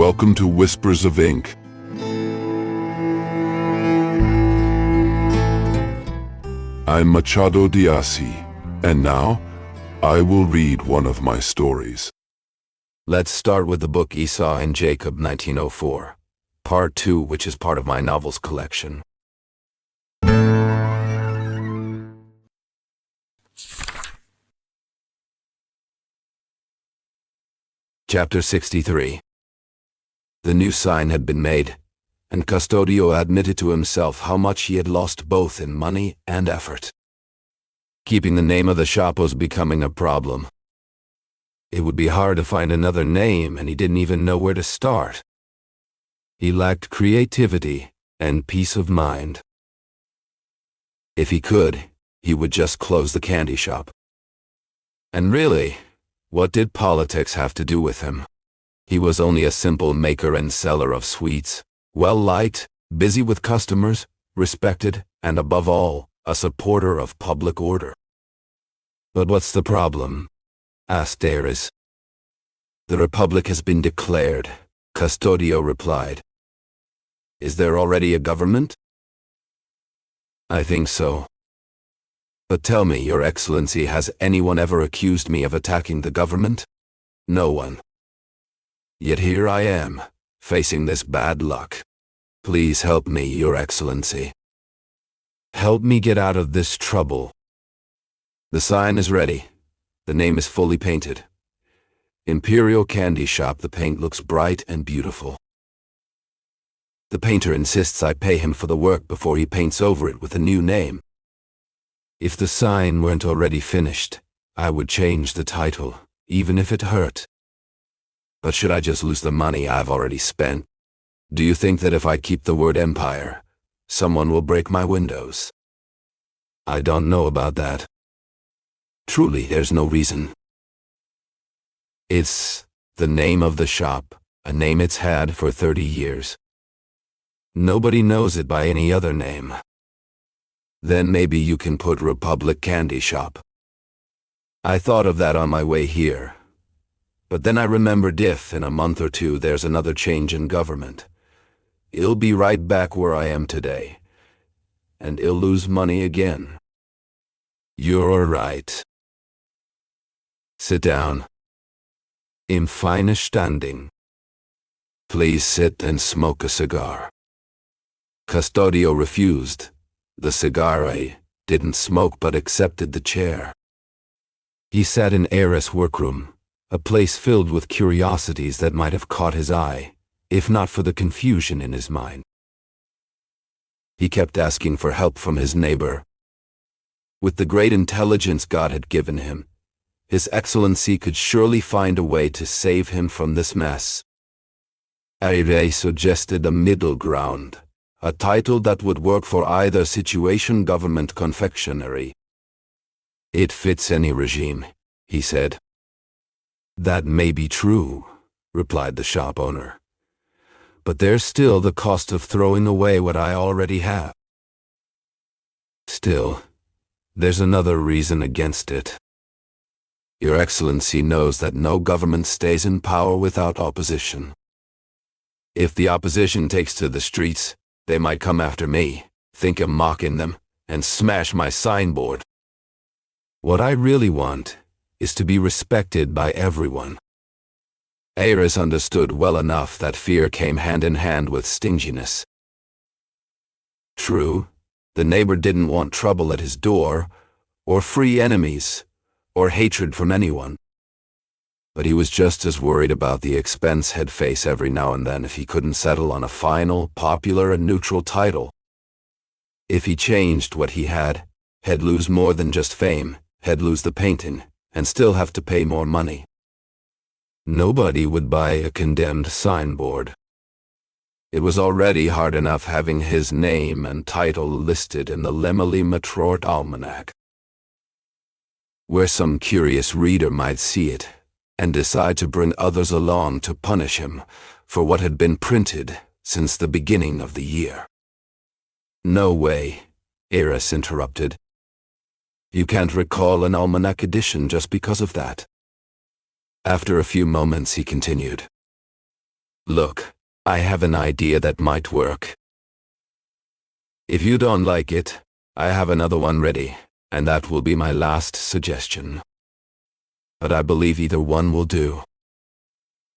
welcome to Whispers of Ink. I'm Machado de Assis, and now, I will read one of my stories. Let's start with the book Esau and Jacob 1904, Part 2, which is part of my novels collection. Chapter 63. The new sign had been made, and Custodio admitted to himself how much he had lost both in money and effort. Keeping the name of the shop was becoming a problem. It would be hard to find another name, and he didn't even know where to start. He lacked creativity and peace of mind. If he could, he would just close the candy shop. And really, what did politics have to do with him? He was only a simple maker and seller of sweets, well-liked, busy with customers, respected, and above all, a supporter of public order. But what's the problem? Asked Ares. The Republic has been declared, Custodio replied. Is there already a government? I think so. But tell me, Your Excellency, has anyone ever accused me of attacking the government? No one. Yet here I am, facing this bad luck. Please help me, Your Excellency. Help me get out of this trouble. The sign is ready. The name is fully painted. Imperial Candy Shop. The paint looks bright and beautiful. The painter insists I pay him for the work before he paints over it with a new name. If the sign weren't already finished, I would change the title, even if it hurt. But should I just lose the money I've already spent? Do you think that if I keep the word empire, someone will break my windows? I don't know about that. Truly, there's no reason. It's the name of the shop, a name it's had for 30 years. Nobody knows it by any other name. Then maybe you can put Republic Candy Shop. I thought of that on my way here. But then I remembered if, in a month or two, there's another change in government, I'll be right back where I am today, and I'll lose money again. You're right. Sit down. Im feine standing. Please sit and smoke a cigar. Custodio refused. The cigar didn't smoke but accepted the chair. He sat in Ares' workroom, a place filled with curiosities that might have caught his eye, if not for the confusion in his mind. He kept asking for help from his neighbor. With the great intelligence God had given him, His Excellency could surely find a way to save him from this mess. Ares suggested a middle ground, a title that would work for either situation. Government confectionery. It fits any regime, he said. That may be true, replied the shop owner. But there's still the cost of throwing away what I already have. Still, there's another reason against it. Your Excellency knows that no government stays in power without opposition. If the opposition takes to the streets, they might come after me, think I'm mocking them, and smash my signboard. What I really want is to be respected by everyone. Ares understood well enough that fear came hand in hand with stinginess. True, the neighbor didn't want trouble at his door, or free enemies, or hatred from anyone. But he was just as worried about the expense he'd face every now and then if he couldn't settle on a final, popular, and neutral title. If he changed what he had, he'd lose more than just fame, he'd lose the painting, and still have to pay more money. Nobody would buy a condemned signboard. It was already hard enough having his name and title listed in the Lemeli Matrort Almanac, where some curious reader might see it and decide to bring others along to punish him for what had been printed since the beginning of the year. No way, Ares interrupted. You can't recall an almanac edition just because of that. After a few moments he continued. Look, I have an idea that might work. If you don't like it, I have another one ready, and that will be my last suggestion. But I believe either one will do.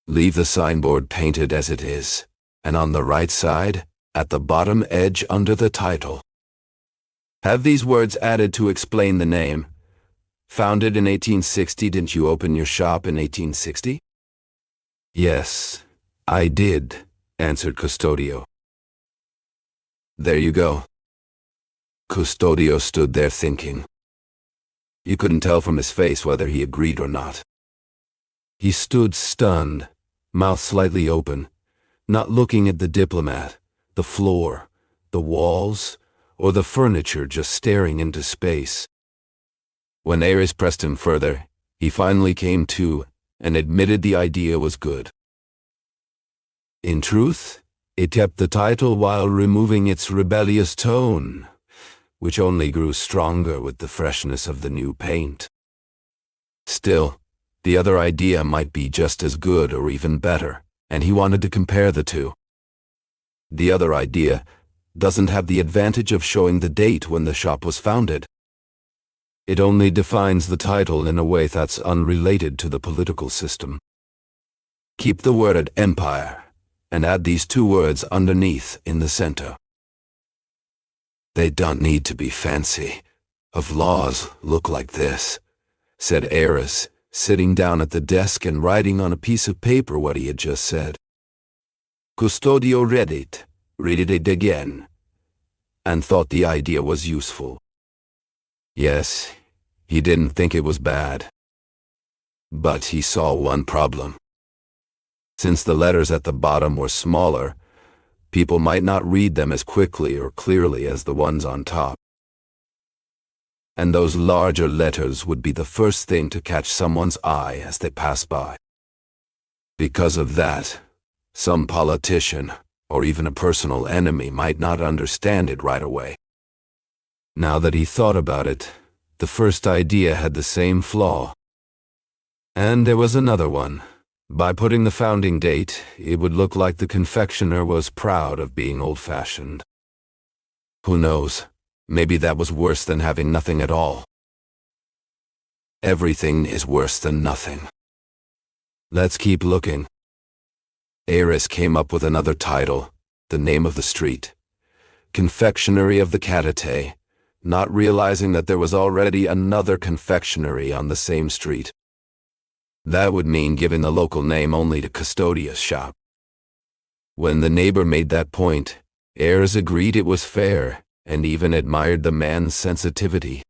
Leave the signboard painted as it is, and on the right side, at the bottom edge under the title, have these words added to explain the name. Founded in 1860, didn't you open your shop in 1860? Yes, I did, answered Custodio. There you go. Custodio stood there thinking. You couldn't tell from his face whether he agreed or not. He stood stunned, mouth slightly open, not looking at the diplomat, the floor, the walls, or the furniture, just staring into space. When Ares pressed him further, he finally came to and admitted the idea was good. In truth, it kept the title while removing its rebellious tone, which only grew stronger with the freshness of the new paint. Still, the other idea might be just as good or even better, and he wanted to compare the two. The other idea doesn't have the advantage of showing the date when the shop was founded. It only defines the title in a way that's unrelated to the political system. Keep the word at empire, and add these two words underneath in the center. They don't need to be fancy. Of laws look like this, said Ares, sitting down at the desk and writing on a piece of paper what he had just said. Custodio read it again, and thought the idea was useful. Yes, he didn't think it was bad. But he saw one problem. Since the letters at the bottom were smaller, people might not read them as quickly or clearly as the ones on top. And those larger letters would be the first thing to catch someone's eye as they pass by. Because of that, some politician, or even a personal enemy, might not understand it right away. Now that he thought about it, the first idea had the same flaw. And there was another one. By putting the founding date, it would look like the confectioner was proud of being old-fashioned. Who knows? Maybe that was worse than having nothing at all. Everything is worse than nothing. Let's keep looking. Ares came up with another title, the name of the street. Confectionery of the Catate, not realizing that there was already another confectionery on the same street. That would mean giving the local name only to Custodia's shop. When the neighbor made that point, Ares agreed it was fair and even admired the man's sensitivity.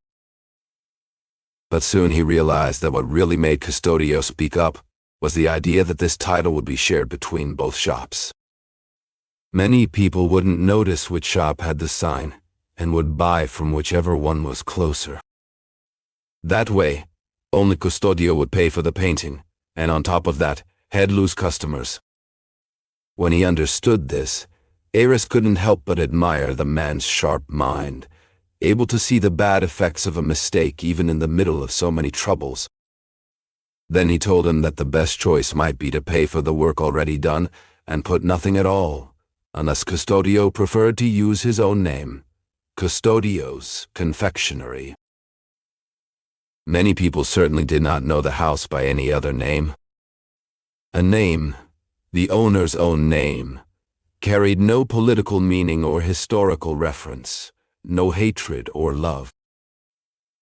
But soon he realized that what really made Custodio speak up was the idea that this title would be shared between both shops. Many people wouldn't notice which shop had the sign and would buy from whichever one was closer. That way, only Custodio would pay for the painting, and on top of that, he'd lose customers. When he understood this, Ares couldn't help but admire the man's sharp mind, able to see the bad effects of a mistake even in the middle of so many troubles. Then he told him that the best choice might be to pay for the work already done and put nothing at all, unless Custodio preferred to use his own name, Custodio's Confectionery. Many people certainly did not know the house by any other name. A name, the owner's own name, carried no political meaning or historical reference, no hatred or love.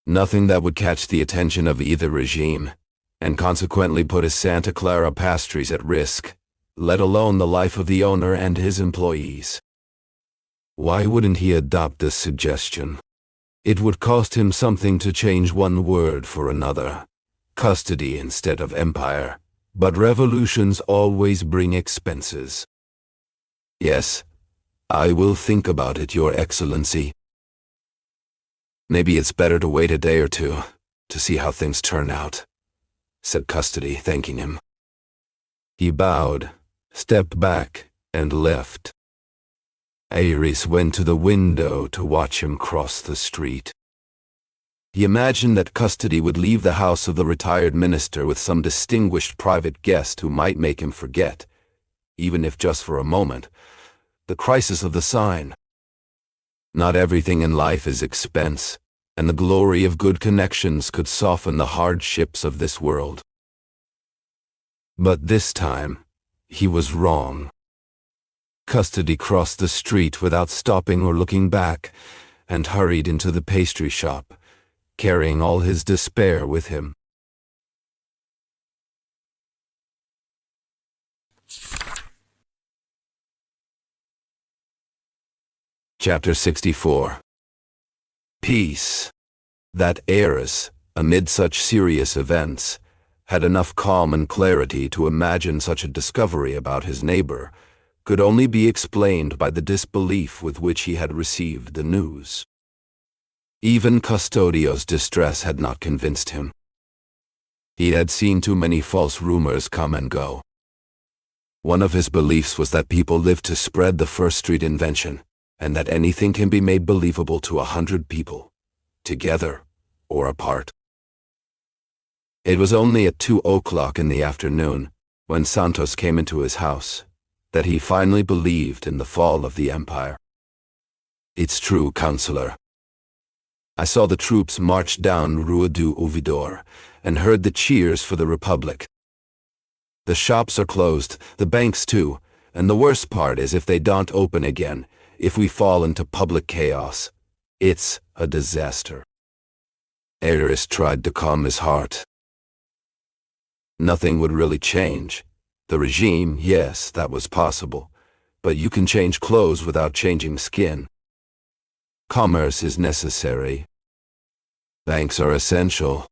Nothing that would catch the attention of either regime, and consequently put his Santa Clara pastries at risk, let alone the life of the owner and his employees. Why wouldn't he adopt this suggestion? It would cost him something to change one word for another, custody instead of empire, but revolutions always bring expenses. Yes, I will think about it, Your Excellency. Maybe it's better to wait a day or two to see how things turn out, said Custody, thanking him. He bowed, stepped back, and left. Ares went to the window to watch him cross the street. He imagined that Custody would leave the house of the retired minister with some distinguished private guest who might make him forget, even if just for a moment, the crisis of the sign. Not everything in life is expense, and the glory of good connections could soften the hardships of this world. But this time, he was wrong. Custody crossed the street without stopping or looking back, and hurried into the pastry shop, carrying all his despair with him. Chapter 64. Peace. That heiress, amid such serious events, had enough calm and clarity to imagine such a discovery about his neighbor could only be explained by the disbelief with which he had received the news. Even Custodio's distress had not convinced him. He had seen too many false rumors come and go. One of his beliefs was that people live to spread the First Street invention, and that anything can be made believable to 100 people, together or apart. It was only at 2:00 in the afternoon, when Santos came into his house, that he finally believed in the fall of the empire. "It's true, Counselor. I saw the troops march down Rua do Ouvidor and heard the cheers for the Republic. The shops are closed, the banks too, and the worst part is if they don't open again, if we fall into public chaos. It's a disaster." Aris tried to calm his heart. Nothing would really change. The regime, yes, that was possible, but you can change clothes without changing skin. Commerce is necessary. Banks are essential.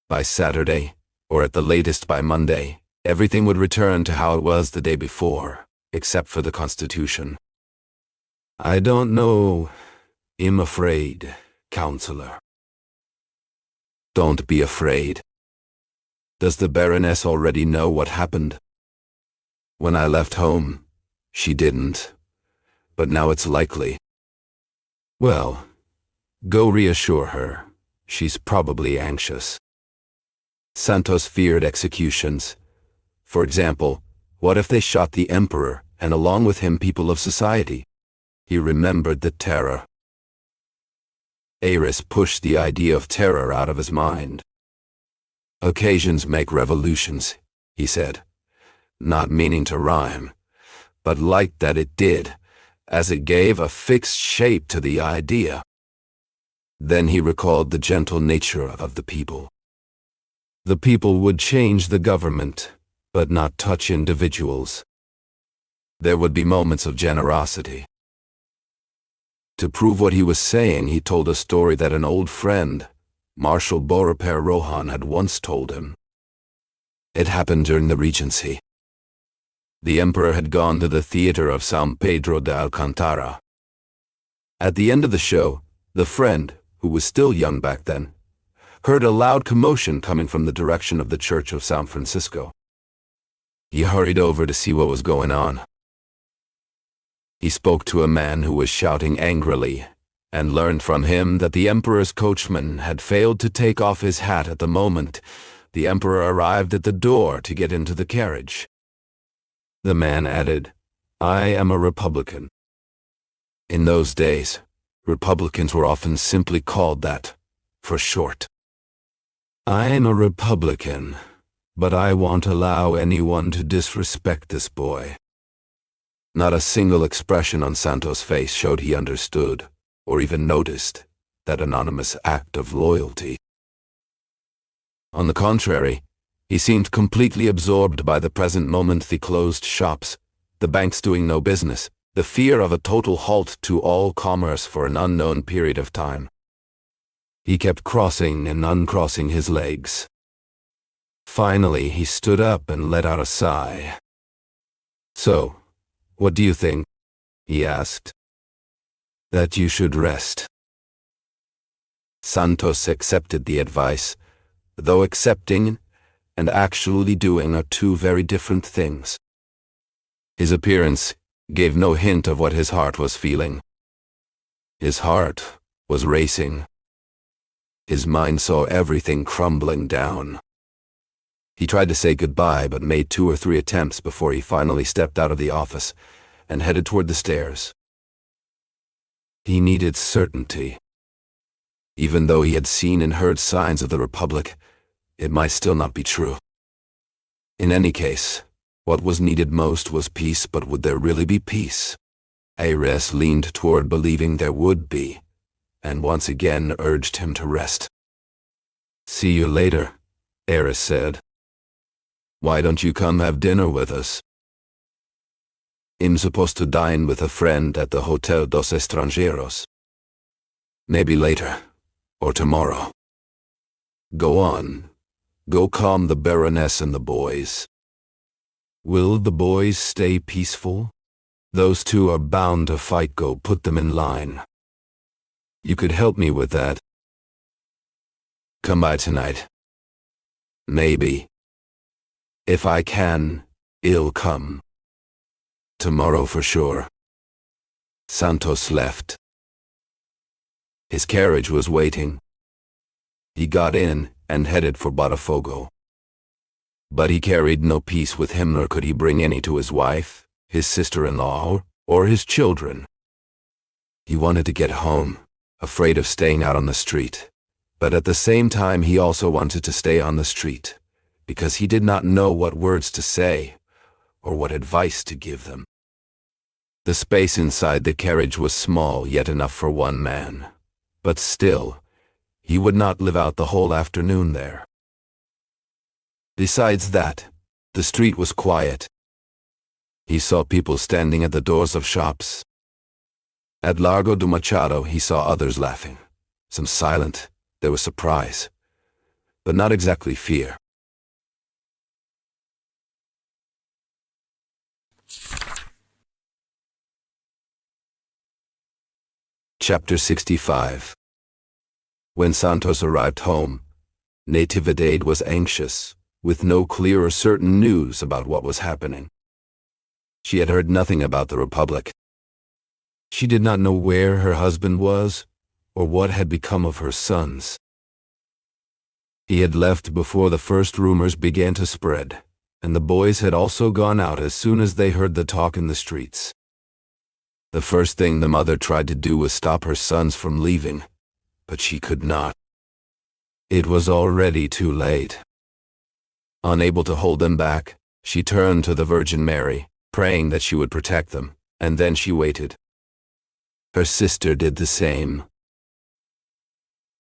By Saturday, or at the latest by Monday, everything would return to how it was the day before, except for the Constitution. "I don't know. I'm afraid, Counselor." "Don't be afraid. Does the Baroness already know what happened?" "When I left home, she didn't, but now it's likely." "Well, go reassure her. She's probably anxious." Santos feared executions. For example, what if they shot the emperor, and along with him people of society? He remembered the terror. Aris pushed the idea of terror out of his mind. "Occasions make revolutions," he said, not meaning to rhyme, but liked that it did, as it gave a fixed shape to the idea. Then he recalled the gentle nature of the people. The people would change the government, but not touch individuals. There would be moments of generosity. To prove what he was saying, he told a story that an old friend, Marshal Borapere Rohan, had once told him. It happened during the Regency. The emperor had gone to the theater of San Pedro de Alcantara. At the end of the show, the friend, who was still young back then, heard a loud commotion coming from the direction of the Church of San Francisco. He hurried over to see what was going on. He spoke to a man who was shouting angrily, and learned from him that the emperor's coachman had failed to take off his hat at the moment the emperor arrived at the door to get into the carriage. The man added, "I am a Republican." In those days, Republicans were often simply called that, for short. "I am a Republican, but I won't allow anyone to disrespect this boy." Not a single expression on Santos' face showed he understood, or even noticed, that anonymous act of loyalty. On the contrary, he seemed completely absorbed by the present moment: the closed shops, the banks doing no business, the fear of a total halt to all commerce for an unknown period of time. He kept crossing and uncrossing his legs. Finally, he stood up and let out a sigh. "So, what do you think?" he asked. "That you should rest." Santos accepted the advice, though accepting and actually doing are two very different things. His appearance gave no hint of what his heart was feeling. His heart was racing. His mind saw everything crumbling down. He tried to say goodbye but made 2 or 3 attempts before he finally stepped out of the office and headed toward the stairs. He needed certainty. Even though he had seen and heard signs of the Republic, it might still not be true. In any case, what was needed most was peace, but would there really be peace? Ares leaned toward believing there would be, and once again urged him to rest. "See you later," Ares said. "Why don't you come have dinner with us?" "I'm supposed to dine with a friend at the Hotel dos Estrangeros. Maybe later, or tomorrow." "Go on. Go calm the Baroness and the boys." "Will the boys stay peaceful? Those two are bound to fight. Go put them in line." "You could help me with that." "Come by tonight." "Maybe. If I can, I'll come. Tomorrow for sure." Santos left. His carriage was waiting. He got in and headed for Botafogo. But he carried no peace with him, nor could he bring any to his wife, his sister-in-law, or his children. He wanted to get home, afraid of staying out on the street, but at the same time he also wanted to stay on the street, because he did not know what words to say or what advice to give them. The space inside the carriage was small, yet enough for one man, but still, he would not live out the whole afternoon there. Besides that, the street was quiet. He saw people standing at the doors of shops. At Largo do Machado he saw others laughing, some silent. There was surprise, but not exactly fear. Chapter 65. When Santos arrived home, Natividade was anxious, with no clear or certain news about what was happening. She had heard nothing about the Republic. She did not know where her husband was, or what had become of her sons. He had left before the first rumors began to spread, and the boys had also gone out as soon as they heard the talk in the streets. The first thing the mother tried to do was stop her sons from leaving, but she could not. It was already too late. Unable to hold them back, she turned to the Virgin Mary, praying that she would protect them, and then she waited. Her sister did the same.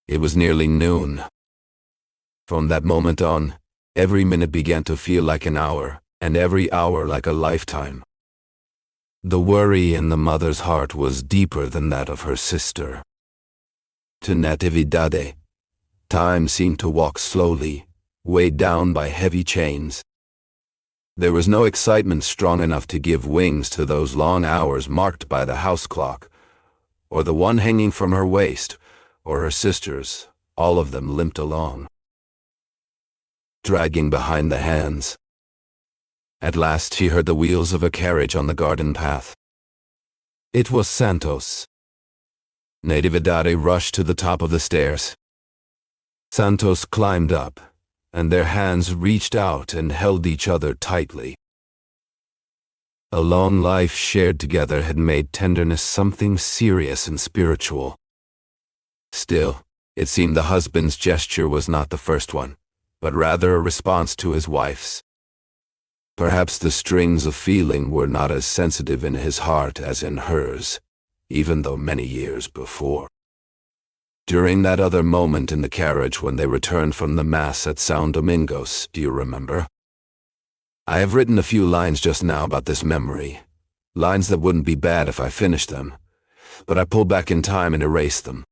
It was nearly noon. From that moment on, every minute began to feel like an hour, and every hour like a lifetime. The worry in the mother's heart was deeper than that of her sister. To Natividade, time seemed to walk slowly, weighed down by heavy chains. There was no excitement strong enough to give wings to those long hours marked by the house clock, or the one hanging from her waist, or her sister's. All of them limped along, dragging behind the hands. At last she heard the wheels of a carriage on the garden path. It was Santos. Natividade rushed to the top of the stairs. Santos climbed up, and their hands reached out and held each other tightly. A long life shared together had made tenderness something serious and spiritual. Still, it seemed the husband's gesture was not the first one, but rather a response to his wife's. Perhaps the strings of feeling were not as sensitive in his heart as in hers, even though many years before. During that other moment in the carriage when they returned from the Mass at São Domingos, do you remember? I have written a few lines just now about this memory, lines that wouldn't be bad if I finished them, but I pulled back in time and erased them.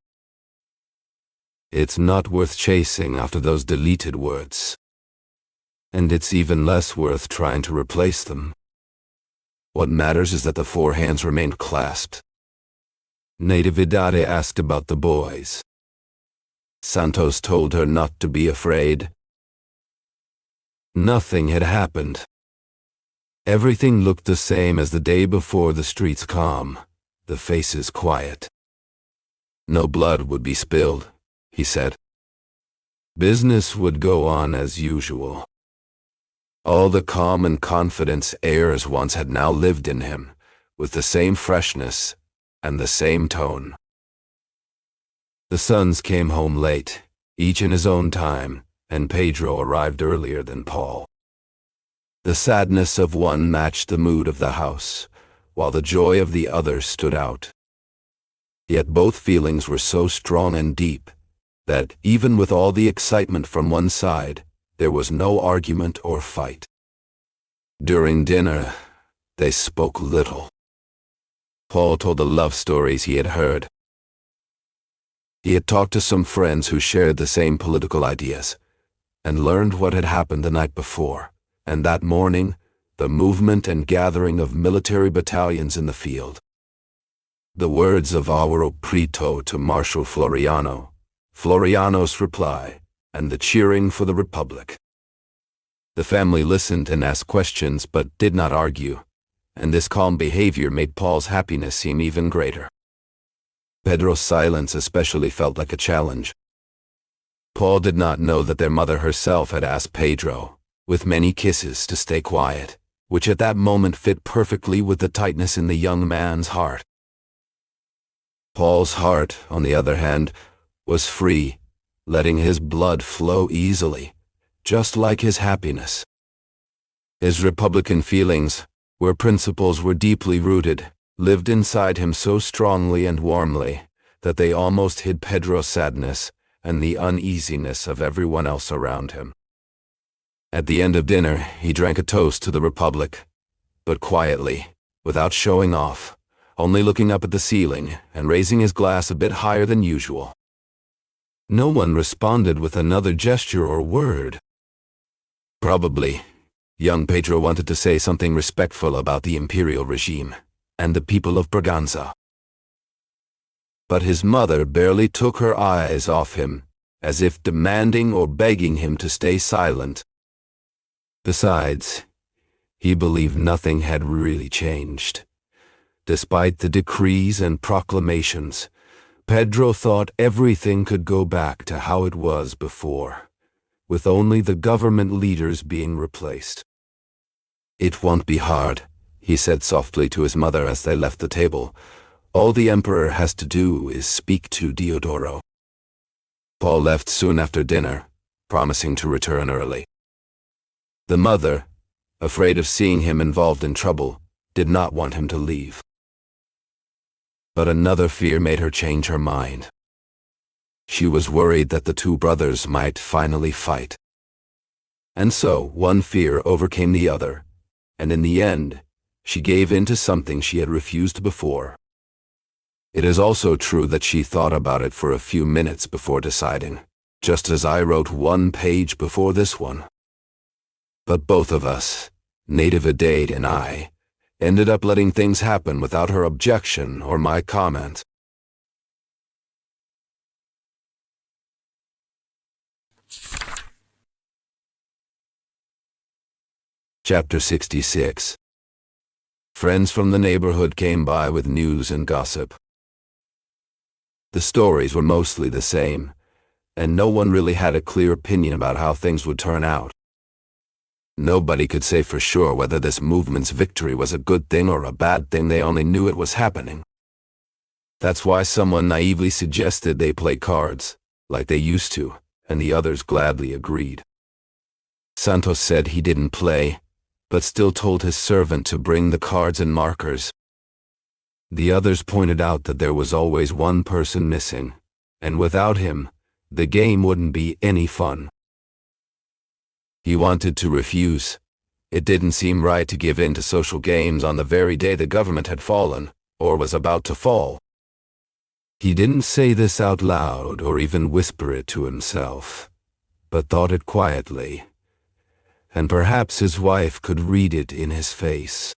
It's not worth chasing after those deleted words, and it's even less worth trying to replace them. What matters is that the four hands remained clasped. Natividade asked about the boys. Santos told her not to be afraid. Nothing had happened. Everything looked the same as the day before, the streets calm, the faces quiet. No blood would be spilled, he said. Business would go on as usual. All the calm and confidence airs once had now lived in him, with the same freshness and the same tone. The sons came home late, each in his own time, and Pedro arrived earlier than Paul. The sadness of one matched the mood of the house, while the joy of the other stood out. Yet both feelings were so strong and deep that, even with all the excitement from one side, there was no argument or fight. During dinner, they spoke little. Paul told the love stories he had heard. He had talked to some friends who shared the same political ideas, and learned what had happened the night before, and that morning, the movement and gathering of military battalions in the field. The words of our Prito to Marshal Floriano, Floriano's reply, and the cheering for the Republic. The family listened and asked questions but did not argue, and this calm behavior made Paul's happiness seem even greater. Pedro's silence especially felt like a challenge. Paul did not know that their mother herself had asked Pedro, with many kisses, to stay quiet, which at that moment fit perfectly with the tightness in the young man's heart. Paul's heart, on the other hand, was free, letting his blood flow easily, just like his happiness. His Republican feelings, where principles were deeply rooted, lived inside him so strongly and warmly that they almost hid Pedro's sadness and the uneasiness of everyone else around him. At the end of dinner, he drank a toast to the Republic, but quietly, without showing off, only looking up at the ceiling and raising his glass a bit higher than usual. No one responded with another gesture or word. Probably, young Pedro wanted to say something respectful about the imperial regime and the people of Braganza. But his mother barely took her eyes off him, as if demanding or begging him to stay silent. Besides, he believed nothing had really changed. Despite the decrees and proclamations, Pedro thought everything could go back to how it was before, with only the government leaders being replaced. "It won't be hard," he said softly to his mother as they left the table. "All the emperor has to do is speak to Diodoro." Paul left soon after dinner, promising to return early. The mother, afraid of seeing him involved in trouble, did not want him to leave. But another fear made her change her mind. She was worried that the two brothers might finally fight. And so one fear overcame the other, and in the end, she gave in to something she had refused before. It is also true that she thought about it for a few minutes before deciding, just as I wrote one page before this one. But both of us, Native Adade and I, ended up letting things happen without her objection or my comment. Chapter 66. Friends from the neighborhood came by with news and gossip. The stories were mostly the same, and no one really had a clear opinion about how things would turn out. Nobody could say for sure whether this movement's victory was a good thing or a bad thing. They only knew it was happening. That's why someone naively suggested they play cards, like they used to, and the others gladly agreed. Santos said he didn't play, but still told his servant to bring the cards and markers. The others pointed out that there was always one person missing, and without him, the game wouldn't be any fun. He wanted to refuse. It didn't seem right to give in to social games on the very day the government had fallen, or was about to fall. He didn't say this out loud or even whisper it to himself, but thought it quietly, and perhaps his wife could read it in his face.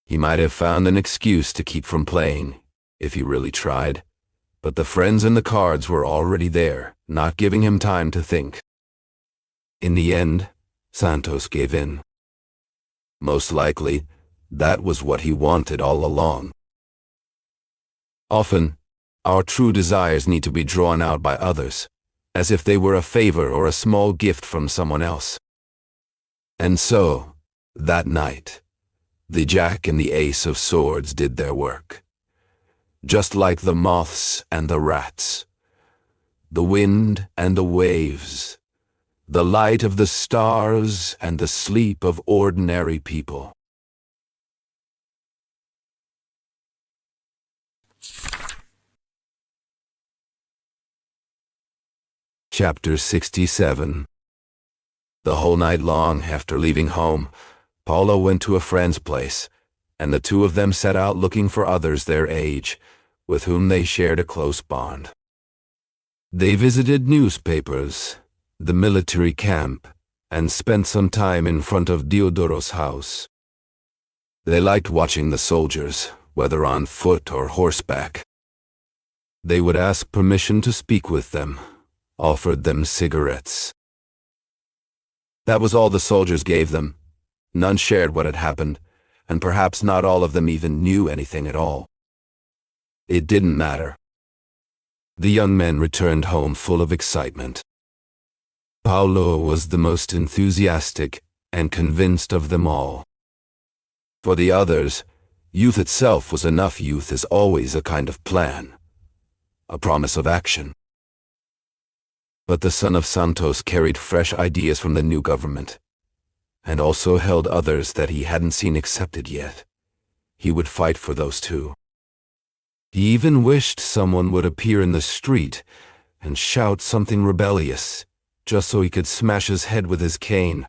He might have found an excuse to keep from playing, if he really tried, but the friends and the cards were already there, not giving him time to think. In the end, Santos gave in. Most likely, that was what he wanted all along. Often, our true desires need to be drawn out by others, as if they were a favor or a small gift from someone else. And so, that night, the Jack and the Ace of Swords did their work. Just like the moths and the rats, the wind and the waves, the light of the stars and the sleep of ordinary people. Chapter 67. The whole night long, after leaving home, Paulo went to a friend's place, and the two of them set out looking for others their age, with whom they shared a close bond. They visited newspapers, the military camp, and spent some time in front of Diodoro's house. They liked watching the soldiers, whether on foot or horseback. They would ask permission to speak with them, offered them cigarettes. That was all the soldiers gave them. None shared what had happened, and perhaps not all of them even knew anything at all. It didn't matter. The young men returned home full of excitement. Paulo was the most enthusiastic and convinced of them all. For the others, youth itself was enough. Youth is always a kind of plan, a promise of action. But the son of Santos carried fresh ideas from the new government, and also held others that he hadn't seen accepted yet. He would fight for those too. He even wished someone would appear in the street and shout something rebellious, just so he could smash his head with his cane.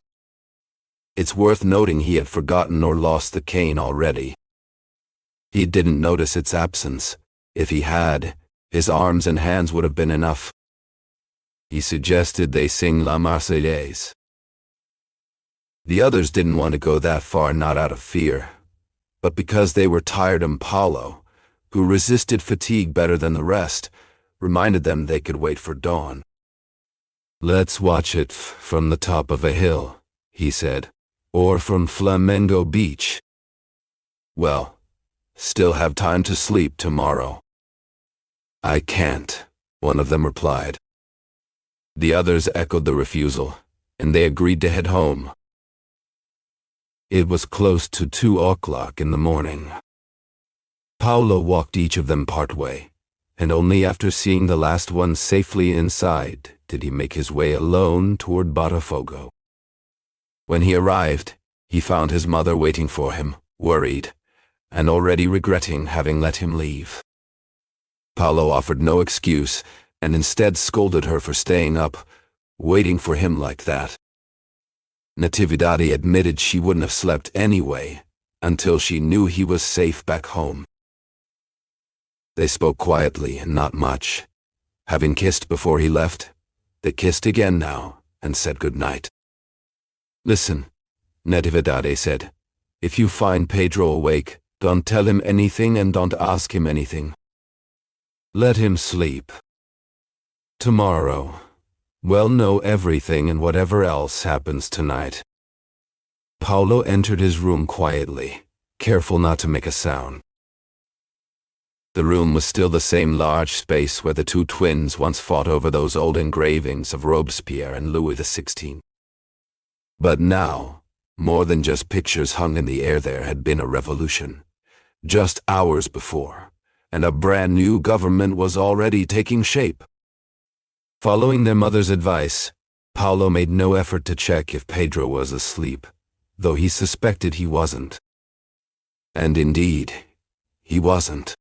It's worth noting he had forgotten or lost the cane already. He didn't notice its absence. If he had, his arms and hands would have been enough. He suggested they sing La Marseillaise. The others didn't want to go that far, not out of fear, but because they were tired, and Paulo, who resisted fatigue better than the rest, reminded them they could wait for dawn. "Let's watch it from the top of a hill," he said, "or from Flamengo Beach. Well, still have time to sleep tomorrow." "I can't," one of them replied. The others echoed the refusal, and they agreed to head home. It was close to 2 o'clock in the morning. Paulo walked each of them part way, and only after seeing the last one safely inside did he make his way alone toward Botafogo. When he arrived, he found his mother waiting for him, worried, and already regretting having let him leave. Paulo offered no excuse, and instead scolded her for staying up, waiting for him like that. Natividade admitted she wouldn't have slept anyway, until she knew he was safe back home. They spoke quietly and not much. Having kissed before he left, they kissed again now and said good night. "Listen," Natividade said, "if you find Pedro awake, don't tell him anything and don't ask him anything. Let him sleep. Tomorrow, we'll know everything, and whatever else happens tonight." Paulo entered his room quietly, careful not to make a sound. The room was still the same large space where the two twins once fought over those old engravings of Robespierre and Louis XVI. But now, more than just pictures hung in the air, there had been a revolution, just hours before, and a brand new government was already taking shape. Following their mother's advice, Paulo made no effort to check if Pedro was asleep, though he suspected he wasn't. And indeed, he wasn't.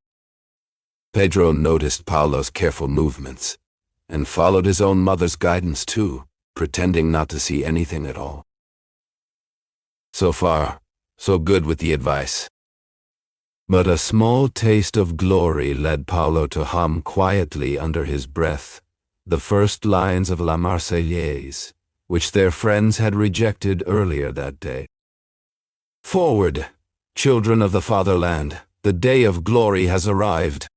Pedro noticed Paulo's careful movements, and followed his own mother's guidance too, pretending not to see anything at all. So far, so good with the advice. But a small taste of glory led Paulo to hum quietly under his breath the first lines of La Marseillaise, which their friends had rejected earlier that day. "Forward, children of the fatherland, the day of glory has arrived."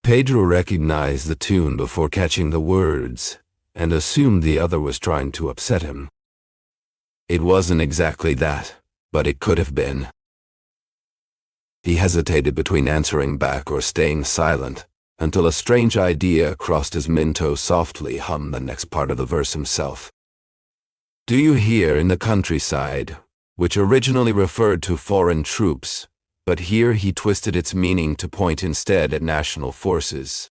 Pedro recognized the tune before catching the words, and assumed the other was trying to upset him. It wasn't exactly that, but it could have been. He hesitated between answering back or staying silent, until a strange idea crossed his mind to softly hum the next part of the verse himself. Do you hear in the countryside, which originally referred to foreign troops, but here he twisted its meaning to point instead at national forces.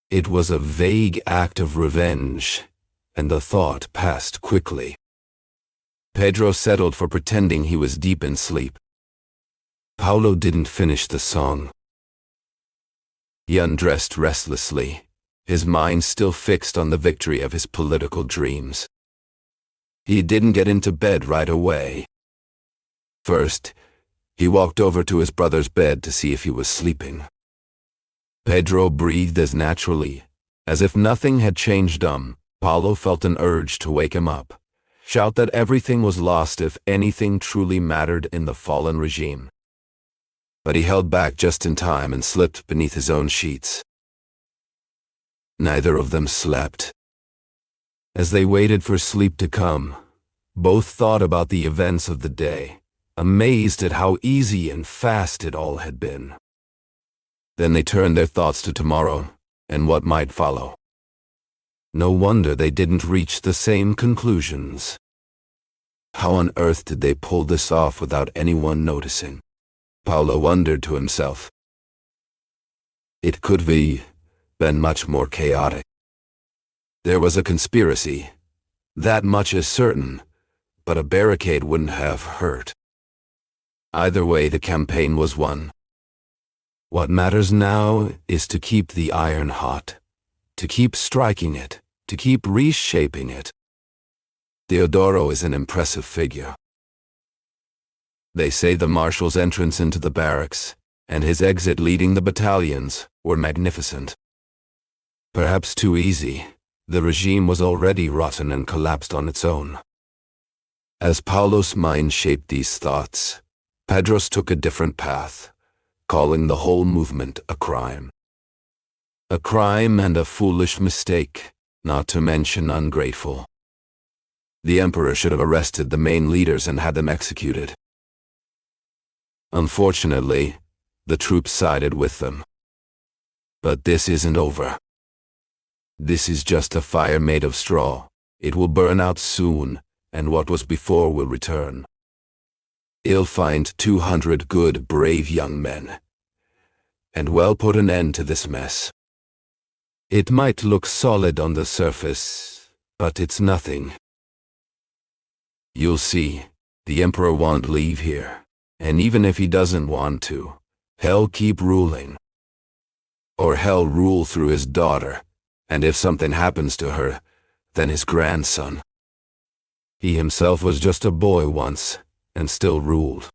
It was a vague act of revenge, and the thought passed quickly. Pedro settled for pretending he was deep in sleep. Paulo didn't finish the song. He undressed restlessly, his mind still fixed on the victory of his political dreams. He didn't get into bed right away. First, he walked over to his brother's bed to see if he was sleeping. Pedro breathed as naturally, as if nothing had changed. Paulo felt an urge to wake him up, shout that everything was lost if anything truly mattered in the fallen regime. But he held back just in time and slipped beneath his own sheets. Neither of them slept. As they waited for sleep to come, both thought about the events of the day, amazed at how easy and fast it all had been. Then they turned their thoughts to tomorrow and what might follow. No wonder they didn't reach the same conclusions. How on earth did they pull this off without anyone noticing? Paulo wondered to himself. It could have been much more chaotic. There was a conspiracy, that much is certain, but a barricade wouldn't have hurt. Either way, the campaign was won. What matters now is to keep the iron hot, to keep striking it, to keep reshaping it. Teodoro is an impressive figure. They say the marshal's entrance into the barracks and his exit leading the battalions were magnificent. Perhaps too easy. The regime was already rotten and collapsed on its own. As Paulo's mind shaped these thoughts, Pedro's took a different path, calling the whole movement a crime. A crime and a foolish mistake, not to mention ungrateful. The emperor should have arrested the main leaders and had them executed. Unfortunately, the troops sided with them. But this isn't over. This is just a fire made of straw. It will burn out soon, and what was before will return. He'll find 200 good, brave young men, and well put an end to this mess. It might look solid on the surface, but it's nothing. You'll see, the emperor won't leave here, and even if he doesn't want to, he'll keep ruling. Or he'll rule through his daughter, and if something happens to her, then his grandson. He himself was just a boy once, and still ruled.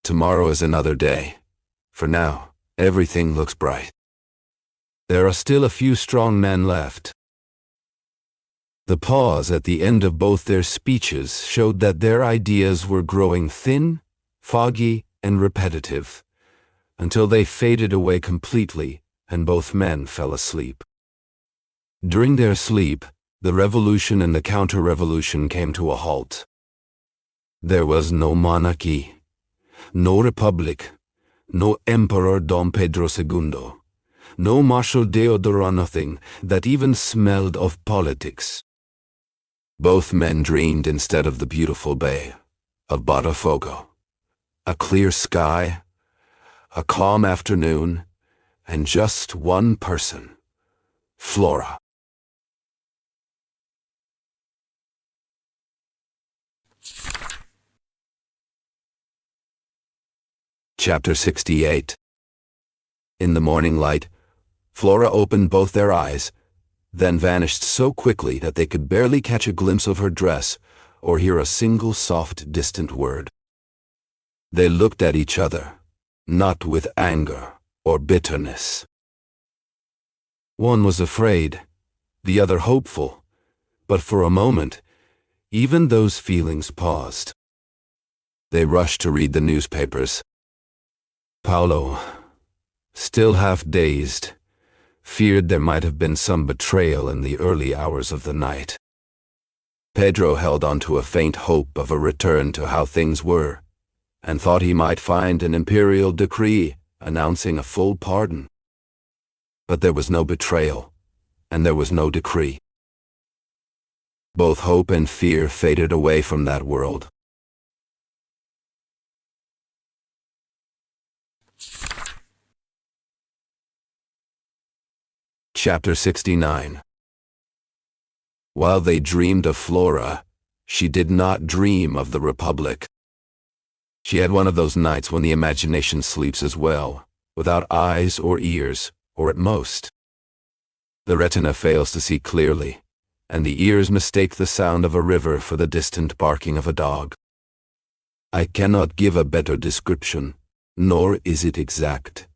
Tomorrow is another day. For now, everything looks bright. There are still a few strong men left. The pause at the end of both their speeches showed that their ideas were growing thin, foggy, and repetitive, until they faded away completely and both men fell asleep. During their sleep, the revolution and the counter-revolution came to a halt. There was no monarchy, no republic, no Emperor Dom Pedro II, no Marshal Deodoro, nothing that even smelled of politics. Both men dreamed instead of the beautiful bay of Botafogo, a clear sky, a calm afternoon, and just one person, Flora. Chapter 68. In the morning light, Flora opened both their eyes, then vanished so quickly that they could barely catch a glimpse of her dress or hear a single soft, distant word. They looked at each other, not with anger or bitterness. One was afraid, the other hopeful, but for a moment, even those feelings paused. They rushed to read the newspapers. Paulo, still half dazed, feared there might have been some betrayal in the early hours of the night. Pedro held on to a faint hope of a return to how things were, and thought he might find an imperial decree announcing a full pardon. But there was no betrayal, and there was no decree. Both hope and fear faded away from that world. Chapter 69. While they dreamed of Flora, she did not dream of the Republic. She had one of those nights when the imagination sleeps as well, without eyes or ears, or at most. The retina fails to see clearly, and the ears mistake the sound of a river for the distant barking of a dog. I cannot give a better description, nor is it exact.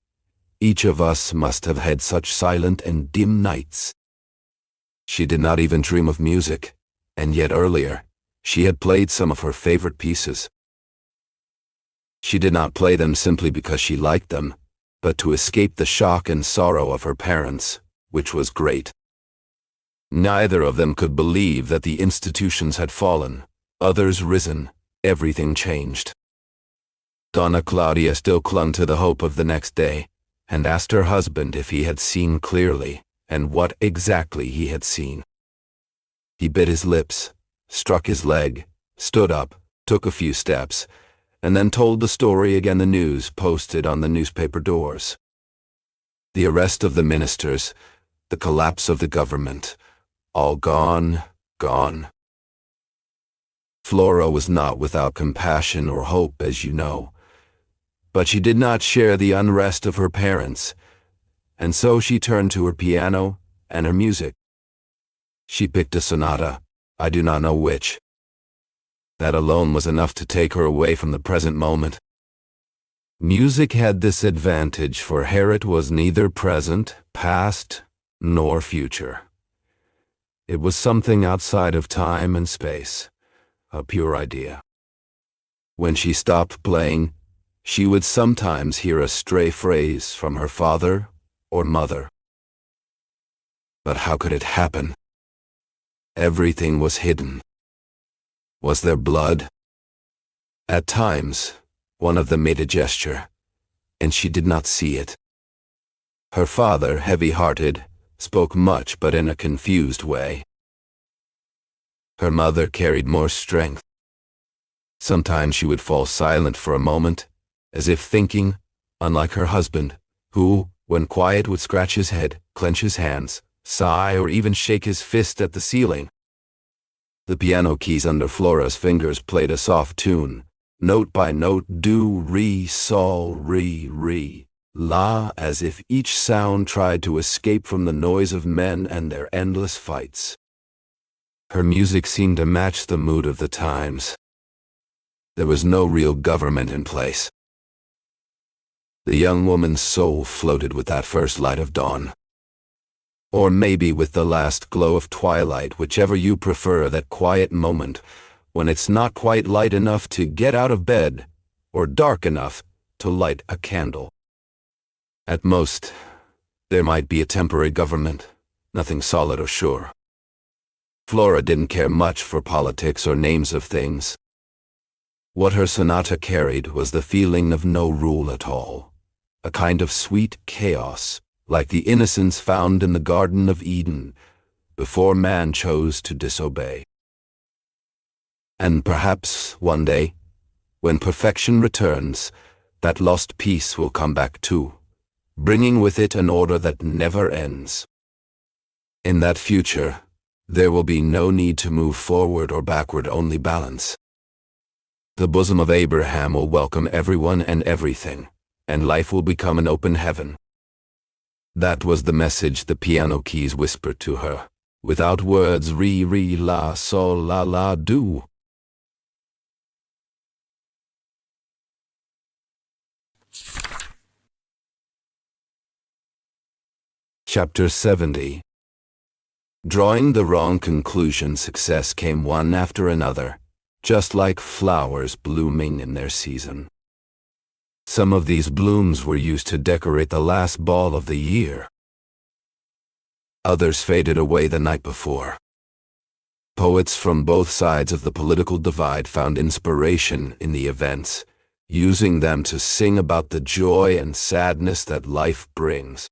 Each of us must have had such silent and dim nights. She did not even dream of music, and yet earlier, she had played some of her favorite pieces. She did not play them simply because she liked them, but to escape the shock and sorrow of her parents, which was great. Neither of them could believe that the institutions had fallen, others risen, everything changed. Donna Claudia still clung to the hope of the next day, and asked her husband if he had seen clearly, and what exactly he had seen. He bit his lips, struck his leg, stood up, took a few steps, and then told the story again the news posted on the newspaper doors. The arrest of the ministers, the collapse of the government, all gone, gone. Flora was not without compassion or hope, as you know, but she did not share the unrest of her parents, and so she turned to her piano and her music. She picked a sonata, I do not know which. That alone was enough to take her away from the present moment. Music had this advantage, for here it was neither present, past, nor future. It was something outside of time and space, a pure idea. When she stopped playing, she would sometimes hear a stray phrase from her father or mother. But how could it happen? Everything was hidden. Was there blood? At times, one of them made a gesture, and she did not see it. Her father, heavy-hearted, spoke much but in a confused way. Her mother carried more strength. Sometimes she would fall silent for a moment, as if thinking, unlike her husband, who, when quiet, would scratch his head, clench his hands, sigh, or even shake his fist at the ceiling. The piano keys under Flora's fingers played a soft tune, note by note, do, re, sol, re, la, as if each sound tried to escape from the noise of men and their endless fights. Her music seemed to match the mood of the times. There was no real government in place. The young woman's soul floated with that first light of dawn. Or maybe with the last glow of twilight, whichever you prefer, that quiet moment when it's not quite light enough to get out of bed or dark enough to light a candle. At most, there might be a temporary government, nothing solid or sure. Flora didn't care much for politics or names of things. What her sonata carried was the feeling of no rule at all, a kind of sweet chaos, like the innocence found in the Garden of Eden, before man chose to disobey. And perhaps one day, when perfection returns, that lost peace will come back too, bringing with it an order that never ends. In that future, there will be no need to move forward or backward, only balance. The bosom of Abraham will welcome everyone and everything, and life will become an open heaven. That was the message the piano keys whispered to her, without words, re, la, sol, la, do. Chapter 70. Drawing the wrong conclusion, success came one after another, just like flowers blooming in their season. Some of these blooms were used to decorate the last ball of the year. Others faded away the night before. Poets from both sides of the political divide found inspiration in the events, using them to sing about the joy and sadness that life brings.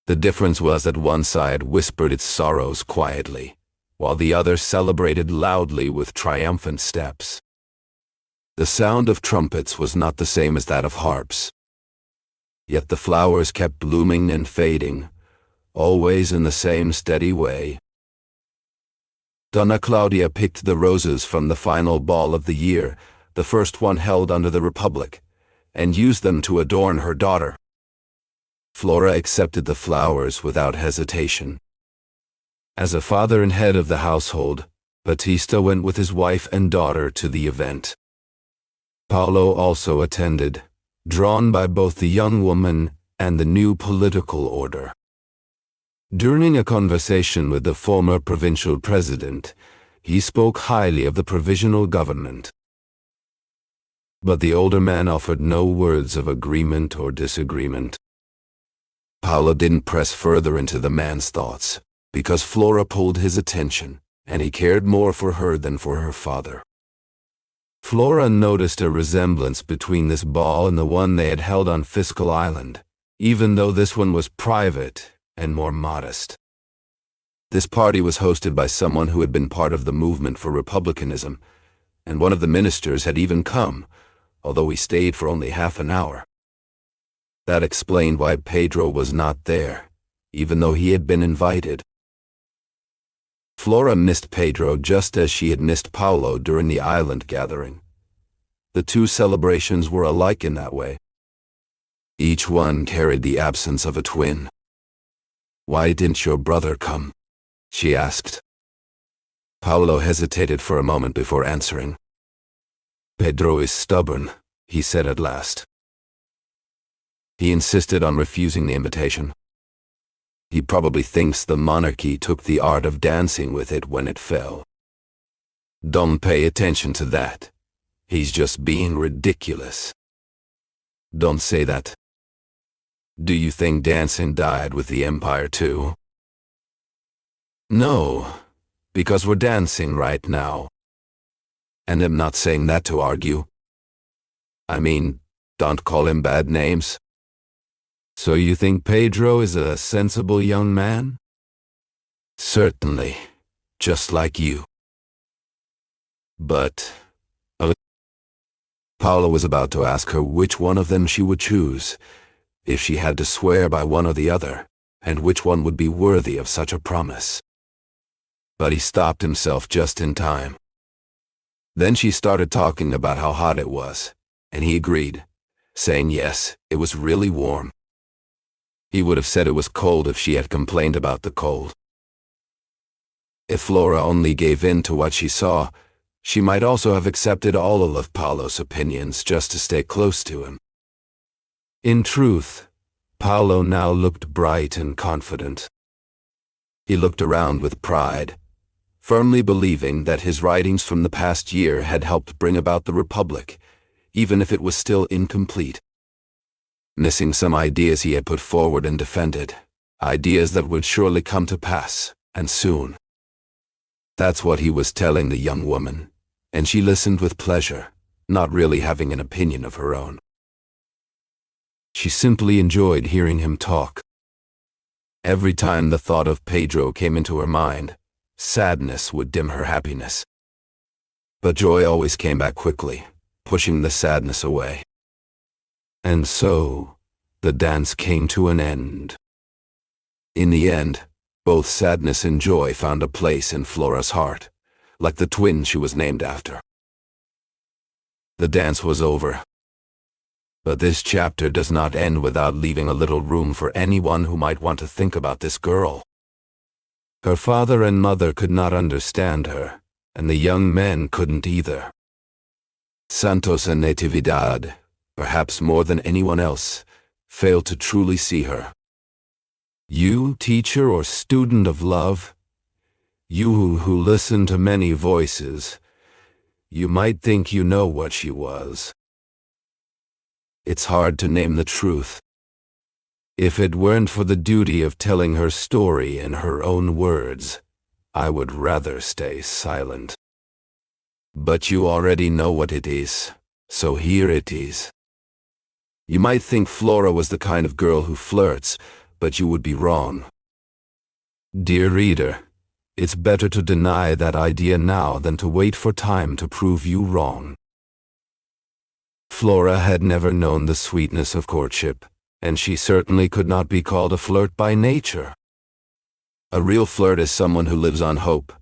The difference was that one side whispered its sorrows quietly, while the other celebrated loudly with triumphant steps. The sound of trumpets was not the same as that of harps. Yet the flowers kept blooming and fading, always in the same steady way. Donna Claudia picked the roses from the final ball of the year, the first one held under the Republic, and used them to adorn her daughter. Flora accepted the flowers without hesitation. As a father and head of the household, Batista went with his wife and daughter to the event. Paolo also attended, drawn by both the young woman and the new political order. During a conversation with the former provincial president, he spoke highly of the provisional government. But the older man offered no words of agreement or disagreement. Paolo didn't press further into the man's thoughts, because Flora pulled his attention, and he cared more for her than for her father. Flora noticed a resemblance between this ball and the one they had held on Fiscal Island, even though this one was private and more modest. This party was hosted by someone who had been part of the movement for republicanism, and one of the ministers had even come, although he stayed for only half an hour. That explained why Pedro was not there, even though he had been invited. Flora missed Pedro just as she had missed Paolo during the island gathering. The two celebrations were alike in that way. Each one carried the absence of a twin. "Why didn't your brother come?" she asked. Paolo hesitated for a moment before answering. "Pedro is stubborn," he said at last. He insisted on refusing the invitation. He probably thinks the monarchy took the art of dancing with it when it fell. Don't pay attention to that. He's just being ridiculous. Don't say that. Do you think dancing died with the empire too? No, because we're dancing right now. And I'm not saying that to argue. I mean, don't call him bad names. So you think Pedro is a sensible young man? Certainly, just like you. But... Paula was about to ask her which one of them she would choose, if she had to swear by one or the other, and which one would be worthy of such a promise. But he stopped himself just in time. Then she started talking about how hot it was, and he agreed, saying yes, it was really warm. He would have said it was cold if she had complained about the cold. If Flora only gave in to what she saw, she might also have accepted all of Paolo's opinions just to stay close to him. In truth, Paolo now looked bright and confident. He looked around with pride, firmly believing that his writings from the past year had helped bring about the Republic, even if it was still incomplete. Missing some ideas he had put forward and defended, ideas that would surely come to pass, and soon. That's what he was telling the young woman, and she listened with pleasure, not really having an opinion of her own. She simply enjoyed hearing him talk. Every time the thought of Pedro came into her mind, sadness would dim her happiness. But joy always came back quickly, pushing the sadness away. And so, the dance came to an end. In the end, both sadness and joy found a place in Flora's heart, like the twin she was named after. The dance was over. But this chapter does not end without leaving a little room for anyone who might want to think about this girl. Her father and mother could not understand her, and the young men couldn't either. Santos and Natividad, perhaps more than anyone else, failed to truly see her. You, teacher or student of love, you who listen to many voices, you might think you know what she was. It's hard to name the truth. If it weren't for the duty of telling her story in her own words, I would rather stay silent. But you already know what it is, so here it is. You might think Flora was the kind of girl who flirts, but you would be wrong. Dear reader, It's better to deny that idea now than to wait for time to prove you wrong. Flora had never known the sweetness of courtship, and she certainly could not be called a flirt by nature. A real flirt is someone who lives on hope,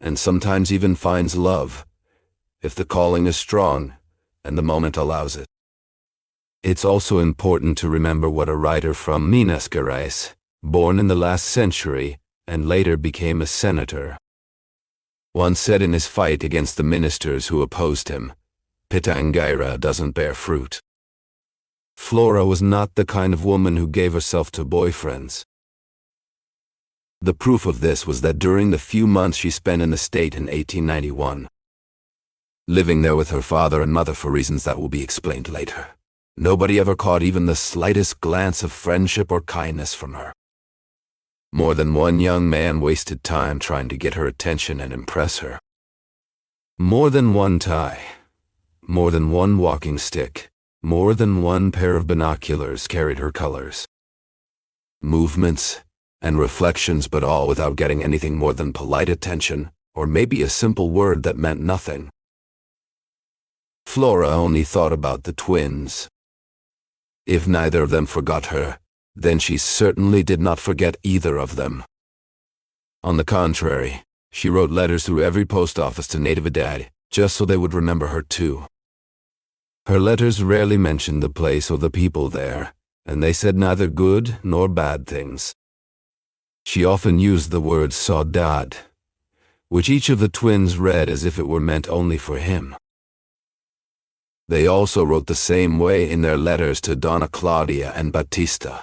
and sometimes even finds love, if the calling is strong and the moment allows it. It's also important to remember what a writer from Minas Gerais, born in the last century and later became a senator, once said in his fight against the ministers who opposed him, "Pitangueira doesn't bear fruit." Flora was not the kind of woman who gave herself to boyfriends. The proof of this was that during the few months she spent in the state in 1891, living there with her father and mother for reasons that will be explained later, nobody ever caught even the slightest glance of friendship or kindness from her. More than one young man wasted time trying to get her attention and impress her. More than one tie, more than one walking stick, more than one pair of binoculars carried her colors, movements, and reflections, but all without getting anything more than polite attention, or maybe a simple word that meant nothing. Flora only thought about the twins. If neither of them forgot her, then she certainly did not forget either of them. On the contrary, she wrote letters through every post office to Natividad, just so they would remember her too. Her letters rarely mentioned the place or the people there, and they said neither good nor bad things. She often used the word saudade, which each of the twins read as if it were meant only for him. They also wrote the same way in their letters to Donna Claudia and Batista,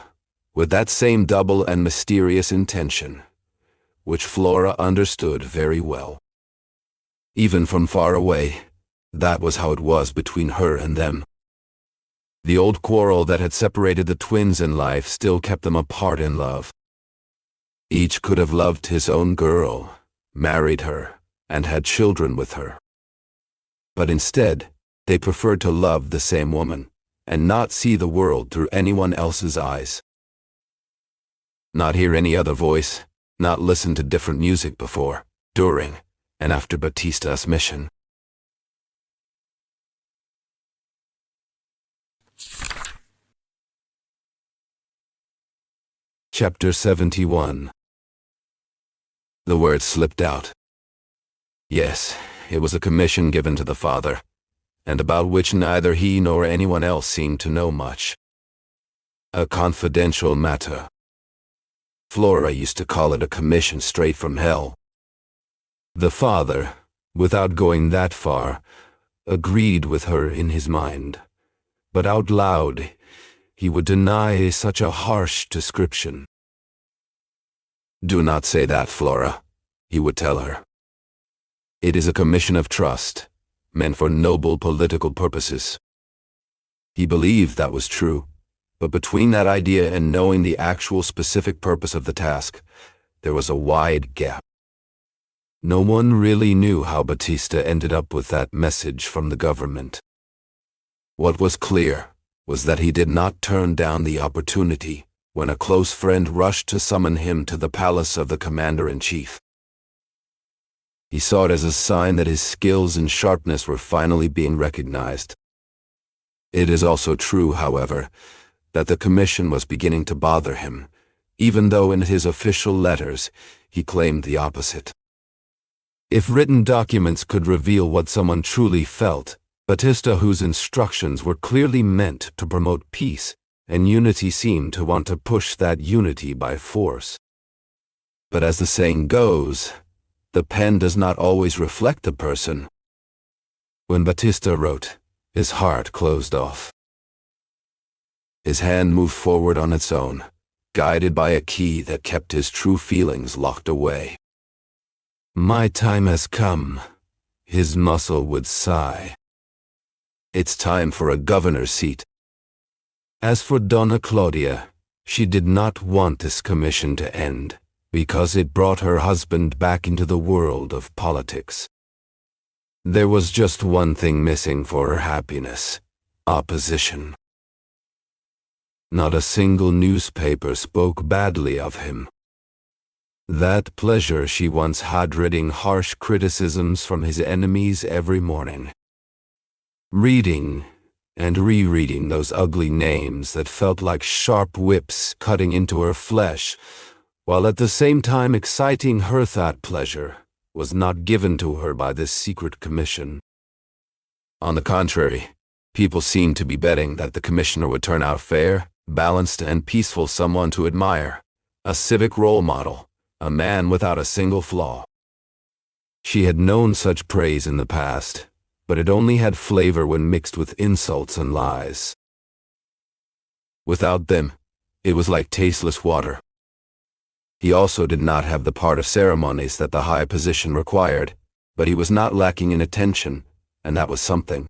with that same double and mysterious intention, which Flora understood very well. Even from far away, that was how it was between her and them. The old quarrel that had separated the twins in life still kept them apart in love. Each could have loved his own girl, married her, and had children with her. But instead, they preferred to love the same woman, and not see the world through anyone else's eyes. Not hear any other voice, not listen to different music before, during, and after Batista's mission. Chapter 71. The words slipped out. Yes, it was a commission given to the father, and about which neither he nor anyone else seemed to know much. A confidential matter. Flora used to call it a commission straight from hell. The father, without going that far, agreed with her in his mind, but out loud he would deny such a harsh description. "Do not say that, Flora," he would tell her. "It is a commission of trust, meant for noble political purposes." He believed that was true, but between that idea and knowing the actual specific purpose of the task, there was a wide gap. No one really knew how Batista ended up with that message from the government. What was clear was that he did not turn down the opportunity when a close friend rushed to summon him to the palace of the commander-in-chief. He saw it as a sign that his skills and sharpness were finally being recognized. It is also true, however, that the commission was beginning to bother him, even though in his official letters he claimed the opposite. If written documents could reveal what someone truly felt, Batista, whose instructions were clearly meant to promote peace and unity, seemed to want to push that unity by force. But as the saying goes, the pen does not always reflect the person. When Batista wrote, his heart closed off. His hand moved forward on its own, guided by a key that kept his true feelings locked away. "My time has come," his muscle would sigh. "It's time for a governor's seat." As for Donna Claudia, she did not want this commission to end, because it brought her husband back into the world of politics. There was just one thing missing for her happiness: opposition. Not a single newspaper spoke badly of him. That pleasure she once had reading harsh criticisms from his enemies every morning. Reading and rereading those ugly names that felt like sharp whips cutting into her flesh, while at the same time exciting her that pleasure was not given to her by this secret commission. On the contrary, people seemed to be betting that the commissioner would turn out fair, balanced, and peaceful, someone to admire, a civic role model, a man without a single flaw. She had known such praise in the past, but it only had flavor when mixed with insults and lies. Without them, it was like tasteless water. He also did not have the part of ceremonies that the high position required, but he was not lacking in attention, and that was something.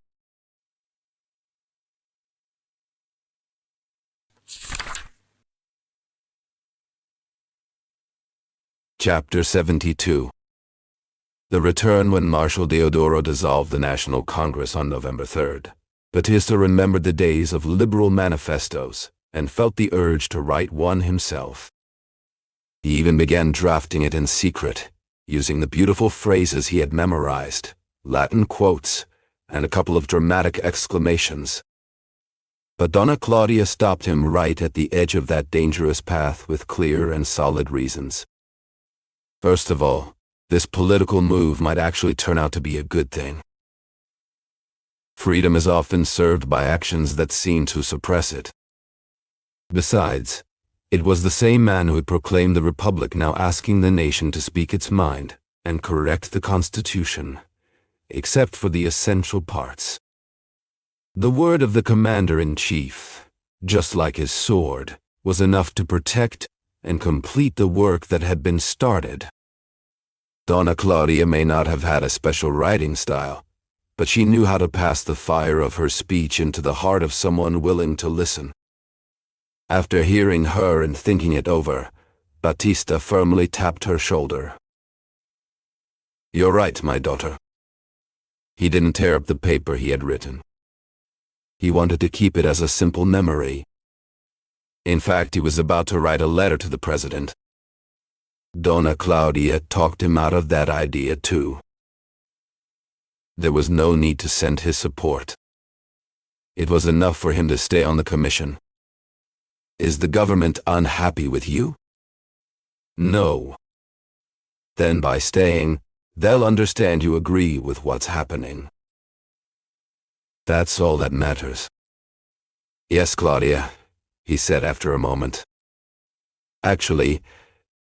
Chapter 72. The return. When Marshal Deodoro dissolved the National Congress on November 3rd, Batista remembered the days of liberal manifestos and felt the urge to write one himself. He even began drafting it in secret, using the beautiful phrases he had memorized, Latin quotes, and a couple of dramatic exclamations. But Donna Claudia stopped him right at the edge of that dangerous path with clear and solid reasons. First of all, this political move might actually turn out to be a good thing. Freedom is often served by actions that seem to suppress it. Besides, it was the same man who had proclaimed the Republic now asking the nation to speak its mind and correct the Constitution, except for the essential parts. The word of the commander-in-chief, just like his sword, was enough to protect and complete the work that had been started. Donna Claudia may not have had a special writing style, but she knew how to pass the fire of her speech into the heart of someone willing to listen. After hearing her and thinking it over, Batista firmly tapped her shoulder. "You're right, my daughter." He didn't tear up the paper he had written. He wanted to keep it as a simple memory. In fact, he was about to write a letter to the president. Donna Claudia talked him out of that idea too. There was no need to send his support. It was enough for him to stay on the commission. Is the government unhappy with you? No. Then by staying, they'll understand you agree with what's happening. That's all that matters. Yes, Claudia, he said after a moment. Actually,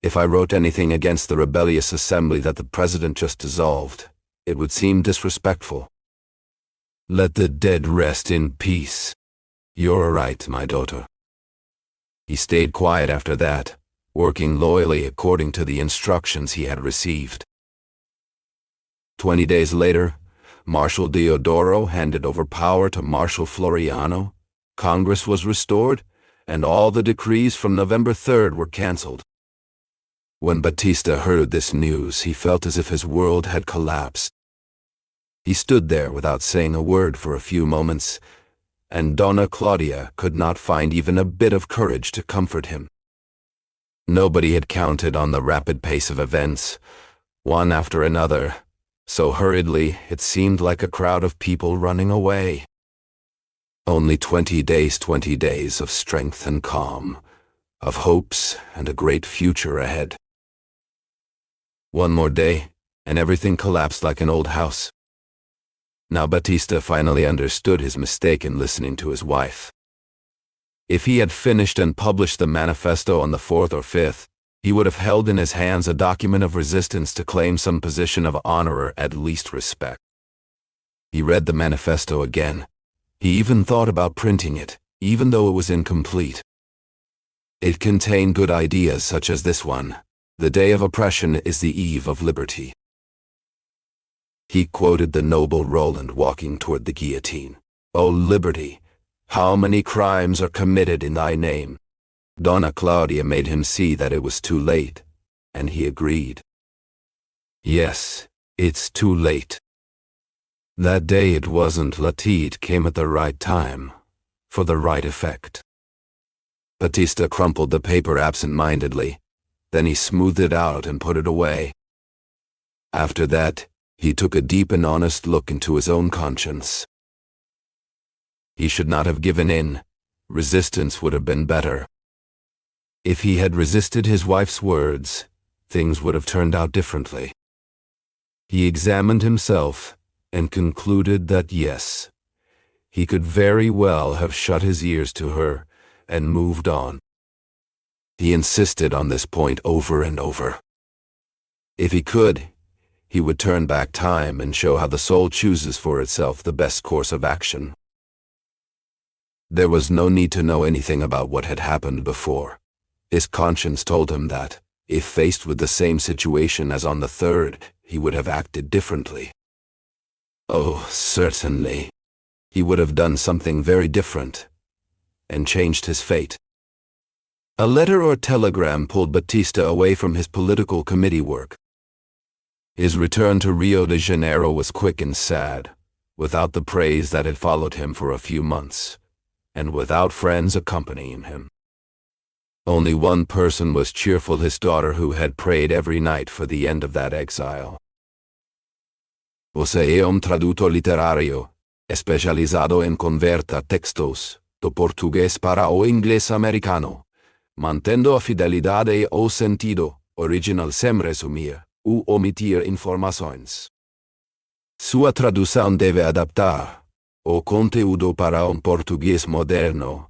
if I wrote anything against the rebellious assembly that the president just dissolved, it would seem disrespectful. Let the dead rest in peace. You're right, my daughter. He stayed quiet after that, working loyally according to the instructions he had received. 20 days later, Marshal Deodoro handed over power to Marshal Floriano, Congress was restored, and all the decrees from November 3rd were cancelled. When Batista heard this news, he felt as if his world had collapsed. He stood there without saying a word for a few moments, and Donna Claudia could not find even a bit of courage to comfort him. Nobody had counted on the rapid pace of events, one after another, so hurriedly it seemed like a crowd of people running away. Only 20 days of strength and calm, of hopes and a great future ahead. One more day, and everything collapsed like an old house. Now Batista finally understood his mistake in listening to his wife. If he had finished and published the manifesto on the 4th or 5th, he would have held in his hands a document of resistance to claim some position of honor or at least respect. He read the manifesto again. He even thought about printing it, even though it was incomplete. It contained good ideas such as this one: "The day of oppression is the eve of liberty." He quoted the noble Roland walking toward the guillotine. "O liberty, how many crimes are committed in thy name?" Donna Claudia made him see that it was too late, and he agreed. Yes, it's too late. That day it wasn't Latite came at the right time, for the right effect. Batista crumpled the paper absent-mindedly, Then he smoothed it out and put it away. After that, he took a deep and honest look into his own conscience. He should not have given in. Resistance would have been better. If he had resisted his wife's words, things would have turned out differently. He examined himself and concluded that yes, he could very well have shut his ears to her and moved on. He insisted on this point over and over. If he could, he would turn back time and show how the soul chooses for itself the best course of action. There was no need to know anything about what had happened before. His conscience told him that, if faced with the same situation as on the third, he would have acted differently. Oh, certainly. He would have done something very different, and changed his fate. A letter or telegram pulled Batista away from his political committee work. His return to Rio de Janeiro was quick and sad, without the praise that had followed him for a few months, and without friends accompanying him. Only one person was cheerful, his daughter, who had prayed every night for the end of that exile. Você é tradutor literario, especializado en converter textos do português para o inglês americano, mantendo a fidelidade e o sentido original sem resumir ou omitir informações. Sua tradução deve adaptar o conteúdo para português moderno,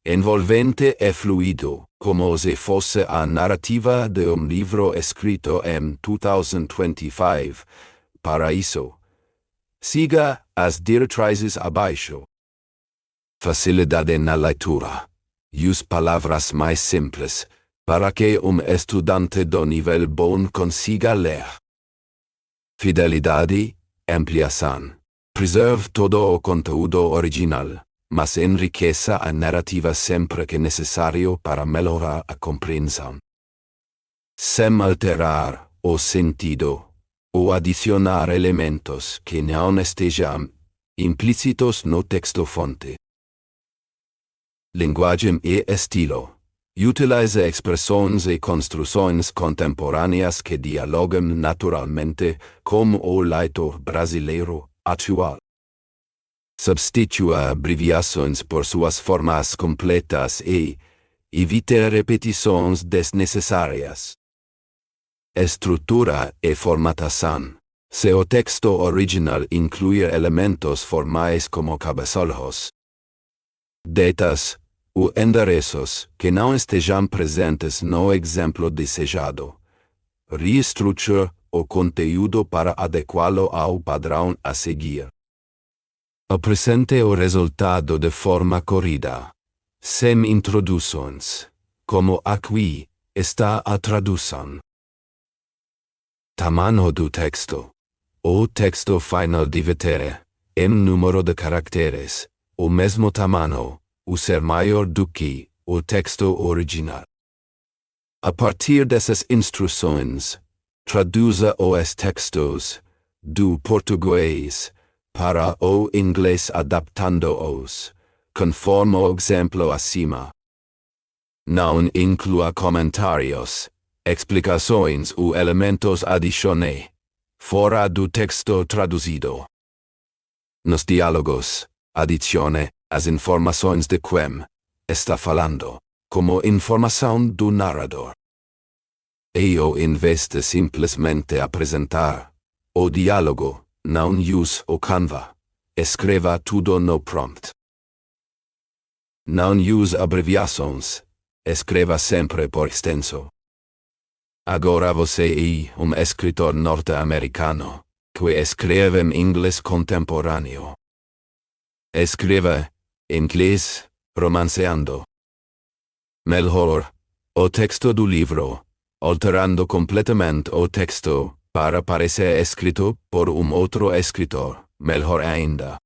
envolvente e fluido, como se fosse a narrativa de livro escrito em 2025. Para isso, siga as diretrizes abaixo. Facilidade na leitura. Use palavras mais simples, para que estudante do nível bom consiga ler. Fidelidade, ampliação. Preserve todo o conteúdo original, mas enriqueça a narrativa sempre que necessário para melhorar a compreensão. Sem alterar o sentido, ou adicionar elementos que não estejam implícitos no texto-fonte. Linguagem e estilo. Utilize expressões e construções contemporâneas que dialogam naturalmente com o leitor brasileiro atual. Substitua abreviações por suas formas completas e evite repetições desnecessárias. Estrutura e formatação. Se o texto original incluir elementos formais como cabeçalhos, datas ou endereços que não estejam presentes no exemplo desejado, reestruture o conteúdo para adequá-lo ao padrão a seguir. Apresente o resultado de forma corrida, sem introduções, como aqui está a tradução. Tamanho do texto. O texto final deve ter, em número de caracteres, o mesmo tamanho, ou ser maior do que o texto original. A partir dessas instruções, traduza os textos do português para o inglês adaptando-os, conforme o exemplo acima. Não inclua comentários, explicações ou elementos adicionais, fora do texto traduzido. Nos diálogos, adicione as informações de quem está falando, como informação do narrador. Em vez de simplesmente apresentar o diálogo, não use o Canva. Escreva tudo no prompt. Não use abreviações. Escreva sempre por extenso. Agora você é escritor norte-americano que escreve em inglês contemporâneo. Escreva inglês romanceando. Melhor o texto do livro, alterando completamente o texto para parecer escrito por outro escritor, melhor ainda.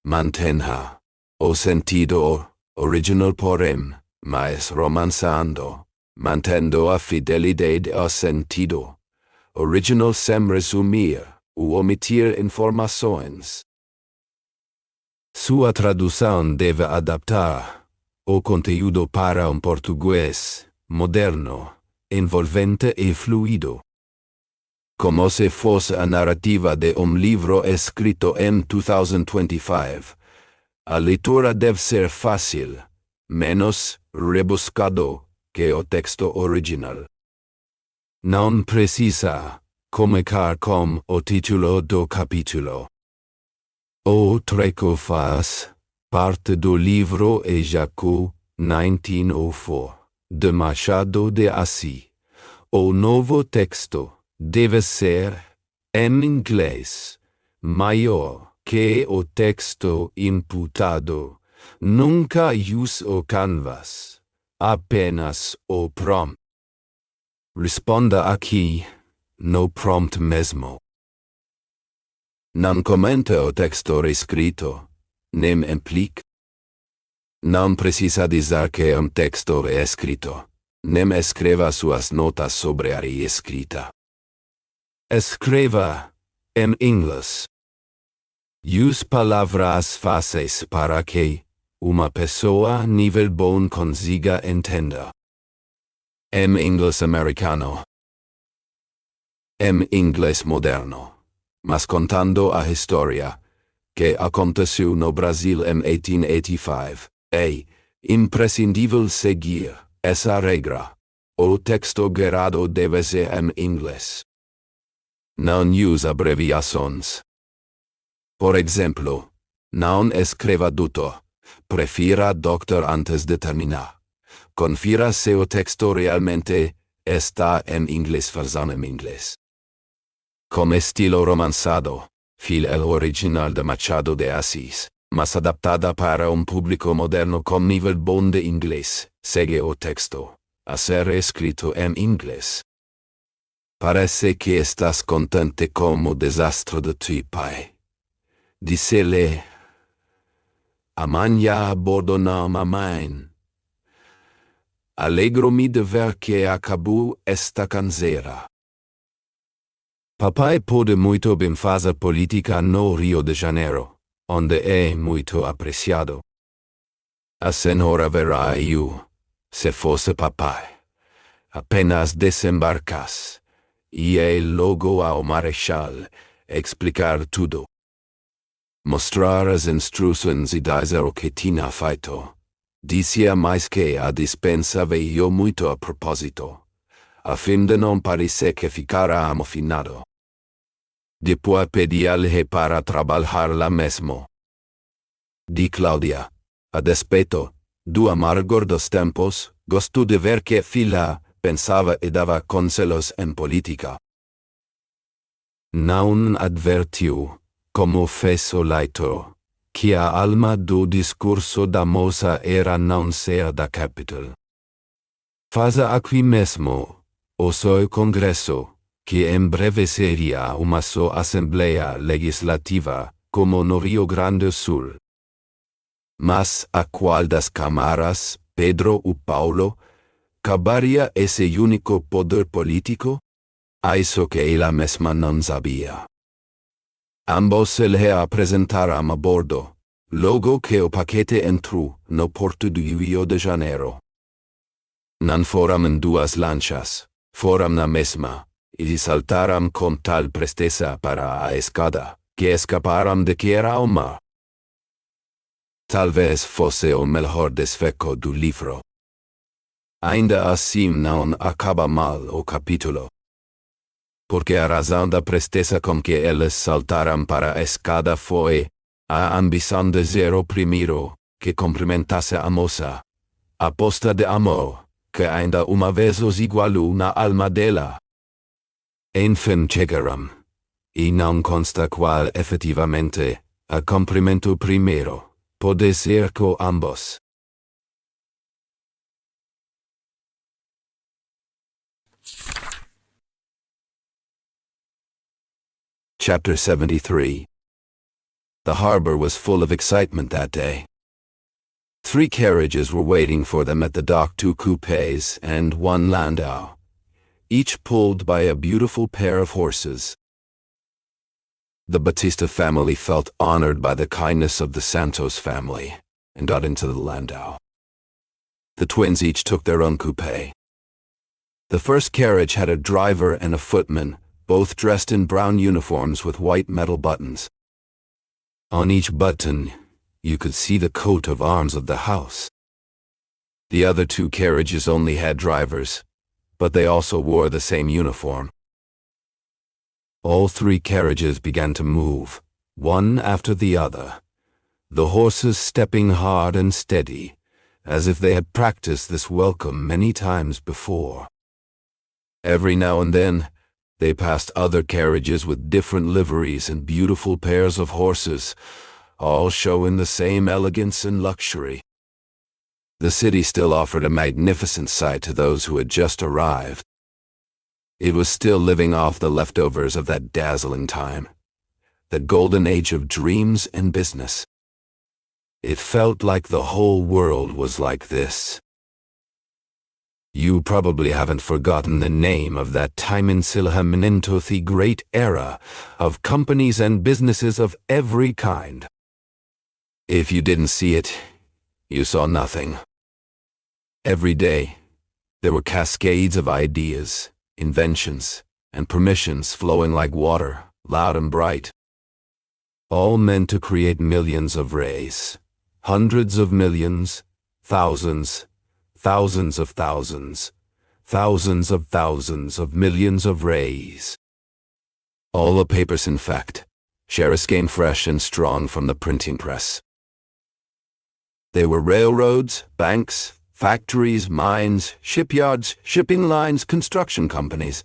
Mantenha o sentido original porém, mas romanceando, mantendo a fidelidade ao sentido original sem resumir ou omitir informações. Sua tradução deve adaptar o conteúdo para português moderno, envolvente e fluido. Como se fosse a narrativa de livro escrito em 2025. A leitura deve ser fácil, menos rebuscado que o texto original. Não precisa começar com o título do capítulo. O trecho faz parte do livro e Jacob, 1904, de Machado de Assis. O novo texto deve ser, em inglês, maior que o texto imputado. Nunca use o canvas, apenas o prompt. Responda aqui, no prompt mesmo. Não comente o texto escrito, nem implique. Não precisa dizer que texto é escrito, nem escreva suas notas sobre a escrita. Escreva, em inglês. Use palavras fáceis para que uma pessoa nível bom consiga entender. Em inglês americano. Em inglês moderno. Mas contando a história que aconteceu no Brasil em 1885, é imprescindível seguir essa regra. O texto gerado deve ser em inglês. Não use abreviações. Por exemplo, não escreva doutor, prefira doctor antes de terminar. Confira se o texto realmente está em inglês versão em inglês. Com estilo romanzado, fiel ao original de Machado de Assis, mas adaptada para público moderno com nível bom de inglês, segue o texto, a ser escrito em inglês. Parece que estás contente com o desastre de tu pai. Disse-lhe: amanhã abandonam a mãe. Alegro-me de ver que acabou esta canseira. Papai pode muito bem fazer política no Rio de Janeiro, onde é muito apreciado. A senhora verá eu, se fosse papai, apenas desembarcasse, e logo ao marechal explicar tudo. Mostrar as instruções e dizer o que tinha feito. Dizia mais que a dispensa veio muito a propósito, a fim de não parecer que ficara amofinado. Depois pedia-lhe para trabalhar lá mesmo. Di Cláudia, a despeito do amargor dos tempos, gostou de ver que filha pensava e dava conselhos em política. Não advertiu, como fez o leitor, que a alma do discurso da moça era não ser da capital. Faça aqui mesmo o seu congresso, que em breve seria uma só Assembleia Legislativa, como no Rio Grande do Sul. Mas a qual das câmaras, Pedro ou Paulo, caberia esse único poder político? A isso que ela mesma não sabia. Ambos se lhe apresentaram a bordo, logo que o paquete entrou no porto do Rio de Janeiro. Não foram em duas lanchas, foram na mesma, e saltaram com tal presteza para a escada, que escaparam de que era o mar. Talvez fosse o melhor desfecho do livro. Ainda assim não acaba mal o capítulo. Porque a razão da presteza com que eles saltaram para a escada foi a ambição de ser o primeiro que cumprimentasse a moça. A posta de amor, que ainda uma vez os igualou na alma dela. Enfim chegaram, e não consta qual efetivamente a cumprimento primeiro, pode ser com ambos. Chapter 73. The harbor was full of excitement that day. 3 carriages were waiting for them at the dock, 2 coupés and 1 landau, each pulled by a beautiful pair of horses. The Batista family felt honored by the kindness of the Santos family, and got into the landau. The twins each took their own coupé. The first carriage had a driver and a footman, both dressed in brown uniforms with white metal buttons. On each button, you could see the coat of arms of the house. The other two carriages only had drivers, but they also wore the same uniform. All three carriages began to move, one after the other, the horses stepping hard and steady, as if they had practiced this welcome many times before. Every now and then, they passed other carriages with different liveries and beautiful pairs of horses, all showing the same elegance and luxury. The city still offered a magnificent sight to those who had just arrived. It was still living off the leftovers of that dazzling time, that golden age of dreams and business. It felt like the whole world was like this. You probably haven't forgotten the name of that time in Silhamnento, the great era of companies and businesses of every kind. If you didn't see it, you saw nothing. Every day, there were cascades of ideas, inventions, and permissions flowing like water, loud and bright. All meant to create millions of rays, hundreds of millions, thousands, thousands of thousands, thousands of thousands of millions of rays. All the papers, in fact, Sheris came fresh and strong from the printing press. They were railroads, banks, factories, mines, shipyards, shipping lines, construction companies,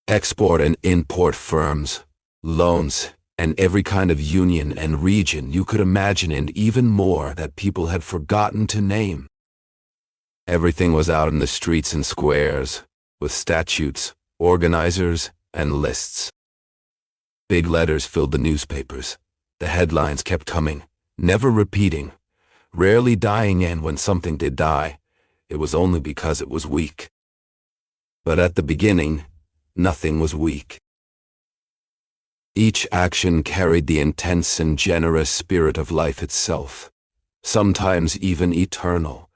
export and import firms, loans, and every kind of union and region you could imagine, and even more that people had forgotten to name. Everything was out in the streets and squares, with statutes, organizers, and lists. Big letters filled the newspapers. The headlines kept coming, never repeating, rarely dying, and when something did die, it was only because it was weak. But at the beginning, nothing was weak. Each action carried the intense and generous spirit of life itself, sometimes even eternal,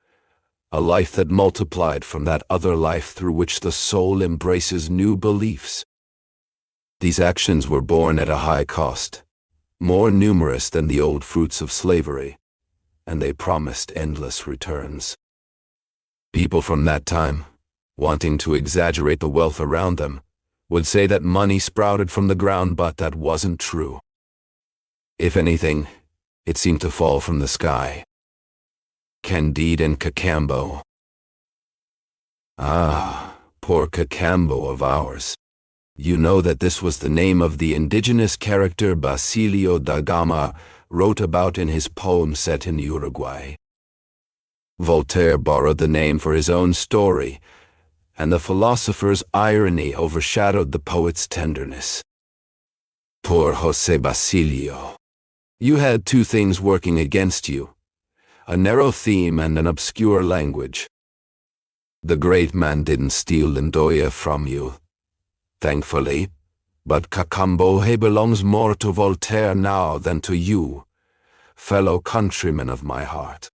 a life that multiplied from that other life through which the soul embraces new beliefs. These actions were born at a high cost, more numerous than the old fruits of slavery, and they promised endless returns. People from that time, wanting to exaggerate the wealth around them, would say that money sprouted from the ground, but that wasn't true. If anything, it seemed to fall from the sky. Candide and Cacambo. Ah, poor Cacambo of ours. You know that this was the name of the indigenous character Basilio da Gama wrote about in his poem set in Uruguay. Voltaire borrowed the name for his own story, and the philosopher's irony overshadowed the poet's tenderness. Poor Jose Basilio. You had two things working against you, a narrow theme and an obscure language. The great man didn't steal Lindoya from you, thankfully, but Cacambo belongs more to Voltaire now than to you, fellow countrymen of my heart.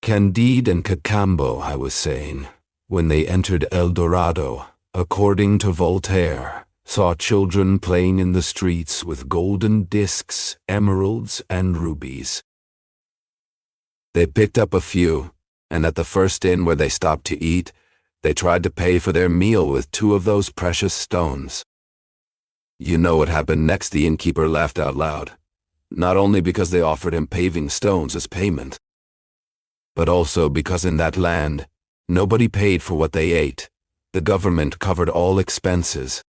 Candide and Cacambo, I was saying, when they entered El Dorado, according to Voltaire, saw children playing in the streets with golden discs, emeralds, and rubies. They picked up a few, and at the first inn where they stopped to eat, they tried to pay for their meal with two of those precious stones. You know what happened next? The innkeeper laughed out loud, not only because they offered him paving stones as payment, but also because in that land, nobody paid for what they ate. The government covered all expenses.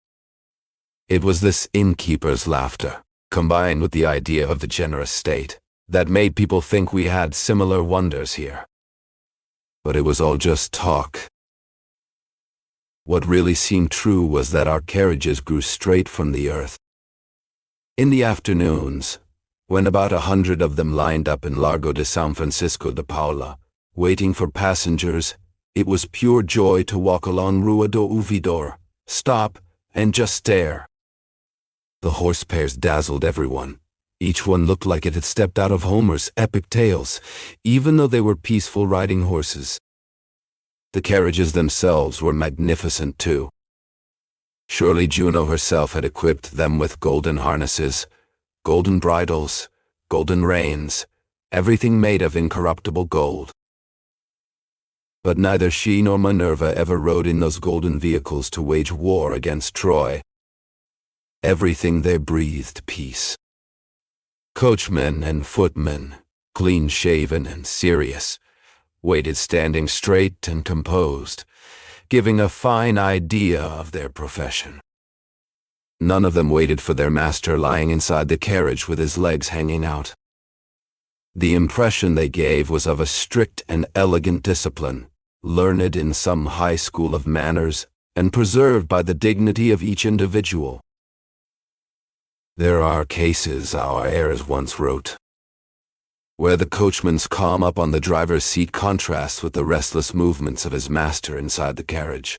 It was this innkeeper's laughter, combined with the idea of the generous state, that made people think we had similar wonders here. But it was all just talk. What really seemed true was that our carriages grew straight from the earth. In the afternoons, when about 100 of them lined up in Largo de San Francisco de Paula, waiting for passengers, it was pure joy to walk along Rua do Ouvidor, stop, and just stare. The horse pairs dazzled everyone. Each one looked like it had stepped out of Homer's epic tales, even though they were peaceful riding horses. The carriages themselves were magnificent too. Surely Juno herself had equipped them with golden harnesses, golden bridles, golden reins, everything made of incorruptible gold. But neither she nor Minerva ever rode in those golden vehicles to wage war against Troy. Everything there breathed peace. Coachmen and footmen, clean-shaven and serious, waited standing straight and composed, giving a fine idea of their profession. None of them waited for their master lying inside the carriage with his legs hanging out. The impression they gave was of a strict and elegant discipline, learned in some high school of manners and preserved by the dignity of each individual. There are cases, our heirs once wrote, where the coachman's calm up on the driver's seat contrasts with the restless movements of his master inside the carriage,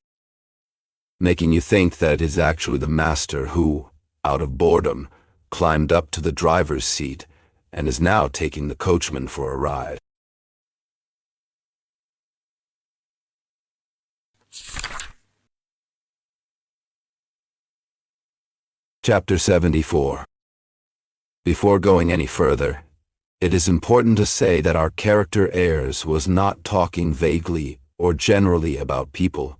making you think that it is actually the master who, out of boredom, climbed up to the driver's seat and is now taking the coachman for a ride. Chapter 74. Before going any further, it is important to say that our character heirs was not talking vaguely or generally about people,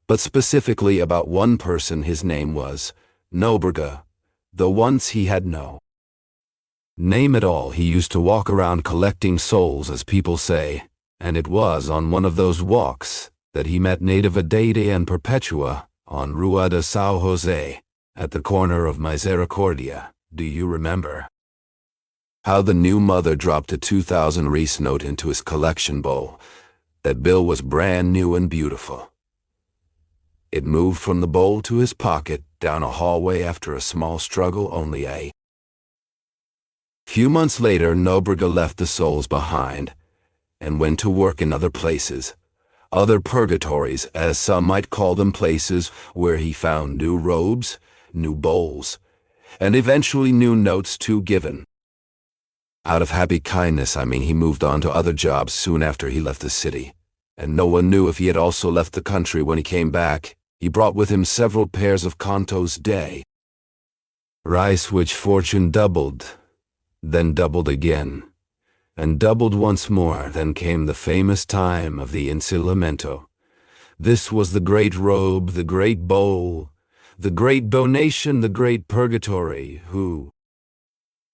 but specifically about one person. His name was Nobrega, though once he had no name at all. He used to walk around collecting souls, as people say, and it was on one of those walks that he met Natividade and Perpetua on Rua de São José, at the corner of Misericordia. Do you remember how the new mother dropped a 2,000 reis note into his collection bowl? That bill was brand new and beautiful. It moved from the bowl to his pocket down a hallway after a small struggle. Only a few months later, Nobrega left the souls behind and went to work in other places, other purgatories, as some might call them, places where he found new robes, new bowls, and eventually new notes too given. Out of happy kindness, he moved on to other jobs soon after he left the city, and no one knew if he had also left the country. When he came back, he brought with him several pairs of contos de rice, which fortune doubled, then doubled again, and doubled once more. Then came the famous time of the ensilamento. This was the great robe, the great bowl, the great donation, the great purgatory. Who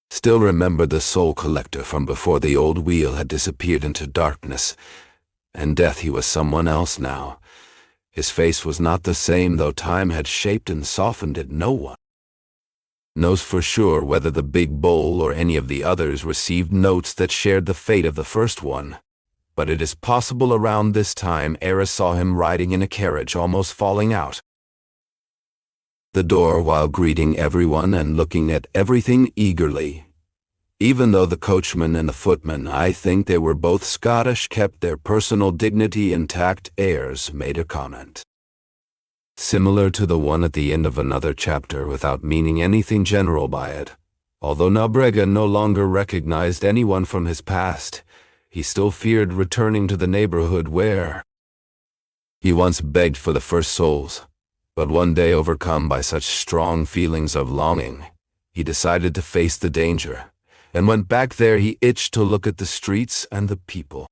still remembered the soul collector from before the old wheel had disappeared into darkness and death? He was someone else now. His face was not the same, though time had shaped and softened it. No one knows for sure whether the big bowl or any of the others received notes that shared the fate of the first one, but it is possible around this time Eris saw him riding in a carriage, almost falling out the door while greeting everyone and looking at everything eagerly. Even though the coachman and the footman, I think they were both Scottish, kept their personal dignity intact, Ayres made a comment similar to the one at the end of another chapter, without meaning anything general by it. Although Nobrega no longer recognized anyone from his past, he still feared returning to the neighborhood where he once begged for the first souls. But one day, overcome by such strong feelings of longing, he decided to face the danger, and went back there. He itched to look at the streets and the people,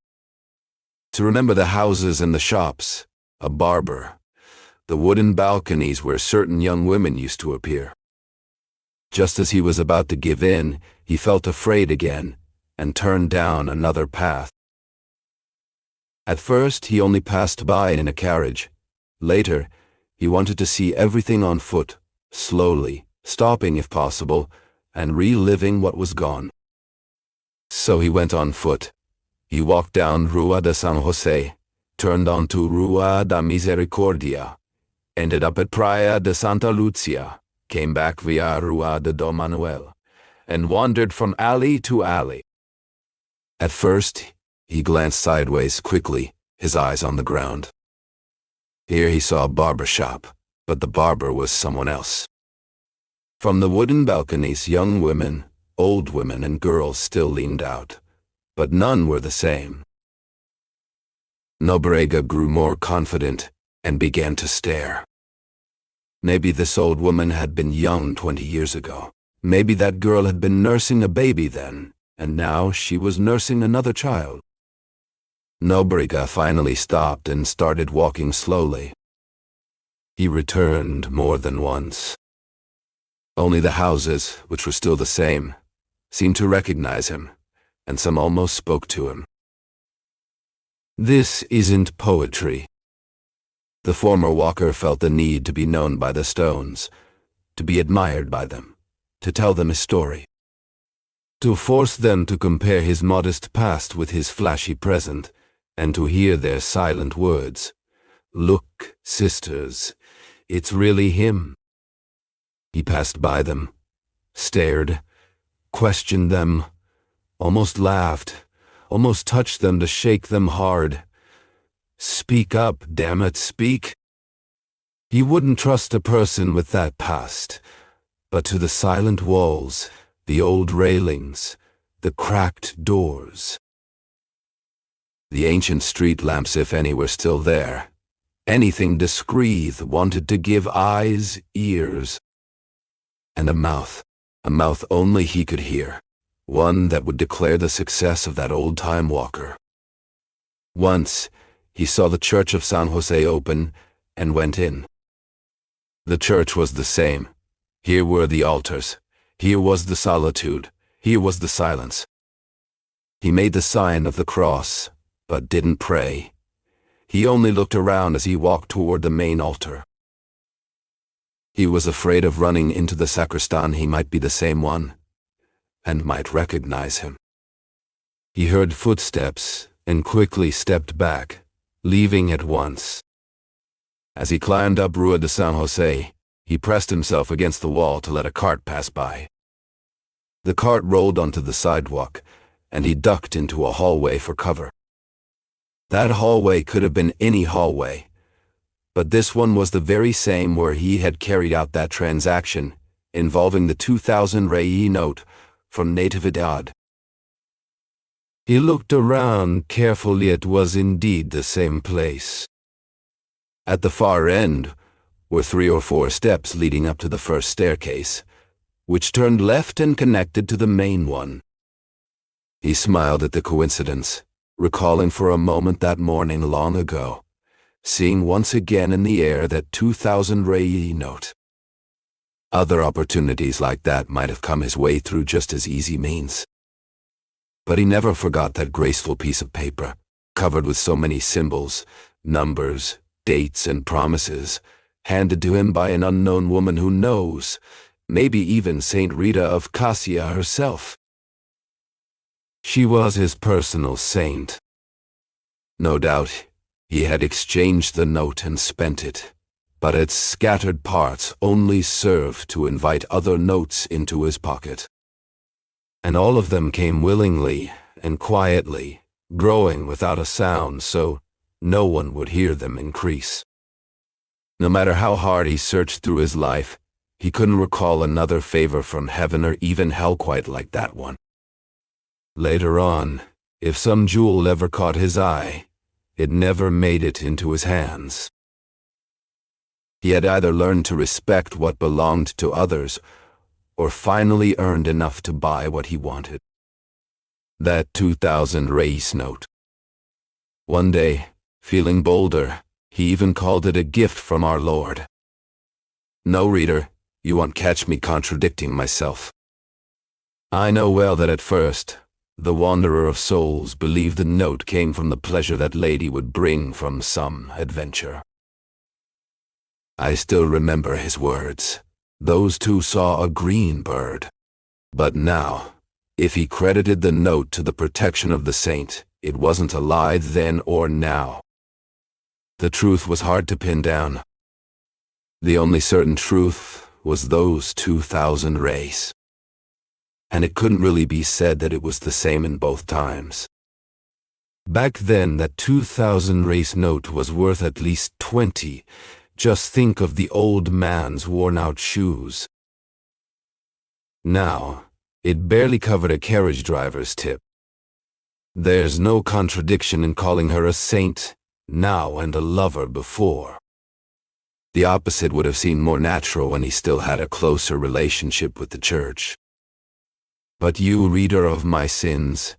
to remember the houses and the shops, a barber, the wooden balconies where certain young women used to appear. Just as he was about to give in, he felt afraid again, and turned down another path. At first, he only passed by in a carriage. Later, he wanted to see everything on foot, slowly, stopping if possible, and reliving what was gone. So he went on foot. He walked down Rua de San Jose, turned onto Rua da Misericordia, ended up at Praia de Santa Lucia, came back via Rua de Dom Manuel, and wandered from alley to alley. At first, he glanced sideways quickly, his eyes on the ground. Here he saw a barber shop, but the barber was someone else. From the wooden balconies, young women, old women, and girls still leaned out, but none were the same. Nobrega grew more confident and began to stare. Maybe this old woman had been young 20 years ago. Maybe that girl had been nursing a baby then, and now she was nursing another child. Nobrega finally stopped and started walking slowly. He returned more than once. Only the houses, which were still the same, seemed to recognize him, and some almost spoke to him. This isn't poetry. The former walker felt the need to be known by the stones, to be admired by them, to tell them his story, to force them to compare his modest past with his flashy present, and to hear their silent words. Look, sisters, it's really him. He passed by them, stared, questioned them, almost laughed, almost touched them to shake them hard. Speak up, damn it, speak. He wouldn't trust a person with that past, but to the silent walls, the old railings, the cracked doors. The ancient street lamps, if any, were still there. Anything discreet wanted to give eyes, ears, and a mouth only he could hear, one that would declare the success of that old-time walker. Once, he saw the church of San Jose open and went in. The church was the same. Here were the altars. Here was the solitude. Here was the silence. He made the sign of the cross, but didn't pray. He only looked around as he walked toward the main altar. He was afraid of running into the sacristan. He might be the same one, and might recognize him. He heard footsteps and quickly stepped back, leaving at once. As he climbed up Rua de San Jose, he pressed himself against the wall to let a cart pass by. The cart rolled onto the sidewalk, and he ducked into a hallway for cover. That hallway could have been any hallway, but this one was the very same where he had carried out that transaction involving the 2,000 rei note from Natividad. He looked around carefully. It was indeed the same place. At the far end were 3 or 4 steps leading up to the first staircase, which turned left and connected to the main one. He smiled at the coincidence, recalling for a moment that morning long ago, seeing once again in the air that 2,000 rei note. Other opportunities like that might have come his way through just as easy means. But he never forgot that graceful piece of paper, covered with so many symbols, numbers, dates, and promises, handed to him by an unknown woman who knows, maybe even Saint Rita of Cassia herself. She was his personal saint. No doubt, he had exchanged the note and spent it, but its scattered parts only served to invite other notes into his pocket. And all of them came willingly and quietly, growing without a sound so no one would hear them increase. No matter how hard he searched through his life, he couldn't recall another favor from heaven or even hell quite like that one. Later on, if some jewel ever caught his eye, it never made it into his hands. He had either learned to respect what belonged to others, or finally earned enough to buy what he wanted. That 2,000 reis note. One day, feeling bolder, he even called it a gift from our Lord. No, reader, you won't catch me contradicting myself. I know well that at first, the wanderer of souls believed the note came from the pleasure that lady would bring from some adventure. I still remember his words. Those two saw a green bird. But now, if he credited the note to the protection of the saint, it wasn't a lie then or now. The truth was hard to pin down. The only certain truth was those 2,000 reis. And it couldn't really be said that it was the same in both times. Back then, that 2,000 reis note was worth at least 20. Just think of the old man's worn-out shoes. Now, it barely covered a carriage driver's tip. There's no contradiction in calling her a saint now and a lover before. The opposite would have seemed more natural when he still had a closer relationship with the church. But you, reader of my sins,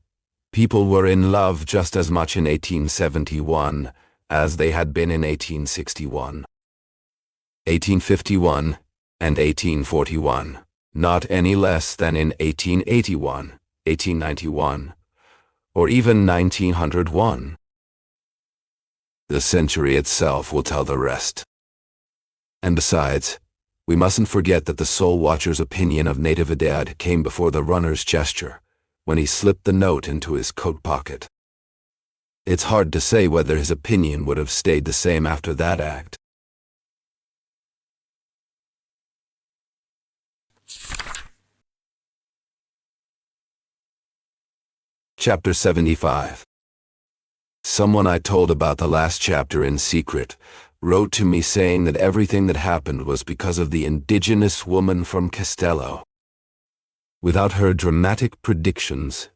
people were in love just as much in 1871 as they had been in 1861, 1851, and 1841, not any less than in 1881, 1891, or even 1901. The century itself will tell the rest. And besides, we mustn't forget that the soul watcher's opinion of natividad came before the runner's gesture, when he slipped the note into his coat pocket. It's hard to say whether his opinion would have stayed the same after that act. Chapter 75. Someone I told about the last chapter in secret wrote to me saying that everything that happened was because of the indigenous woman from Castello. Without her dramatic predictions,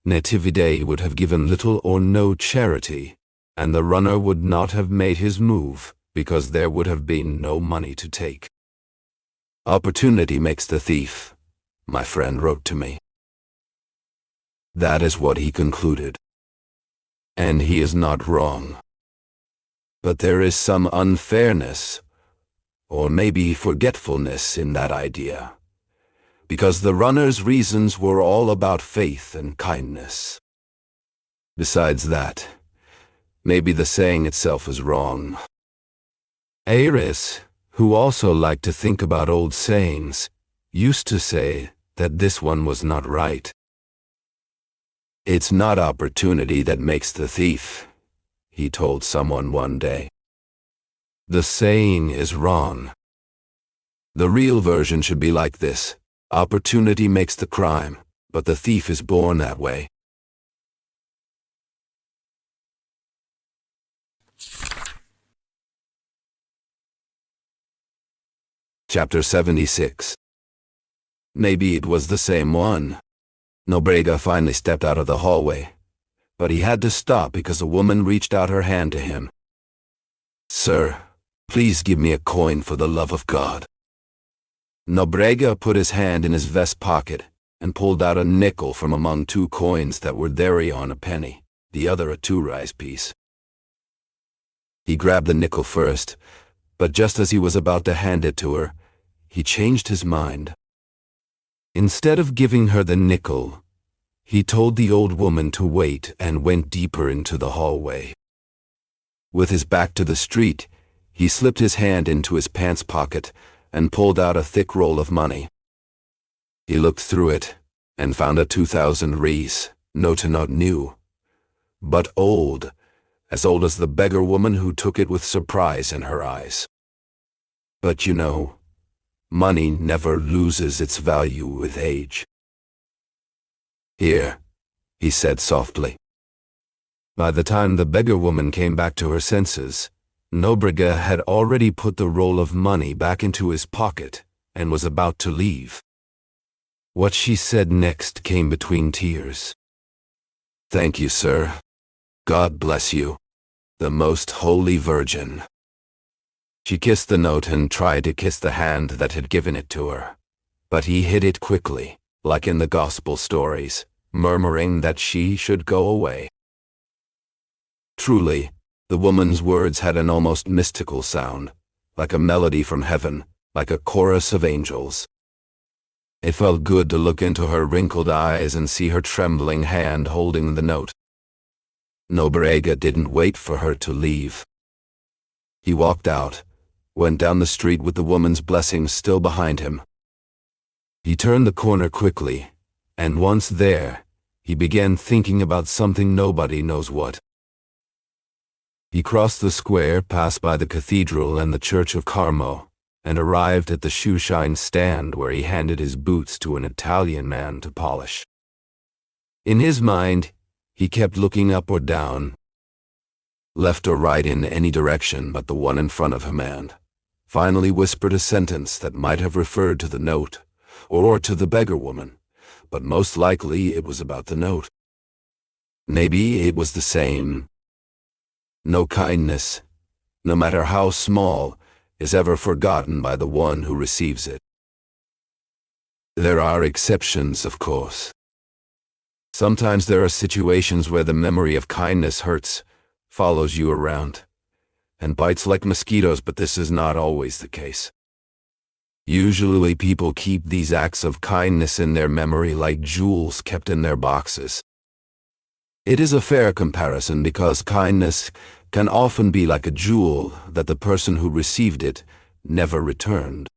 Natividad would have given little or no charity, and the runner would not have made his move because there would have been no money to take. Opportunity makes the thief, my friend wrote to me. That is what he concluded. And he is not wrong. But there is some unfairness, or maybe forgetfulness in that idea, because the runner's reasons were all about faith and kindness. Besides that, maybe the saying itself is wrong. Aris, who also liked to think about old sayings, used to say that this one was not right. It's not opportunity that makes the thief, he told someone one day. The saying is wrong. The real version should be like this: opportunity makes the crime, but the thief is born that way. Chapter 76. Maybe it was the same one. Nobrega finally stepped out of the hallway, but he had to stop because a woman reached out her hand to him. "Sir, please give me a coin for the love of God." Nobrega put his hand in his vest pocket and pulled out a nickel from among two coins that were thereon a penny, the other a 2-rice piece. He grabbed the nickel first, but just as he was about to hand it to her, he changed his mind. Instead of giving her the nickel, he told the old woman to wait and went deeper into the hallway. With his back to the street, he slipped his hand into his pants pocket and pulled out a thick roll of money. He looked through it and found a 2,000 reis, note not new, but old as the beggar woman who took it with surprise in her eyes. But you know, money never loses its value with age. "Here," he said softly. By the time the beggar woman came back to her senses, Nobrega had already put the roll of money back into his pocket and was about to leave. What she said next came between tears. "Thank you, sir. God bless you, the Most Holy Virgin." She kissed the note and tried to kiss the hand that had given it to her, but he hid it quickly, like in the gospel stories, murmuring that she should go away. Truly, the woman's words had an almost mystical sound, like a melody from heaven, like a chorus of angels. It felt good to look into her wrinkled eyes and see her trembling hand holding the note. Nobrega didn't wait for her to leave. He walked out, went down the street with the woman's blessings still behind him. He turned the corner quickly, and once there, he began thinking about something nobody knows what. He crossed the square, passed by the cathedral and the church of Carmo, and arrived at the shoeshine stand where he handed his boots to an Italian man to polish. In his mind, he kept looking up or down, left or right in any direction but the one in front of him, and finally whispered a sentence that might have referred to the note, or to the beggar woman, but most likely it was about the note. Maybe it was the same. No kindness, no matter how small, is ever forgotten by the one who receives it. There are exceptions, of course. Sometimes there are situations where the memory of kindness hurts, follows you around, and bites like mosquitoes, but this is not always the case. Usually people keep these acts of kindness in their memory like jewels kept in their boxes. It is a fair comparison because kindness can often be like a jewel that the person who received it never returned.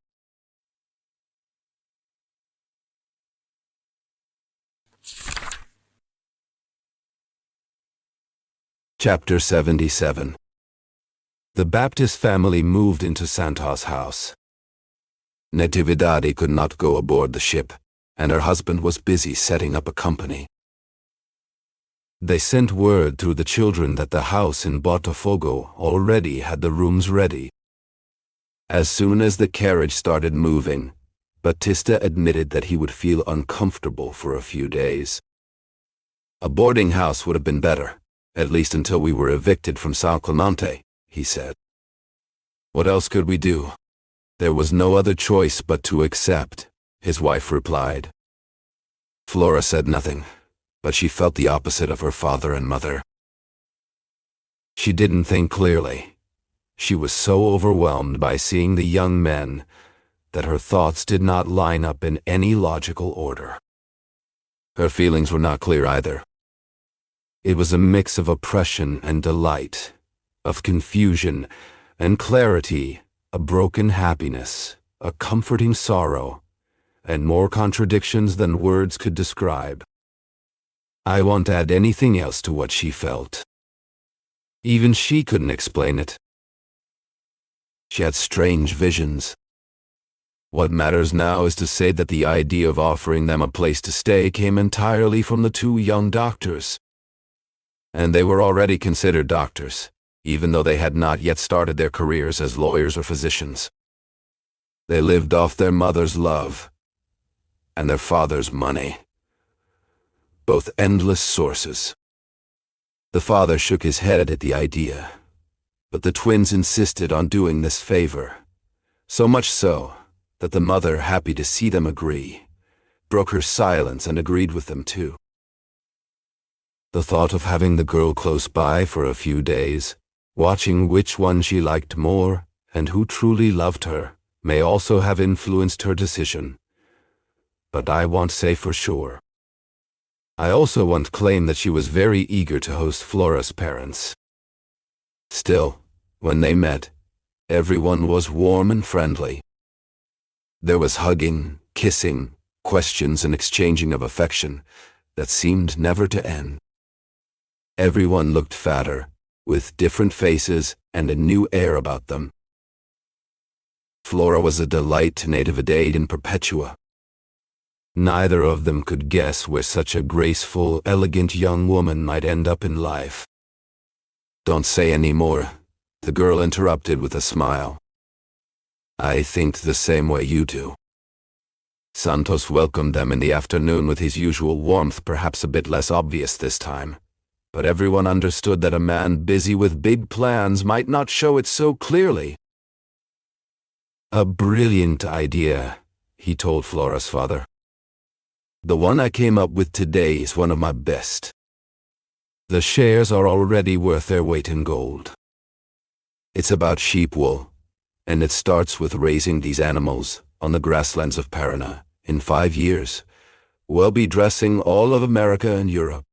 Chapter 77. The Baptist family moved into Santos' house. Natividade could not go aboard the ship, and her husband was busy setting up a company. They sent word through the children that the house in Botafogo already had the rooms ready. As soon as the carriage started moving, Batista admitted that he would feel uncomfortable for a few days. A boarding house would have been better, at least until we were evicted from São Clemente, he said. What else could we do? There was no other choice but to accept, his wife replied. Flora said nothing, but she felt the opposite of her father and mother. She didn't think clearly. She was so overwhelmed by seeing the young men that her thoughts did not line up in any logical order. Her feelings were not clear either. It was a mix of oppression and delight, of confusion and clarity, a broken happiness, a comforting sorrow, and more contradictions than words could describe. I won't add anything else to what she felt. Even she couldn't explain it. She had strange visions. What matters now is to say that the idea of offering them a place to stay came entirely from the two young doctors. And they were already considered doctors, even though they had not yet started their careers as lawyers or physicians. They lived off their mother's love and their father's money, both endless sources. The father shook his head at the idea, but the twins insisted on doing this favor, so much so that the mother, happy to see them agree, broke her silence and agreed with them too. The thought of having the girl close by for a few days, watching which one she liked more and who truly loved her, may also have influenced her decision. But I won't say for sure. I also won't claim that she was very eager to host Flora's parents. Still, when they met, everyone was warm and friendly. There was hugging, kissing, questions and exchanging of affection that seemed never to end. Everyone looked fatter, with different faces and a new air about them. Flora was a delight to Natividade in Perpetua. Neither of them could guess where such a graceful, elegant young woman might end up in life. Don't say any more, the girl interrupted with a smile. I think the same way you do. Santos welcomed them in the afternoon with his usual warmth, perhaps a bit less obvious this time. But everyone understood that a man busy with big plans might not show it so clearly. A brilliant idea, he told Flora's father. The one I came up with today is one of my best. The shares are already worth their weight in gold. It's about sheep wool, and it starts with raising these animals on the grasslands of Paraná. In 5 years, we'll be dressing all of America and Europe.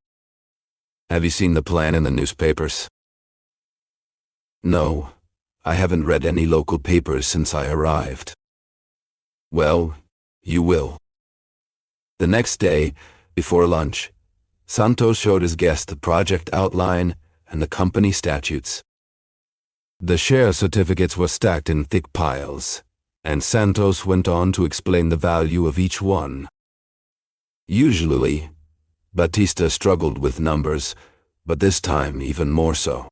Have you seen the plan in the newspapers? No, I haven't read any local papers since I arrived. Well, you will. The next day, before lunch, Santos showed his guest the project outline and the company statutes. The share certificates were stacked in thick piles, and Santos went on to explain the value of each one. Usually, Batista struggled with numbers, but this time even more so.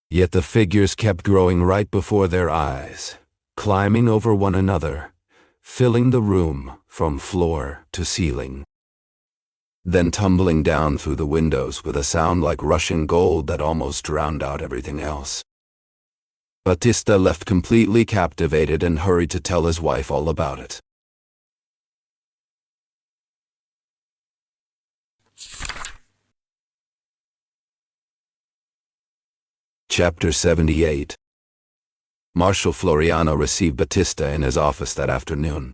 Yet the figures kept growing right before their eyes, climbing over one another, filling the room from floor to ceiling. then tumbling down through the windows with a sound like rushing gold that almost drowned out everything else. Batista left completely captivated and hurried to tell his wife all about it. Chapter 78. Marshal Floriano received Batista in his office that afternoon.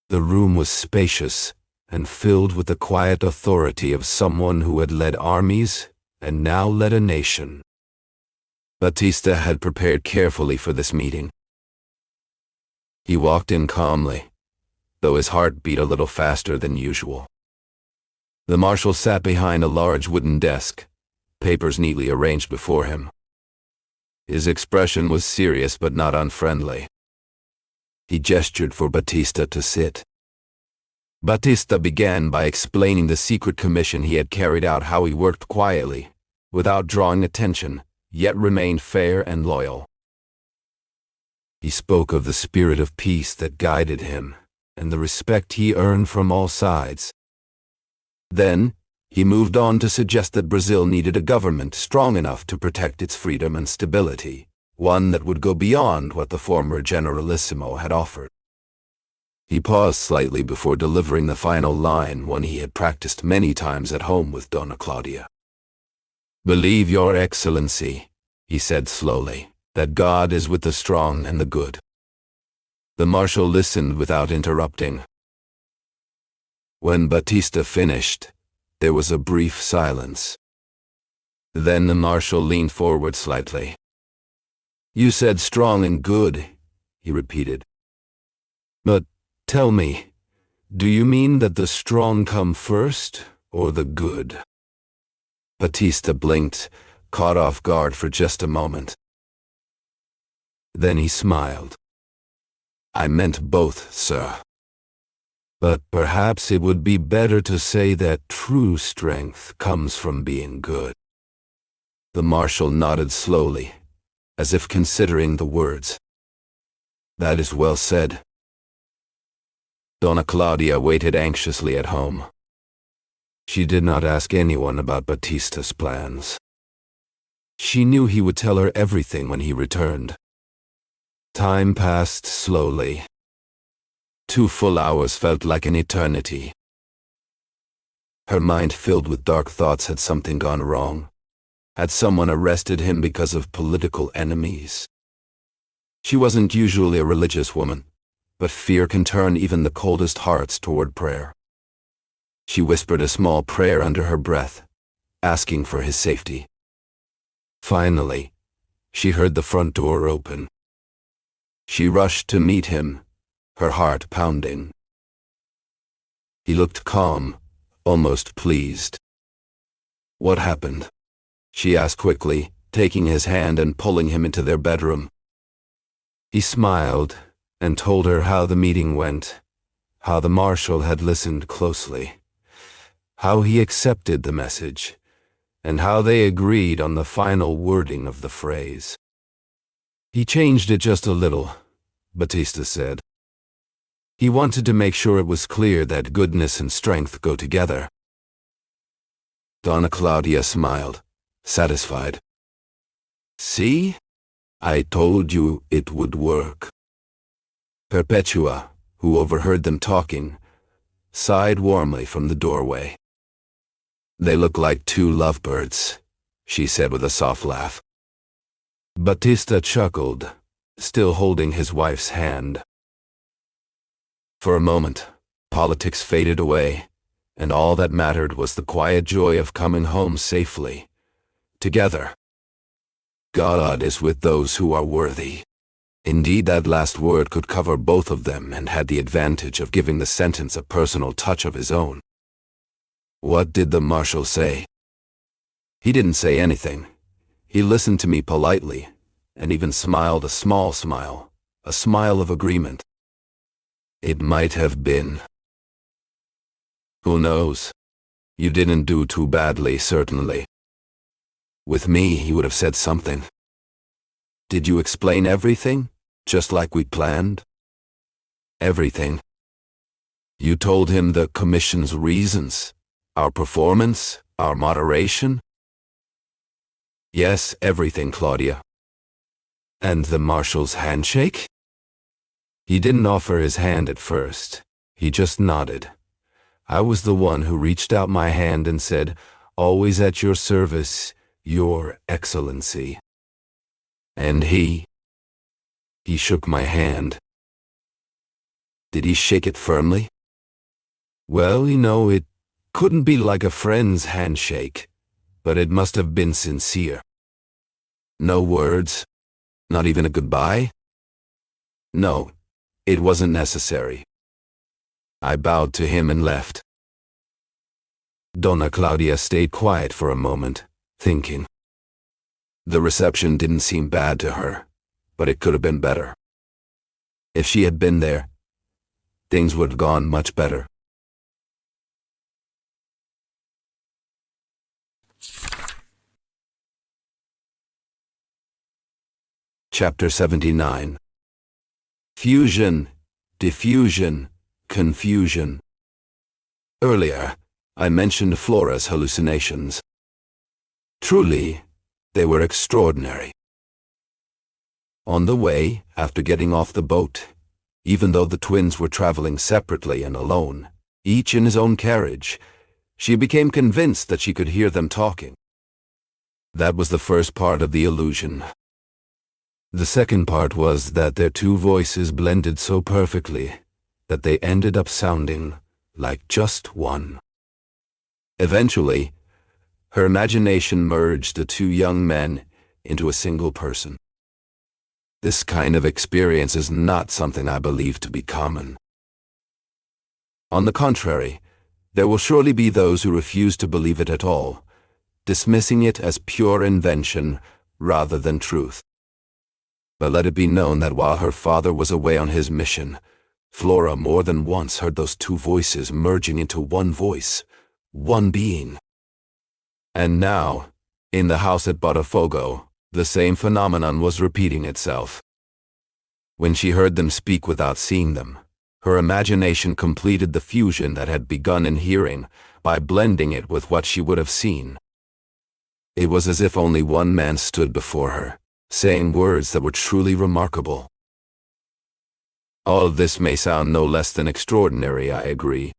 The room was spacious and filled with the quiet authority of someone who had led armies and now led a nation. Batista had prepared carefully for this meeting. He walked in calmly, though his heart beat a little faster than usual. The marshal sat behind a large wooden desk, papers neatly arranged before him. His expression was serious but not unfriendly. He gestured for Batista to sit. Batista began by explaining the secret commission he had carried out, how he worked quietly, without drawing attention, yet remained fair and loyal. He spoke of the spirit of peace that guided him and the respect he earned from all sides. Then, he moved on to suggest that Brazil needed a government strong enough to protect its freedom and stability, one that would go beyond what the former Generalissimo had offered. He paused slightly before delivering the final line, one he had practiced many times at home with Donna Claudia. "Believe, Your Excellency," he said slowly, "that God is with the strong and the good." The marshal listened without interrupting. When Batista finished, there was a brief silence. Then the marshal leaned forward slightly. "You said strong and good," he repeated. "But tell me, do you mean that the strong come first, or the good?" Batista blinked, caught off guard for just a moment. Then he smiled. "I meant both, sir. But perhaps it would be better to say that true strength comes from being good." The marshal nodded slowly, as if considering the words. "That is well said." Donna Claudia waited anxiously at home. She did not ask anyone about Batista's plans. She knew he would tell her everything when he returned. Time passed slowly. 2 full hours felt like an eternity. Her mind filled with dark thoughts. Had something gone wrong? Had someone arrested him because of political enemies? She wasn't usually a religious woman, but fear can turn even the coldest hearts toward prayer. She whispered a small prayer under her breath, asking for his safety. Finally, she heard the front door open. She rushed to meet him, her heart pounding. He looked calm, almost pleased. "What happened?" she asked quickly, taking his hand and pulling him into their bedroom. He smiled and told her how the meeting went, how the marshal had listened closely, how he accepted the message, and how they agreed on the final wording of the phrase. "He changed it just a little," Batista said. "He wanted to make sure it was clear that goodness and strength go together." Donna Claudia smiled, satisfied. "See? I told you it would work." Perpetua, who overheard them talking, sighed warmly from the doorway. "They look like 2 lovebirds," she said with a soft laugh. Batista chuckled, still holding his wife's hand. For a moment, politics faded away, and all that mattered was the quiet joy of coming home safely, together. God is with those who are worthy. Indeed, that last word could cover both of them and had the advantage of giving the sentence a personal touch of his own. What did the marshal say? He didn't say anything. He listened to me politely, and even smiled a small smile, a smile of agreement. It might have been. Who knows? You didn't do too badly, certainly. With me, he would have said something. Did you explain everything, just like we planned? Everything. You told him the commission's reasons, Our performance? Our moderation? Yes, everything, Claudia. And the marshal's handshake? He didn't offer his hand at first. He just nodded. I was the one who reached out my hand and said, "Always at your service, Your Excellency." And he shook my hand. Did he shake it firmly? Well, it couldn't be like a friend's handshake, but it must have been sincere. No words? Not even a goodbye? No, it wasn't necessary. I bowed to him and left. Donna Claudia stayed quiet for a moment, thinking. The reception didn't seem bad to her, but it could have been better. If she had been there, things would have gone much better. Chapter 79. Fusion, diffusion, confusion. Earlier, I mentioned Flora's hallucinations. Truly, they were extraordinary. On the way, after getting off the boat, even though the twins were traveling separately and alone, each in his own carriage, she became convinced that she could hear them talking. That was the first part of the illusion. The second part was that their two voices blended so perfectly that they ended up sounding like just one. Eventually, her imagination merged the two young men into a single person. This kind of experience is not something I believe to be common. On the contrary, there will surely be those who refuse to believe it at all, dismissing it as pure invention rather than truth. But let it be known that while her father was away on his mission, Flora more than once heard those two voices merging into one voice, one being. And now, in the house at Botafogo, the same phenomenon was repeating itself. When she heard them speak without seeing them, her imagination completed the fusion that had begun in hearing by blending it with what she would have seen. It was as if only one man stood before her, saying words that were truly remarkable. All of this may sound no less than extraordinary, I agree.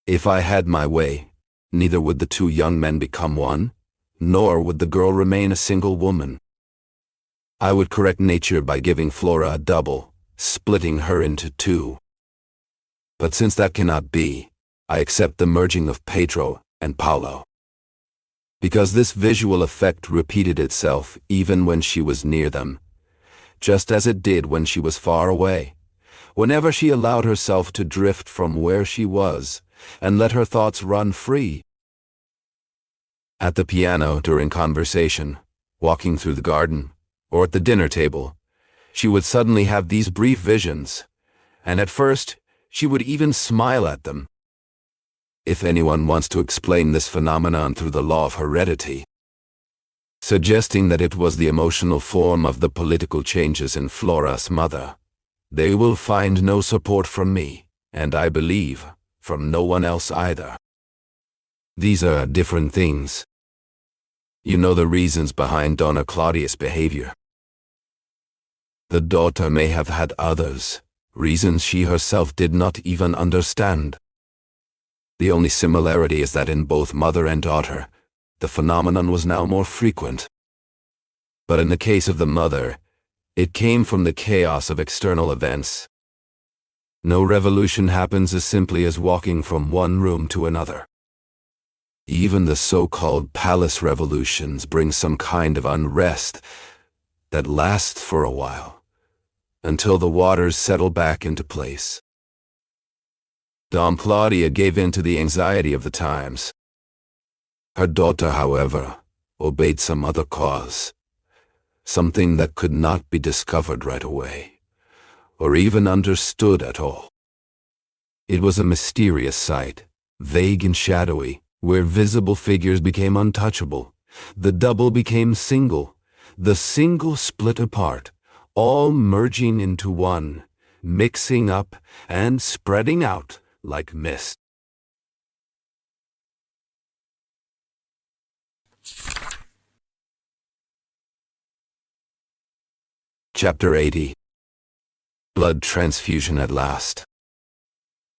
If I had my way, neither would the two young men become one, nor would the girl remain a single woman. I would correct nature by giving Flora a double, splitting her into two. But since that cannot be, I accept the merging of Pedro and Paulo. Because this visual effect repeated itself even when she was near them, just as it did when she was far away, whenever she allowed herself to drift from where she was and let her thoughts run free. At the piano during conversation, walking through the garden, or at the dinner table, she would suddenly have these brief visions, and at first she would even smile at them. If anyone wants to explain this phenomenon through the law of heredity, suggesting that it was the emotional form of the political changes in Flora's mother, they will find no support from me, and I believe from no one else either. These are different things. You know the reasons behind Donna Claudia's behavior. The daughter may have had others, reasons she herself did not even understand. The only similarity is that in both mother and daughter, the phenomenon was now more frequent. But in the case of the mother, it came from the chaos of external events. No revolution happens as simply as walking from one room to another. Even the so-called palace revolutions bring some kind of unrest that lasts for a while, until the waters settle back into place. Dom Claudia gave in to the anxiety of the times. Her daughter, however, obeyed some other cause, something that could not be discovered right away, or even understood at all. It was a mysterious sight, vague and shadowy, where visible figures became untouchable, the double became single, the single split apart, all merging into one, mixing up and spreading out like mist. Chapter 80. Blood transfusion at last.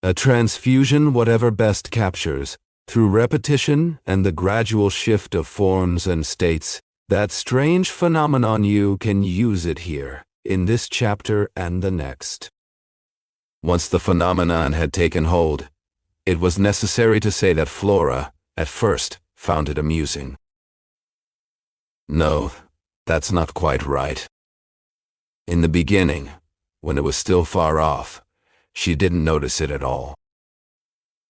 A transfusion, whatever best captures, through repetition and the gradual shift of forms and states, that strange phenomenon. You can use it here, in this chapter and the next. Once the phenomenon had taken hold, it was necessary to say that Flora, at first, found it amusing. No, that's not quite right. In the beginning, when it was still far off, she didn't notice it at all.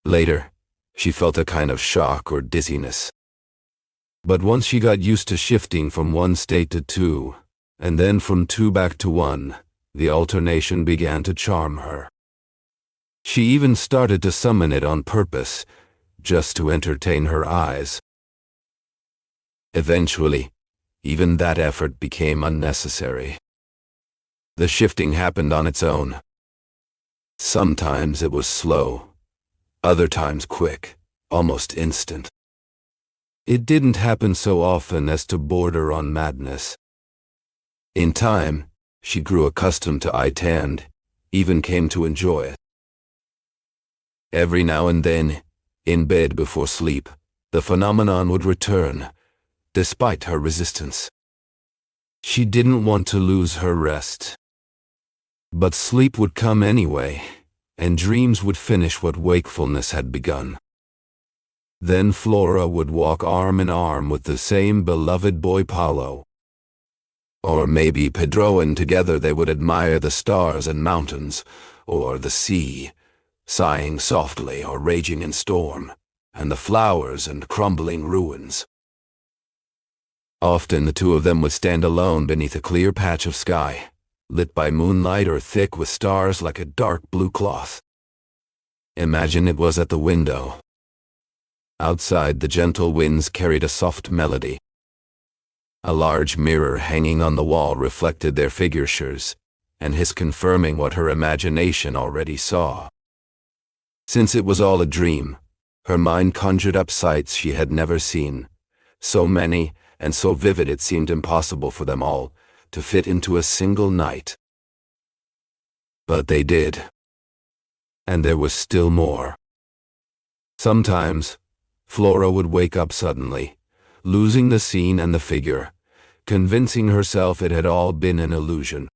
Later, she felt a kind of shock or dizziness. But once she got used to shifting from one state to two, and then from two back to one, the alternation began to charm her. She even started to summon it on purpose, just to entertain her eyes. Eventually, even that effort became unnecessary. The shifting happened on its own. Sometimes it was slow, other times quick, almost instant. It didn't happen so often as to border on madness. In time, she grew accustomed to it and even came to enjoy it. Every now and then, in bed before sleep, the phenomenon would return, despite her resistance. She didn't want to lose her rest. But sleep would come anyway, and dreams would finish what wakefulness had begun. Then Flora would walk arm in arm with the same beloved boy Paulo. Or maybe Pedro, and together they would admire the stars and mountains, or the sea, sighing softly or raging in storm, and the flowers and crumbling ruins. Often the two of them would stand alone beneath a clear patch of sky, lit by moonlight or thick with stars like a dark blue cloth. Imagine it was at the window. Outside, the gentle winds carried a soft melody. A large mirror hanging on the wall reflected their figures, and his confirming what her imagination already saw. Since it was all a dream, her mind conjured up sights she had never seen, so many and so vivid it seemed impossible for them all to fit into a single night. But they did. And there was still more. Sometimes, Flora would wake up suddenly, losing the scene and the figure, convincing herself it had all been an illusion.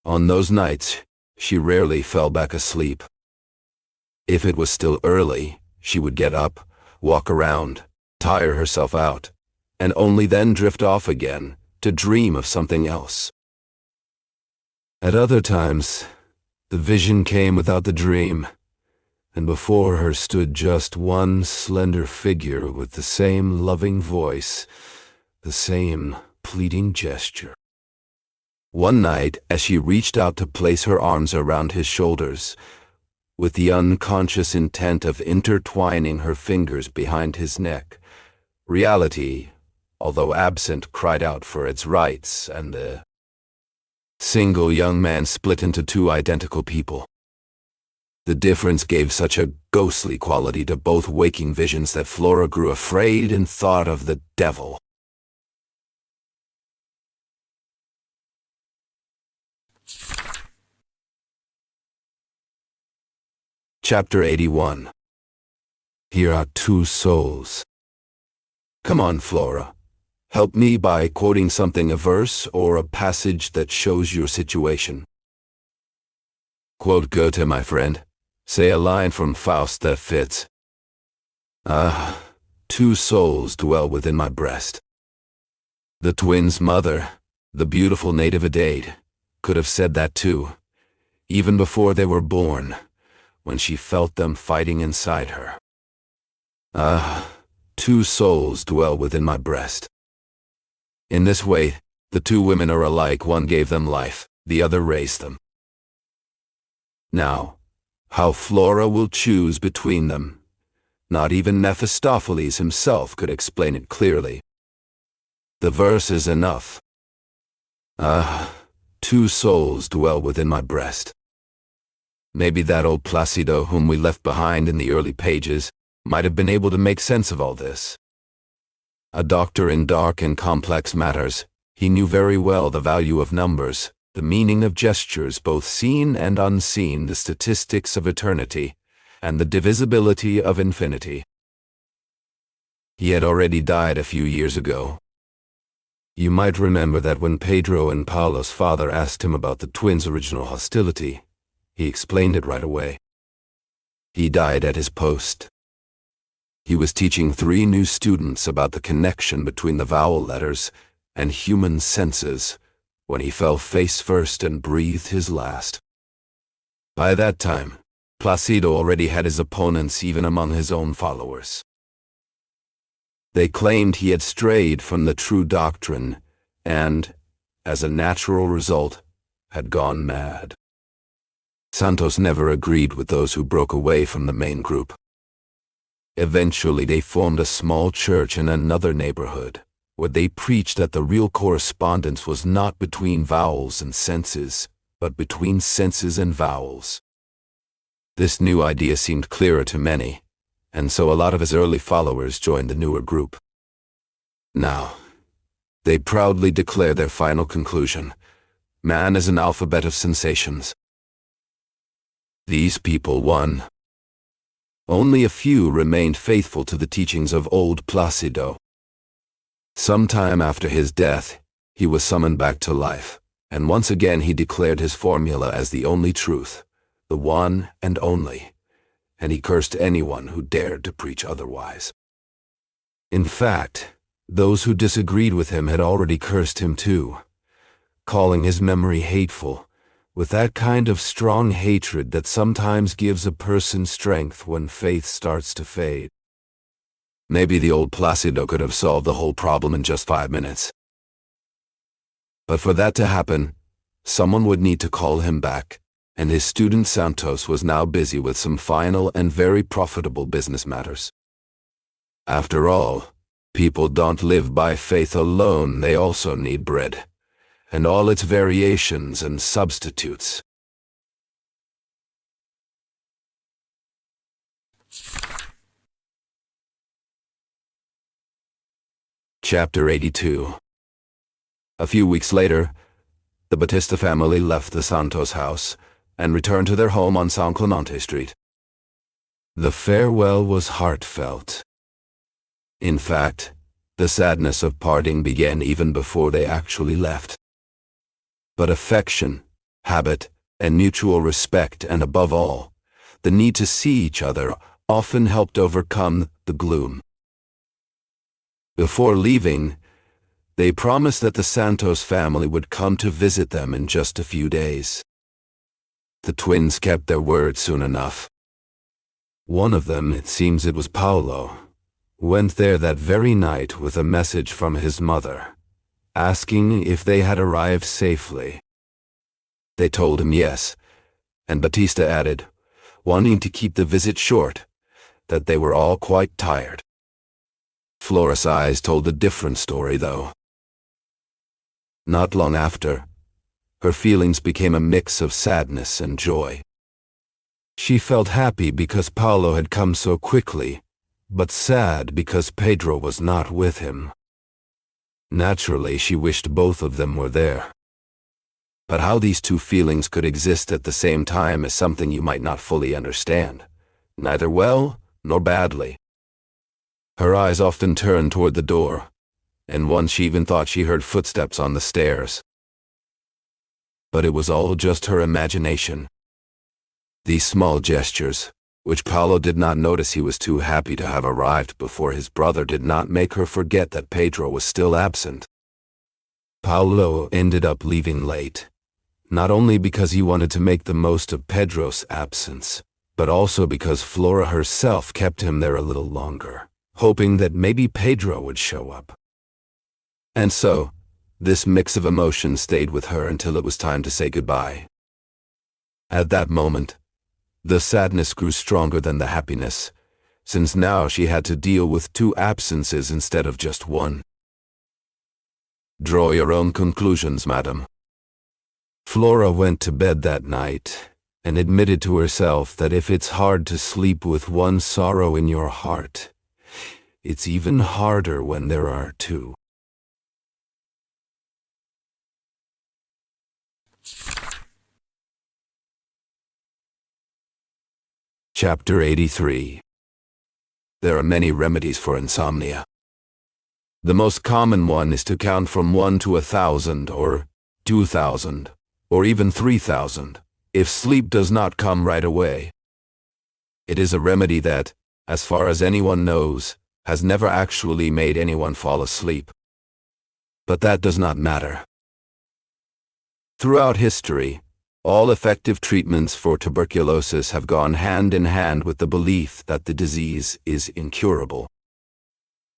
On those nights, she rarely fell back asleep. If it was still early, she would get up, walk around, tire herself out, and only then drift off again to dream of something else. At other times, the vision came without the dream, and before her stood just one slender figure with the same loving voice, the same pleading gesture. One night, as she reached out to place her arms around his shoulders, with the unconscious intent of intertwining her fingers behind his neck, reality, although absent, cried out for its rights, and the single young man split into two identical people. The difference gave such a ghostly quality to both waking visions that Flora grew afraid and thought of the devil. Chapter 81. Here are two souls. Come on, Flora. Help me by quoting something, a verse or a passage that shows your situation. Quote Goethe, my friend. Say a line from Faust that fits. Ah, two souls dwell within my breast. The twins' mother, the beautiful native Adaid, could have said that too, even before they were born, when she felt them fighting inside her. Ah, two souls dwell within my breast. In this way, the two women are alike. One gave them life, the other raised them. Now, how Flora will choose between them, not even Mephistopheles himself could explain it clearly. The verse is enough. Ah, two souls dwell within my breast. Maybe that old Placido whom we left behind in the early pages might have been able to make sense of all this. A doctor in dark and complex matters, He knew very well the value of numbers, the meaning of gestures both seen and unseen, the statistics of eternity, and the divisibility of infinity. He had already died a few years ago. You might remember that when Pedro and Paulo's father asked him about the twins' original hostility, he explained it right away. He died at his post. He was teaching 3 new students about the connection between the vowel letters and human senses when he fell face first and breathed his last. By that time, Placido already had his opponents even among his own followers. They claimed he had strayed from the true doctrine and, as a natural result, had gone mad. Santos never agreed with those who broke away from the main group. Eventually they formed a small church in another neighborhood, where they preached that the real correspondence was not between vowels and senses, but between senses and vowels. This new idea seemed clearer to many, and so a lot of his early followers joined the newer group. Now, they proudly declare their final conclusion: man is an alphabet of sensations. These people won. Only a few remained faithful to the teachings of old Placido. Sometime after his death, he was summoned back to life, and once again he declared his formula as the only truth, the one and only, and he cursed anyone who dared to preach otherwise. In fact, those who disagreed with him had already cursed him too, calling his memory hateful, with that kind of strong hatred that sometimes gives a person strength when faith starts to fade. Maybe the old Placido could have solved the whole problem in just 5 minutes. But for that to happen, someone would need to call him back, and his student Santos was now busy with some final and very profitable business matters. After all, people don't live by faith alone, they also need bread, and all its variations and substitutes. Chapter 82. A few weeks later, the Batista family left the Santos house and returned to their home on San Clemente Street. The farewell was heartfelt. In fact, the sadness of parting began even before they actually left. But affection, habit, and mutual respect, and above all, the need to see each other, often helped overcome the gloom. Before leaving, they promised that the Santos family would come to visit them in just a few days. The twins kept their word soon enough. One of them, it seems it was Paulo, went there that very night with a message from his mother, asking if they had arrived safely. They told him yes, and Batista added, wanting to keep the visit short, that they were all quite tired. Flora's eyes told a different story, though. Not long after, her feelings became a mix of sadness and joy. She felt happy because Paulo had come so quickly, but sad because Pedro was not with him. Naturally, she wished both of them were there. But how these two feelings could exist at the same time is something you might not fully understand, neither well nor badly. Her eyes often turned toward the door, and once she even thought she heard footsteps on the stairs. But it was all just her imagination. These small gestures, which Paulo did not notice he was too happy to have arrived before his brother, did not make her forget that Pedro was still absent. Paulo ended up leaving late, not only because he wanted to make the most of Pedro's absence, but also because Flora herself kept him there a little longer, hoping that maybe Pedro would show up. And so, this mix of emotions stayed with her until it was time to say goodbye. At that moment, the sadness grew stronger than the happiness, since now she had to deal with 2 absences instead of just 1. Draw your own conclusions, madam. Flora went to bed that night and admitted to herself that if it's hard to sleep with one sorrow in your heart, it's even harder when there are 2. Chapter 83. There are many remedies for insomnia. The most common one is to count from 1 to 1,000 or 2,000 or even 3,000 if sleep does not come right away. It is a remedy that, as far as anyone knows, has never actually made anyone fall asleep. But that does not matter. Throughout history, all effective treatments for tuberculosis have gone hand in hand with the belief that the disease is incurable.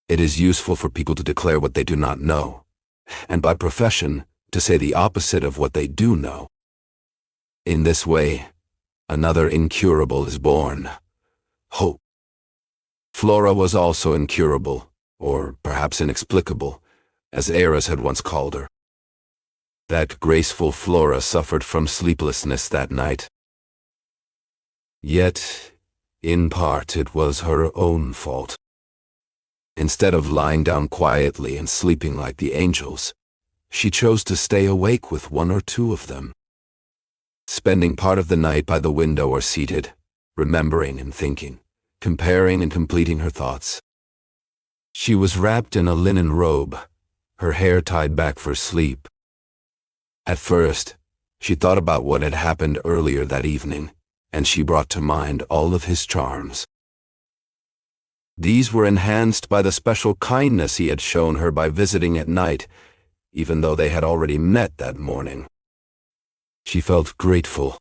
It is useful for people to declare what they do not know, and by profession, to say the opposite of what they do know. In this way, another incurable is born: hope. Flora was also incurable, or perhaps inexplicable, as Eros had once called her. That graceful Flora suffered from sleeplessness that night. Yet, in part, it was her own fault. Instead of lying down quietly and sleeping like the angels, she chose to stay awake with one or two of them, spending part of the night by the window or seated, remembering and thinking, comparing and completing her thoughts. She was wrapped in a linen robe, her hair tied back for sleep. At first, she thought about what had happened earlier that evening, and she brought to mind all of his charms. These were enhanced by the special kindness he had shown her by visiting at night, even though they had already met that morning. She felt grateful.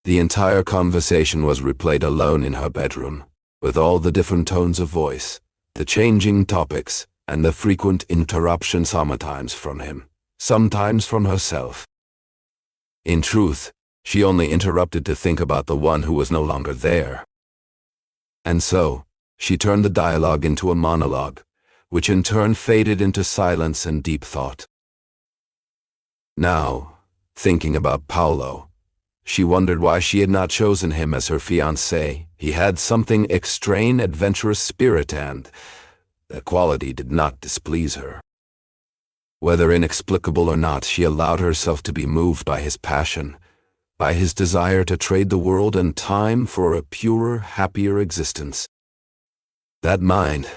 The entire conversation was replayed alone in her bedroom, with all the different tones of voice, the changing topics, and the frequent interruptions sometimes from him, sometimes from herself. In truth, she only interrupted to think about the one who was no longer there. And so, she turned the dialogue into a monologue, which in turn faded into silence and deep thought. Now, thinking about Paolo, she wondered why she had not chosen him as her fiancé. He had something extreme, adventurous spirit, and that quality did not displease her. Whether inexplicable or not, she allowed herself to be moved by his passion, by his desire to trade the world and time for a purer, happier existence. That mind,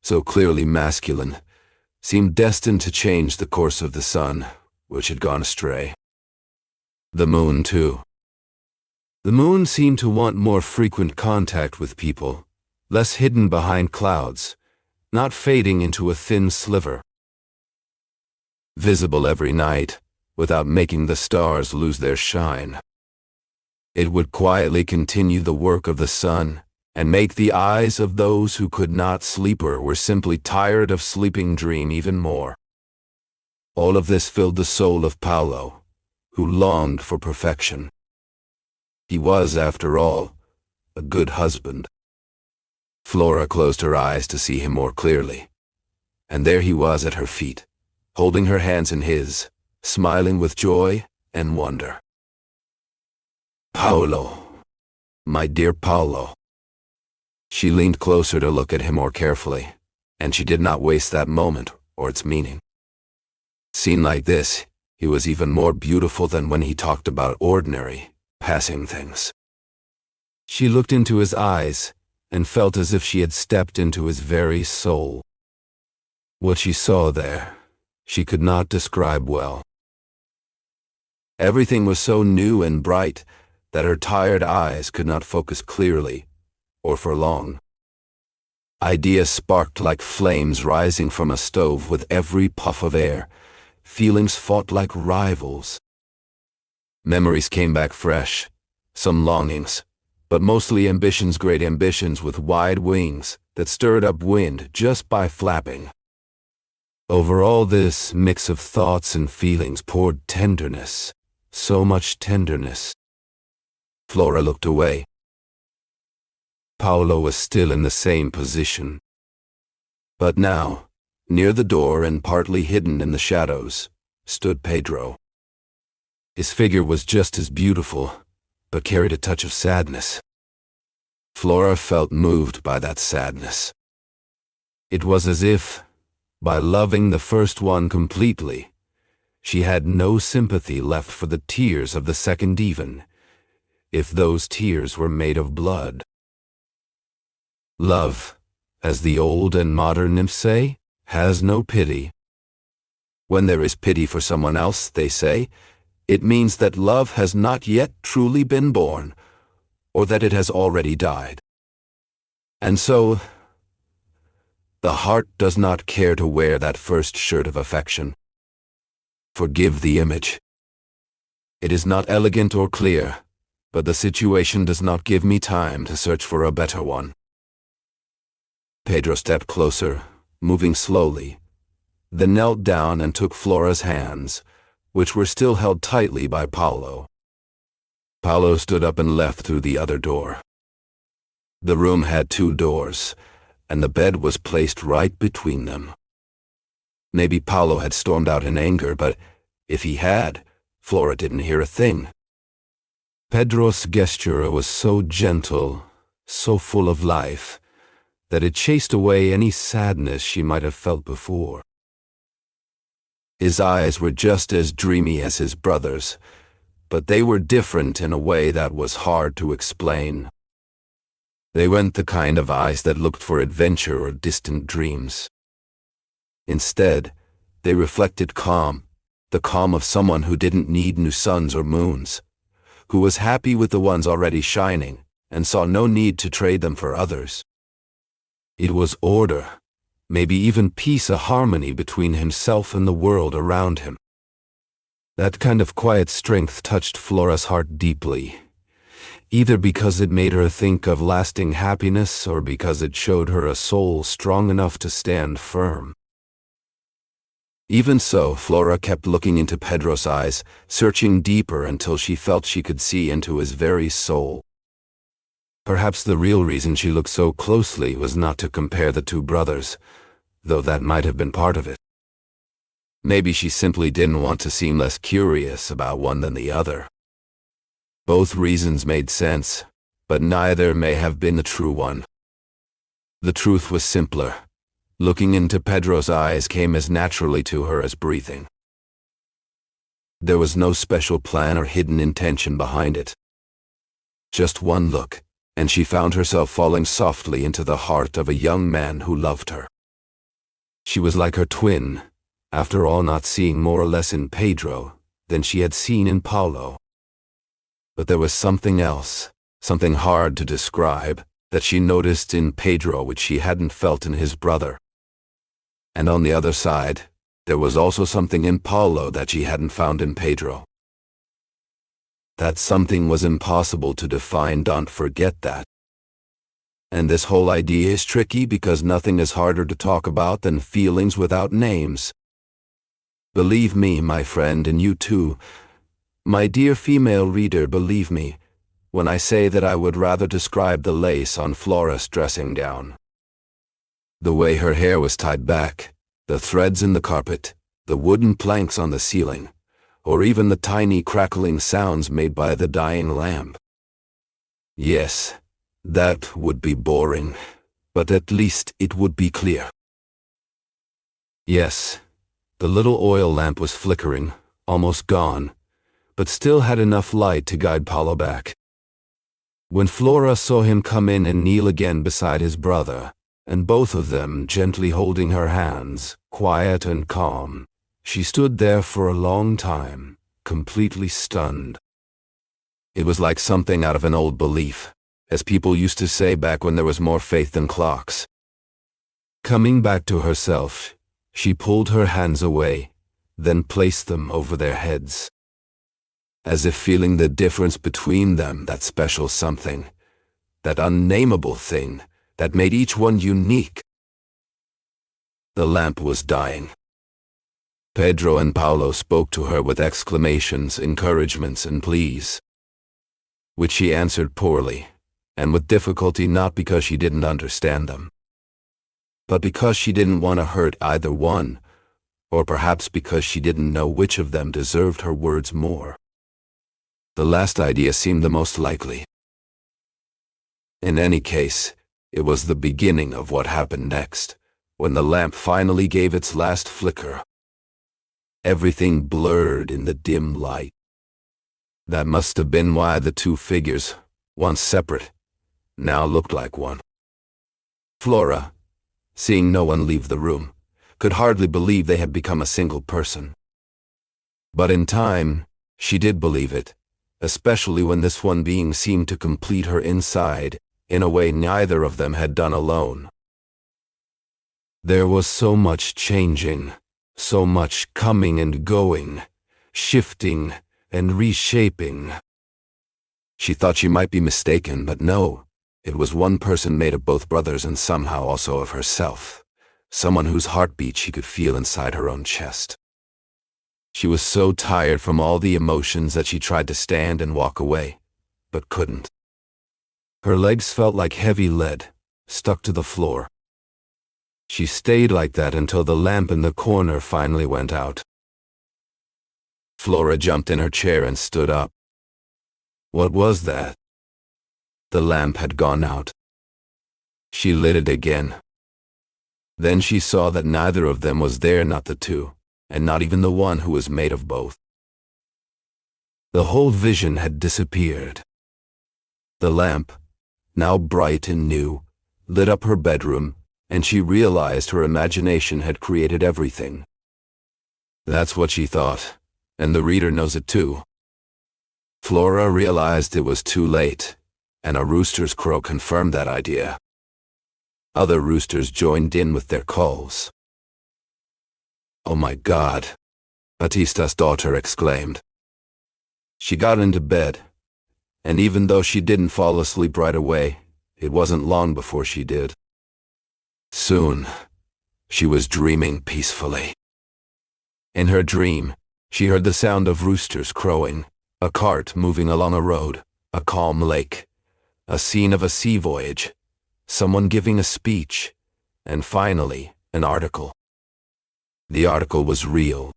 so clearly masculine, seemed destined to change the course of the sun, which had gone astray. The moon, too. The moon seemed to want more frequent contact with people, less hidden behind clouds, not fading into a thin sliver. Visible every night, without making the stars lose their shine. It would quietly continue the work of the sun, and make the eyes of those who could not sleep or were simply tired of sleeping dream even more. All of this filled the soul of Paolo, who longed for perfection. He was, after all, a good husband. Flora closed her eyes to see him more clearly, and there he was at her feet, holding her hands in his, smiling with joy and wonder. Paolo, my dear Paolo. She leaned closer to look at him more carefully, and she did not waste that moment or its meaning. Seen like this, he was even more beautiful than when he talked about ordinary, passing things. She looked into his eyes and felt as if she had stepped into his very soul. What she saw there, she could not describe well. Everything was so new and bright that her tired eyes could not focus clearly, or for long. Ideas sparked like flames rising from a stove with every puff of air. Feelings fought like rivals. Memories came back fresh, some longings, but mostly ambitions, great ambitions with wide wings that stirred up wind just by flapping. Over all this mix of thoughts and feelings poured tenderness, so much tenderness. Flora looked away. Paolo was still in the same position. But now, near the door and partly hidden in the shadows, stood Pedro. His figure was just as beautiful, but carried a touch of sadness. Flora felt moved by that sadness. It was as if, by loving the first one completely, she had no sympathy left for the tears of the second even, if those tears were made of blood. Love, as the old and modern nymphs say, has no pity. When there is pity for someone else, they say, it means that love has not yet truly been born, or that it has already died. And so, the heart does not care to wear that first shirt of affection. Forgive the image. It is not elegant or clear, but the situation does not give me time to search for a better one. Pedro stepped closer, moving slowly, then knelt down and took Flora's hands, which were still held tightly by Paulo. Paulo stood up and left through the other door. The room had 2 doors, and the bed was placed right between them. Maybe Paulo had stormed out in anger, but if he had, Flora didn't hear a thing. Pedro's gesture was so gentle, so full of life, that it chased away any sadness she might have felt before. His eyes were just as dreamy as his brother's, but they were different in a way that was hard to explain. They weren't the kind of eyes that looked for adventure or distant dreams. Instead, they reflected calm, the calm of someone who didn't need new suns or moons, who was happy with the ones already shining and saw no need to trade them for others. It was order, maybe even peace, a harmony between himself and the world around him. That kind of quiet strength touched Flora's heart deeply, either because it made her think of lasting happiness or because it showed her a soul strong enough to stand firm. Even so, Flora kept looking into Pedro's eyes, searching deeper until she felt she could see into his very soul. Perhaps the real reason she looked so closely was not to compare the 2 brothers, though that might have been part of it. Maybe she simply didn't want to seem less curious about one than the other. Both reasons made sense, but neither may have been the true one. The truth was simpler. Looking into Pedro's eyes came as naturally to her as breathing. There was no special plan or hidden intention behind it. Just one look, and she found herself falling softly into the heart of a young man who loved her. She was like her twin, after all, not seeing more or less in Pedro than she had seen in Paulo. But there was something else, something hard to describe, that she noticed in Pedro which she hadn't felt in his brother. And on the other side, there was also something in Paulo that she hadn't found in Pedro. That something was impossible to define, don't forget that. And this whole idea is tricky because nothing is harder to talk about than feelings without names. Believe me, my friend, and you too, my dear female reader, believe me, when I say that I would rather describe the lace on Flora's dressing gown. The way her hair was tied back, the threads in the carpet, the wooden planks on the ceiling, or even the tiny crackling sounds made by the dying lamp. Yes, that would be boring, but at least it would be clear. Yes, the little oil lamp was flickering, almost gone, but still had enough light to guide Paulo back. When Flora saw him come in and kneel again beside his brother, and both of them gently holding her hands, quiet and calm, she stood there for a long time, completely stunned. It was like something out of an old belief, as people used to say back when there was more faith than clocks. Coming back to herself, she pulled her hands away, then placed them over their heads. As if feeling the difference between them, that special something, that unnameable thing, that made each one unique. The lamp was dying. Pedro and Paulo spoke to her with exclamations, encouragements, and pleas, which she answered poorly, and with difficulty, not because she didn't understand them, but because she didn't want to hurt either one, or perhaps because she didn't know which of them deserved her words more. The last idea seemed the most likely. In any case, it was the beginning of what happened next, when the lamp finally gave its last flicker. Everything blurred in the dim light. That must have been why the two figures, once separate, now looked like one. Flora, seeing no one leave the room, could hardly believe they had become a single person. But in time, she did believe it, especially when this one being seemed to complete her inside in a way neither of them had done alone. There was so much changing, so much coming and going, shifting and reshaping. She thought she might be mistaken, but no, it was one person made of both brothers and somehow also of herself, someone whose heartbeat she could feel inside her own chest. She was so tired from all the emotions that she tried to stand and walk away, but couldn't. Her legs felt like heavy lead, stuck to the floor. She stayed like that until the lamp in the corner finally went out. Flora jumped in her chair and stood up. What was that? The lamp had gone out. She lit it again. Then she saw that neither of them was there, not the two, and not even the one who was made of both. The whole vision had disappeared. The lamp, now bright and new, lit up her bedroom, and she realized her imagination had created everything. That's what she thought, and the reader knows it too. Flora realized it was too late, and a rooster's crow confirmed that idea. Other roosters joined in with their calls. "Oh my God," Batista's daughter exclaimed. She got into bed, and even though she didn't fall asleep right away, it wasn't long before she did. Soon, she was dreaming peacefully. In her dream, she heard the sound of roosters crowing, a cart moving along a road, a calm lake, a scene of a sea voyage, someone giving a speech, and finally, an article. The article was real.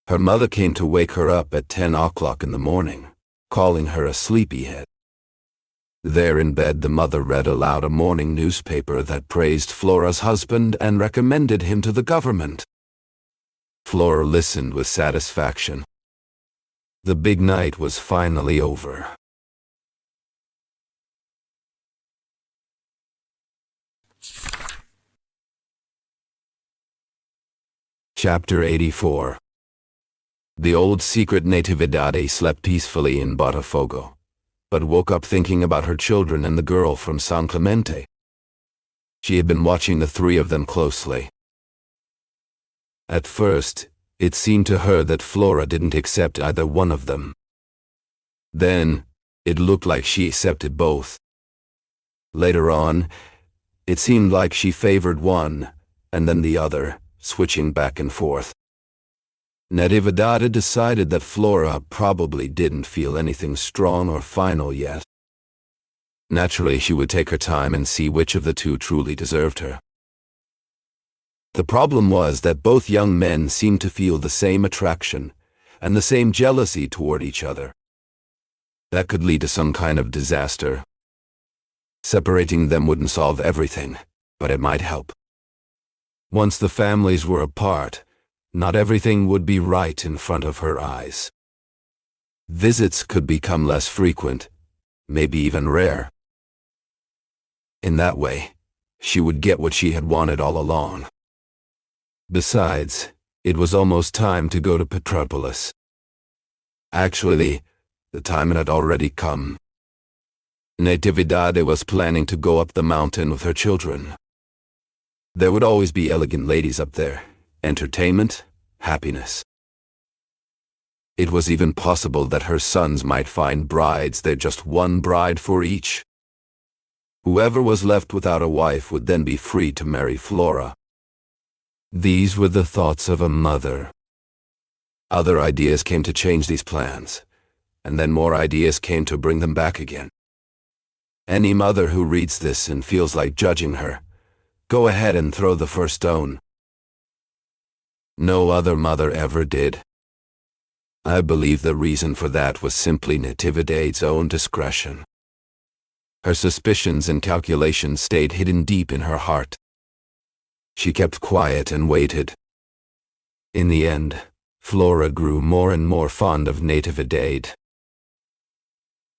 Her mother came to wake her up at 10 o'clock in the morning, calling her a sleepyhead. There in bed, the mother read aloud a morning newspaper that praised Flora's husband and recommended him to the government. Flora listened with satisfaction. The big night was finally over. Chapter 84. The old secret Natividade slept peacefully in Botafogo, but woke up thinking about her children and the girl from San Clemente. She had been watching the three of them closely. At first, it seemed to her that Flora didn't accept either one of them. Then, it looked like she accepted both. Later on, it seemed like she favored one, and then the other, switching back and forth. Natividade decided that Flora probably didn't feel anything strong or final yet. Naturally, she would take her time and see which of the two truly deserved her. The problem was that both young men seemed to feel the same attraction and the same jealousy toward each other. That could lead to some kind of disaster. Separating them wouldn't solve everything, but it might help. Once the families were apart, not everything would be right in front of her eyes. Visits could become less frequent, maybe even rare. In that way, she would get what she had wanted all along. Besides, it was almost time to go to Petropolis. Actually, the time had already come. Natividade was planning to go up the mountain with her children. There would always be elegant ladies up there, entertainment, happiness. It was even possible that her sons might find brides there, just one bride for each. Whoever was left without a wife would then be free to marry Flora. These were the thoughts of a mother. Other ideas came to change these plans, and then more ideas came to bring them back again. Any mother who reads this and feels like judging her, go ahead and throw the first stone. No other mother ever did. I believe the reason for that was simply Natividade's own discretion. Her suspicions and calculations stayed hidden deep in her heart. She kept quiet and waited. In the end, Flora grew more and more fond of Natividad.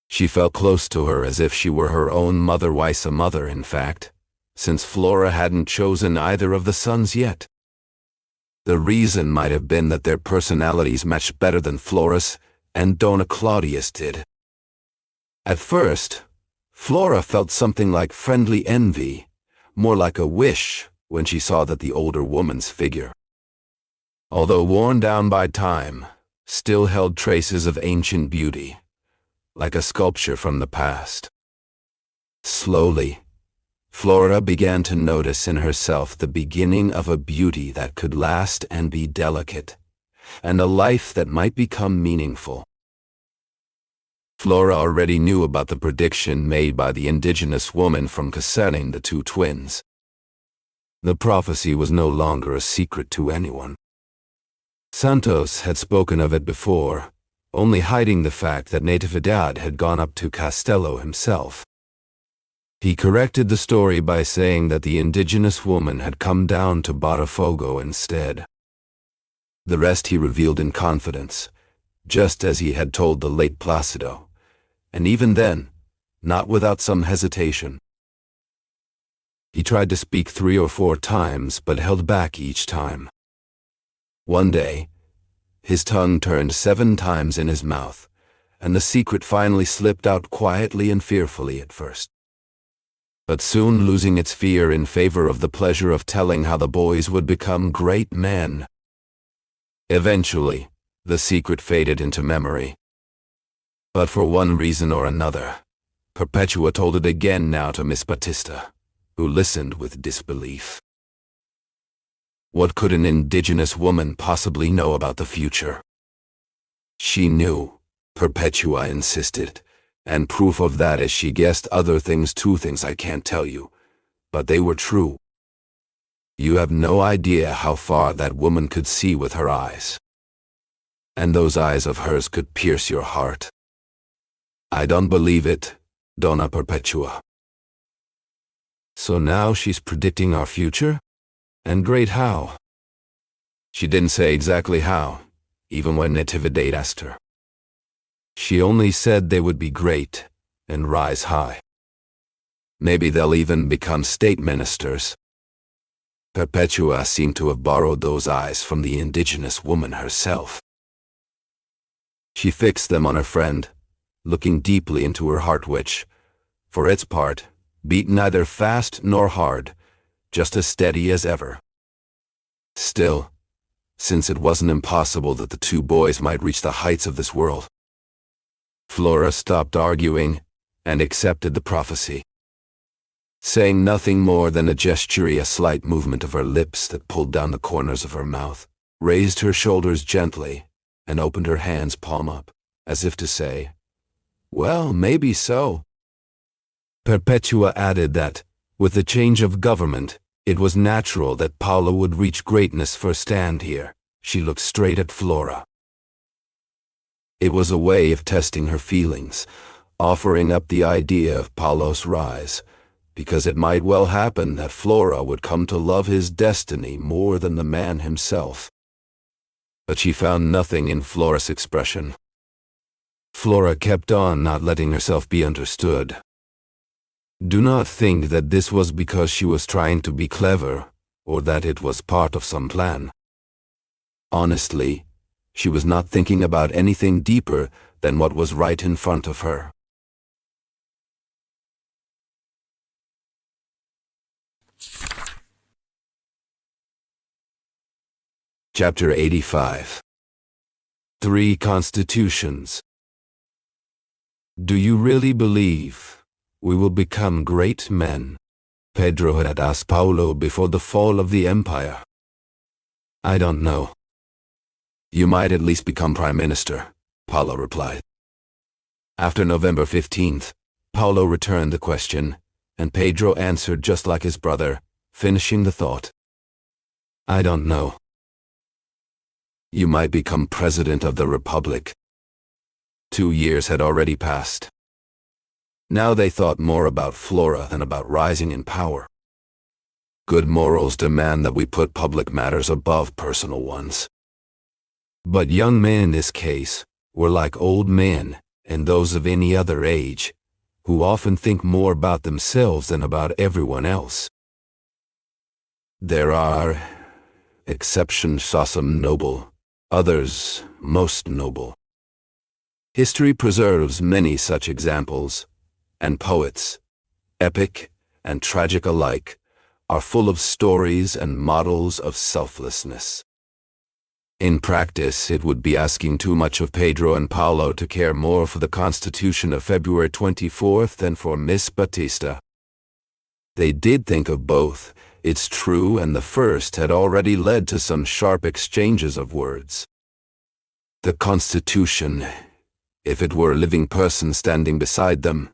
She felt close to her as if she were her own mother, a mother, in fact, since Flora hadn't chosen either of the sons yet. The reason might have been that their personalities matched better than Flora's and Dona Claudia's did. At first, Flora felt something like friendly envy, more like a wish, when she saw that the older woman's figure, although worn down by time, still held traces of ancient beauty, like a sculpture from the past. Slowly, Flora began to notice in herself the beginning of a beauty that could last and be delicate, and a life that might become meaningful. Flora already knew about the prediction made by the indigenous woman from concerning the two twins. The prophecy was no longer a secret to anyone. Santos had spoken of it before, only hiding the fact that Natividad had gone up to Castello himself. He corrected the story by saying that the indigenous woman had come down to Botafogo instead. The rest he revealed in confidence, just as he had told the late Placido, and even then, not without some hesitation. He tried to speak 3 or 4 times, but held back each time. One day, his tongue turned 7 times in his mouth, and the secret finally slipped out quietly and fearfully at first, but soon losing its fear in favor of the pleasure of telling how the boys would become great men. Eventually, the secret faded into memory. But for one reason or another, Perpetua told it again now to Miss Batista, who listened with disbelief. What could an indigenous woman possibly know about the future? She knew, Perpetua insisted, and proof of that is she guessed other things, 2 things I can't tell you, but they were true. You have no idea how far that woman could see with her eyes. And those eyes of hers could pierce your heart. I don't believe it, Donna Perpetua. So now she's predicting our future? And great how? She didn't say exactly how, even when Natividad asked her. She only said they would be great and rise high. Maybe they'll even become state ministers. Perpetua seemed to have borrowed those eyes from the indigenous woman herself. She fixed them on her friend, looking deeply into her heart which, for its part, beat neither fast nor hard, just as steady as ever. Still, since it wasn't impossible that the 2 boys might reach the heights of this world, Flora stopped arguing and accepted the prophecy. Saying nothing more than a slight movement of her lips that pulled down the corners of her mouth, raised her shoulders gently, and opened her hands palm up, as if to say, "Well, maybe so." Perpetua added that, with the change of government, it was natural that Paula would reach greatness firsthand here. She looked straight at Flora. It was a way of testing her feelings, offering up the idea of Paulo's rise, because it might well happen that Flora would come to love his destiny more than the man himself. But she found nothing in Flora's expression. Flora kept on, not letting herself be understood. Do not think that this was because she was trying to be clever, or that it was part of some plan. Honestly, she was not thinking about anything deeper than what was right in front of her. Chapter 85. 3 Constitutions. Do you really believe we will become great men? Pedro had asked Paulo before the fall of the empire. I don't know. You might at least become prime minister, Paulo replied. After November 15th, Paulo returned the question, and Pedro answered just like his brother, finishing the thought. I don't know. You might become president of the republic. 2 years had already passed. Now they thought more about Flora than about rising in power. Good morals demand that we put public matters above personal ones. But young men in this case were like old men and those of any other age, who often think more about themselves than about everyone else. There are exceptions, some noble, others most noble. History preserves many such examples, and poets, epic and tragic alike, are full of stories and models of selflessness. In practice, it would be asking too much of Pedro and Paulo to care more for the Constitution of February 24th than for Miss Batista. They did think of both, it's true, and the first had already led to some sharp exchanges of words. The Constitution, if it were a living person standing beside them,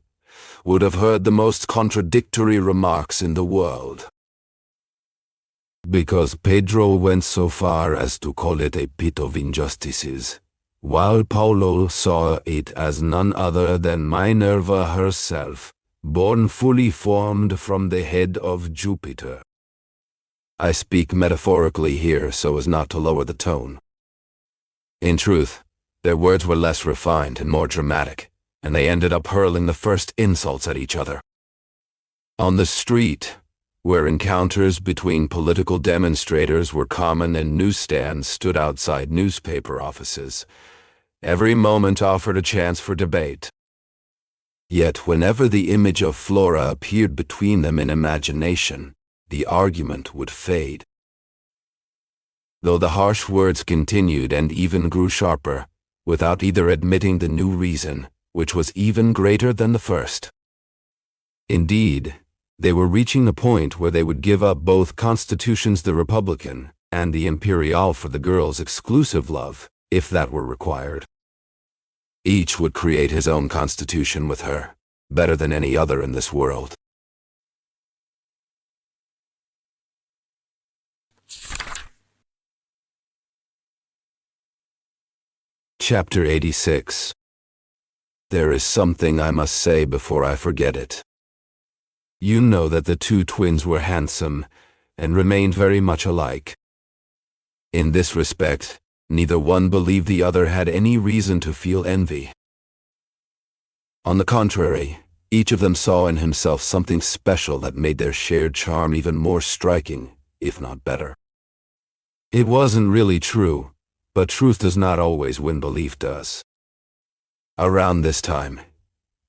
would have heard the most contradictory remarks in the world. Because Pedro went so far as to call it a pit of injustices, while Paulo saw it as none other than Minerva herself, born fully formed from the head of Jupiter. I speak metaphorically here so as not to lower the tone. In truth, their words were less refined and more dramatic, and they ended up hurling the first insults at each other. On the street, where encounters between political demonstrators were common and newsstands stood outside newspaper offices, every moment offered a chance for debate. Yet whenever the image of Flora appeared between them in imagination, the argument would fade. Though the harsh words continued and even grew sharper, without either admitting the new reason, which was even greater than the first. Indeed, they were reaching the point where they would give up both constitutions, the Republican and the Imperial, for the girl's exclusive love, if that were required. Each would create his own constitution with her, better than any other in this world. Chapter 86. There is something I must say before I forget it. You know that the two twins were handsome and remained very much alike. In this respect, neither one believed the other had any reason to feel envy. On the contrary, each of them saw in himself something special that made their shared charm even more striking, if not better. It wasn't really true, but truth does not always win, belief does. Around this time,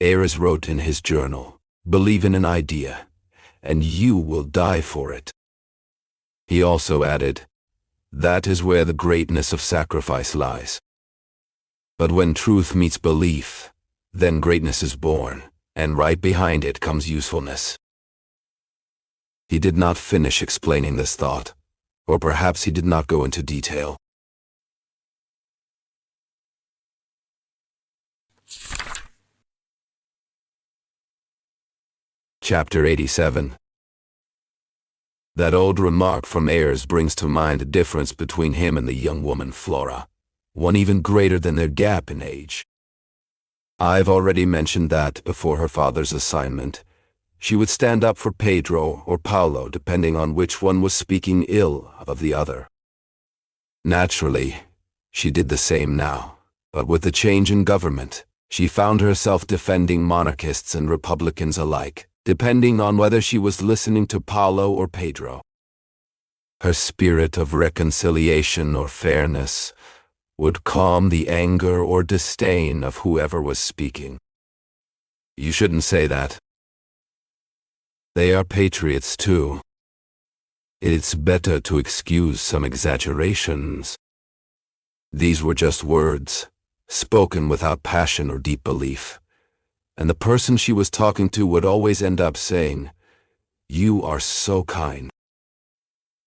Ayres wrote in his journal, "Believe in an idea, and you will die for it." He also added, "That is where the greatness of sacrifice lies." But when truth meets belief, then greatness is born, and right behind it comes usefulness. He did not finish explaining this thought, or perhaps he did not go into detail. Chapter 87. That old remark from Ayres brings to mind the difference between him and the young woman Flora, one even greater than their gap in age. I've already mentioned that, before her father's assignment, she would stand up for Pedro or Paulo depending on which one was speaking ill of the other. Naturally, she did the same now, but with the change in government, she found herself defending monarchists and Republicans alike, depending on whether she was listening to Paulo or Pedro. Her spirit of reconciliation or fairness would calm the anger or disdain of whoever was speaking. You shouldn't say that. They are patriots too. It's better to excuse some exaggerations. These were just words, spoken without passion or deep belief. And the person she was talking to would always end up saying, "You are so kind."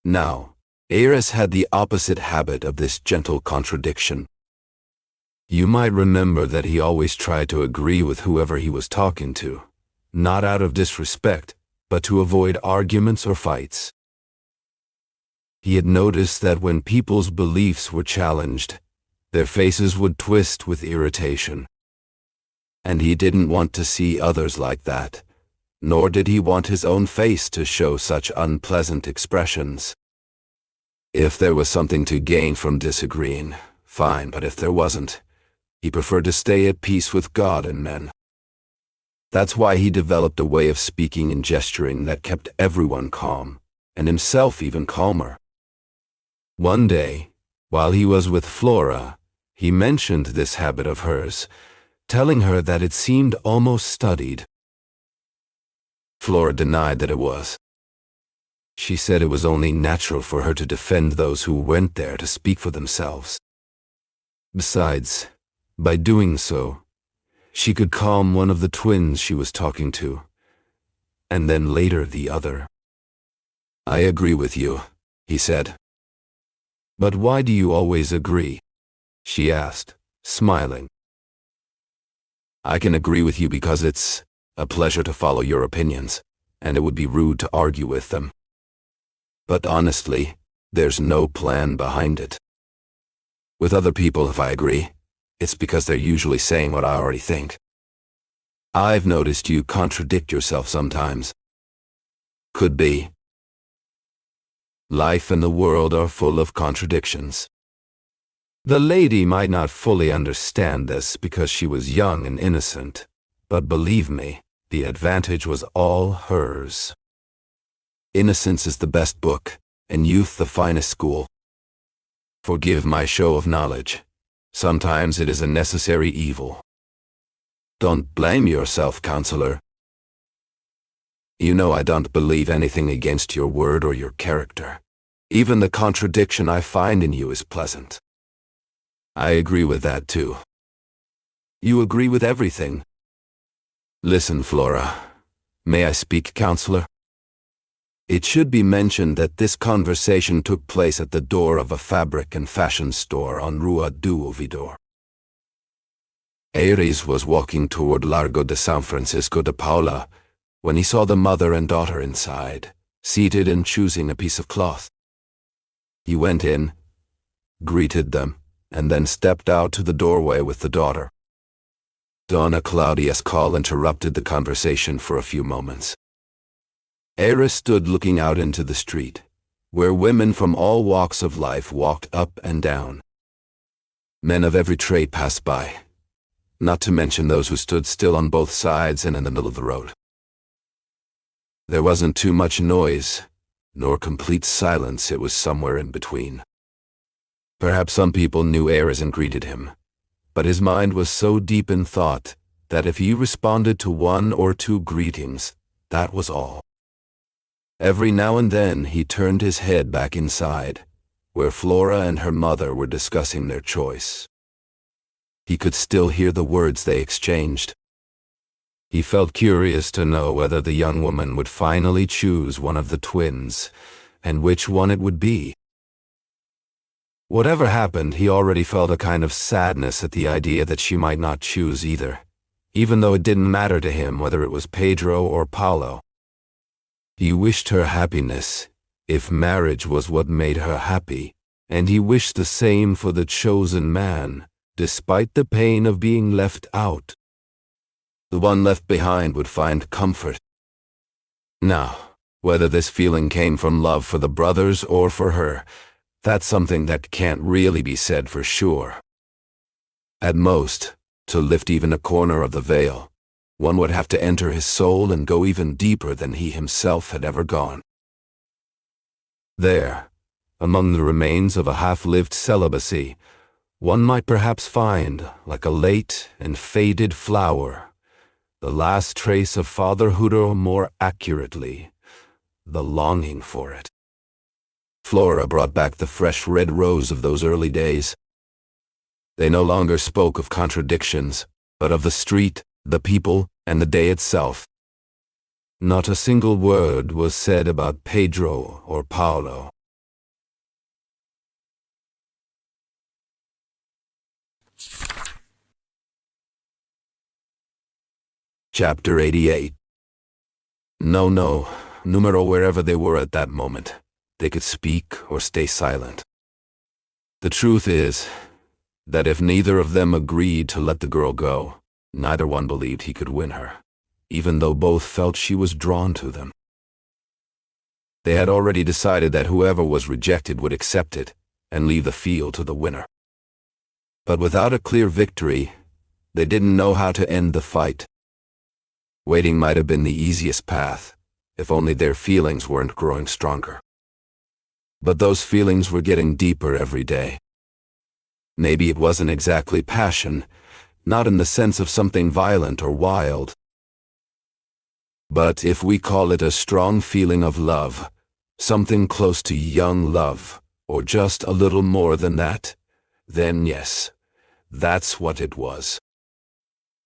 Now, Ayres had the opposite habit of this gentle contradiction. You might remember that he always tried to agree with whoever he was talking to, not out of disrespect, but to avoid arguments or fights. He had noticed that when people's beliefs were challenged, their faces would twist with irritation. And he didn't want to see others like that, nor did he want his own face to show such unpleasant expressions. If there was something to gain from disagreeing, fine, but if there wasn't, he preferred to stay at peace with God and men. That's why he developed a way of speaking and gesturing that kept everyone calm, and himself even calmer. One day, while he was with Flora, he mentioned this habit of hers, telling her that it seemed almost studied. Flora denied that it was. She said it was only natural for her to defend those who went there to speak for themselves. Besides, by doing so, she could calm one of the twins she was talking to, and then later the other. "I agree with you," he said. "But why do you always agree?" she asked, smiling. "I can agree with you because it's a pleasure to follow your opinions, and it would be rude to argue with them. But honestly, there's no plan behind it. With other people, if I agree, it's because they're usually saying what I already think. I've noticed you contradict yourself sometimes." Could be. Life and the world are full of contradictions. The lady might not fully understand this because she was young and innocent, but believe me, the advantage was all hers. Innocence is the best book, and youth the finest school. Forgive my show of knowledge. Sometimes it is a necessary evil. Don't blame yourself, counselor. You know I don't believe anything against your word or your character. Even the contradiction I find in you is pleasant. I agree with that too. You agree with everything. Listen, Flora. May I speak, counselor? It should be mentioned that this conversation took place at the door of a fabric and fashion store on Rua do Ouvidor. Aires was walking toward Largo de São Francisco de Paula when he saw the mother and daughter inside, seated and choosing a piece of cloth. He went in, greeted them, and then stepped out to the doorway with the daughter. Donna Claudia's call interrupted the conversation for a few moments. Aires stood looking out into the street, where women from all walks of life walked up and down. Men of every trade passed by, not to mention those who stood still on both sides and in the middle of the road. There wasn't too much noise, nor complete silence. It was somewhere in between. Perhaps some people knew Aires and greeted him, but his mind was so deep in thought that if he responded to one or two greetings, that was all. Every now and then he turned his head back inside, where Flora and her mother were discussing their choice. He could still hear the words they exchanged. He felt curious to know whether the young woman would finally choose one of the twins, and which one it would be. Whatever happened, he already felt a kind of sadness at the idea that she might not choose either, even though it didn't matter to him whether it was Pedro or Paulo. He wished her happiness, if marriage was what made her happy, and he wished the same for the chosen man, despite the pain of being left out. The one left behind would find comfort. Now, whether this feeling came from love for the brothers or for her, that's something that can't really be said for sure. At most, to lift even a corner of the veil, one would have to enter his soul and go even deeper than he himself had ever gone. There, among the remains of a half-lived celibacy, one might perhaps find, like a late and faded flower, the last trace of fatherhood, or more accurately, the longing for it. Flora brought back the fresh red rose of those early days. They no longer spoke of contradictions, but of the street, the people, and the day itself. Not a single word was said about Pedro or Paulo. Chapter 88. No, numero wherever they were at that moment. They could speak or stay silent. The truth is that if neither of them agreed to let the girl go, neither one believed he could win her, even though both felt she was drawn to them. They had already decided that whoever was rejected would accept it and leave the field to the winner. But without a clear victory, they didn't know how to end the fight. Waiting might have been the easiest path, if only their feelings weren't growing stronger. But those feelings were getting deeper every day. Maybe it wasn't exactly passion, not in the sense of something violent or wild. But if we call it a strong feeling of love, something close to young love, or just a little more than that, then yes, that's what it was.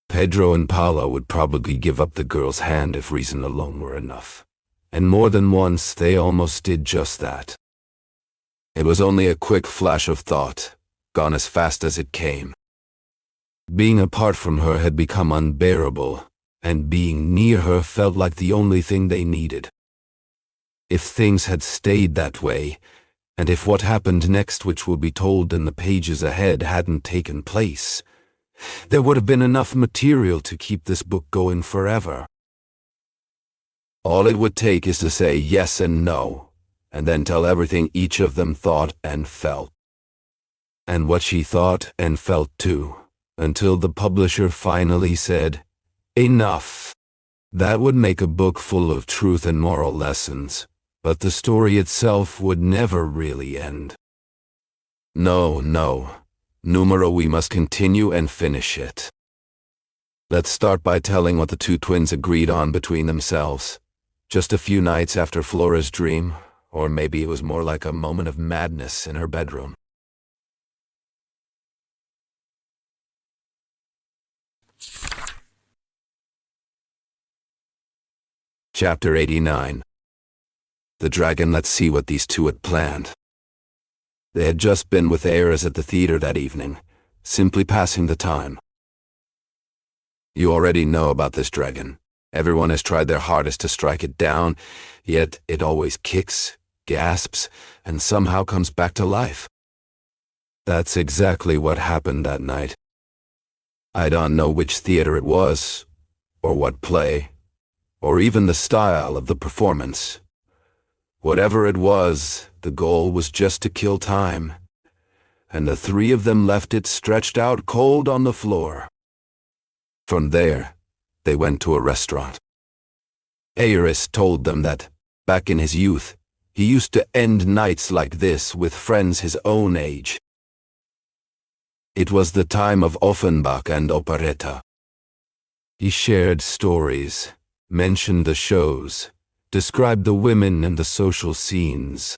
Pedro and Paula would probably give up the girl's hand if reason alone were enough. And more than once they almost did just that. It was only a quick flash of thought, gone as fast as it came. Being apart from her had become unbearable, and being near her felt like the only thing they needed. If things had stayed that way, and if what happened next, which will be told in the pages ahead, hadn't taken place, there would have been enough material to keep this book going forever. All it would take is to say yes and no, and then tell everything each of them thought and felt. And what she thought and felt too, until the publisher finally said, "Enough." That would make a book full of truth and moral lessons, but the story itself would never really end. No, numero, we must continue and finish it. Let's start by telling what the two twins agreed on between themselves, just a few nights after Flora's dream, or maybe it was more like a moment of madness in her bedroom. Chapter 89. The Dragon. Let's see what these two had planned. They had just been with Ares at the theater that evening, simply passing the time. You already know about this dragon. Everyone has tried their hardest to strike it down, yet it always kicks, gasps, and somehow comes back to life. That's exactly what happened that night. I don't know which theater it was, or what play, or even the style of the performance. Whatever it was, the goal was just to kill time, and the three of them left it stretched out cold on the floor. From there, they went to a restaurant. Ares told them that, back in his youth, he used to end nights like this with friends his own age. It was the time of Offenbach and operetta. He shared stories, mentioned the shows, described the women and the social scenes,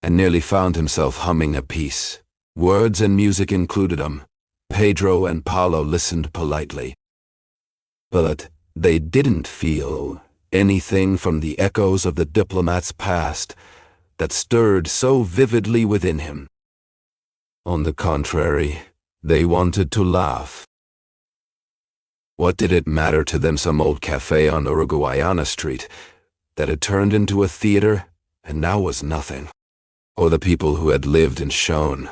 and nearly found himself humming a piece. Words and music included them. Pedro and Paulo listened politely. But they didn't feel anything from the echoes of the diplomat's past that stirred so vividly within him. On the contrary, they wanted to laugh. What did it matter to them, some old cafe on Uruguayana Street, that had turned into a theater and now was nothing? Or the people who had lived and shone,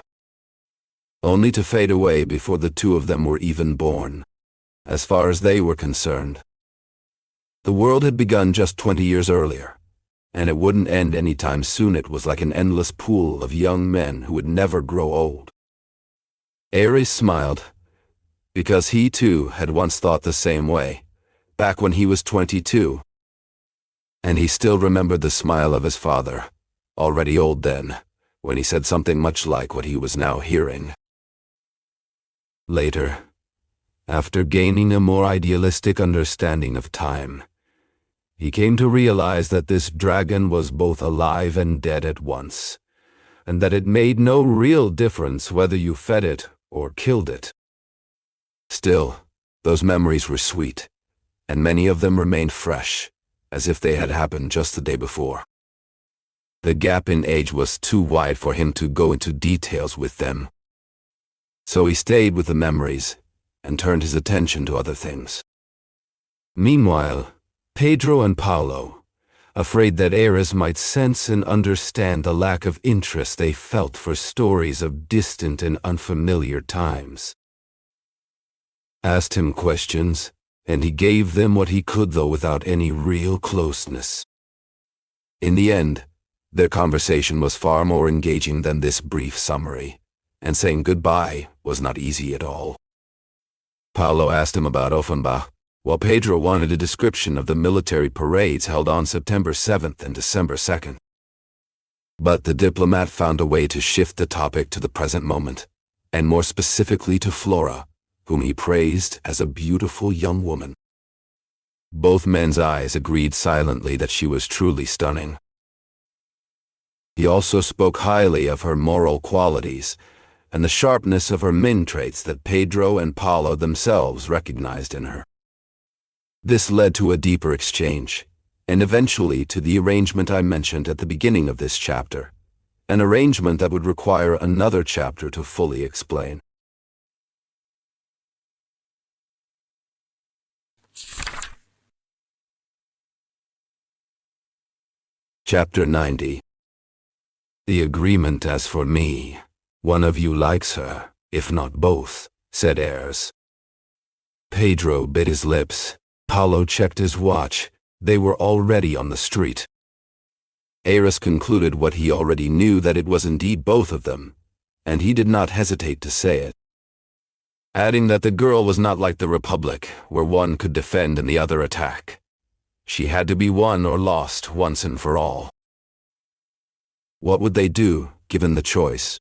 only to fade away before the two of them were even born, as far as they were concerned. The world had begun just 20 years earlier, and it wouldn't end anytime soon. It was like an endless pool of young men who would never grow old. Ares smiled, because he too had once thought the same way, back when he was 22. And he still remembered the smile of his father, already old then, when he said something much like what he was now hearing. Later, after gaining a more idealistic understanding of time, he came to realize that this dragon was both alive and dead at once, and that it made no real difference whether you fed it or killed it. Still, those memories were sweet, and many of them remained fresh, as if they had happened just the day before. The gap in age was too wide for him to go into details with them. So he stayed with the memories and turned his attention to other things. Meanwhile, Pedro and Paulo, afraid that Ares might sense and understand the lack of interest they felt for stories of distant and unfamiliar times, asked him questions, and he gave them what he could, though without any real closeness. In the end, their conversation was far more engaging than this brief summary, and saying goodbye was not easy at all. Paulo asked him about Offenbach, while Pedro wanted a description of the military parades held on September 7th and December 2nd. But the diplomat found a way to shift the topic to the present moment, and more specifically to Flora, whom he praised as a beautiful young woman. Both men's eyes agreed silently that she was truly stunning. He also spoke highly of her moral qualities, and the sharpness of her main traits that Pedro and Paulo themselves recognized in her. This led to a deeper exchange, and eventually to the arrangement I mentioned at the beginning of this chapter, an arrangement that would require another chapter to fully explain. Chapter 90. The agreement. As for me, one of you likes her, if not both, said Ayres. Pedro bit his lips. Paulo checked his watch. They were already on the street. Ayres concluded what he already knew, that it was indeed both of them, and he did not hesitate to say it, adding that the girl was not like the Republic, where one could defend and the other attack. She had to be won or lost once and for all. What would they do, given the choice?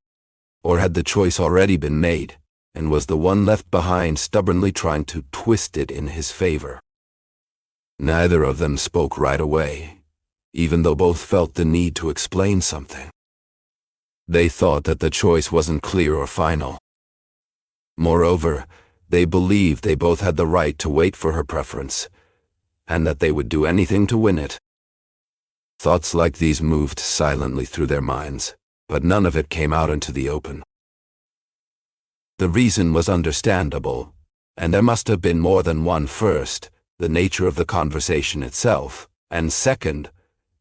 Or had the choice already been made, and was the one left behind stubbornly trying to twist it in his favor? Neither of them spoke right away, even though both felt the need to explain something. They thought that the choice wasn't clear or final. Moreover, they believed they both had the right to wait for her preference, and that they would do anything to win it. Thoughts like these moved silently through their minds, but none of it came out into the open. The reason was understandable, and there must have been more than one. First, the nature of the conversation itself, and second,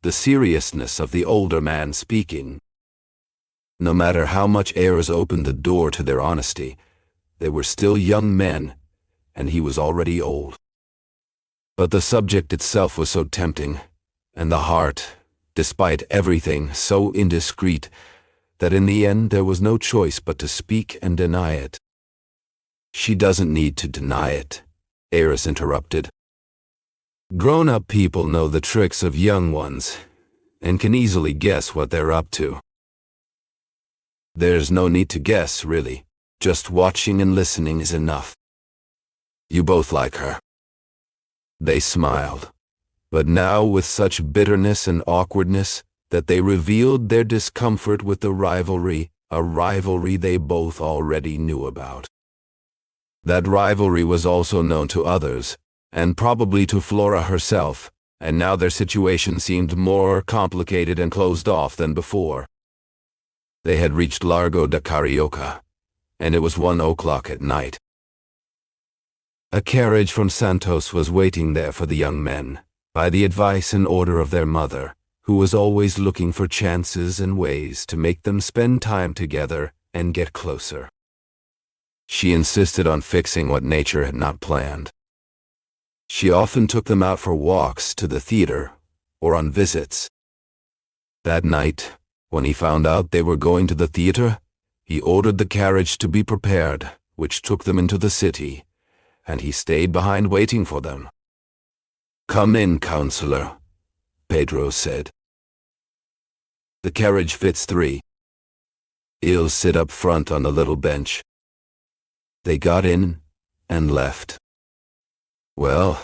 the seriousness of the older man speaking. No matter how much Ayres opened the door to their honesty, they were still young men, and he was already old. But the subject itself was so tempting, and the heart, despite everything, so indiscreet, that in the end there was no choice but to speak and deny it. She doesn't need to deny it, Ayres interrupted. Grown-up people know the tricks of young ones, and can easily guess what they're up to. There's no need to guess, really. Just watching and listening is enough. You both like her. They smiled, but now with such bitterness and awkwardness that they revealed their discomfort with the rivalry, a rivalry they both already knew about. That rivalry was also known to others, and probably to Flora herself, and now their situation seemed more complicated and closed off than before. They had reached Largo da Carioca, and it was 1:00 at night. A carriage from Santos was waiting there for the young men, by the advice and order of their mother, who was always looking for chances and ways to make them spend time together and get closer. She insisted on fixing what nature had not planned. She often took them out for walks to the theater or on visits. That night, when he found out they were going to the theater, he ordered the carriage to be prepared, which took them into the city, and he stayed behind waiting for them. "Come in, counselor," Pedro said. "The carriage fits 3. He'll sit up front on the little bench." They got in and left. "Well,"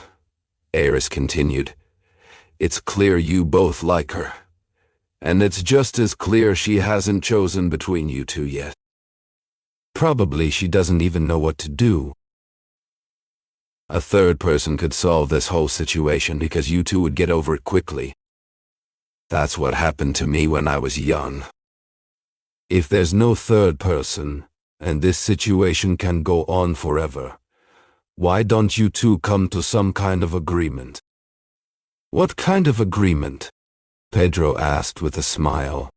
Ayres continued, "it's clear you both like her, and it's just as clear she hasn't chosen between you two yet. Probably she doesn't even know what to do. A third person could solve this whole situation because you two would get over it quickly. That's what happened to me when I was young. If there's no third person, and this situation can go on forever, why don't you two come to some kind of agreement?" "What kind of agreement?" Pedro asked with a smile.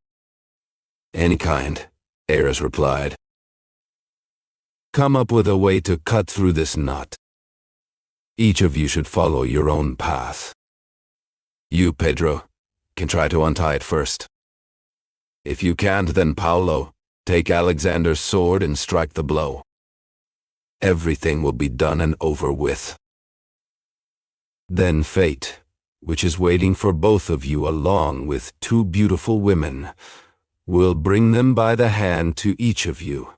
"Any kind," Ayres replied. "Come up with a way to cut through this knot. Each of you should follow your own path. You, Pedro, can try to untie it first. If you can't, then Paulo, Take Alexander's sword and strike the blow. Everything will be done and over with. Then fate, which is waiting for both of you along with two beautiful women, will bring them by the hand to each of you,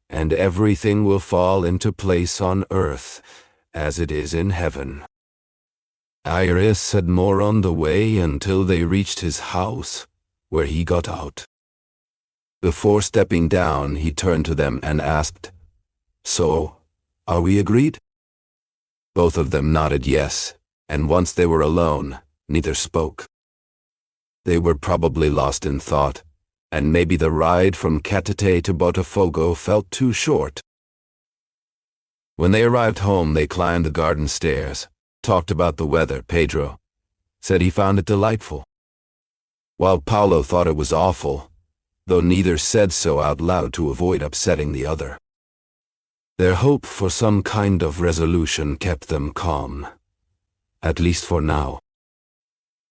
and everything will fall into place on earth as it is in heaven. Iris said more on the way until they reached his house, where he got out. Before stepping down, he turned to them and asked, "So, are we agreed?" Both of them nodded yes, and once they were alone, neither spoke. They were probably lost in thought, and maybe the ride from Catete to Botafogo felt too short. When they arrived home, they climbed the garden stairs, talked about the weather. Pedro said he found it delightful, while Paulo thought it was awful, though neither said so out loud to avoid upsetting the other. Their hope for some kind of resolution kept them calm, at least for now.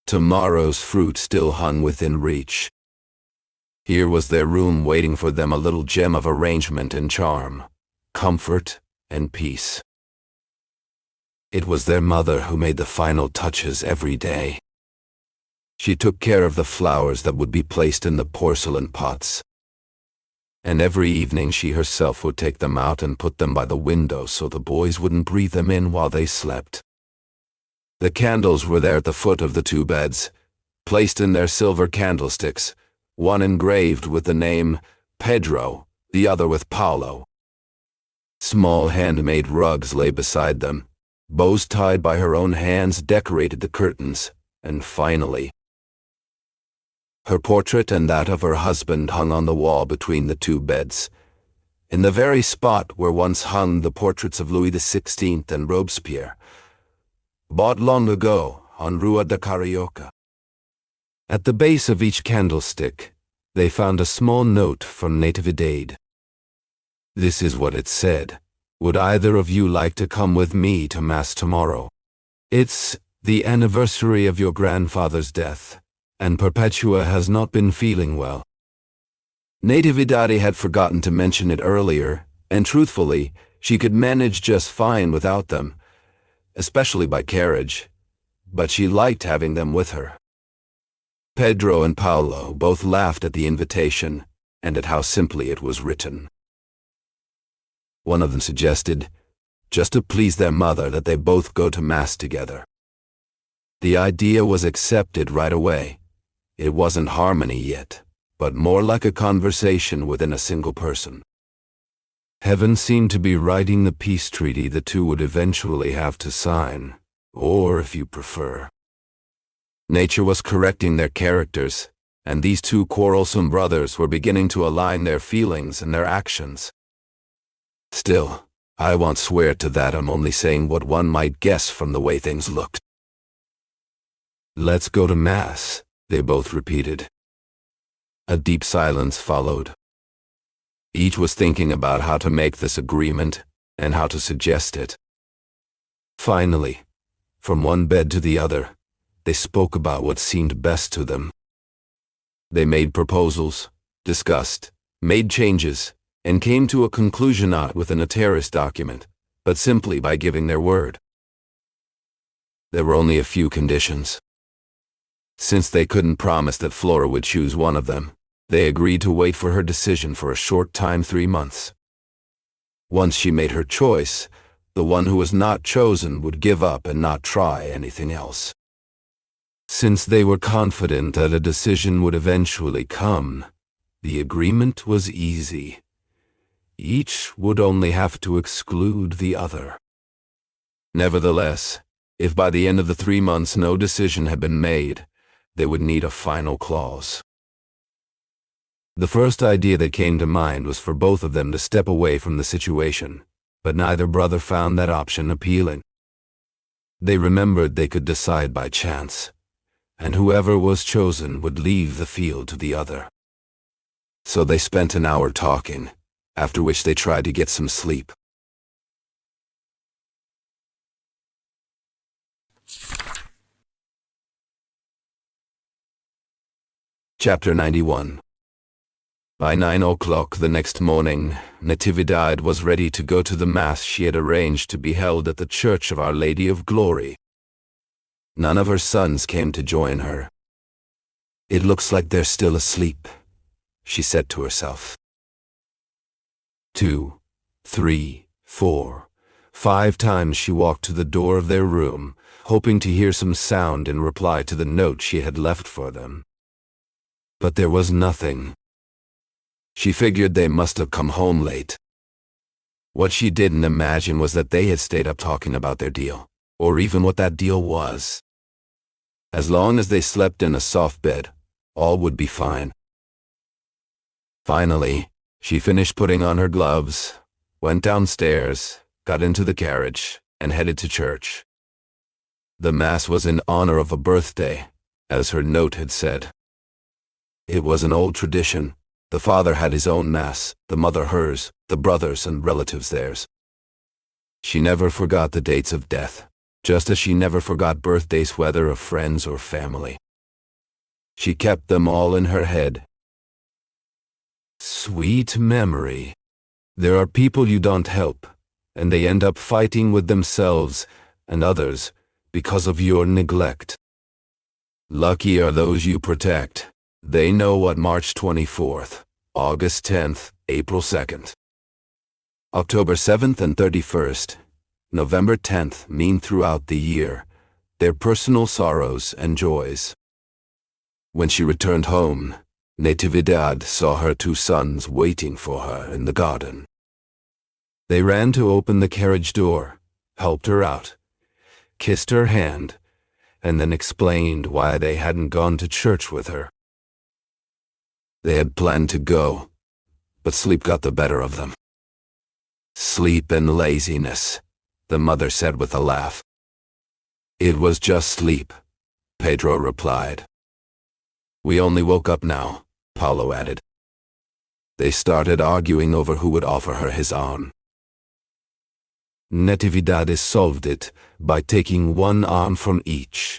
Tomorrow's fruit still hung within reach. Here was their room waiting for them, a little gem of arrangement and charm, comfort and peace. It was their mother who made the final touches every day. She took care of the flowers that would be placed in the porcelain pots, and every evening she herself would take them out and put them by the window so the boys wouldn't breathe them in while they slept. The candles were there at the foot of the two beds, placed in their silver candlesticks, one engraved with the name Pedro, the other with Paulo. Small handmade rugs lay beside them. Bows tied by her own hands decorated the curtains, and finally, her portrait and that of her husband hung on the wall between the two beds, in the very spot where once hung the portraits of Louis XVI and Robespierre, bought long ago on Rua da Carioca. At the base of each candlestick, they found a small note from Natividade. This is what it said. "Would either of you like to come with me to Mass tomorrow? It's the anniversary of your grandfather's death, and Perpetua has not been feeling well." Natividade had forgotten to mention it earlier, and truthfully, she could manage just fine without them, especially by carriage, but she liked having them with her. Pedro and Paulo both laughed at the invitation and at how simply it was written. One of them suggested, just to please their mother, that they both go to Mass together. The idea was accepted right away. It wasn't harmony yet, but more like a conversation within a single person. Heaven seemed to be writing the peace treaty the two would eventually have to sign, or if you prefer. Nature was correcting their characters, and these two quarrelsome brothers were beginning to align their feelings and their actions. Still, I won't swear to that. I'm only saying what one might guess from the way things looked. "Let's go to Mass," they both repeated. A deep silence followed. Each was thinking about how to make this agreement and how to suggest it. Finally, from one bed to the other, they spoke about what seemed best to them. They made proposals, discussed, made changes, and came to a conclusion not with a notarious document, but simply by giving their word. There were only a few conditions. Since they couldn't promise that Flora would choose one of them, they agreed to wait for her decision for a short time, 3 months. Once she made her choice, the one who was not chosen would give up and not try anything else. Since they were confident that a decision would eventually come, the agreement was easy. Each would only have to exclude the other. Nevertheless, if by the end of the 3 months no decision had been made, they would need a final clause. The first idea that came to mind was for both of them to step away from the situation, but neither brother found that option appealing. They remembered they could decide by chance, and whoever was chosen would leave the field to the other. So they spent an hour talking, after which they tried to get some sleep. Chapter 91. By 9 o'clock the next morning, Natividad was ready to go to the Mass she had arranged to be held at the Church of Our Lady of Glory. None of her sons came to join her. "It looks like they're still asleep," she said to herself. 2, 3, 4, 5 times she walked to the door of their room, hoping to hear some sound in reply to the note she had left for them. But there was nothing. She figured they must have come home late. What she didn't imagine was that they had stayed up talking about their deal, or even what that deal was. As long as they slept in a soft bed, all would be fine. Finally, she finished putting on her gloves, went downstairs, got into the carriage, and headed to church. The Mass was in honor of a birthday, as her note had said. It was an old tradition. The father had his own Mass, the mother hers, the brothers and relatives theirs. She never forgot the dates of death, just as she never forgot birthdays, whether of friends or family. She kept them all in her head. Sweet memory. There are people you don't help, and they end up fighting with themselves and others because of your neglect. Lucky are those you protect. They know what March 24th, August 10th, April 2nd, October 7th and 31st, November 10th mean throughout the year, their personal sorrows and joys. When she returned home, Natividad saw her 2 sons waiting for her in the garden. They ran to open the carriage door, helped her out, kissed her hand, and then explained why they hadn't gone to church with her. They had planned to go, but sleep got the better of them. "Sleep and laziness," the mother said with a laugh. "It was just sleep," Pedro replied. "We only woke up now," Paulo added. They started arguing over who would offer her his arm. Natividad solved it by taking one arm from each.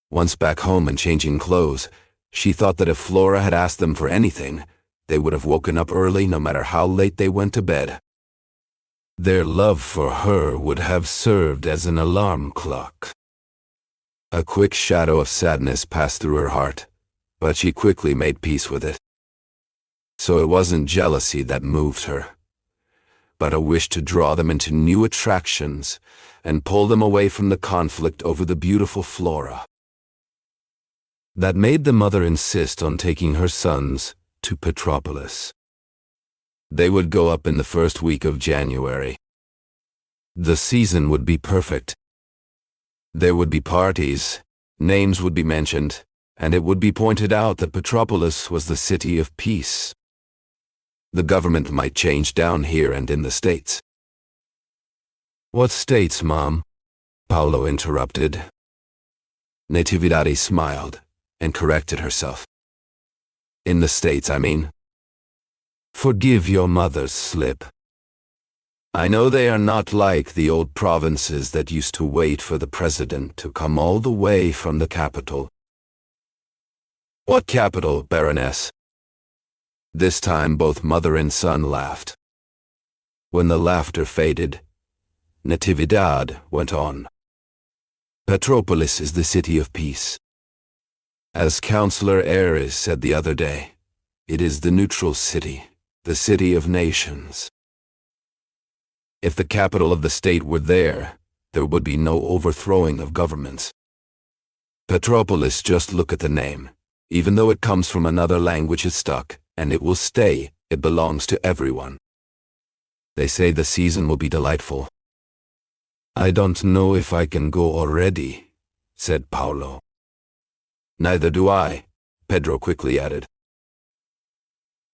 Once back home and changing clothes, she thought that if Flora had asked them for anything, they would have woken up early no matter how late they went to bed. Their love for her would have served as an alarm clock. A quick shadow of sadness passed through her heart, but she quickly made peace with it. So it wasn't jealousy that moved her, but a wish to draw them into new attractions and pull them away from the conflict over the beautiful Flora. That made the mother insist on taking her sons to Petropolis. They would go up in the first week of January. The season would be perfect. There would be parties, names would be mentioned, and it would be pointed out that Petropolis was the city of peace. The government might change down here and in the States. "What states, Mom?" Paulo interrupted. Natividad smiled and corrected herself. "In the States, I mean." "Forgive your mother's slip. I know they are not like the old provinces that used to wait for the president to come all the way from the capital." "What capital, Baroness?" This time both mother and son laughed. When the laughter faded, Natividad went on. "Petropolis is the city of peace. As Councillor Ayres said the other day, it is the neutral city, the city of nations. If the capital of the state were there, there would be no overthrowing of governments. Petropolis, just look at the name. Even though it comes from another language, it's stuck, and it will stay. It belongs to everyone. They say the season will be delightful." "I don't know if I can go already," said Paulo. "Neither do I," Pedro quickly added.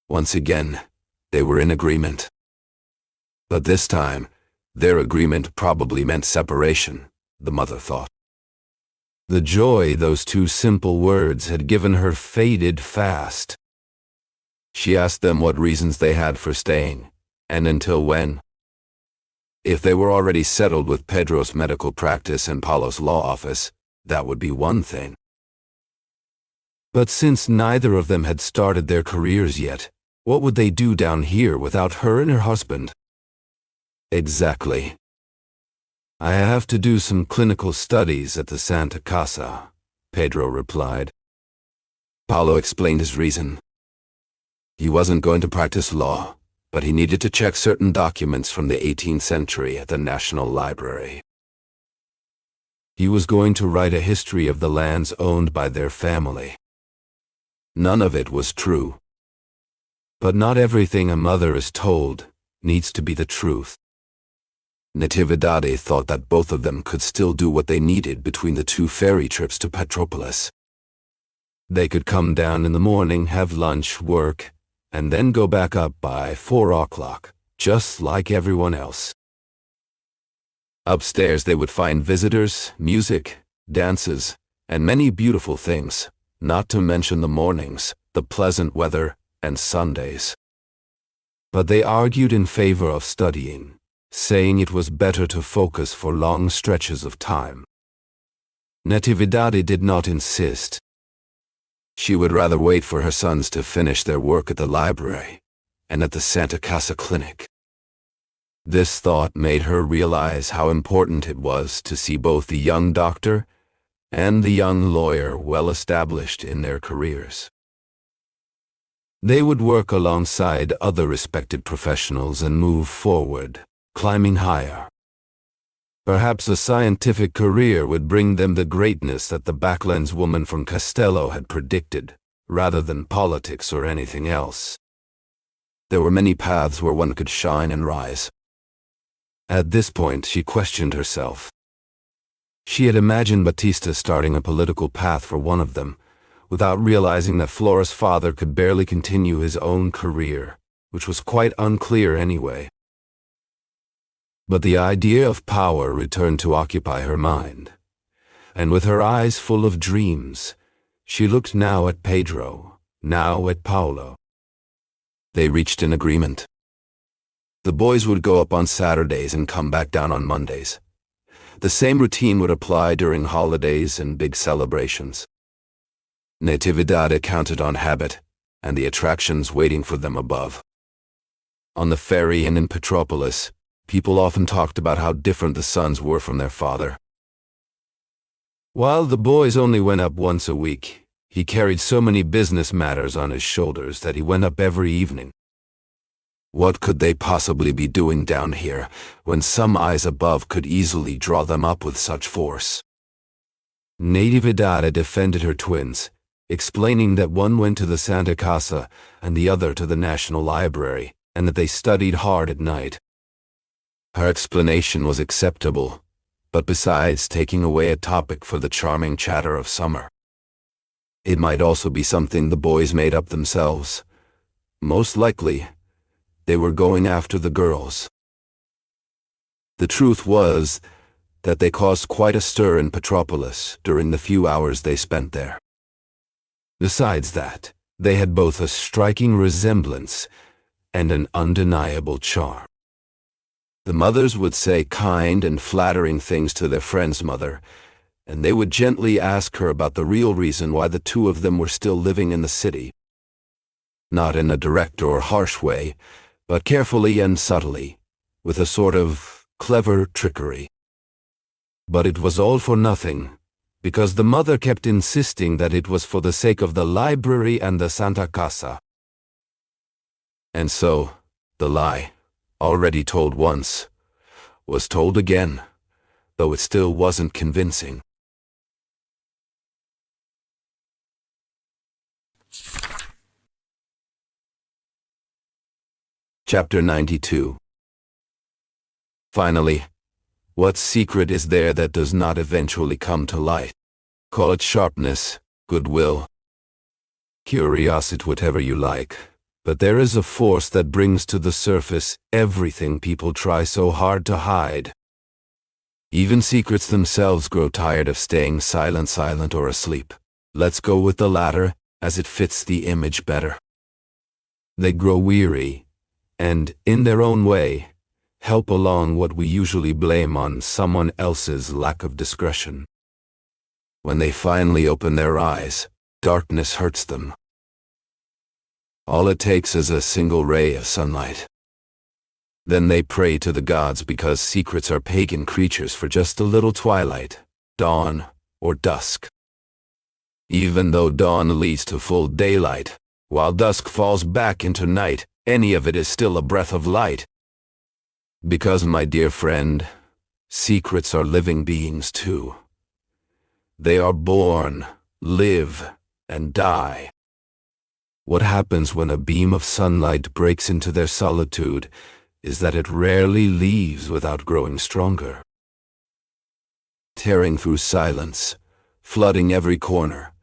Once again, they were in agreement. But this time, their agreement probably meant separation, the mother thought. The joy those 2 simple words had given her faded fast. She asked them what reasons they had for staying, and until when. If they were already settled with Pedro's medical practice and Paulo's law office, that would be one thing. But since neither of them had started their careers yet, what would they do down here without her and her husband? Exactly. I have to do some clinical studies at the Santa Casa, Pedro replied. Paulo explained his reason. He wasn't going to practice law, but he needed to check certain documents from the 18th century at the National Library. He was going to write a history of the lands owned by their family. None of it was true. But not everything a mother is told needs to be the truth. Natividad thought that both of them could still do what they needed between the two ferry trips to Petropolis. They could come down in the morning, have lunch, work, and then go back up by 4 o'clock, just like everyone else. Upstairs they would find visitors, music, dances, and many beautiful things, not to mention the mornings, the pleasant weather, and Sundays. But they argued in favor of studying, saying it was better to focus for long stretches of time. Natividad did not insist. She would rather wait for her sons to finish their work at the library and at the Santa Casa clinic. This thought made her realize how important it was to see both the young doctor and the young lawyer well established in their careers. They would work alongside other respected professionals and move forward, climbing higher. Perhaps a scientific career would bring them the greatness that the Backlands woman from Castello had predicted, rather than politics or anything else. There were many paths where one could shine and rise. At this point, she questioned herself. She had imagined Batista starting a political path for one of them, without realizing that Flora's father could barely continue his own career, which was quite unclear anyway. But the idea of power returned to occupy her mind, and with her eyes full of dreams, she looked now at Pedro, now at Paulo. They reached an agreement. The boys would go up on Saturdays and come back down on Mondays. The same routine would apply during holidays and big celebrations. Natividad counted on habit and the attractions waiting for them above. On the ferry and in Petropolis, people often talked about how different the sons were from their father. While the boys only went up once a week, he carried so many business matters on his shoulders that he went up every evening. What could they possibly be doing down here when some eyes above could easily draw them up with such force? Natividad defended her twins, explaining that one went to the Santa Casa and the other to the National Library, and that they studied hard at night. Her explanation was acceptable, but besides taking away a topic for the charming chatter of summer, it might also be something the boys made up themselves. Most likely, they were going after the girls. The truth was that they caused quite a stir in Petropolis during the few hours they spent there. Besides that, they had both a striking resemblance and an undeniable charm. The mothers would say kind and flattering things to their friend's mother, and they would gently ask her about the real reason why the two of them were still living in the city. Not in a direct or harsh way, but carefully and subtly, with a sort of clever trickery. But it was all for nothing, because the mother kept insisting that it was for the sake of the library and the Santa Casa. And so, the lie, already told once, was told again, though it still wasn't convincing. Chapter 92. Finally, what secret is there that does not eventually come to light? Call it sharpness, goodwill, curiosity, whatever you like. But there is a force that brings to the surface everything people try so hard to hide. Even secrets themselves grow tired of staying silent or asleep. Let's go with the latter, as it fits the image better. They grow weary, and, in their own way, help along what we usually blame on someone else's lack of discretion. When they finally open their eyes, darkness hurts them. All it takes is a single ray of sunlight. Then they pray to the gods because secrets are pagan creatures for just a little twilight, dawn, or dusk. Even though dawn leads to full daylight, while dusk falls back into night, any of it is still a breath of light. Because, my dear friend, secrets are living beings too. They are born, live, and die. What happens when a beam of sunlight breaks into their solitude is that it rarely leaves without growing stronger. Tearing through silence, flooding every corner,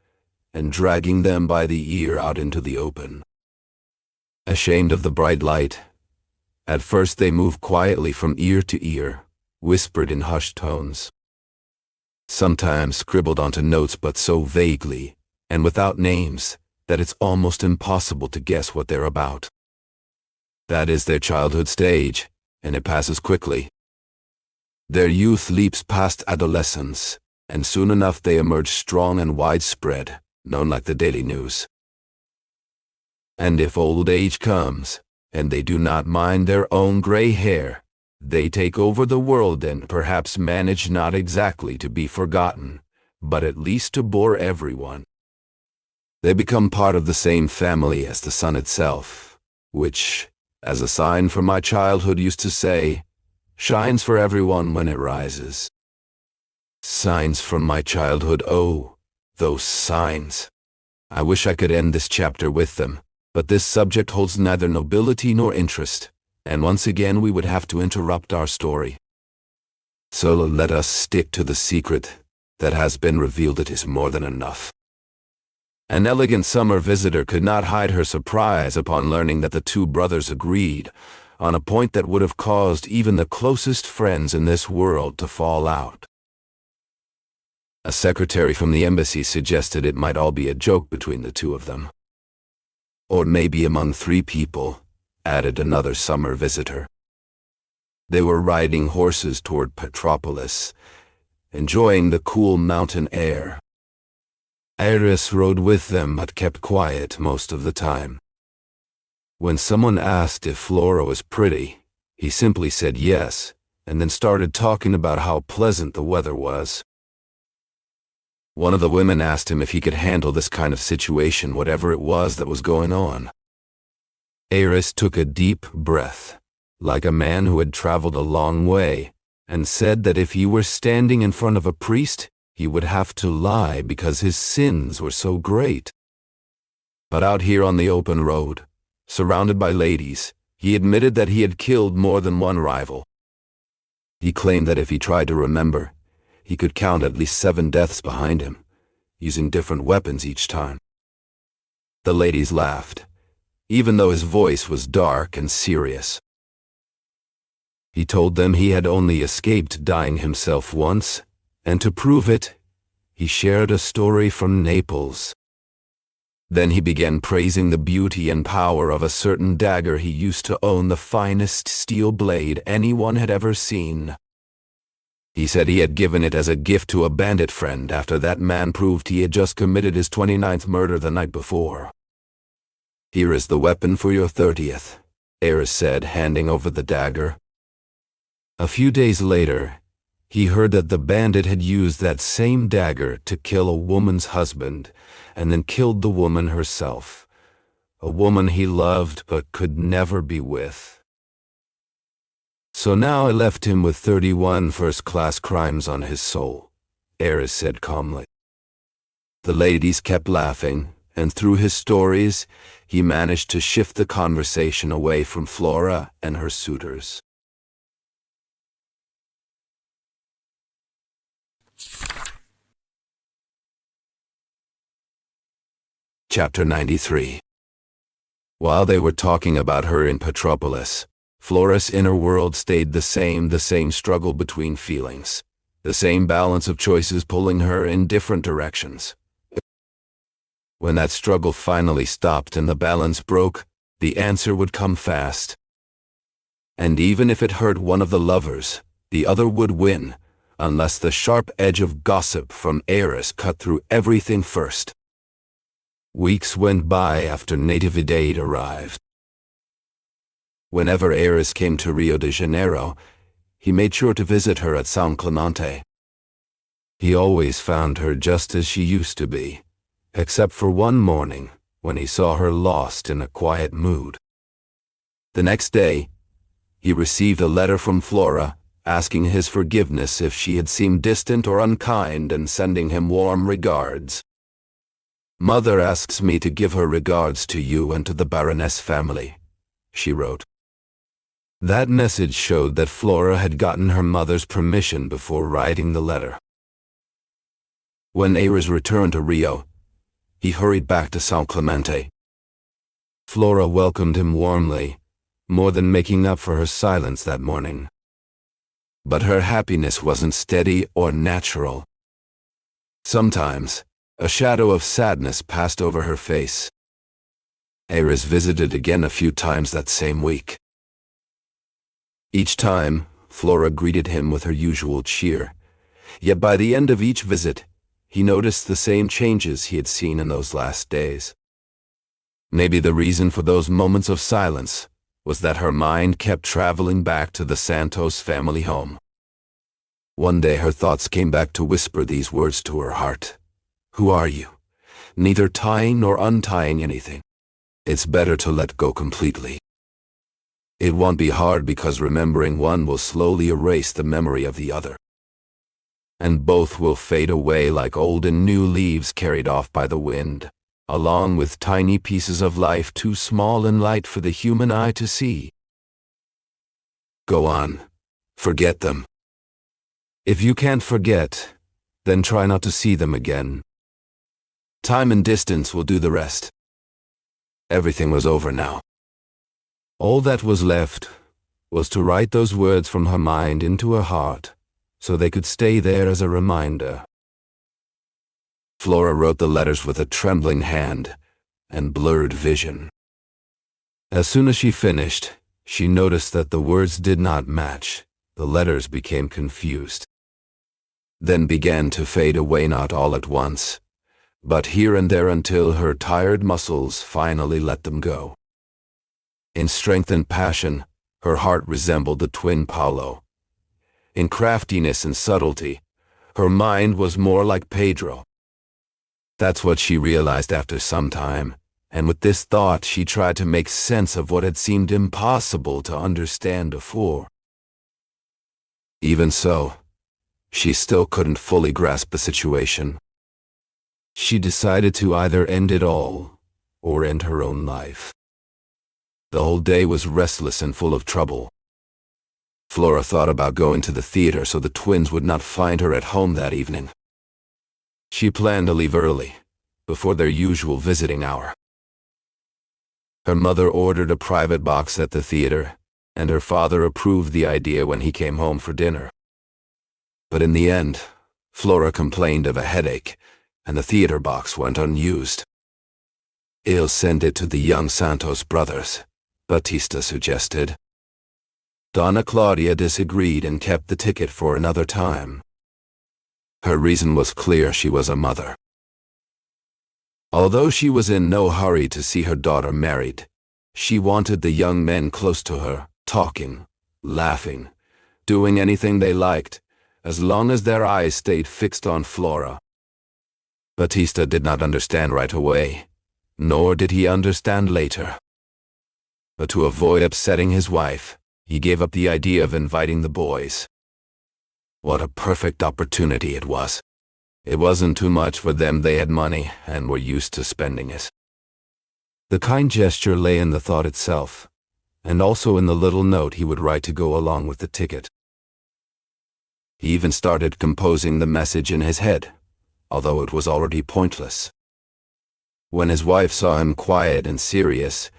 and dragging them by the ear out into the open. Ashamed of the bright light, at first they move quietly from ear to ear, whispered in hushed tones. Sometimes scribbled onto notes, but so vaguely, and without names, that it's almost impossible to guess what they're about. That is their childhood stage, and it passes quickly. Their youth leaps past adolescence, and soon enough they emerge strong and widespread, known like the daily news. And if old age comes, and they do not mind their own gray hair, they take over the world and perhaps manage not exactly to be forgotten, but at least to bore everyone. They become part of the same family as the sun itself, which, as a sign from my childhood used to say, shines for everyone when it rises. Signs from my childhood, oh, those signs. I wish I could end this chapter with them, but this subject holds neither nobility nor interest, and once again we would have to interrupt our story. So let us stick to the secret that has been revealed. It is more than enough. An elegant summer visitor could not hide her surprise upon learning that the two brothers agreed on a point that would have caused even the closest friends in this world to fall out. A secretary from the embassy suggested it might all be a joke between the two of them. Or maybe among three people, added another summer visitor. They were riding horses toward Petropolis, enjoying the cool mountain air. Iris rode with them but kept quiet most of the time. When someone asked if Flora was pretty, he simply said yes, and then started talking about how pleasant the weather was. One of the women asked him if he could handle this kind of situation, whatever it was that was going on. Iris took a deep breath, like a man who had traveled a long way, and said that if he were standing in front of a priest, he would have to lie because his sins were so great. But out here on the open road, surrounded by ladies, he admitted that he had killed more than one rival. He claimed that if he tried to remember, he could count at least 7 deaths behind him, using different weapons each time. The ladies laughed, even though his voice was dark and serious. He told them he had only escaped dying himself once, and to prove it, he shared a story from Naples. Then he began praising the beauty and power of a certain dagger he used to own, the finest steel blade anyone had ever seen. He said he had given it as a gift to a bandit friend after that man proved he had just committed his 29th murder the night before. "Here is the weapon for your 30th, Iris said, handing over the dagger. A few days later, he heard that the bandit had used that same dagger to kill a woman's husband and then killed the woman herself, a woman he loved but could never be with. So now I left him with 31 first-class crimes on his soul, Iris said calmly. The ladies kept laughing, and through his stories, he managed to shift the conversation away from Flora and her suitors. Chapter 93. While they were talking about her in Petropolis, Flora's inner world stayed the same struggle between feelings, the same balance of choices pulling her in different directions. When that struggle finally stopped and the balance broke, the answer would come fast. And even if it hurt one of the lovers, the other would win, unless the sharp edge of gossip from Iris cut through everything first. Weeks went by after Natividad arrived. Whenever Ares came to Rio de Janeiro, he made sure to visit her at São Clemente. He always found her just as she used to be, except for one morning when he saw her lost in a quiet mood. The next day, he received a letter from Flora asking his forgiveness if she had seemed distant or unkind and sending him warm regards. "Mother asks me to give her regards to you and to the Baroness family," she wrote. That message showed that Flora had gotten her mother's permission before writing the letter. When Ares returned to Rio, he hurried back to São Clemente. Flora welcomed him warmly, more than making up for her silence that morning. But her happiness wasn't steady or natural. Sometimes, a shadow of sadness passed over her face. Ares visited again a few times that same week. Each time, Flora greeted him with her usual cheer, yet by the end of each visit, he noticed the same changes he had seen in those last days. Maybe the reason for those moments of silence was that her mind kept traveling back to the Santos family home. One day her thoughts came back to whisper these words to her heart. "Who are you? Neither tying nor untying anything. It's better to let go completely. It won't be hard because remembering one will slowly erase the memory of the other. And both will fade away like old and new leaves carried off by the wind, along with tiny pieces of life too small and light for the human eye to see. Go on. Forget them. If you can't forget, then try not to see them again. Time and distance will do the rest." Everything was over now. All that was left was to write those words from her mind into her heart, so they could stay there as a reminder. Flora wrote the letters with a trembling hand and blurred vision. As soon as she finished, she noticed that the words did not match. The letters became confused. Then began to fade away, not all at once, but here and there until her tired muscles finally let them go. In strength and passion, her heart resembled the twin Paulo. In craftiness and subtlety, her mind was more like Pedro. That's what she realized after some time, and with this thought she tried to make sense of what had seemed impossible to understand before. Even so, she still couldn't fully grasp the situation. She decided to either end it all or end her own life. The whole day was restless and full of trouble. Flora thought about going to the theater so the twins would not find her at home that evening. She planned to leave early, before their usual visiting hour. Her mother ordered a private box at the theater, and her father approved the idea when he came home for dinner. But in the end, Flora complained of a headache, and the theater box went unused. "I'll send it to the young Santos brothers," Batista suggested. Donna Claudia disagreed and kept the ticket for another time. Her reason was clear: she was a mother. Although she was in no hurry to see her daughter married, she wanted the young men close to her, talking, laughing, doing anything they liked, as long as their eyes stayed fixed on Flora. Batista did not understand right away, nor did he understand later. But to avoid upsetting his wife, he gave up the idea of inviting the boys. What a perfect opportunity it was. It wasn't too much for them. They had money and were used to spending it. The kind gesture lay in the thought itself, and also in the little note he would write to go along with the ticket. He even started composing the message in his head, although it was already pointless. When his wife saw him quiet and serious,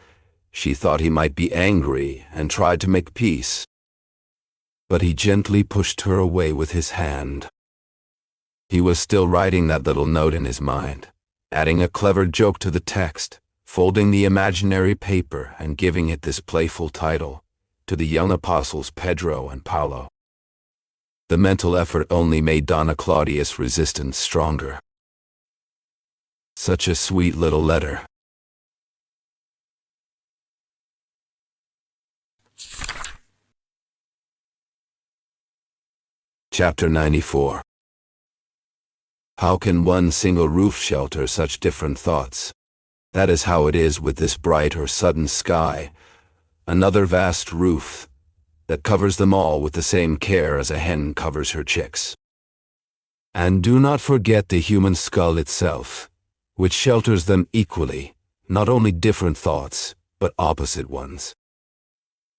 she thought he might be angry and tried to make peace. But he gently pushed her away with his hand. He was still writing that little note in his mind, adding a clever joke to the text, folding the imaginary paper and giving it this playful title, "To the young apostles Pedro and Paulo." The mental effort only made Donna Claudia's resistance stronger. Such a sweet little letter. Chapter 94. How can one single roof shelter such different thoughts? That is how it is with this bright or sudden sky, another vast roof that covers them all with the same care as a hen covers her chicks. And do not forget the human skull itself, which shelters them equally, not only different thoughts, but opposite ones.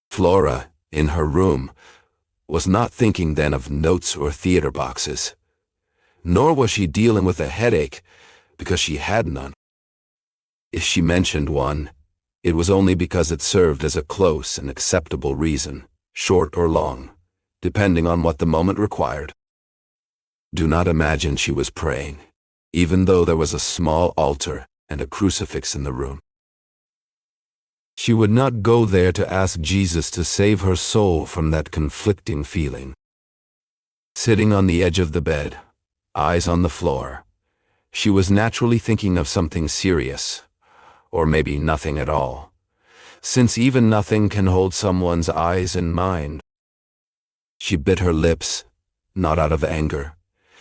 Flora, in her room, was not thinking then of notes or theater boxes, nor was she dealing with a headache, because she had none. If she mentioned one, it was only because it served as a close and acceptable reason, short or long, depending on what the moment required. Do not imagine she was praying, even though there was a small altar and a crucifix in the room. She would not go there to ask Jesus to save her soul from that conflicting feeling. Sitting on the edge of the bed, eyes on the floor, she was naturally thinking of something serious, or maybe nothing at all, since even nothing can hold someone's eyes and mind. She bit her lips, not out of anger.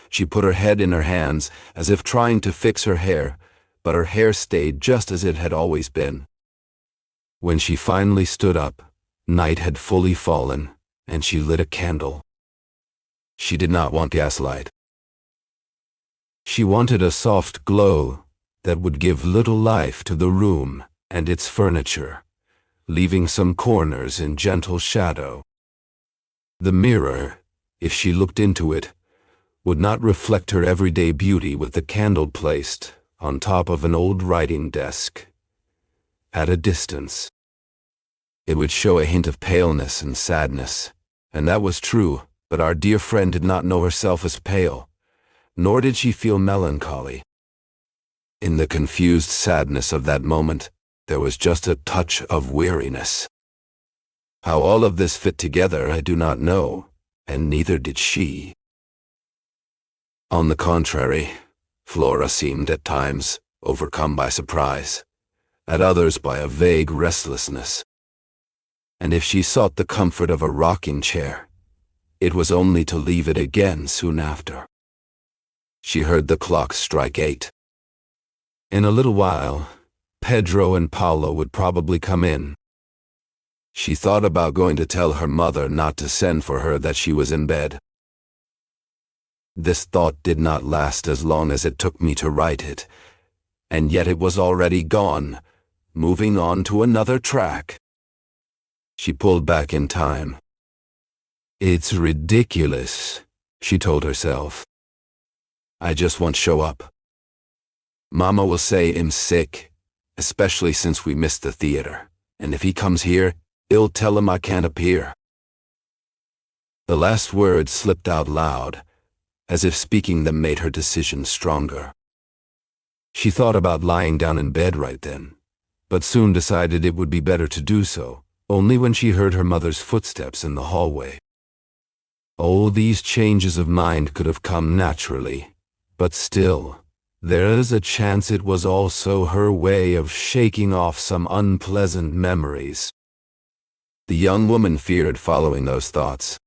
She put her head in her hands as if trying to fix her hair, but her hair stayed just as it had always been. When she finally stood up, night had fully fallen, and she lit a candle. She did not want gaslight. She wanted a soft glow that would give little life to the room and its furniture, leaving some corners in gentle shadow. The mirror, if she looked into it, would not reflect her everyday beauty with the candle placed on top of an old writing desk. At a distance, it would show a hint of paleness and sadness, and that was true, but our dear friend did not know herself as pale, nor did she feel melancholy. In the confused sadness of that moment, there was just a touch of weariness. How all of this fit together I do not know, and neither did she. On the contrary, Flora seemed at times overcome by surprise, at others by a vague restlessness. And if she sought the comfort of a rocking chair, it was only to leave it again soon after. She heard the clock strike 8. In a little while, Pedro and Paulo would probably come in. She thought about going to tell her mother not to send for her, that she was in bed. This thought did not last as long as it took me to write it, and yet it was already gone, moving on to another track. She pulled back in time. It's ridiculous, she told herself. I just won't show up. Mama will say I'm sick, especially since we missed the theater, and if he comes here, I'll tell him I can't appear. The last words slipped out loud, as if speaking them made her decision stronger. She thought about lying down in bed right then, but soon decided it would be better to do so, only when she heard her mother's footsteps in the hallway. Oh, these changes of mind could have come naturally, but still, there is a chance it was also her way of shaking off some unpleasant memories. The young woman feared following those thoughts.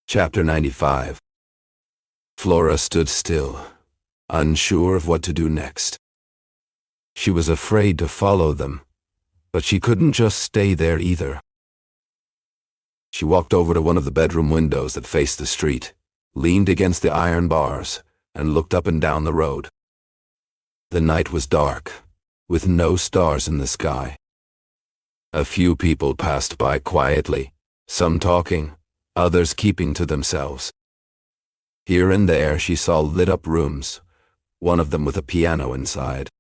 Chapter 95. Flora stood still, unsure of what to do next. She was afraid to follow them, but she couldn't just stay there either. She walked over to one of the bedroom windows that faced the street, leaned against the iron bars, and looked up and down the road. The night was dark, with no stars in the sky. A few people passed by quietly, some talking, others keeping to themselves. Here and there she saw lit-up rooms, one of them with a piano inside.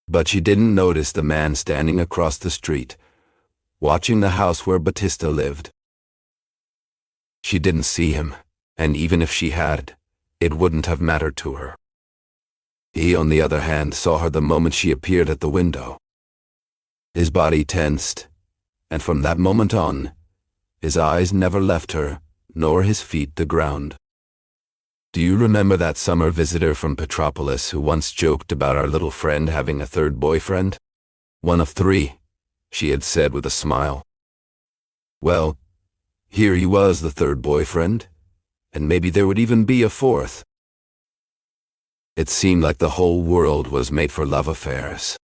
But she didn't notice the man standing across the street, watching the house where Batista lived. She didn't see him, and even if she had, it wouldn't have mattered to her. He, on the other hand, saw her the moment she appeared at the window. His body tensed, and from that moment on, His eyes never left her, nor his feet the ground. Do you remember that summer visitor from Petropolis who once joked about our little friend having a third boyfriend? One of 3, she had said with a smile. Well, here he was, the third boyfriend, and maybe there would even be a 4th. It seemed like the whole world was made for love affairs.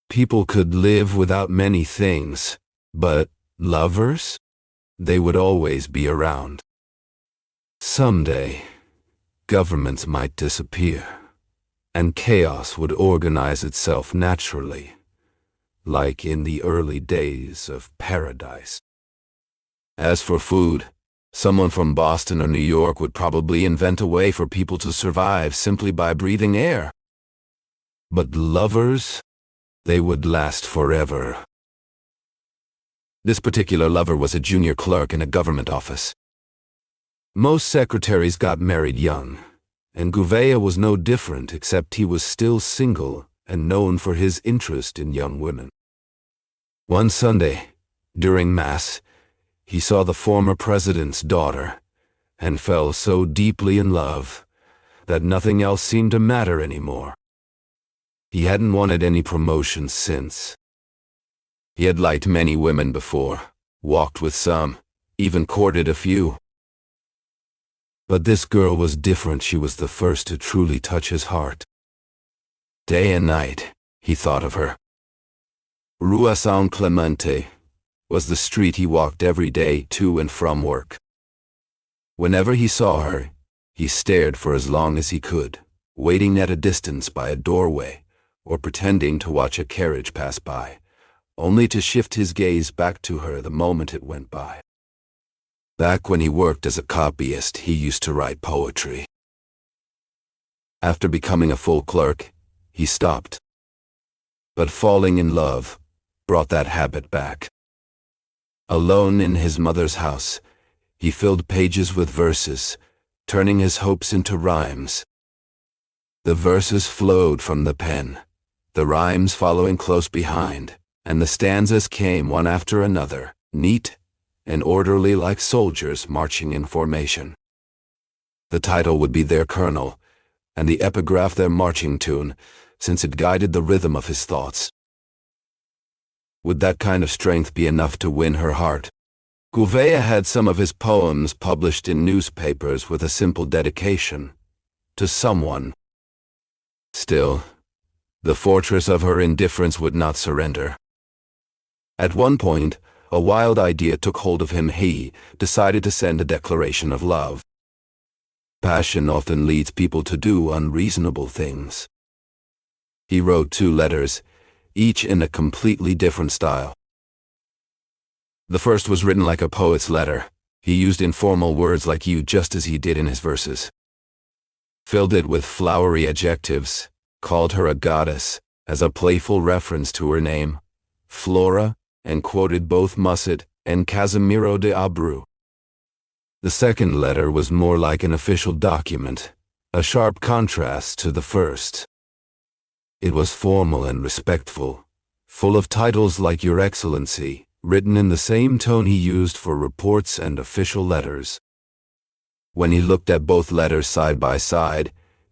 People could live without many things, but lovers? They would always be around. Someday, governments might disappear, and chaos would organize itself naturally, like in the early days of paradise. As for food, someone from Boston or New York would probably invent a way for people to survive simply by breathing air. But lovers, they would last forever. This particular lover was a junior clerk in a government office. Most secretaries got married young, and Gouveia was no different, except he was still single and known for his interest in young women. One Sunday, during Mass, he saw the former president's daughter and fell so deeply in love that nothing else seemed to matter anymore. He hadn't wanted any promotion since. He had liked many women before, walked with some, even courted a few. But this girl was different. She was the first to truly touch his heart. Day and night, he thought of her. Rua São Clemente was the street he walked every day to and from work. Whenever he saw her, he stared for as long as he could, waiting at a distance by a doorway or pretending to watch a carriage pass by, only to shift his gaze back to her the moment it went by. Back when he worked as a copyist, he used to write poetry. After becoming a full clerk, he stopped. But falling in love brought that habit back. Alone in his mother's house, he filled pages with verses, turning his hopes into rhymes. The verses flowed from the pen, the rhymes following close behind, and the stanzas came one after another, neat and orderly like soldiers marching in formation. The title would be their kernel, and the epigraph their marching tune, since it guided the rhythm of his thoughts. Would that kind of strength be enough to win her heart? Gouveia had some of his poems published in newspapers with a simple dedication, to someone. Still, the fortress of her indifference would not surrender. At one point, a wild idea took hold of him. He decided to send a declaration of love. Passion often leads people to do unreasonable things. He wrote 2 letters, each in a completely different style. The first was written like a poet's letter. He used informal words like you, just as he did in his verses. Filled it with flowery adjectives, called her a goddess, as a playful reference to her name, Flora, and quoted both Musset and Casimiro de Abreu. The second letter was more like an official document, a sharp contrast to the first. It was formal and respectful, full of titles like Your Excellency, written in the same tone he used for reports and official letters. When he looked at both letters side by side,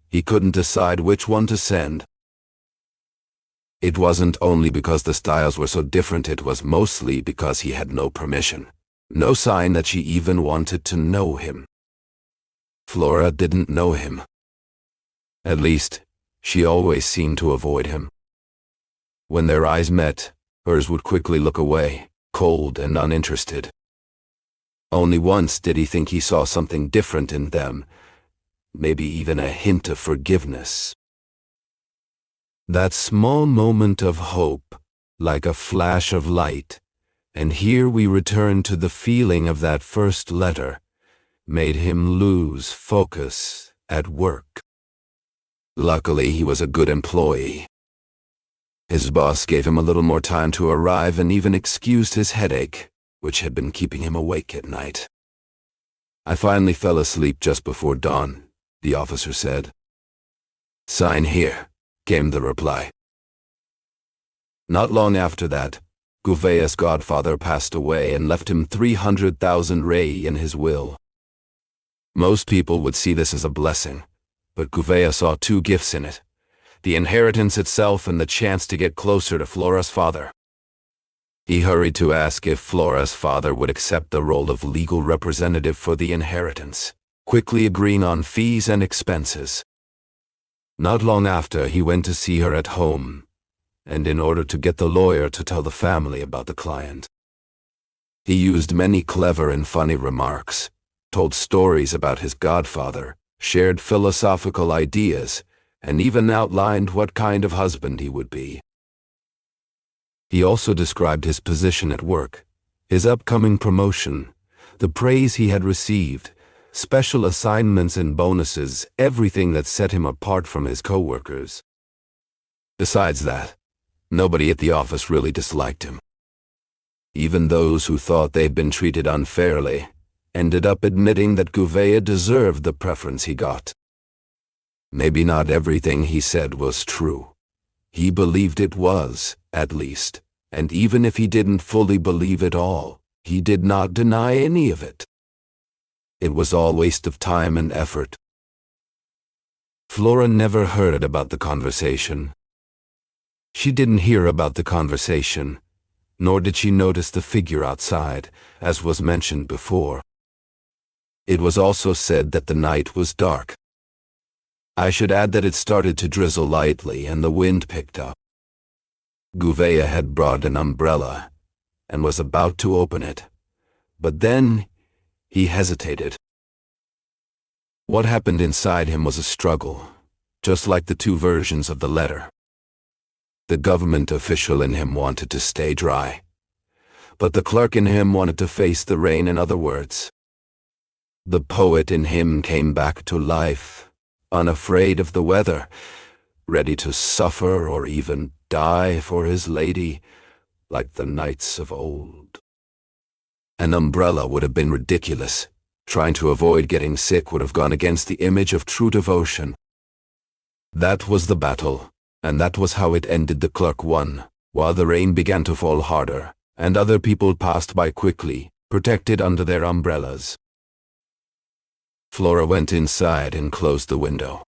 he couldn't decide which one to send. It wasn't only because the styles were so different, it was mostly because he had no permission, no sign that she even wanted to know him. Flora didn't know him. At least, she always seemed to avoid him. When their eyes met, hers would quickly look away, cold and uninterested. Only once did he think he saw something different in them, maybe even a hint of forgiveness. That small moment of hope, like a flash of light, and here we return to the feeling of that first letter, made him lose focus at work. Luckily, he was a good employee. His boss gave him a little more time to arrive and even excused his headache, which had been keeping him awake at night. I finally fell asleep just before dawn, the officer said. Sign here, came the reply. Not long after that, Gouvea's godfather passed away and left him 300,000 rei in his will. Most people would see this as a blessing, but Gouvea saw two gifts in it: the inheritance itself and the chance to get closer to Flora's father. He hurried to ask if Flora's father would accept the role of legal representative for the inheritance, quickly agreeing on fees and expenses. Not long after, he went to see her at home, and in order to get the lawyer to tell the family about the client, he used many clever and funny remarks, told stories about his godfather, shared philosophical ideas, and even outlined what kind of husband he would be. He also described his position at work, his upcoming promotion, the praise he had received, special assignments and bonuses, everything that set him apart from his co-workers. Besides that, nobody at the office really disliked him. Even those who thought they'd been treated unfairly ended up admitting that Gouvea deserved the preference he got. Maybe not everything he said was true. He believed it was, at least, and even if he didn't fully believe it all, he did not deny any of it. It was all waste of time and effort. Flora never heard about the conversation. She didn't hear about the conversation, nor did she notice the figure outside, as was mentioned before. It was also said that the night was dark. I should add that it started to drizzle lightly and the wind picked up. Gouvea had brought an umbrella and was about to open it, but then he hesitated. What happened inside him was a struggle, just like the two versions of the letter. The government official in him wanted to stay dry, but the clerk in him wanted to face the rain. In other words, the poet in him came back to life, unafraid of the weather, ready to suffer or even die for his lady, like the knights of old. An umbrella would have been ridiculous. Trying to avoid getting sick would have gone against the image of true devotion. That was the battle, and that was how it ended. The clerk won, while the rain began to fall harder, and other people passed by quickly, protected under their umbrellas. Flora went inside and closed the window.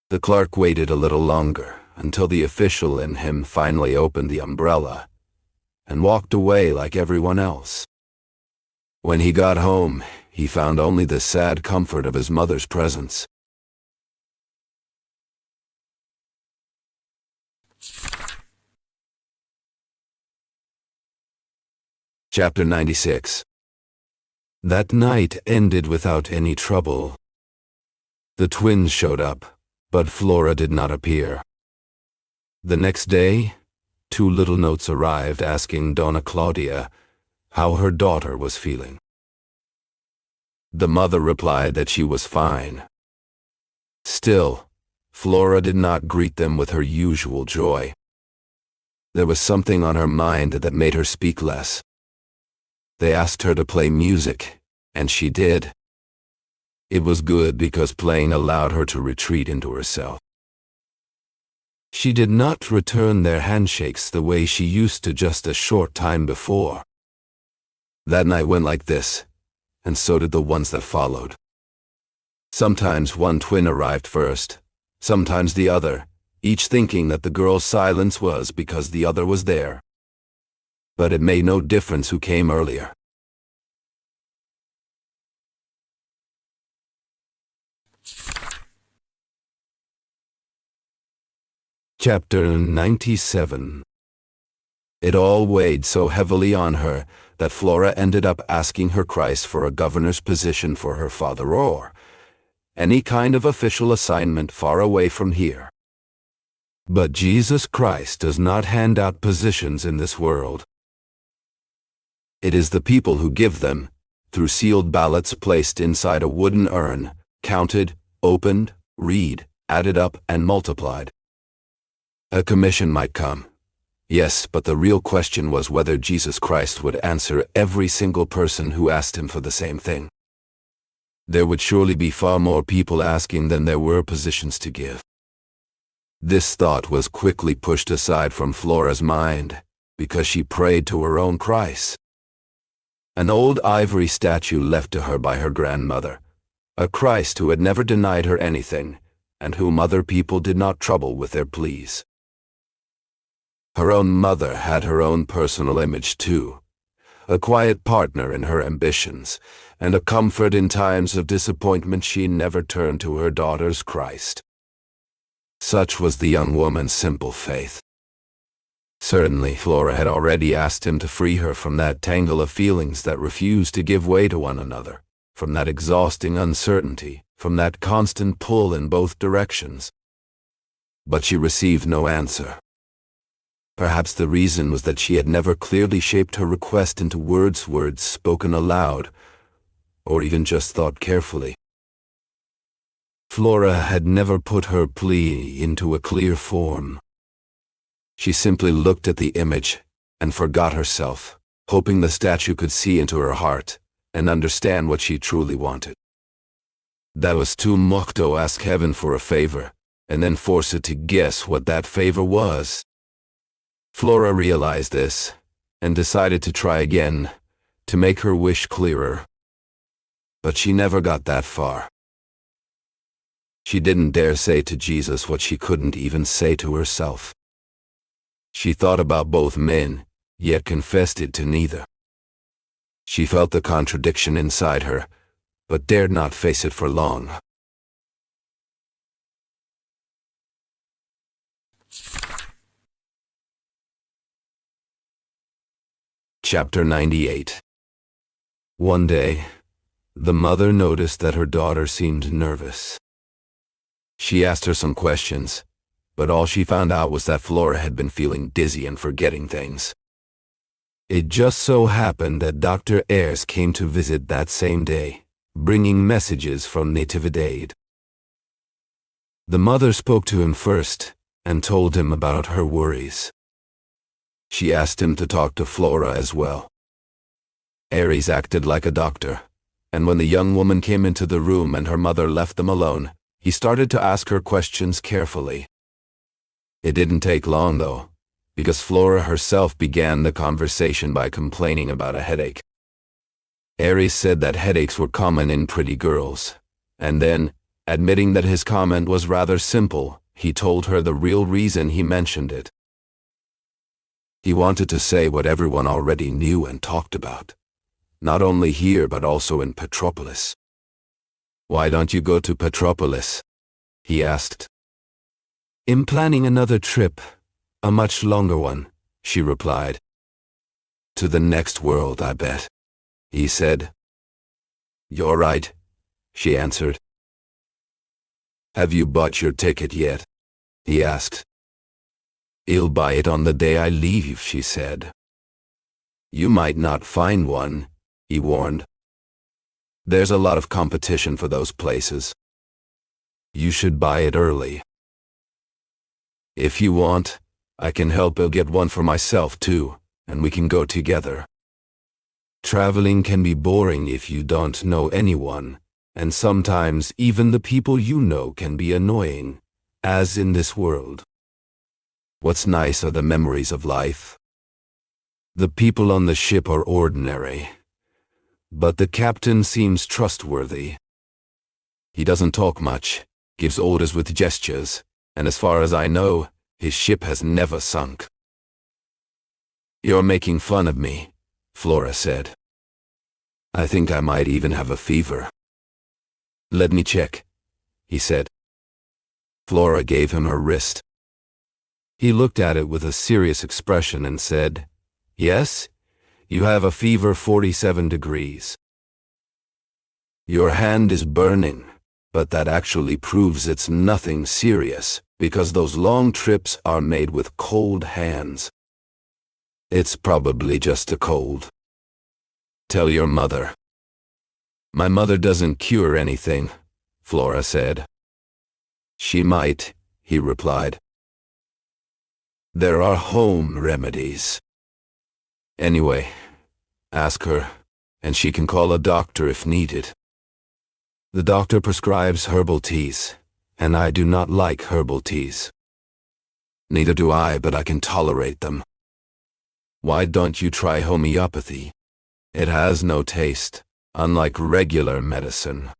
The clerk waited a little longer, until the official in him finally opened the umbrella, and walked away like everyone else. When he got home, he found only the sad comfort of his mother's presence. Chapter 96. That night ended without any trouble. The twins showed up, but Flora did not appear. The next day, 2 little notes arrived asking Donna Claudia how her daughter was feeling. The mother replied that she was fine. Still, Flora did not greet them with her usual joy. There was something on her mind that made her speak less. They asked her to play music, and she did. It was good because playing allowed her to retreat into herself. She did not return their handshakes the way she used to just a short time before. That night went like this, and so did the ones that followed. Sometimes one twin arrived first, sometimes the other, each thinking that the girl's silence was because the other was there. But it made no difference who came earlier. Chapter 97. It all weighed so heavily on her that Flora ended up asking her Christ for a governor's position for her father or any kind of official assignment far away from here. But Jesus Christ does not hand out positions in this world. It is the people who give them, through sealed ballots placed inside a wooden urn, counted, opened, read, added up, and multiplied. A commission might come. Yes, but the real question was whether Jesus Christ would answer every single person who asked him for the same thing. There would surely be far more people asking than there were positions to give. This thought was quickly pushed aside from Flora's mind, because she prayed to her own Christ. An old ivory statue left to her by her grandmother, a Christ who had never denied her anything, and whom other people did not trouble with their pleas. Her own mother had her own personal image too, a quiet partner in her ambitions, and a comfort in times of disappointment. She never turned to her daughter's Christ. Such was the young woman's simple faith. Certainly, Flora had already asked him to free her from that tangle of feelings that refused to give way to one another, from that exhausting uncertainty, from that constant pull in both directions. But she received no answer. Perhaps the reason was that she had never clearly shaped her request into words spoken aloud, or even just thought carefully. Flora had never put her plea into a clear form. She simply looked at the image and forgot herself, hoping the statue could see into her heart and understand what she truly wanted. That was too much to ask heaven for a favor, and then force it to guess what that favor was. Flora realized this, and decided to try again, to make her wish clearer. But she never got that far. She didn't dare say to Jesus what she couldn't even say to herself. She thought about both men, yet confessed it to neither. She felt the contradiction inside her, but dared not face it for long. Chapter 98. One day, the mother noticed that her daughter seemed nervous. She asked her some questions, but all she found out was that Flora had been feeling dizzy and forgetting things. It just so happened that Dr. Ayres came to visit that same day, bringing messages from Natividad. The mother spoke to him first and told him about her worries. She asked him to talk to Flora as well. Ayres acted like a doctor, and when the young woman came into the room and her mother left them alone, he started to ask her questions carefully. It didn't take long, though, because Flora herself began the conversation by complaining about a headache. Ayres said that headaches were common in pretty girls, and then, admitting that his comment was rather simple, he told her the real reason he mentioned it. He wanted to say what everyone already knew and talked about, not only here but also in Petropolis. "Why don't you go to Petropolis?" he asked. "I'm planning another trip, a much longer one," she replied. "To the next world, I bet," he said. "You're right," she answered. "Have you bought your ticket yet?" he asked. "I'll buy it on the day I leave," she said. "You might not find one," he warned. "There's a lot of competition for those places. You should buy it early. If you want, I can help. I'll get one for myself too, and we can go together. Traveling can be boring if you don't know anyone, and sometimes even the people you know can be annoying, as in this world. What's nice are the memories of life. The people on the ship are ordinary, but the captain seems trustworthy. He doesn't talk much, gives orders with gestures, and as far as I know, his ship has never sunk." "You're making fun of me," Flora said. "I think I might even have a fever." "Let me check," he said. Flora gave him her wrist. He looked at it with a serious expression and said, "Yes, you have a fever 47 degrees. Your hand is burning, but that actually proves it's nothing serious, because those long trips are made with cold hands. It's probably just a cold. Tell your mother." "My mother doesn't cure anything," Flora said. "She might," he replied. "There are home remedies. Anyway, ask her, and she can call a doctor if needed. The doctor prescribes herbal teas, and I do not like herbal teas. Neither do I, but I can tolerate them." Why don't you try homeopathy? It has no taste, unlike regular medicine.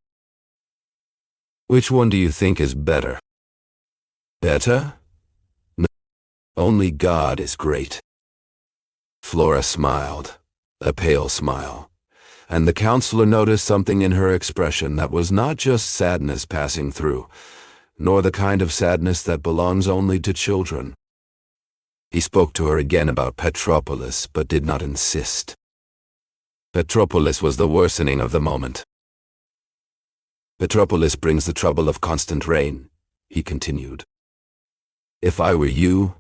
Which one do you think is better? Better? No. Only God is great. Flora smiled, a pale smile, and the counselor noticed something in her expression that was not just sadness passing through, nor the kind of sadness that belongs only to children. He spoke to her again about Petropolis, but did not insist. Petropolis was the worsening of the moment. Petropolis brings the trouble of constant rain, he continued. If I were you,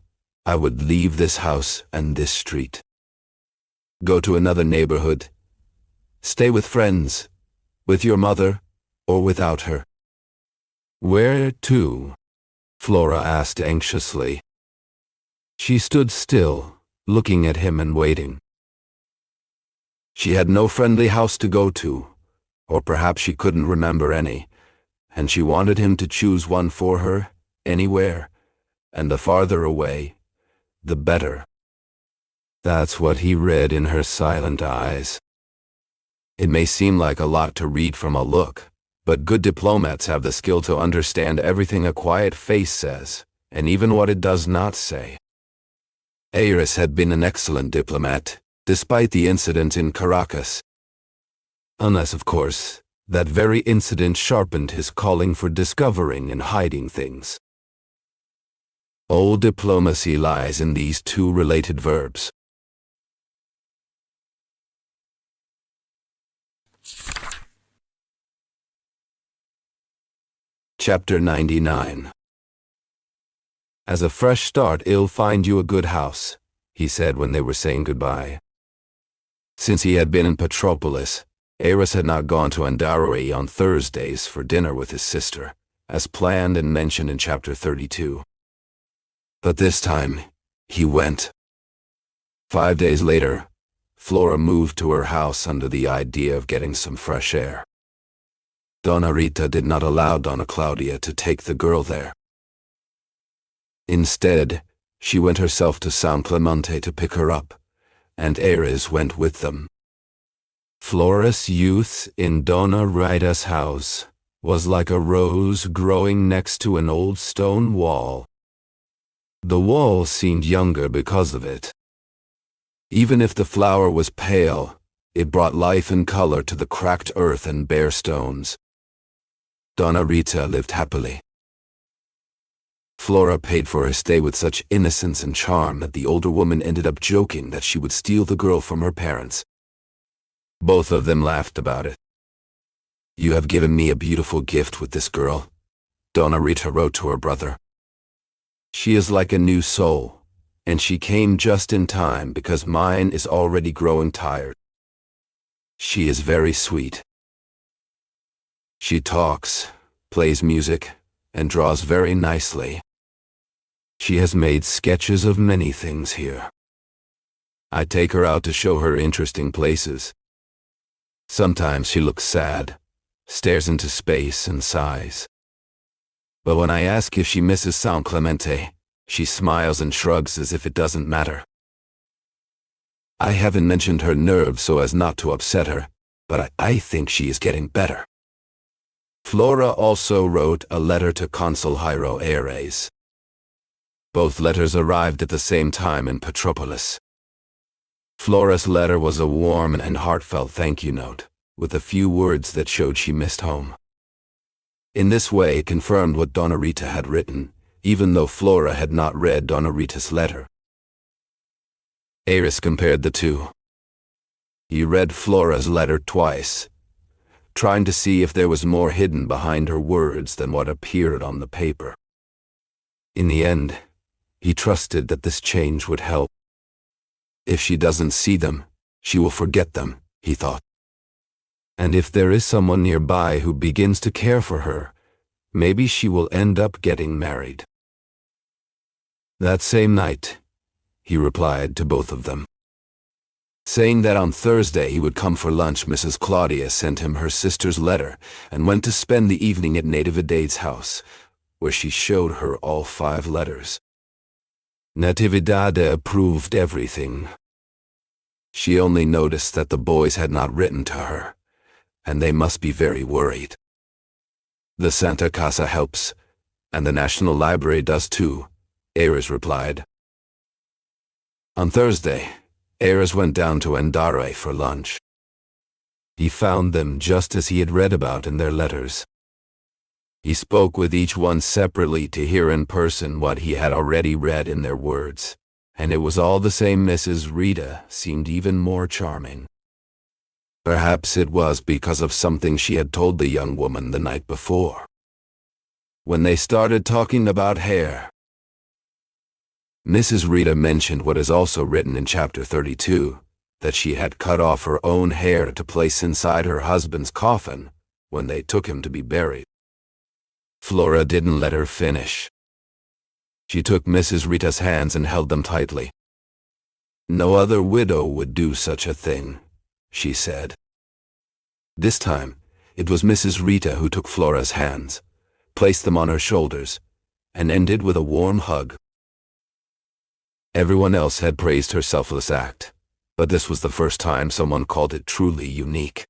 I would leave this house and this street. Go to another neighborhood. Stay with friends, with your mother, or without her. Where to? Flora asked anxiously. She stood still, looking at him and waiting. She had no friendly house to go to, or perhaps she couldn't remember any, and she wanted him to choose one for her, anywhere, and the farther away, the better. That's what he read in her silent eyes. It may seem like a lot to read from a look, but good diplomats have the skill to understand everything a quiet face says, and even what it does not say. Ayres had been an excellent diplomat, despite the incident in Caracas. Unless, of course, that very incident sharpened his calling for discovering and hiding things. All diplomacy lies in these two related verbs. Chapter 99. As a fresh start, I'll find you a good house, he said when they were saying goodbye. Since he had been in Petropolis, Ayres had not gone to Andaruy on Thursdays for dinner with his sister, as planned and mentioned in chapter 32. But this time, he went. 5 days later, Flora moved to her house under the idea of getting some fresh air. Donna Rita did not allow Donna Claudia to take the girl there. Instead, she went herself to San Clemente to pick her up, and Ayres went with them. Flora's youth in Donna Rita's house was like a rose growing next to an old stone wall. The wall seemed younger because of it. Even if the flower was pale, it brought life and color to the cracked earth and bare stones. Donna Rita lived happily. Flora paid for her stay with such innocence and charm that the older woman ended up joking that she would steal the girl from her parents. Both of them laughed about it. "You have given me a beautiful gift with this girl," Donna Rita wrote to her brother. "She is like a new soul, and she came just in time because mine is already growing tired. She is very sweet. She talks, plays music, and draws very nicely. She has made sketches of many things here. I take her out to show her interesting places. Sometimes she looks sad, stares into space and sighs. But when I ask if she misses San Clemente, she smiles and shrugs as if it doesn't matter. I haven't mentioned her nerves so as not to upset her, but I think she is getting better." Flora also wrote a letter to Consul Jairo Ayres. Both letters arrived at the same time in Petropolis. Flora's letter was a warm and heartfelt thank you note, with a few words that showed she missed home. In this way it confirmed what Donna Rita had written, even though Flora had not read Donna Rita's letter. Ayres compared the two. He read Flora's letter twice, trying to see if there was more hidden behind her words than what appeared on the paper. In the end, he trusted that this change would help. If she doesn't see them, she will forget them, he thought. And if there is someone nearby who begins to care for her, maybe she will end up getting married. That same night, he replied to both of them. Saying that on Thursday he would come for lunch, Mrs. Claudia sent him her sister's letter and went to spend the evening at Natividade's house, where she showed her all 5 letters. Natividade approved everything. She only noticed that the boys had not written to her, and they must be very worried. The Santa Casa helps, and the National Library does too, Ayres replied. On Thursday, Ayres went down to Andare for lunch. He found them just as he had read about in their letters. He spoke with each one separately to hear in person what he had already read in their words, and it was all the same. Mrs. Rita seemed even more charming. Perhaps it was because of something she had told the young woman the night before. When they started talking about hair, Mrs. Rita mentioned what is also written in chapter 32, that she had cut off her own hair to place inside her husband's coffin when they took him to be buried. Flora didn't let her finish. She took Mrs. Rita's hands and held them tightly. No other widow would do such a thing, she said. This time, it was Mrs. Rita who took Flora's hands, placed them on her shoulders, and ended with a warm hug. Everyone else had praised her selfless act, but this was the first time someone called it truly unique.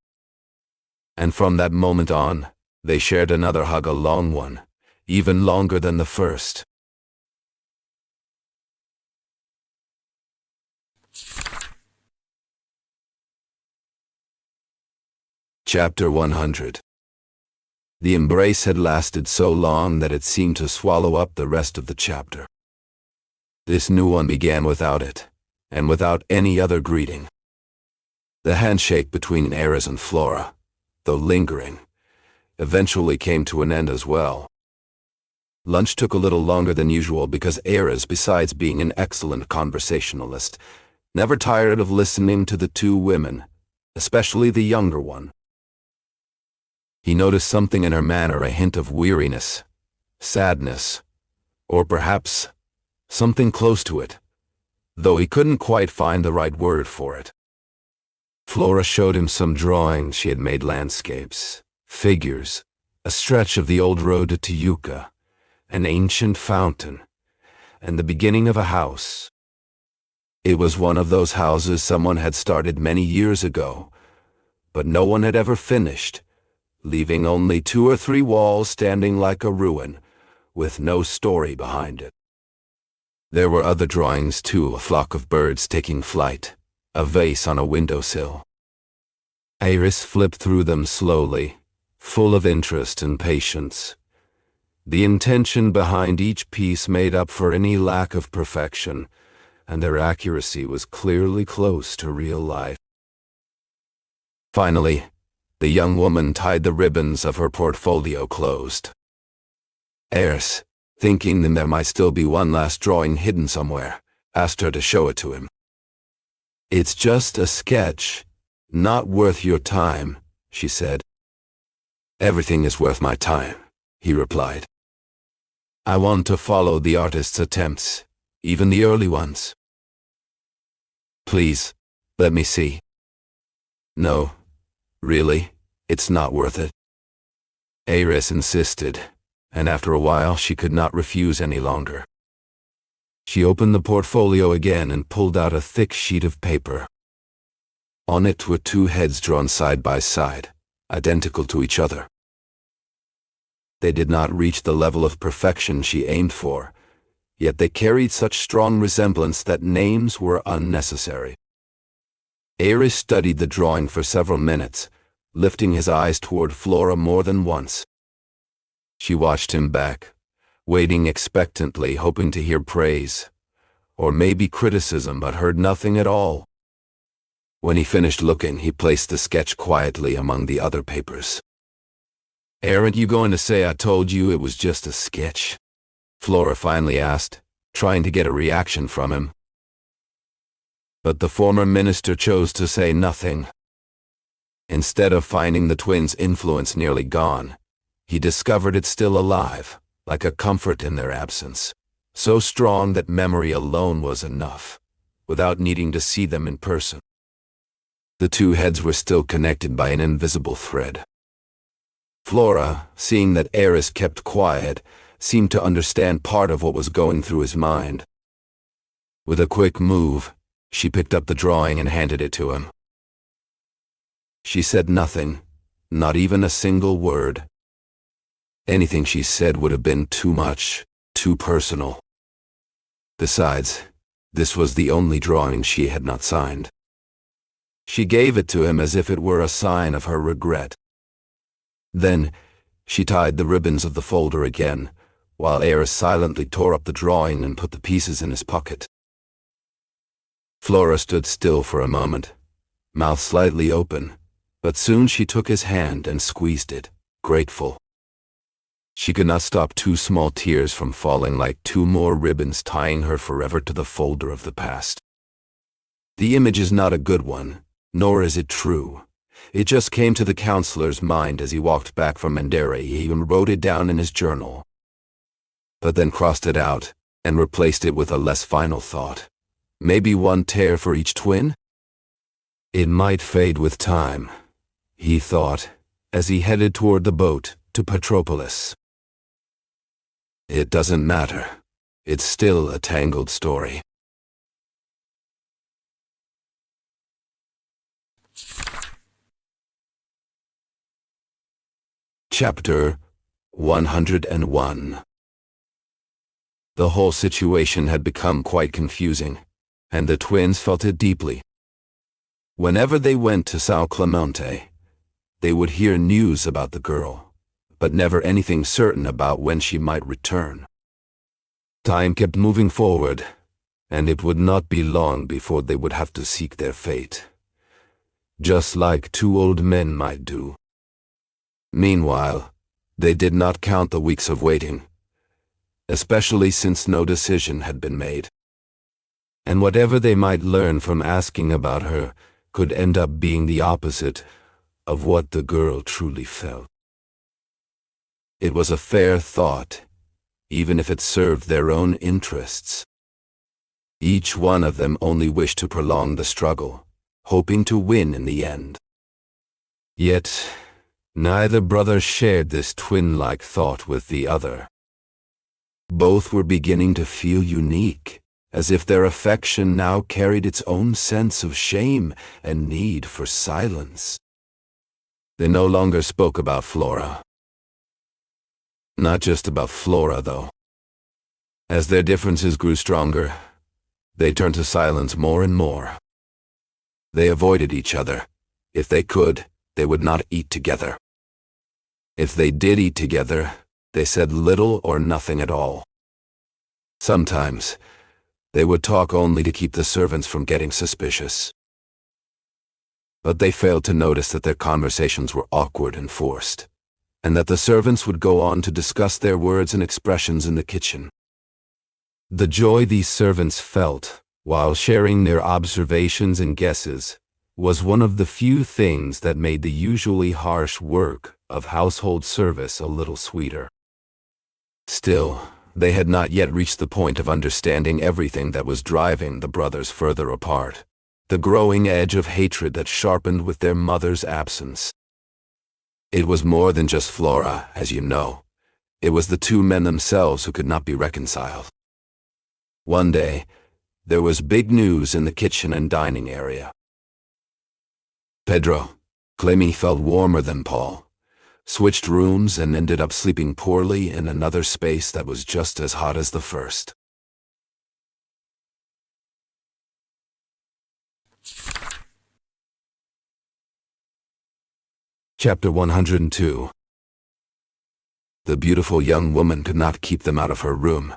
And from that moment on, they shared another hug, a long one, even longer than the first. Chapter 100. The embrace had lasted so long that it seemed to swallow up the rest of the chapter. This new one began without it, and without any other greeting. The handshake between Ayres and Flora, though lingering, eventually came to an end as well. Lunch took a little longer than usual because Ayres, besides being an excellent conversationalist, never tired of listening to the two women, especially the younger one. He noticed something in her manner, a hint of weariness, sadness, or perhaps something close to it, though he couldn't quite find the right word for it. Flora showed him some drawings she had made, landscapes, figures, a stretch of the old road to Tijuca, an ancient fountain, and the beginning of a house. It was one of those houses someone had started many years ago, but no one had ever finished, leaving only 2 or 3 walls standing like a ruin, with no story behind it. There were other drawings too, a flock of birds taking flight, a vase on a windowsill. Ayres flipped through them slowly, full of interest and patience. The intention behind each piece made up for any lack of perfection, and their accuracy was clearly close to real life. Finally, the young woman tied the ribbons of her portfolio closed. Ayres, thinking that there might still be one last drawing hidden somewhere, asked her to show it to him. "It's just a sketch, not worth your time," she said. "Everything is worth my time," he replied. "I want to follow the artist's attempts, even the early ones." "Please, let me see." "No, really, it's not worth it." Ayres insisted, and after a while she could not refuse any longer. She opened the portfolio again and pulled out a thick sheet of paper. On it were 2 heads drawn side by side, identical to each other. They did not reach the level of perfection she aimed for, yet they carried such strong resemblance that names were unnecessary. Ayres studied the drawing for several minutes, lifting his eyes toward Flora more than once. She watched him back, waiting expectantly, hoping to hear praise, or maybe criticism, but heard nothing at all. When he finished looking, he placed the sketch quietly among the other papers. "Aren't you going to say I told you it was just a sketch?" Flora finally asked, trying to get a reaction from him. But the former minister chose to say nothing. Instead of finding the twins' influence nearly gone, he discovered it still alive, like a comfort in their absence, so strong that memory alone was enough, without needing to see them in person. The 2 heads were still connected by an invisible thread. Flora, seeing that Ayres kept quiet, seemed to understand part of what was going through his mind. With a quick move, She picked up the drawing and handed it to him. She said nothing, not even a single word. Anything she said would have been too much, too personal. Besides, this was the only drawing she had not signed. She gave it to him as if it were a sign of her regret. Then, she tied the ribbons of the folder again, while Ayres silently tore up the drawing and put the pieces in his pocket. Flora stood still for a moment, mouth slightly open, but soon she took his hand and squeezed it, grateful. She could not stop two small tears from falling like two more ribbons tying her forever to the folder of the past. The image is not a good one, nor is it true. It just came to the counselor's mind as he walked back from Mandere. He even wrote it down in his journal, but then crossed it out and replaced it with a less final thought. Maybe one tear for each twin? It might fade with time, he thought, as he headed toward the boat to Petropolis. It doesn't matter. It's still a tangled story. Chapter 101. The whole situation had become quite confusing, and the twins felt it deeply. Whenever they went to Sao Clemente, they would hear news about the girl, but never anything certain about when she might return. Time kept moving forward, and it would not be long before they would have to seek their fate, just like two old men might do. Meanwhile, they did not count the weeks of waiting, especially since no decision had been made. And whatever they might learn from asking about her could end up being the opposite of what the girl truly felt. It was a fair thought, even if it served their own interests. Each one of them only wished to prolong the struggle, hoping to win in the end. Yet, neither brother shared this twin-like thought with the other. Both were beginning to feel unique, as if their affection now carried its own sense of shame and need for silence. They no longer spoke about Flora. Not just about Flora, though. As their differences grew stronger, they turned to silence more and more. They avoided each other. If they could, they would not eat together. If they did eat together, they said little or nothing at all. Sometimes, they would talk only to keep the servants from getting suspicious. But they failed to notice that their conversations were awkward and forced, and that the servants would go on to discuss their words and expressions in the kitchen. The joy these servants felt while sharing their observations and guesses was one of the few things that made the usually harsh work of household service a little sweeter. Still, they had not yet reached the point of understanding everything that was driving the brothers further apart, the growing edge of hatred that sharpened with their mother's absence. It was more than just Flora, as you know. It was the two men themselves who could not be reconciled. One day, there was big news in the kitchen and dining area. Pedro, claiming he felt warmer than Paul, switched rooms and ended up sleeping poorly in another space that was just as hot as the first. Chapter 102. The beautiful young woman could not keep them out of her room,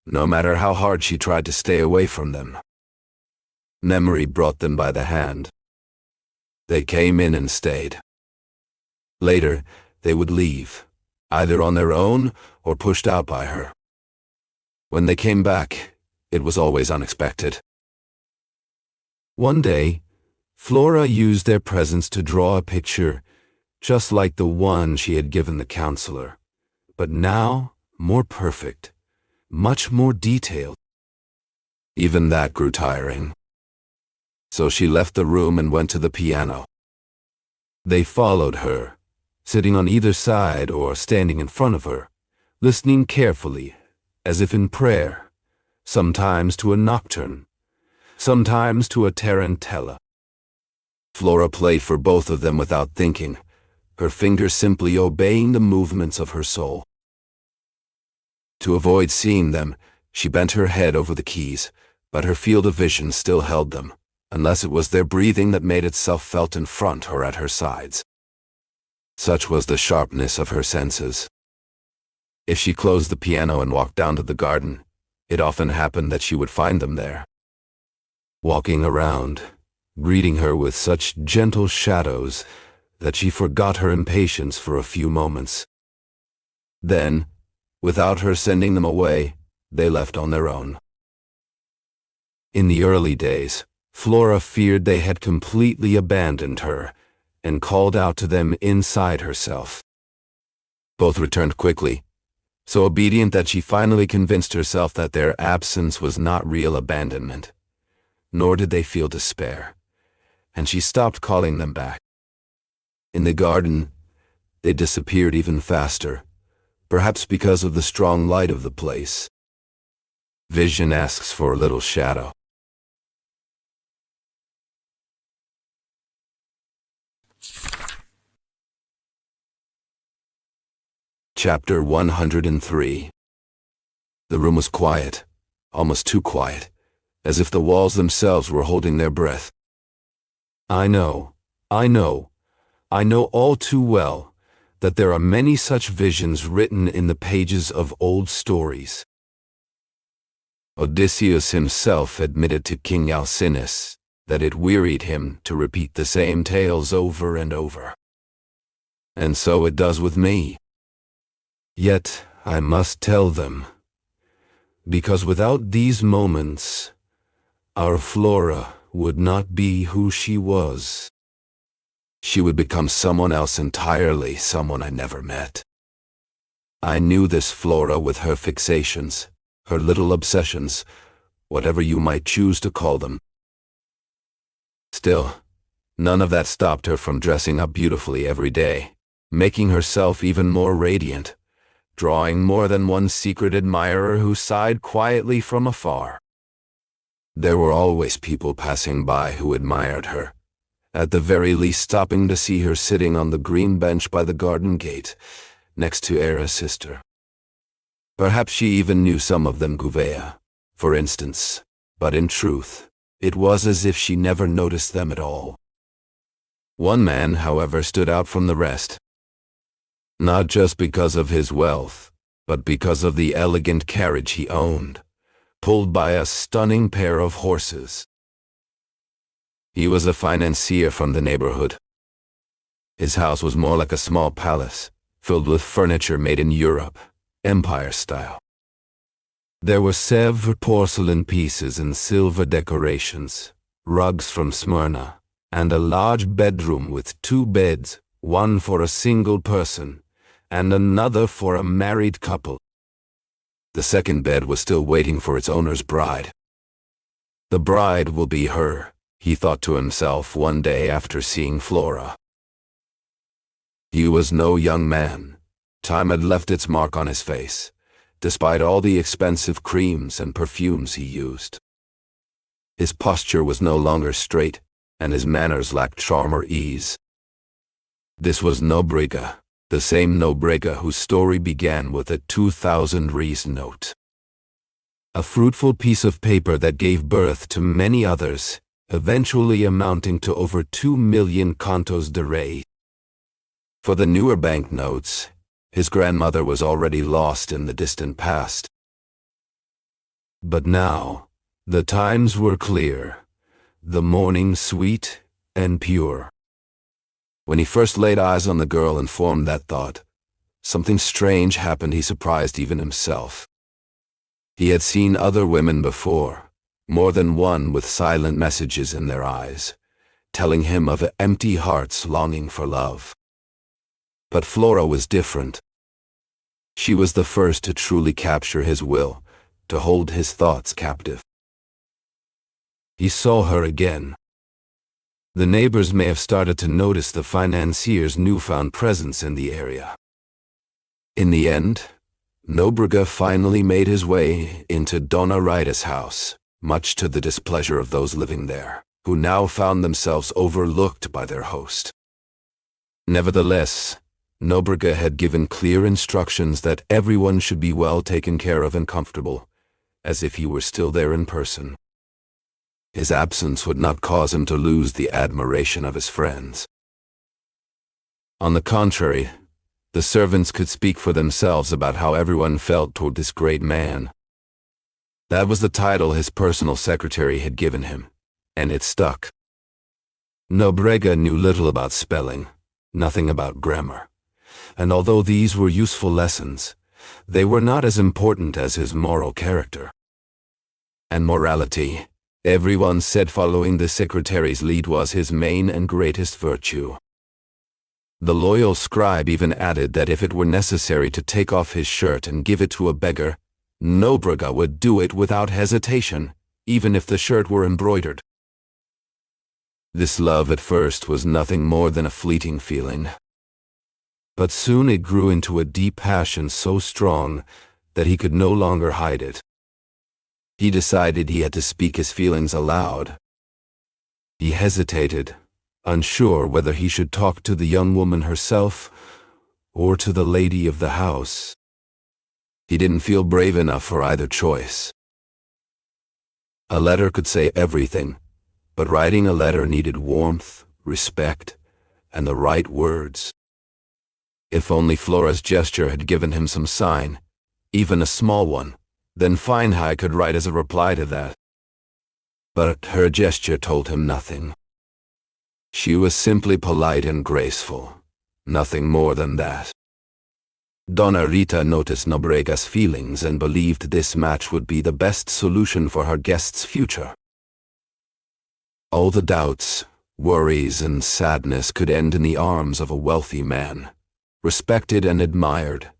no matter how hard she tried to stay away from them. Memory brought them by the hand. They came in and stayed. Later, they would leave, either on their own or pushed out by her. When they came back, it was always unexpected. One day, Flora used their presence to draw a picture just like the one she had given the counselor, but now more perfect, much more detailed. Even that grew tiring. So she left the room and went to the piano. They followed her, sitting on either side or standing in front of her, listening carefully, as if in prayer, sometimes to a nocturne, sometimes to a tarantella. Flora played for both of them without thinking, her fingers simply obeying the movements of her soul. To avoid seeing them, she bent her head over the keys, but her field of vision still held them, unless it was their breathing that made itself felt in front or at her sides. Such was the sharpness of her senses. If she closed the piano and walked down to the garden, it often happened that she would find them there, walking around, greeting her with such gentle shadows that she forgot her impatience for a few moments. Then, without her sending them away, they left on their own. In the early days, Flora feared they had completely abandoned her and called out to them inside herself. Both returned quickly, so obedient that she finally convinced herself that their absence was not real abandonment, nor did they feel despair, and she stopped calling them back. In the garden, they disappeared even faster, perhaps because of the strong light of the place. Vision asks for a little shadow. Chapter 103. The room was quiet, almost too quiet, as if the walls themselves were holding their breath. I know all too well that there are many such visions written in the pages of old stories. Odysseus himself admitted to King Alcinous that it wearied him to repeat the same tales over and over. And so it does with me. Yet I must tell them, because without these moments, our Flora would not be who she was. She would become someone else entirely, someone I never met. I knew this Flora with her fixations, her little obsessions, whatever you might choose to call them. Still, none of that stopped her from dressing up beautifully every day, making herself even more radiant, drawing more than one secret admirer who sighed quietly from afar. There were always people passing by who admired her, at the very least stopping to see her sitting on the green bench by the garden gate, next to Era's sister. Perhaps she even knew some of them, Gouveia, for instance, but in truth, it was as if she never noticed them at all. One man, however, stood out from the rest. Not just because of his wealth, but because of the elegant carriage he owned, pulled by a stunning pair of horses. He was a financier from the neighborhood. His house was more like a small palace, filled with furniture made in Europe, Empire style. There were Sèvres porcelain pieces and silver decorations, rugs from Smyrna, and a large bedroom with 2 beds, one for a single person, and another for a married couple. The second bed was still waiting for its owner's bride. The bride will be her, he thought to himself one day after seeing Flora. He was no young man. Time had left its mark on his face, despite all the expensive creams and perfumes he used. His posture was no longer straight, and his manners lacked charm or ease. This was Nobrega, the same Nobrega whose story began with a 2,000 Ries note. A fruitful piece of paper that gave birth to many others, eventually amounting to over 2 million contos de rei. For the newer banknotes, his grandmother was already lost in the distant past. But now, the times were clear, the morning sweet and pure. When he first laid eyes on the girl and formed that thought, something strange happened. He surprised even himself. He had seen other women before, more than one with silent messages in their eyes, telling him of empty hearts longing for love. But Flora was different. She was the first to truly capture his will, to hold his thoughts captive. He saw her again. The neighbors may have started to notice the financier's newfound presence in the area. In the end, Nobrega finally made his way into Donna Rita's house, much to the displeasure of those living there, who now found themselves overlooked by their host. Nevertheless, Nobrega had given clear instructions that everyone should be well taken care of and comfortable, as if he were still there in person. His absence would not cause him to lose the admiration of his friends. On the contrary, the servants could speak for themselves about how everyone felt toward this great man. That was the title his personal secretary had given him, and it stuck. Nobrega knew little about spelling, nothing about grammar, and although these were useful lessons, they were not as important as his moral character. And morality, everyone said following the secretary's lead, was his main and greatest virtue. The loyal scribe even added that if it were necessary to take off his shirt and give it to a beggar, Nobrega would do it without hesitation, even if the shirt were embroidered. This love at first was nothing more than a fleeting feeling. But soon it grew into a deep passion so strong that he could no longer hide it. He decided he had to speak his feelings aloud. He hesitated, unsure whether he should talk to the young woman herself or to the lady of the house. He didn't feel brave enough for either choice. A letter could say everything, but writing a letter needed warmth, respect, and the right words. If only Flora's gesture had given him some sign, even a small one, then Feinhai could write as a reply to that. But her gesture told him nothing. She was simply polite and graceful, nothing more than that. Donna Rita noticed Nobrega's feelings and believed this match would be the best solution for her guest's future. All the doubts, worries, and sadness could end in the arms of a wealthy man, respected and admired,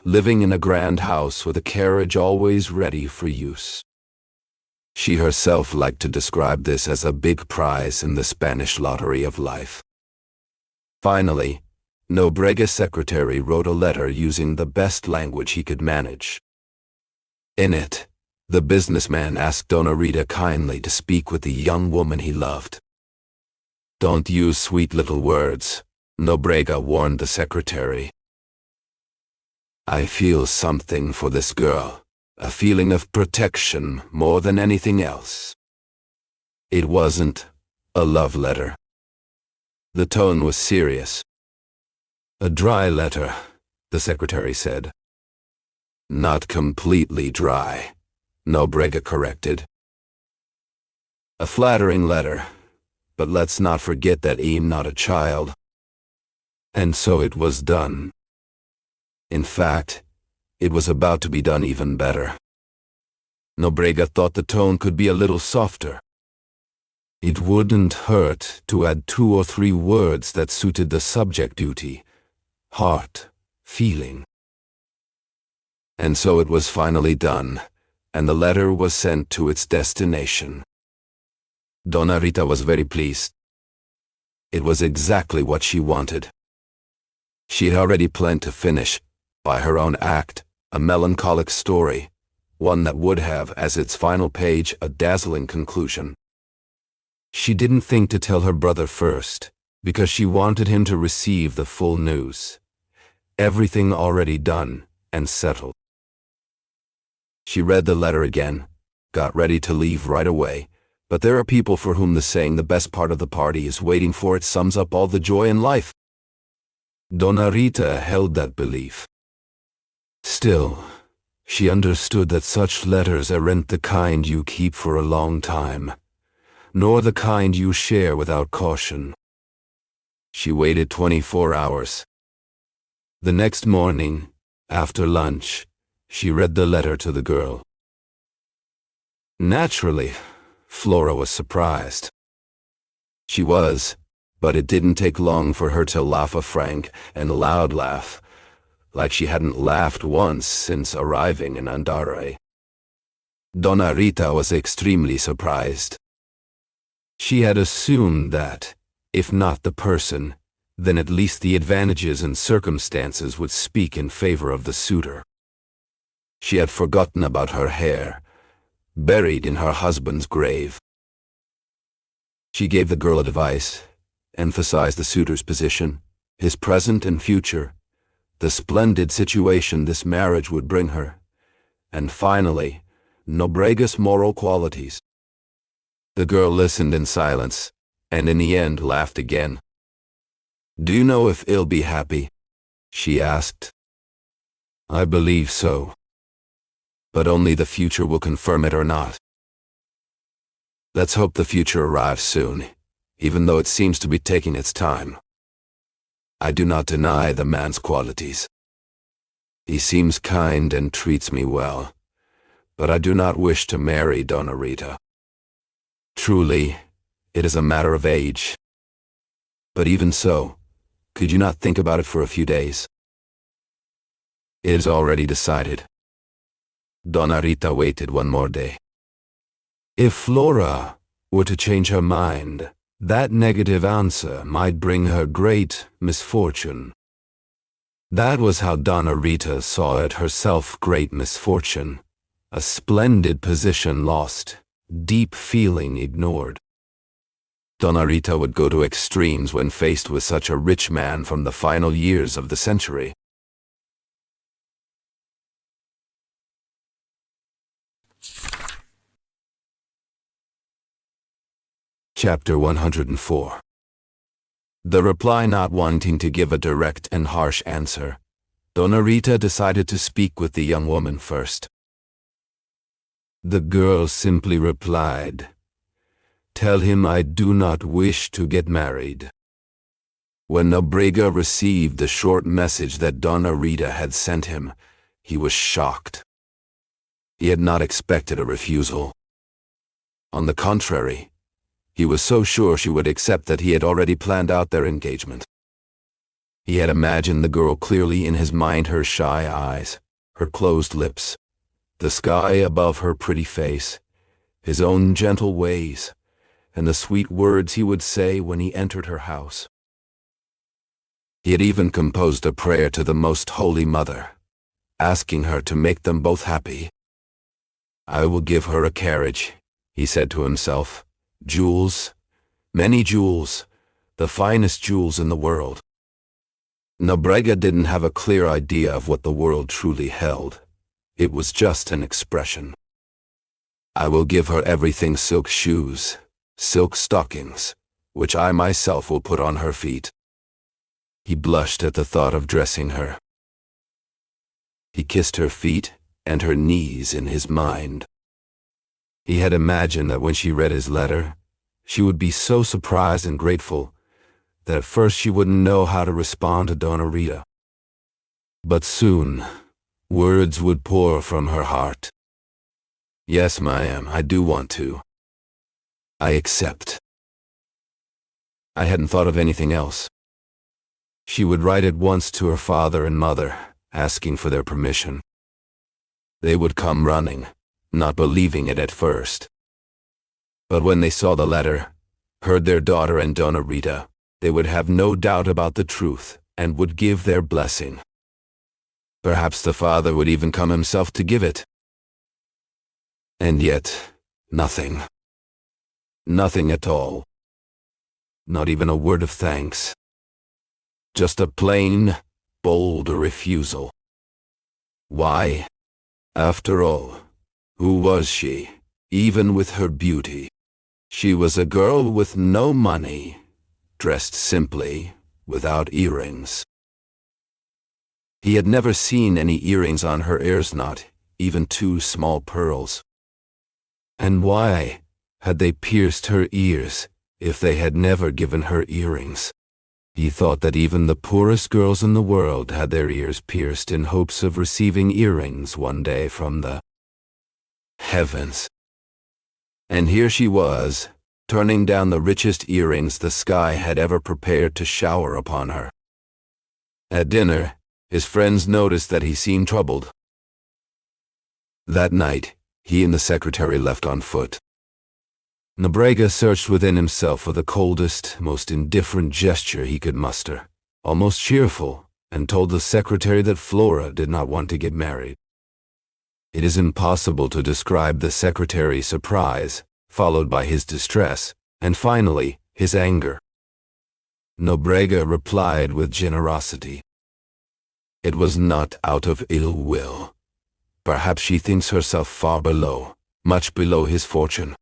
living in a grand house with a carriage always ready for use. She herself liked to describe this as a big prize in the Spanish lottery of life. Finally, Nobrega's secretary wrote a letter using the best language he could manage. In it, the businessman asked Donna Rita kindly to speak with the young woman he loved. "Don't use sweet little words," Nobrega warned the secretary. "I feel something for this girl, a feeling of protection more than anything else." It wasn't a love letter. The tone was serious. "A dry letter," the secretary said. "Not completely dry," Nobrega corrected. "A flattering letter, but let's not forget that I'm not a child." And so it was done. In fact, it was about to be done even better. Nobrega thought the tone could be a little softer. It wouldn't hurt to add 2 or 3 words that suited the subject duty, heart, feeling. And so it was finally done, and the letter was sent to its destination. Donna Rita was very pleased. It was exactly what she wanted. She had already planned to finish, by her own act, a melancholic story, one that would have as its final page a dazzling conclusion. She didn't think to tell her brother first, because she wanted him to receive the full news. Everything already done and settled. She read the letter again, got ready to leave right away, but there are people for whom the saying "the best part of the party is waiting for it" sums up all the joy in life. Donna Rita held that belief. Still, she understood that such letters aren't the kind you keep for a long time, nor the kind you share without caution. She waited 24 hours. The next morning, after lunch, she read the letter to the girl. Naturally, Flora was surprised. She was, but it didn't take long for her to laugh a frank and loud laugh, like she hadn't laughed once since arriving in Andare. Donna Rita was extremely surprised. She had assumed that, if not the person, then at least the advantages and circumstances would speak in favor of the suitor. She had forgotten about her hair, buried in her husband's grave. She gave the girl advice, emphasized the suitor's position, his present and future, the splendid situation this marriage would bring her, and finally, Nobrega's moral qualities. The girl listened in silence, and in the end laughed again. "Do you know if he'll be happy?" she asked. "I believe so. But only the future will confirm it or not. Let's hope the future arrives soon, even though it seems to be taking its time. I do not deny the man's qualities. He seems kind and treats me well, but I do not wish to marry Donna Rita. Truly, it is a matter of age. But even so, could you not think about it for a few days?" "It is already decided." Donna Rita waited one more day. If Flora were to change her mind, that negative answer might bring her great misfortune. That was how Donna Rita saw it herself, great misfortune. A splendid position lost, deep feeling ignored. Donna Rita would go to extremes when faced with such a rich man from the final years of the century. Chapter 104. The reply not wanting to give a direct and harsh answer, Donna Rita decided to speak with the young woman first. The girl simply replied, "Tell him I do not wish to get married." When Nobrega received the short message that Donna Rita had sent him, he was shocked. He had not expected a refusal. On the contrary, he was so sure she would accept that he had already planned out their engagement. He had imagined the girl clearly in his mind, her shy eyes, her closed lips, the sky above her pretty face, his own gentle ways, and the sweet words he would say when he entered her house. He had even composed a prayer to the Most Holy Mother, asking her to make them both happy. "I will give her a carriage," he said to himself, "jewels, many jewels, the finest jewels in the world." Nobrega didn't have a clear idea of what the world truly held. It was just an expression. "I will give her everything: silk shoes, silk stockings, which I myself will put on her feet." He blushed at the thought of dressing her. He kissed her feet and her knees in his mind. He had imagined that when she read his letter, she would be so surprised and grateful that at first she wouldn't know how to respond to Donna Rita. But soon, words would pour from her heart. "Yes, ma'am, I do want to. I accept." I hadn't thought of anything else. She would write at once to her father and mother, asking for their permission. They would come running, not believing it at first. But when they saw the letter, heard their daughter and Donna Rita, they would have no doubt about the truth and would give their blessing. Perhaps the father would even come himself to give it. And yet, nothing. Nothing at all. Not even a word of thanks. Just a plain, bold refusal. Why? After all, who was she, even with her beauty? She was a girl with no money, dressed simply, without earrings. He had never seen any earrings on her ears, not even 2 small pearls. And why had they pierced her ears if they had never given her earrings? He thought that even the poorest girls in the world had their ears pierced in hopes of receiving earrings one day from the heavens. And here she was, turning down the richest earrings the sky had ever prepared to shower upon her. At dinner, his friends noticed that he seemed troubled. That night, he and the secretary left on foot. Nobrega searched within himself for the coldest, most indifferent gesture he could muster, almost cheerful, and told the secretary that Flora did not want to get married. It is impossible to describe the secretary's surprise, followed by his distress, and finally, his anger. Nobrega replied with generosity. It was not out of ill will. Perhaps she thinks herself far below, much below his fortune.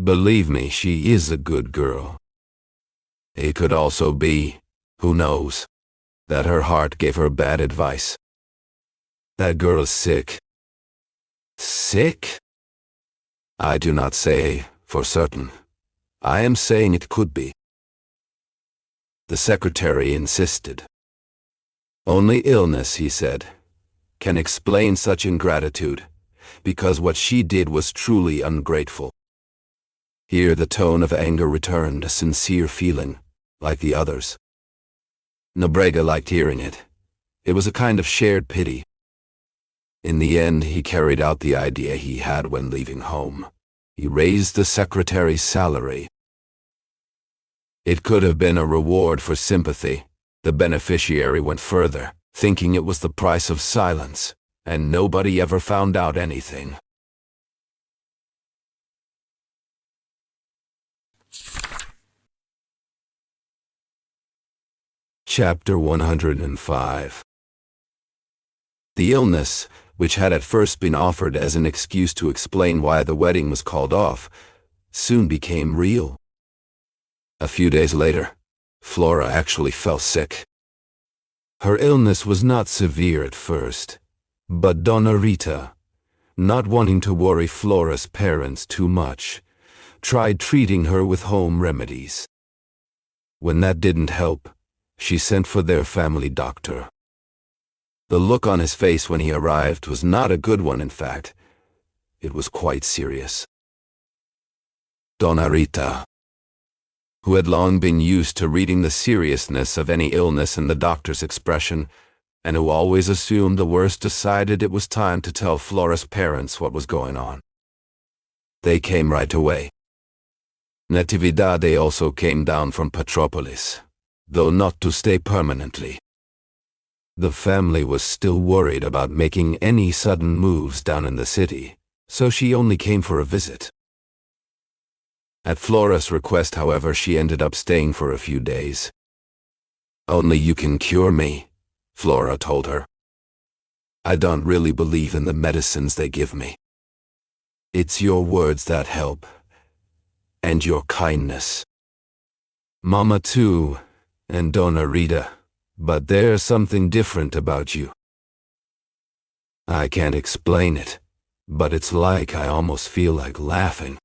Believe me, she is a good girl. It could also be, who knows, that her heart gave her bad advice. That girl is sick. Sick? I do not say for certain. I am saying it could be. The secretary insisted. Only illness, he said, can explain such ingratitude, because what she did was truly ungrateful. Here the tone of anger returned, a sincere feeling, like the others. Nobrega liked hearing it. It was a kind of shared pity. In the end, he carried out the idea he had when leaving home. He raised the secretary's salary. It could have been a reward for sympathy. The beneficiary went further, thinking it was the price of silence, and nobody ever found out anything. Chapter 105. The illness, which had at first been offered as an excuse to explain why the wedding was called off, soon became real. A few days later, Flora actually fell sick. Her illness was not severe at first, but Donna Rita, not wanting to worry Flora's parents too much, tried treating her with home remedies. When that didn't help, she sent for their family doctor. The look on his face when he arrived was not a good one, in fact. It was quite serious. Donna Rita, who had long been used to reading the seriousness of any illness in the doctor's expression, and who always assumed the worst, decided it was time to tell Flora's parents what was going on. They came right away. Natividade also came down from Petropolis, though not to stay permanently. The family was still worried about making any sudden moves down in the city, so she only came for a visit. At Flora's request, however, she ended up staying for a few days. Only you can cure me, Flora told her. I don't really believe in the medicines they give me. It's your words that help, and your kindness. Mama too, and Donna Rita, but there's something different about you. I can't explain it, but it's like I almost feel like laughing.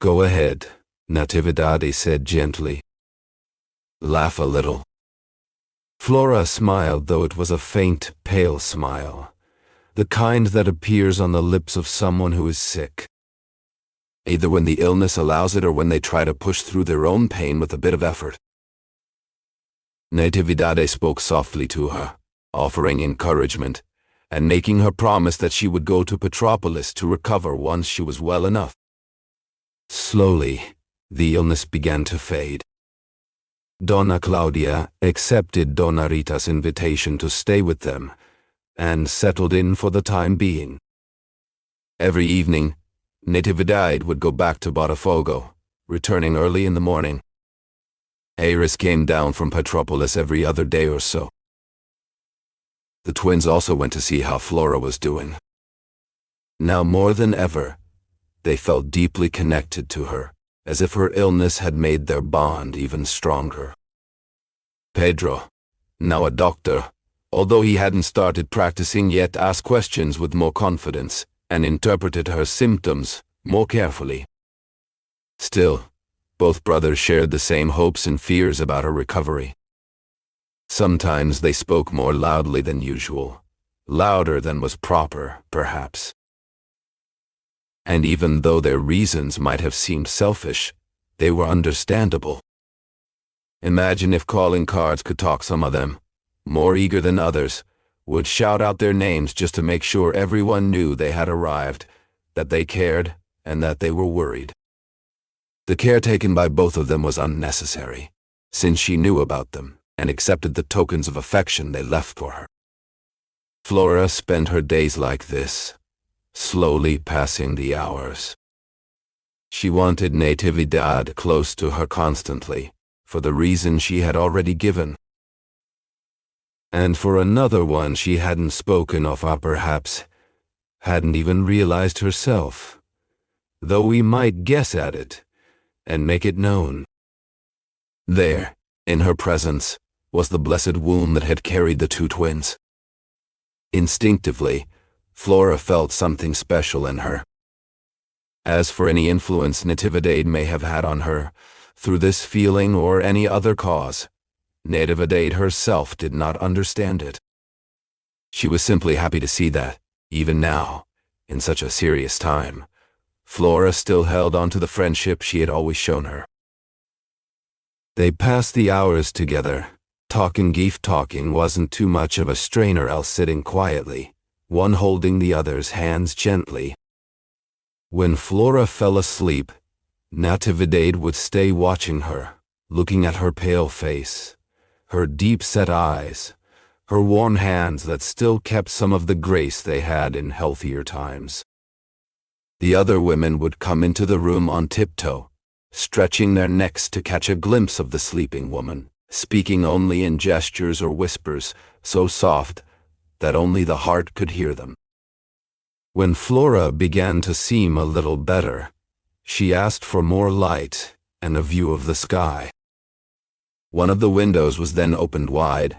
Go ahead, Natividade said gently. Laugh a little. Flora smiled, though it was a faint, pale smile, the kind that appears on the lips of someone who is sick. Either when the illness allows it or when they try to push through their own pain with a bit of effort. Natividade spoke softly to her, offering encouragement, and making her promise that she would go to Petropolis to recover once she was well enough. Slowly, the illness began to fade. Donna Claudia accepted Donna Rita's invitation to stay with them, and settled in for the time being. Every evening, Natividade would go back to Botafogo, returning early in the morning. Aris came down from Petropolis every other day or so. The twins also went to see how Flora was doing. Now more than ever, they felt deeply connected to her, as if her illness had made their bond even stronger. Pedro, now a doctor, although he hadn't started practicing yet, asked questions with more confidence and interpreted her symptoms more carefully. Still, both brothers shared the same hopes and fears about her recovery. Sometimes they spoke more loudly than usual, louder than was proper, perhaps. And even though their reasons might have seemed selfish, they were understandable. Imagine if calling cards could talk. Some of them, more eager than others, would shout out their names just to make sure everyone knew they had arrived, that they cared, and that they were worried. The care taken by both of them was unnecessary, since she knew about them and accepted the tokens of affection they left for her. Flora spent her days like this, slowly passing the hours. She wanted Natividad close to her constantly, for the reason she had already given. And for another one she hadn't spoken of, or perhaps hadn't even realized herself, though we might guess at it and make it known. There, in her presence, was the blessed womb that had carried the two twins. Instinctively, Flora felt something special in her. As for any influence Natividad may have had on her, through this feeling or any other cause, Natividad herself did not understand it. She was simply happy to see that, even now, in such a serious time, Flora still held on to the friendship she had always shown her. They passed the hours together. Talking wasn't too much of a strainer, else sitting quietly, one holding the other's hands gently. When Flora fell asleep, Natividad would stay watching her, looking at her pale face, her deep-set eyes, her worn hands that still kept some of the grace they had in healthier times. The other women would come into the room on tiptoe, stretching their necks to catch a glimpse of the sleeping woman, speaking only in gestures or whispers so soft that only the heart could hear them. When Flora began to seem a little better, she asked for more light and a view of the sky. One of the windows was then opened wide,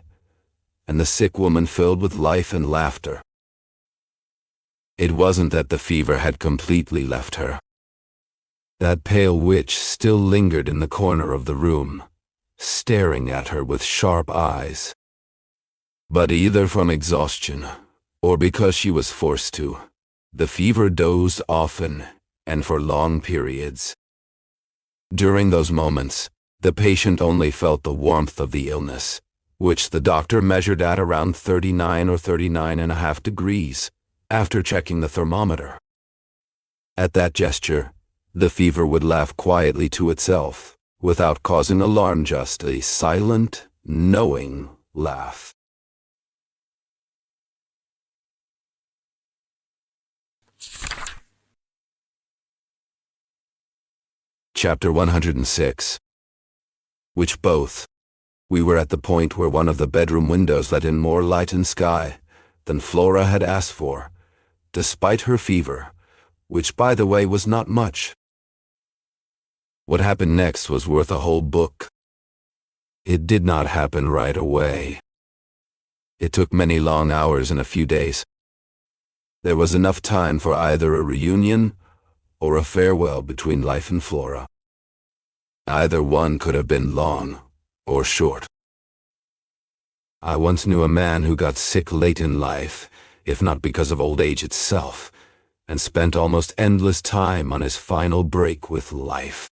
and the sick woman filled with life and laughter. It wasn't that the fever had completely left her. That pale witch still lingered in the corner of the room, staring at her with sharp eyes. But either from exhaustion, or because she was forced to, the fever dozed often and for long periods. During those moments, the patient only felt the warmth of the illness, which the doctor measured at around 39 or 39.5 degrees, after checking the thermometer. At that gesture, the fever would laugh quietly to itself, without causing alarm, just a silent, knowing laugh. Chapter 106. Which both. We were at the point where one of the bedroom windows let in more light and sky than Flora had asked for, despite her fever, which, by the way, was not much. What happened next was worth a whole book. It did not happen right away. It took many long hours and a few days. There was enough time for either a reunion or a farewell between life and Flora. Either one could have been long or short. I once knew a man who got sick late in life, if not because of old age itself, and spent almost endless time on his final break with life.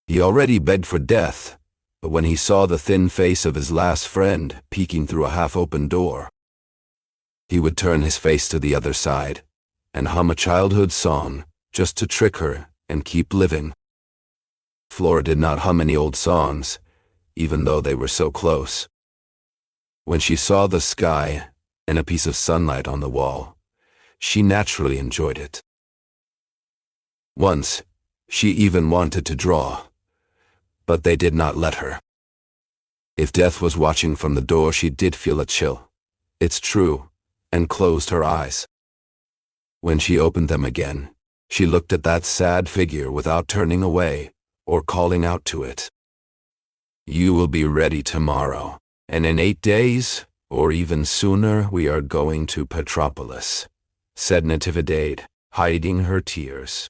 He already begged for death, but when he saw the thin face of his last friend peeking through a half-open door, he would turn his face to the other side and hum a childhood song just to trick her and keep living. Flora did not hum any old songs, even though they were so close. When she saw the sky and a piece of sunlight on the wall, she naturally enjoyed it. Once, she even wanted to draw, but they did not let her. If death was watching from the door, she did feel a chill, it's true, and closed her eyes. When she opened them again, she looked at that sad figure without turning away or calling out to it. You will be ready tomorrow, and in 8 days, or even sooner, we are going to Petropolis, said Natividad, hiding her tears.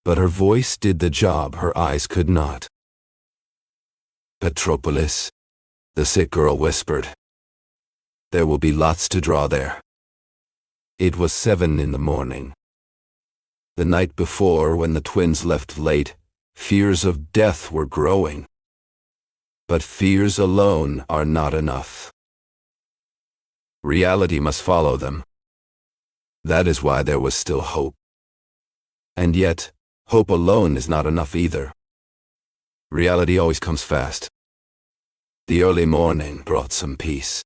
But her voice did the job her eyes could not. Petropolis, the sick girl whispered. There will be lots to draw there. It was 7 in the morning. The night before, when the twins left late, fears of death were growing. But fears alone are not enough. Reality must follow them. That is why there was still hope. And yet, hope alone is not enough either. Reality always comes fast. The early morning brought some peace.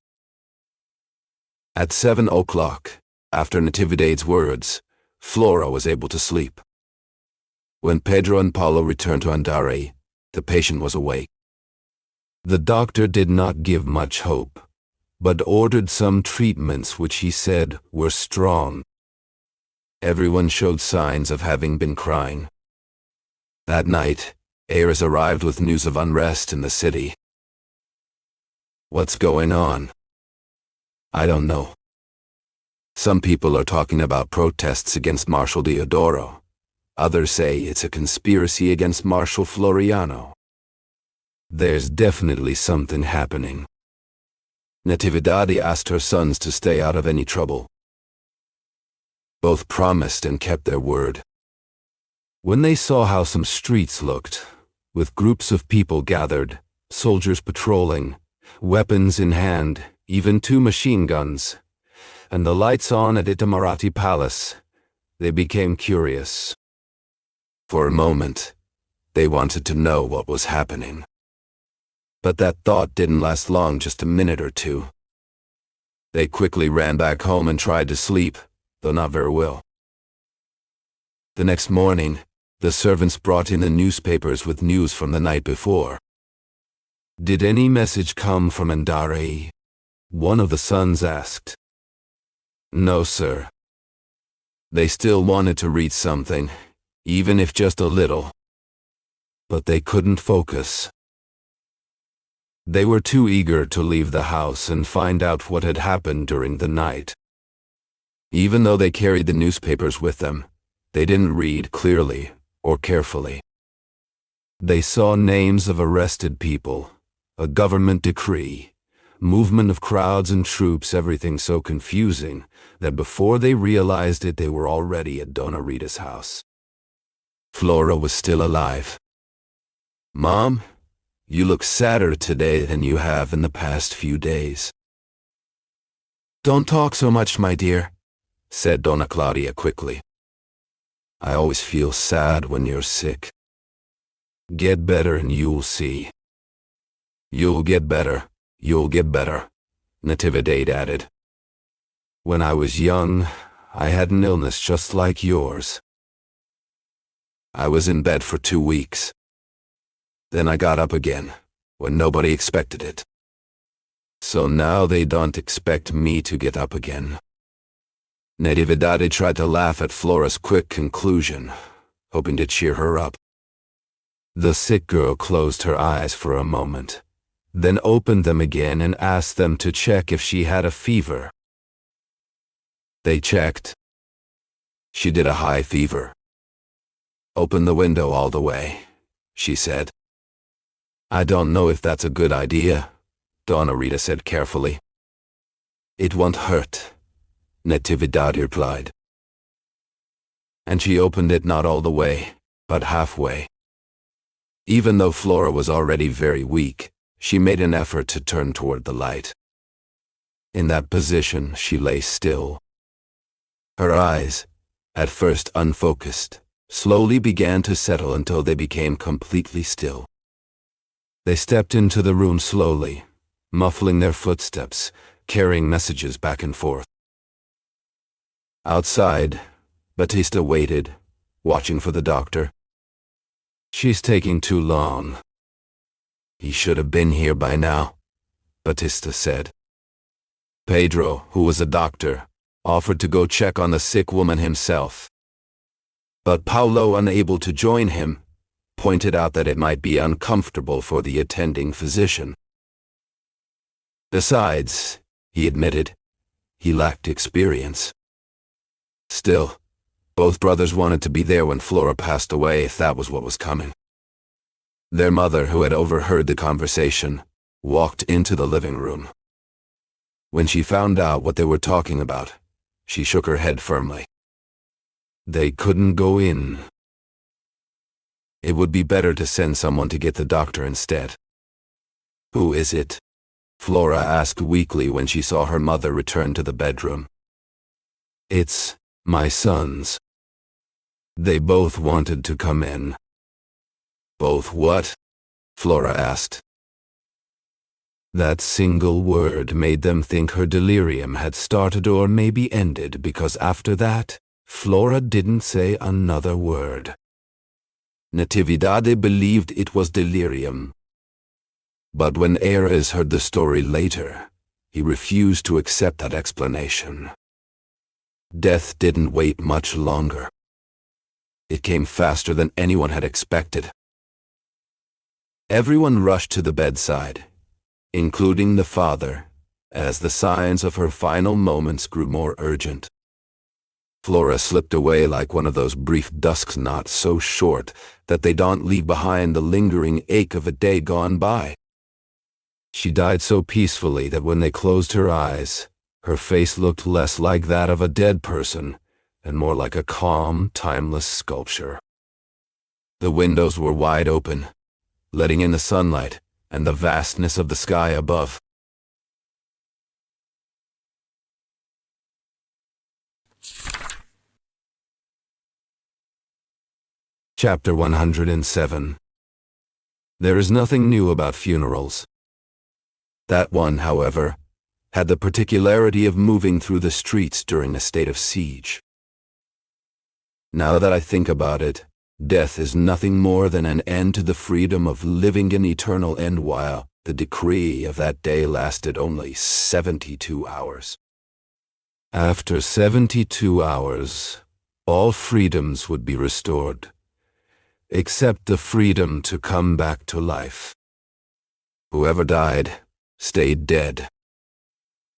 At 7 o'clock, after Natividade's words, Flora was able to sleep. When Pedro and Paulo returned to Andare, the patient was awake. The doctor did not give much hope, but ordered some treatments which he said were strong. Everyone showed signs of having been crying. That night, heirs arrived with news of unrest in the city. What's going on? I don't know. Some people are talking about protests against Marshal Diodoro. Others say it's a conspiracy against Marshal Floriano. There's definitely something happening. Natividade asked her sons to stay out of any trouble. Both promised and kept their word. When they saw how some streets looked, with groups of people gathered, soldiers patrolling, weapons in hand, even 2 machine guns, and the lights on at Itamarati Palace, they became curious. For a moment, they wanted to know what was happening. But that thought didn't last long, just a minute or two. They quickly ran back home and tried to sleep, though not very well. The next morning, the servants brought in the newspapers with news from the night before. Did any message come from Andare? One of the sons asked. No, sir. They still wanted to read something, even if just a little. But they couldn't focus. They were too eager to leave the house and find out what had happened during the night. Even though they carried the newspapers with them, they didn't read clearly or carefully. They saw names of arrested people, a government decree, movement of crowds and troops, everything so confusing that before they realized it, they were already at Dona Rita's house. Flora was still alive. Mom, you look sadder today than you have in the past few days. Don't talk so much, my dear, said Dona Claudia quickly. I always feel sad when you're sick. Get better and you'll see. You'll get better, you'll get better, Natividade added. When I was young, I had an illness just like yours. I was in bed for 2 weeks. Then I got up again, when nobody expected it. So now they don't expect me to get up again. Natividade tried to laugh at Flora's quick conclusion, hoping to cheer her up. The sick girl closed her eyes for a moment, then opened them again and asked them to check if she had a fever. They checked. She did a high fever. Open the window all the way, she said. I don't know if that's a good idea, Dona Rita said carefully. It won't hurt, Natividade replied. And she opened it not all the way, but halfway. Even though Flora was already very weak, she made an effort to turn toward the light. In that position, she lay still. Her eyes, at first unfocused, slowly began to settle until they became completely still. They stepped into the room slowly, muffling their footsteps, carrying messages back and forth. Outside, Batista waited, watching for the doctor. She's taking too long. He should have been here by now, Batista said. Pedro, who was a doctor, offered to go check on the sick woman himself. But Paulo, unable to join him, pointed out that it might be uncomfortable for the attending physician. Besides, he admitted, he lacked experience. Still, both brothers wanted to be there when Flora passed away if that was what was coming. Their mother, who had overheard the conversation, walked into the living room. When she found out what they were talking about, she shook her head firmly. They couldn't go in. It would be better to send someone to get the doctor instead. Who is it? Flora asked weakly when she saw her mother return to the bedroom. It's my sons. They both wanted to come in. Both what? Flora asked. That single word made them think her delirium had started or maybe ended, because after that, Flora didn't say another word. Natividade believed it was delirium. But when Ares heard the story later, he refused to accept that explanation. Death didn't wait much longer. It came faster than anyone had expected. Everyone rushed to the bedside, including the father, as the signs of her final moments grew more urgent. Flora slipped away like one of those brief dusks, not so short that they don't leave behind the lingering ache of a day gone by. She died so peacefully that when they closed her eyes, her face looked less like that of a dead person and more like a calm, timeless sculpture. The windows were wide open, letting in the sunlight and the vastness of the sky above. Chapter 107. There is nothing new about funerals. That one, however, had the particularity of moving through the streets during a state of siege. Now that I think about it, death is nothing more than an end to the freedom of living an eternal end, while the decree of that day lasted only 72 hours. After 72 hours, all freedoms would be restored, except the freedom to come back to life. Whoever died stayed dead.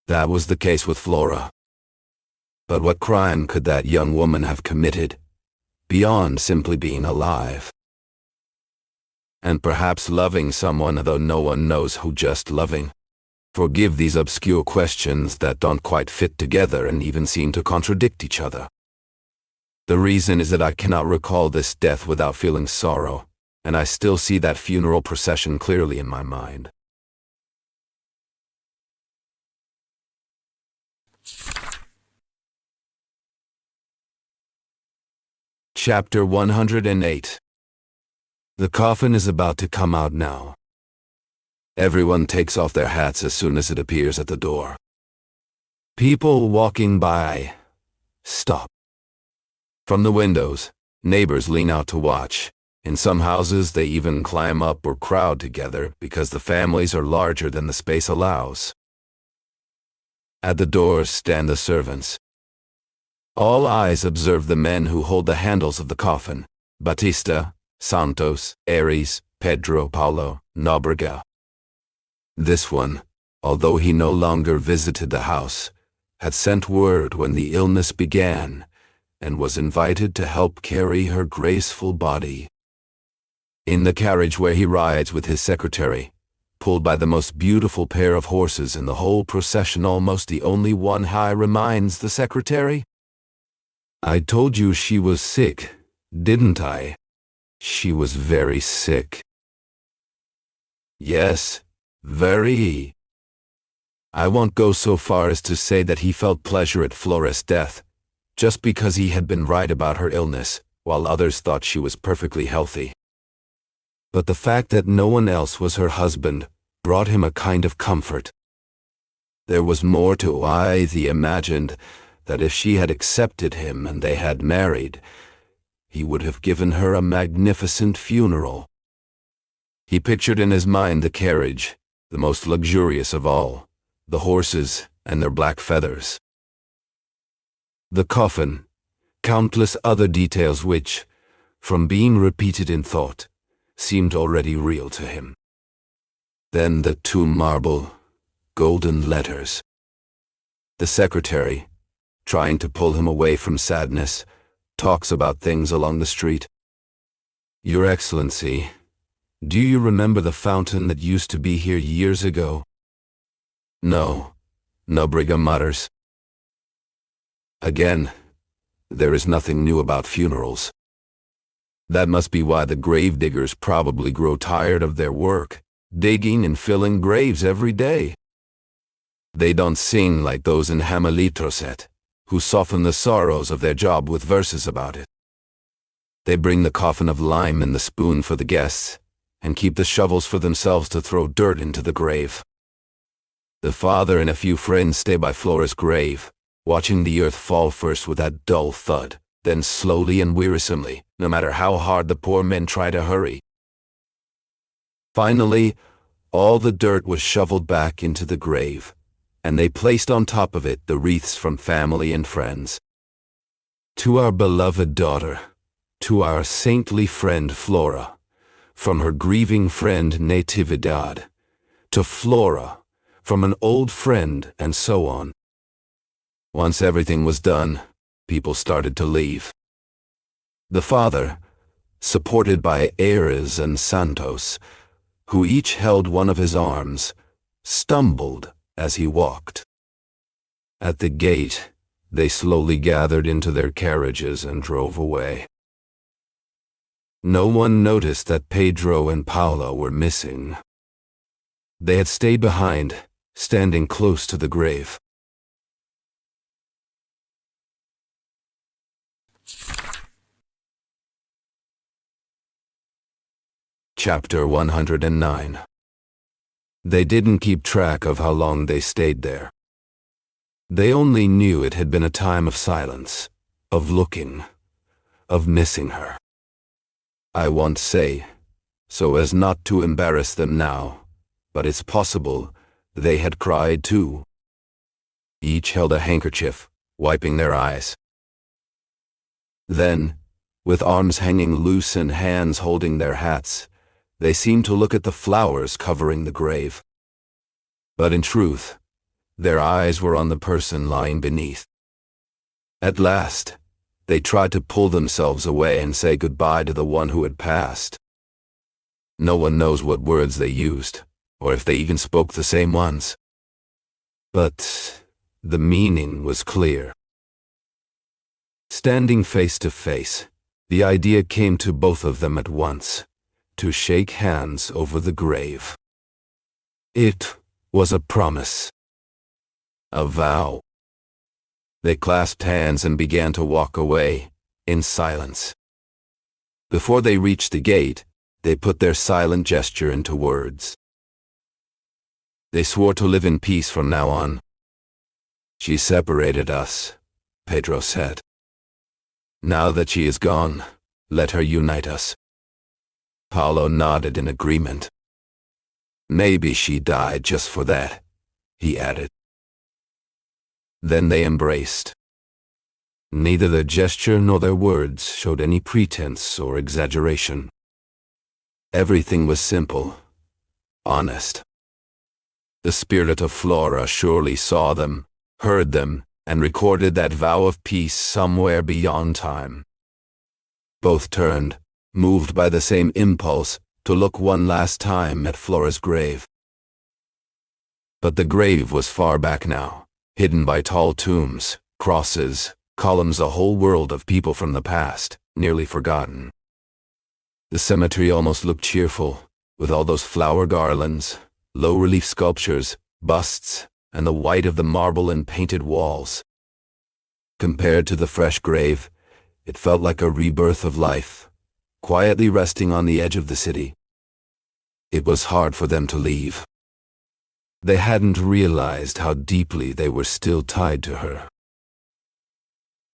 That was the case with Flora. But what crime could that young woman have committed, beyond simply being alive? And perhaps loving someone, though no one knows who. Just loving. Forgive these obscure questions that don't quite fit together and even seem to contradict each other. The reason is that I cannot recall this death without feeling sorrow, and I still see that funeral procession clearly in my mind. Chapter 108. The coffin is about to come out now. Everyone takes off their hats as soon as it appears at the door. People walking by stop. From the windows, neighbors lean out to watch. In some houses, they even climb up or crowd together because the families are larger than the space allows. At the doors stand the servants. All eyes observe the men who hold the handles of the coffin: Batista, Santos, Ares, Pedro, Paulo, Nóbrega. This one, although he no longer visited the house, had sent word when the illness began and was invited to help carry her graceful body. In the carriage where he rides with his secretary, pulled by the most beautiful pair of horses in the whole procession, almost the only one High reminds the secretary, "I told you she was sick, didn't I? She was very sick." Yes, very. I won't go so far as to say that he felt pleasure at Flora's death, just because he had been right about her illness, while others thought she was perfectly healthy. But the fact that no one else was her husband brought him a kind of comfort. There was more to why he imagined that if she had accepted him and they had married, he would have given her a magnificent funeral. He pictured in his mind the carriage, the most luxurious of all, the horses and their black feathers, the coffin, countless other details which, from being repeated in thought, seemed already real to him. Then the two marble, golden letters. The secretary, trying to pull him away from sadness, talks about things along the street. "Your Excellency, do you remember the fountain that used to be here years ago?" "No," Nóbrega mutters. Again, there is nothing new about funerals. That must be why the gravediggers probably grow tired of their work, digging and filling graves every day. They don't sing like those in Hamelitroset, who soften the sorrows of their job with verses about it. They bring the coffin of lime and the spoon for the guests, and keep the shovels for themselves to throw dirt into the grave. The father and a few friends stay by Flora's grave, watching the earth fall first with that dull thud, then slowly and wearisomely, no matter how hard the poor men try to hurry. Finally, all the dirt was shoveled back into the grave, and they placed on top of it the wreaths from family and friends. To our beloved daughter, to our saintly friend Flora, from her grieving friend Natividad, to Flora, from an old friend, and so on. Once everything was done, people started to leave. The father, supported by Ares and Santos, who each held one of his arms, stumbled as he walked. At the gate, they slowly gathered into their carriages and drove away. No one noticed that Pedro and Paula were missing. They had stayed behind, standing close to the grave. Chapter 109. They didn't keep track of how long they stayed there. They only knew it had been a time of silence, of looking, of missing her. I won't say, so as not to embarrass them now, but it's possible they had cried too. Each held a handkerchief, wiping their eyes. Then, with arms hanging loose and hands holding their hats, they seemed to look at the flowers covering the grave. But in truth, their eyes were on the person lying beneath. At last, they tried to pull themselves away and say goodbye to the one who had passed. No one knows what words they used, or if they even spoke the same ones. But the meaning was clear. Standing face to face, the idea came to both of them at once, to shake hands over the grave. It was a promise, a vow. They clasped hands and began to walk away, in silence. Before they reached the gate, they put their silent gesture into words. They swore to live in peace from now on. She separated us, Pedro said. Now that she is gone, let her unite us. Paulo nodded in agreement. Maybe she died just for that, he added. Then they embraced. Neither their gesture nor their words showed any pretense or exaggeration. Everything was simple, honest. The spirit of Flora surely saw them, heard them, and recorded that vow of peace somewhere beyond time. Both turned, moved by the same impulse, to look one last time at Flora's grave. But the grave was far back now, hidden by tall tombs, crosses, columns, a whole world of people from the past, nearly forgotten. The cemetery almost looked cheerful, with all those flower garlands, low-relief sculptures, busts, and the white of the marble and painted walls. Compared to the fresh grave, it felt like a rebirth of life, quietly resting on the edge of the city. It was hard for them to leave. They hadn't realized how deeply they were still tied to her.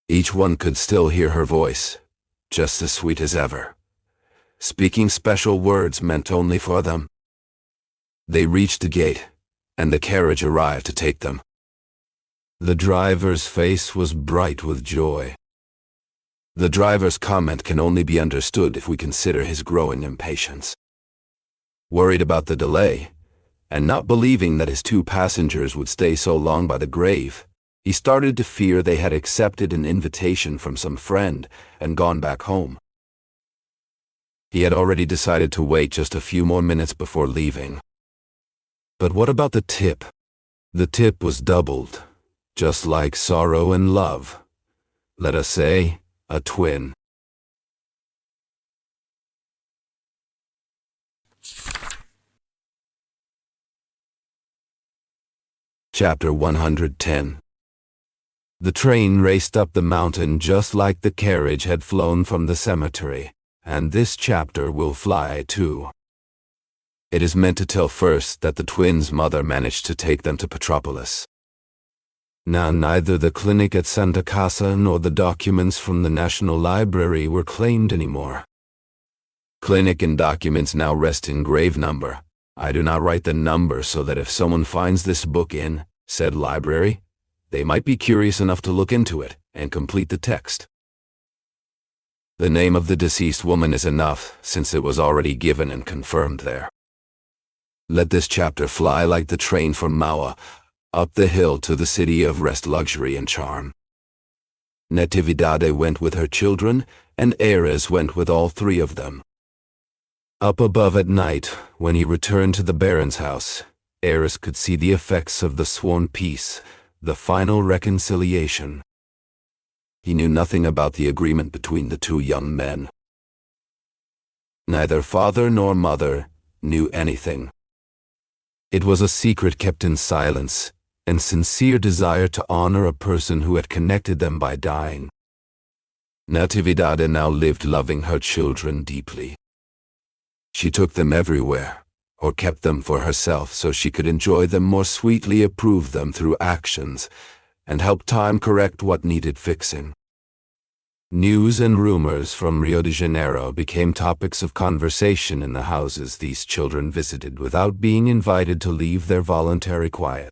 Each one could still hear her voice, just as sweet as ever, speaking special words meant only for them. They reached the gate, and the carriage arrived to take them. The driver's face was bright with joy. The driver's comment can only be understood if we consider his growing impatience. Worried about the delay, and not believing that his two passengers would stay so long by the grave, he started to fear they had accepted an invitation from some friend and gone back home. He had already decided to wait just a few more minutes before leaving. But what about the tip? The tip was doubled, just like sorrow and love. Let us say, a twin. Chapter 110. The train raced up the mountain just like the carriage had flown from the cemetery, and this chapter will fly too. It is meant to tell first that the twins' mother managed to take them to Petropolis. Now neither the clinic at Santa Casa nor the documents from the National Library were claimed anymore. Clinic and documents now rest in grave number. I do not write the number so that if someone finds this book in said library, they might be curious enough to look into it and complete the text. The name of the deceased woman is enough, since it was already given and confirmed there. Let this chapter fly like the train from Maua, up the hill to the city of rest, luxury, and charm. Natividade went with her children, and Ares went with all three of them. Up above at night, when he returned to the Baron's house, Ares could see the effects of the sworn peace, the final reconciliation. He knew nothing about the agreement between the two young men. Neither father nor mother knew anything. It was a secret kept in silence, and sincere desire to honor a person who had connected them by dying. Natividade now lived loving her children deeply. She took them everywhere, or kept them for herself so she could enjoy them more sweetly, approve them through actions, and help time correct what needed fixing. News and rumors from Rio de Janeiro became topics of conversation in the houses these children visited without being invited to leave their voluntary quiet.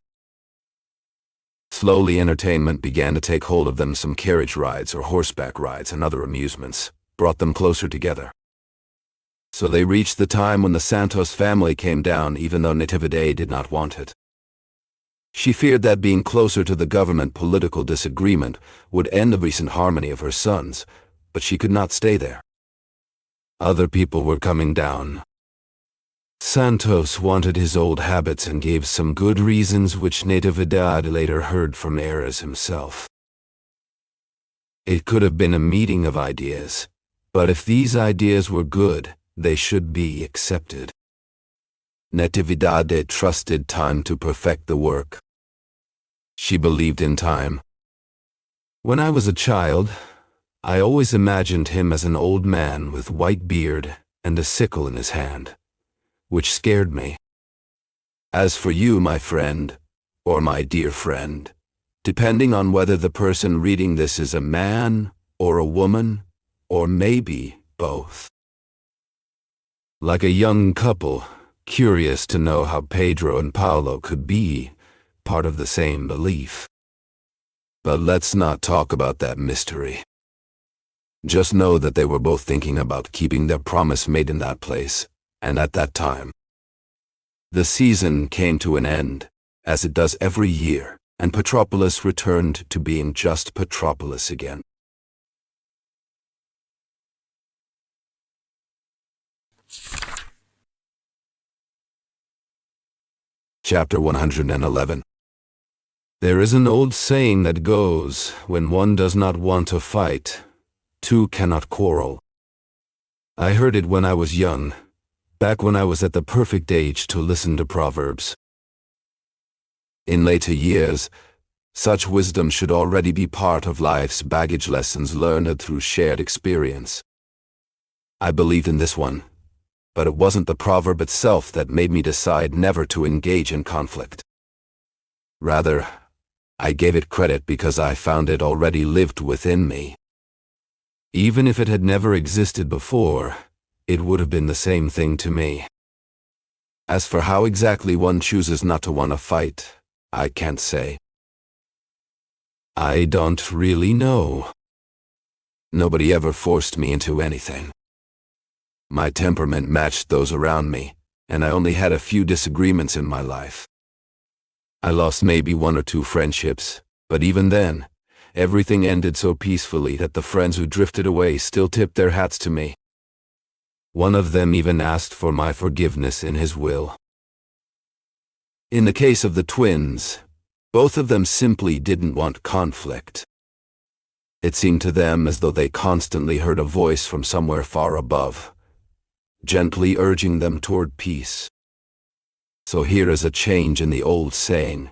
Slowly entertainment began to take hold of them. Some carriage rides or horseback rides and other amusements brought them closer together. So they reached the time when the Santos family came down, even though Natividade did not want it. She feared that being closer to the government political disagreement would end the recent harmony of her sons, but she could not stay there. Other people were coming down. Santos wanted his old habits and gave some good reasons which Natividade later heard from Ares himself. It could have been a meeting of ideas, but if these ideas were good, they should be accepted. Natividade trusted time to perfect the work. She believed in time. When I was a child, I always imagined him as an old man with white beard and a sickle in his hand, which scared me. As for you, my friend, or my dear friend, depending on whether the person reading this is a man or a woman, or maybe both. Like a young couple, curious to know how Pedro and Paulo could be part of the same belief. But let's not talk about that mystery. Just know that they were both thinking about keeping their promise made in that place, and at that time. The season came to an end, as it does every year, and Petropolis returned to being just Petropolis again. Chapter 111. There is an old saying that goes, when one does not want to fight, two cannot quarrel. I heard it when I was young, back when I was at the perfect age to listen to proverbs. In later years, such wisdom should already be part of life's baggage, lessons learned through shared experience. I believed in this one, but it wasn't the proverb itself that made me decide never to engage in conflict. Rather, I gave it credit because I found it already lived within me. Even if it had never existed before, it would have been the same thing to me. As for how exactly one chooses not to want to fight, I can't say. I don't really know. Nobody ever forced me into anything. My temperament matched those around me, and I only had a few disagreements in my life. I lost maybe 1 or 2 friendships, but even then, everything ended so peacefully that the friends who drifted away still tipped their hats to me. One of them even asked for my forgiveness in his will. In the case of the twins, both of them simply didn't want conflict. It seemed to them as though they constantly heard a voice from somewhere far above, gently urging them toward peace. So here is a change in the old saying,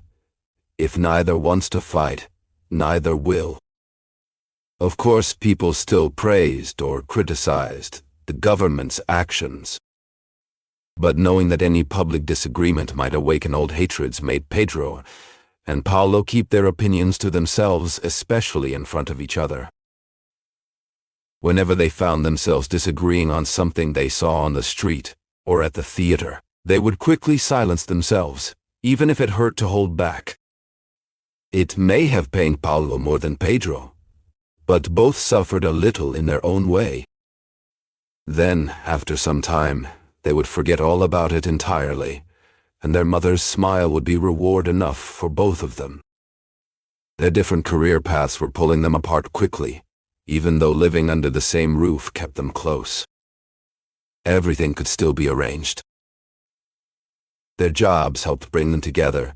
if neither wants to fight, neither will. Of course, people still praised or criticized the government's actions. But knowing that any public disagreement might awaken old hatreds made Pedro and Paulo keep their opinions to themselves, especially in front of each other. Whenever they found themselves disagreeing on something they saw on the street or at the theater, they would quickly silence themselves, even if it hurt to hold back. It may have pained Paulo more than Pedro, but both suffered a little in their own way. Then, after some time, they would forget all about it entirely, and their mother's smile would be reward enough for both of them. Their different career paths were pulling them apart quickly, even though living under the same roof kept them close. Everything could still be arranged. Their jobs helped bring them together.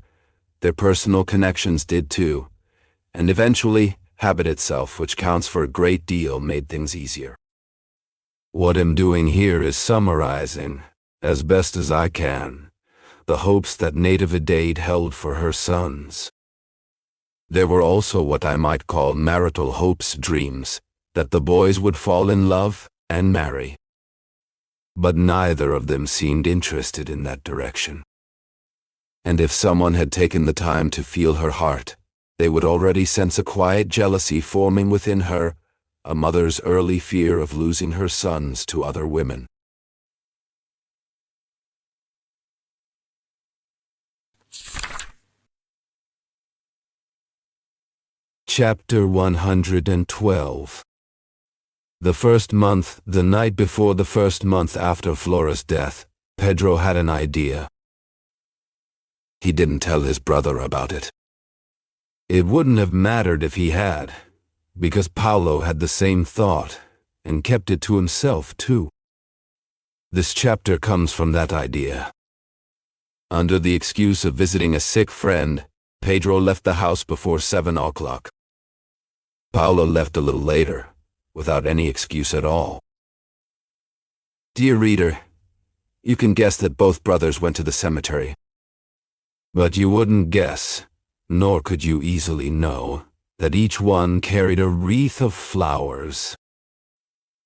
Their personal connections did too, and eventually, habit itself, which counts for a great deal, made things easier. What I'm doing here is summarizing, as best as I can, the hopes that Natividade held for her sons. There were also what I might call marital hopes, dreams, that the boys would fall in love and marry. But neither of them seemed interested in that direction. And if someone had taken the time to feel her heart, they would already sense a quiet jealousy forming within her, a mother's early fear of losing her sons to other women. Chapter 112. The first month, the night before the first month after Flora's death, Pedro had an idea. He didn't tell his brother about it. It wouldn't have mattered if he had, because Paulo had the same thought and kept it to himself too. This chapter comes from that idea. Under the excuse of visiting a sick friend, Pedro left the house before 7 o'clock. Paulo left a little later, without any excuse at all. Dear reader, you can guess that both brothers went to the cemetery. But you wouldn't guess, nor could you easily know, that each one carried a wreath of flowers.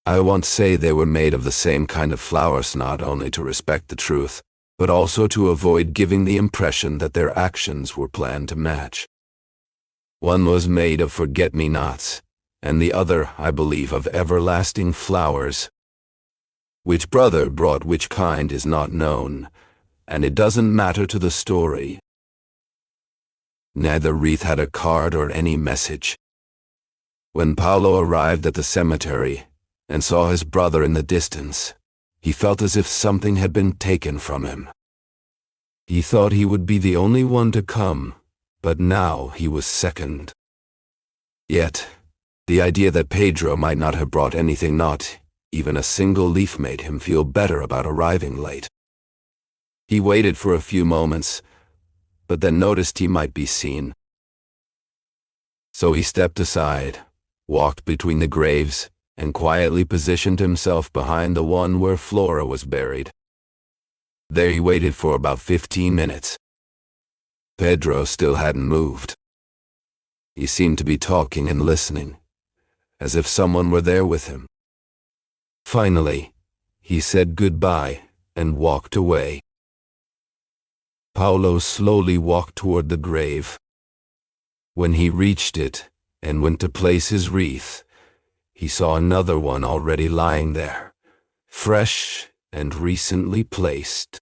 I won't say they were made of the same kind of flowers, not only to respect the truth, but also to avoid giving the impression that their actions were planned to match. One was made of forget-me-nots, and the other, I believe, of everlasting flowers. Which brother brought which kind is not known, and it doesn't matter to the story. Neither wreath had a card or any message. When Paulo arrived at the cemetery and saw his brother in the distance, he felt as if something had been taken from him. He thought he would be the only one to come, but now he was second. Yet, the idea that Pedro might not have brought anything, not even a single leaf, made him feel better about arriving late. He waited for a few moments, but then noticed he might be seen. So he stepped aside, walked between the graves, and quietly positioned himself behind the one where Flora was buried. There he waited for about 15 minutes. Pedro still hadn't moved. He seemed to be talking and listening, as if someone were there with him. Finally, he said goodbye and walked away. Paulo slowly walked toward the grave. When he reached it and went to place his wreath, he saw another one already lying there, fresh and recently placed.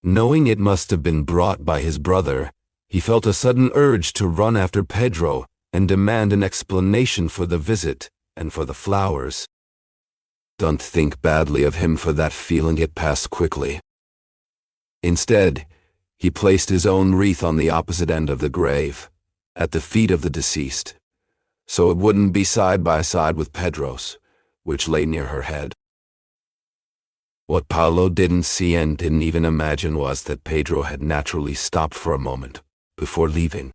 Knowing it must have been brought by his brother, he felt a sudden urge to run after Pedro and demand an explanation for the visit and for the flowers. Don't think badly of him for that feeling, it passed quickly. Instead, he placed his own wreath on the opposite end of the grave, at the feet of the deceased, so it wouldn't be side by side with Pedro's, which lay near her head. What Paulo didn't see and didn't even imagine was that Pedro had naturally stopped for a moment before leaving.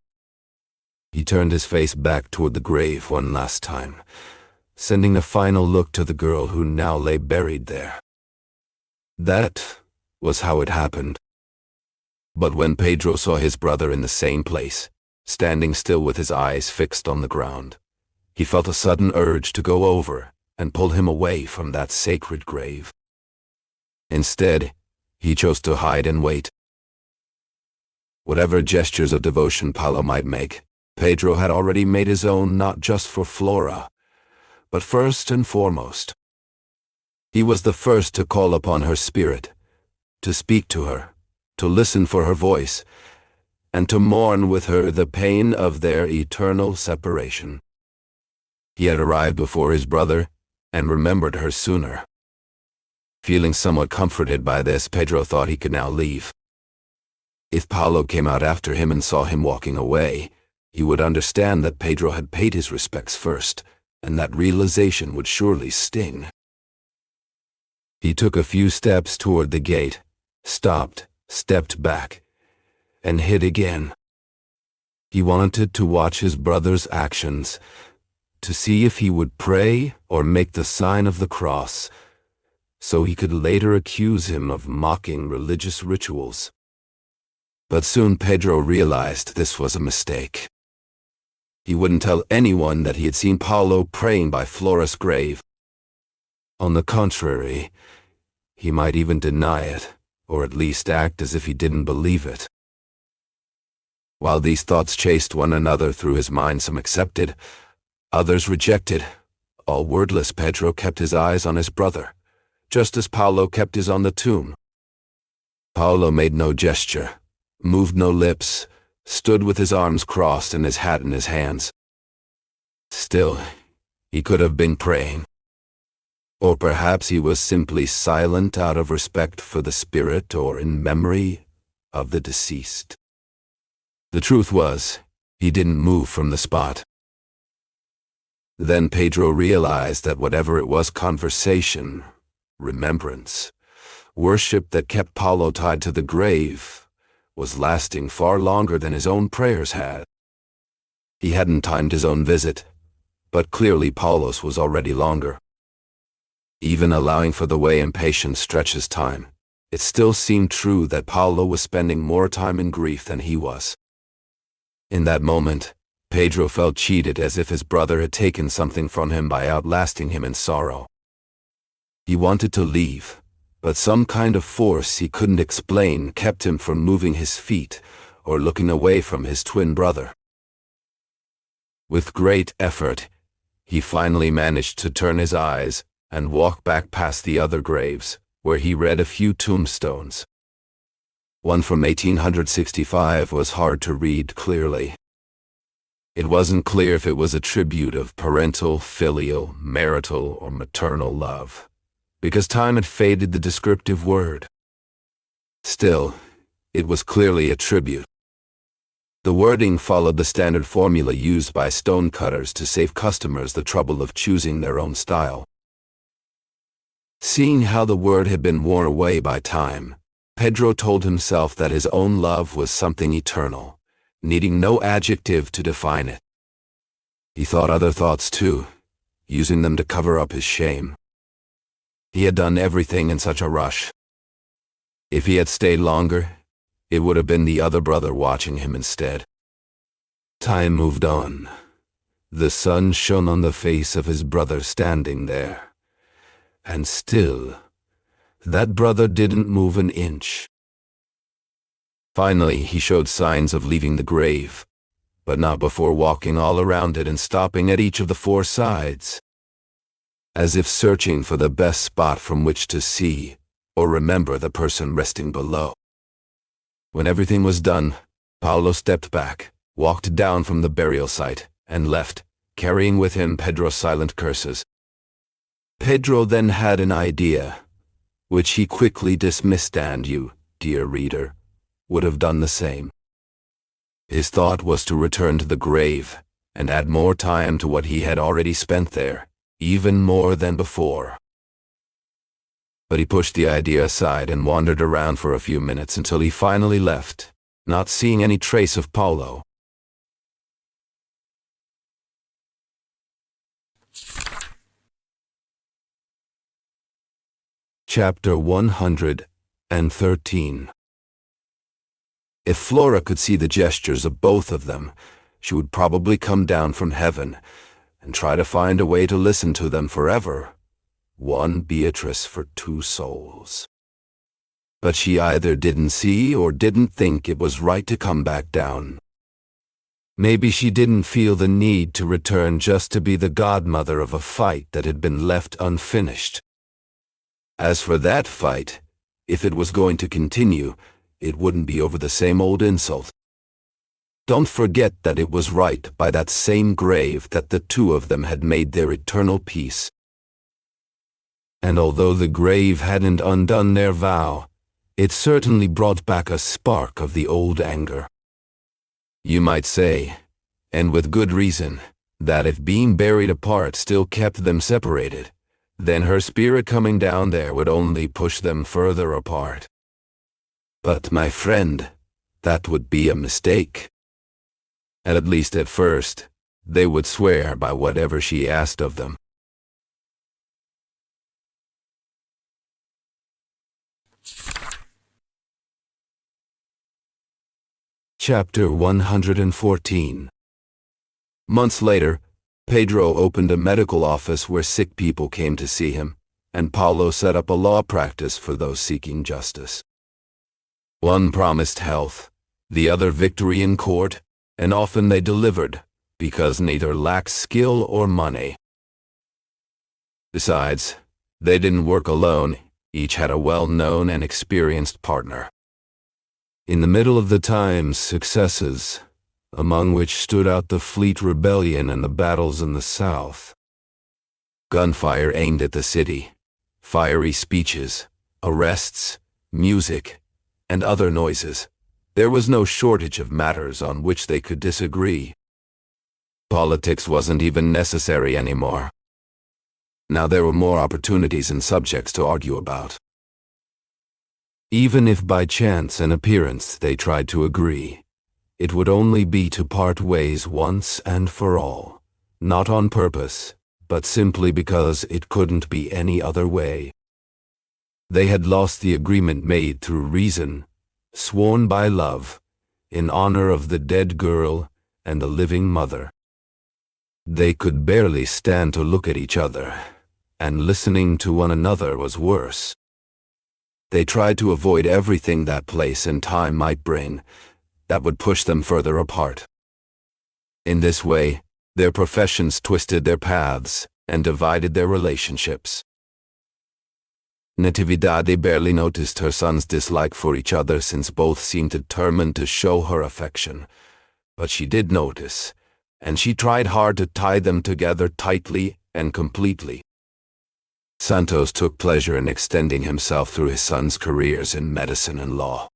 He turned his face back toward the grave one last time, sending a final look to the girl who now lay buried there. That was how it happened. But when Pedro saw his brother in the same place, standing still with his eyes fixed on the ground, he felt a sudden urge to go over and pull him away from that sacred grave. Instead, he chose to hide and wait. Whatever gestures of devotion Paolo might make, Pedro had already made his own, not just for Flora, but first and foremost. He was the first to call upon her spirit, to speak to her, to listen for her voice, and to mourn with her the pain of their eternal separation. He had arrived before his brother and remembered her sooner. Feeling somewhat comforted by this, Pedro thought he could now leave. If Paolo came out after him and saw him walking away, he would understand that Pedro had paid his respects first, and that realization would surely sting. He took a few steps toward the gate, stopped, stepped back, and hid again. He wanted to watch his brother's actions, to see if he would pray or make the sign of the cross, so he could later accuse him of mocking religious rituals. But soon Pedro realized this was a mistake. He wouldn't tell anyone that he had seen Paolo praying by Flora's grave. On the contrary, he might even deny it, or at least act as if he didn't believe it. While these thoughts chased one another through his mind, some accepted, others rejected. All wordless, Pedro kept his eyes on his brother, just as Paolo kept his on the tomb. Paolo made no gesture, moved no lips, stood with his arms crossed and his hat in his hands. Still, he could have been praying. Or perhaps he was simply silent out of respect for the spirit or in memory of the deceased. The truth was, he didn't move from the spot. Then Pedro realized that whatever it was, conversation, remembrance, worship that kept Paolo tied to the grave, was lasting far longer than his own prayers had. He hadn't timed his own visit, but clearly Paolo's was already longer. Even allowing for the way impatience stretches time, it still seemed true that Paolo was spending more time in grief than he was. In that moment, Pedro felt cheated, as if his brother had taken something from him by outlasting him in sorrow. He wanted to leave, but some kind of force he couldn't explain kept him from moving his feet or looking away from his twin brother. With great effort, he finally managed to turn his eyes and walk back past the other graves, where he read a few tombstones. One from 1865 was hard to read clearly. It wasn't clear if it was a tribute of parental, filial, marital, or maternal love, because time had faded the descriptive word. Still, it was clearly a tribute. The wording followed the standard formula used by stonecutters to save customers the trouble of choosing their own style. Seeing how the word had been worn away by time, Pedro told himself that his own love was something eternal, needing no adjective to define it. He thought other thoughts too, using them to cover up his shame. He had done everything in such a rush. If he had stayed longer, it would have been the other brother watching him instead. Time moved on. The sun shone on the face of his brother standing there. And still, that brother didn't move an inch. Finally, he showed signs of leaving the grave, but not before walking all around it and stopping at each of the four sides, as if searching for the best spot from which to see or remember the person resting below. When everything was done, Paolo stepped back, walked down from the burial site, and left, carrying with him Pedro's silent curses. Pedro then had an idea, which he quickly dismissed, and you, dear reader, would have done the same. His thought was to return to the grave and add more time to what he had already spent there, even more than before. But he pushed the idea aside and wandered around for a few minutes until he finally left, not seeing any trace of Paolo. Chapter 113. If Flora could see the gestures of both of them, she would probably come down from heaven and try to find a way to listen to them forever. One Beatrice for two souls. but she either didn't see or didn't think it was right to come back down. Maybe she didn't feel the need to return just to be the godmother of a fight that had been left unfinished. As for that fight, if it was going to continue, it wouldn't be over the same old insult. Don't forget that it was right by that same grave that the two of them had made their eternal peace. And although the grave hadn't undone their vow, it certainly brought back a spark of the old anger. You might say, and with good reason, that if being buried apart still kept them separated, then her spirit coming down there would only push them further apart. But my friend, that would be a mistake. And at least at first, they would swear by whatever she asked of them. Chapter 114. Months later, Pedro opened a medical office where sick people came to see him, and Paulo set up a law practice for those seeking justice. One promised health, the other victory in court, and often they delivered, because neither lacked skill or money. Besides, they didn't work alone, each had a well-known and experienced partner. In the middle of the time's successes, among which stood out the Fleet Rebellion and the battles in the South, gunfire aimed at the city, fiery speeches, arrests, music, and other noises, there was no shortage of matters on which they could disagree. Politics wasn't even necessary anymore. Now there were more opportunities and subjects to argue about. Even if by chance and appearance they tried to agree, it would only be to part ways once and for all, not on purpose, but simply because it couldn't be any other way. They had lost the agreement made through reason, sworn by love, in honor of the dead girl and the living mother. They could barely stand to look at each other, and listening to one another was worse. They tried to avoid everything that place and time might bring that would push them further apart. In this way, their professions twisted their paths and divided their relationships. Natividad barely noticed her sons' dislike for each other since both seemed determined to show her affection. But she did notice, and she tried hard to tie them together tightly and completely. Santos took pleasure in extending himself through his sons' careers in medicine and law.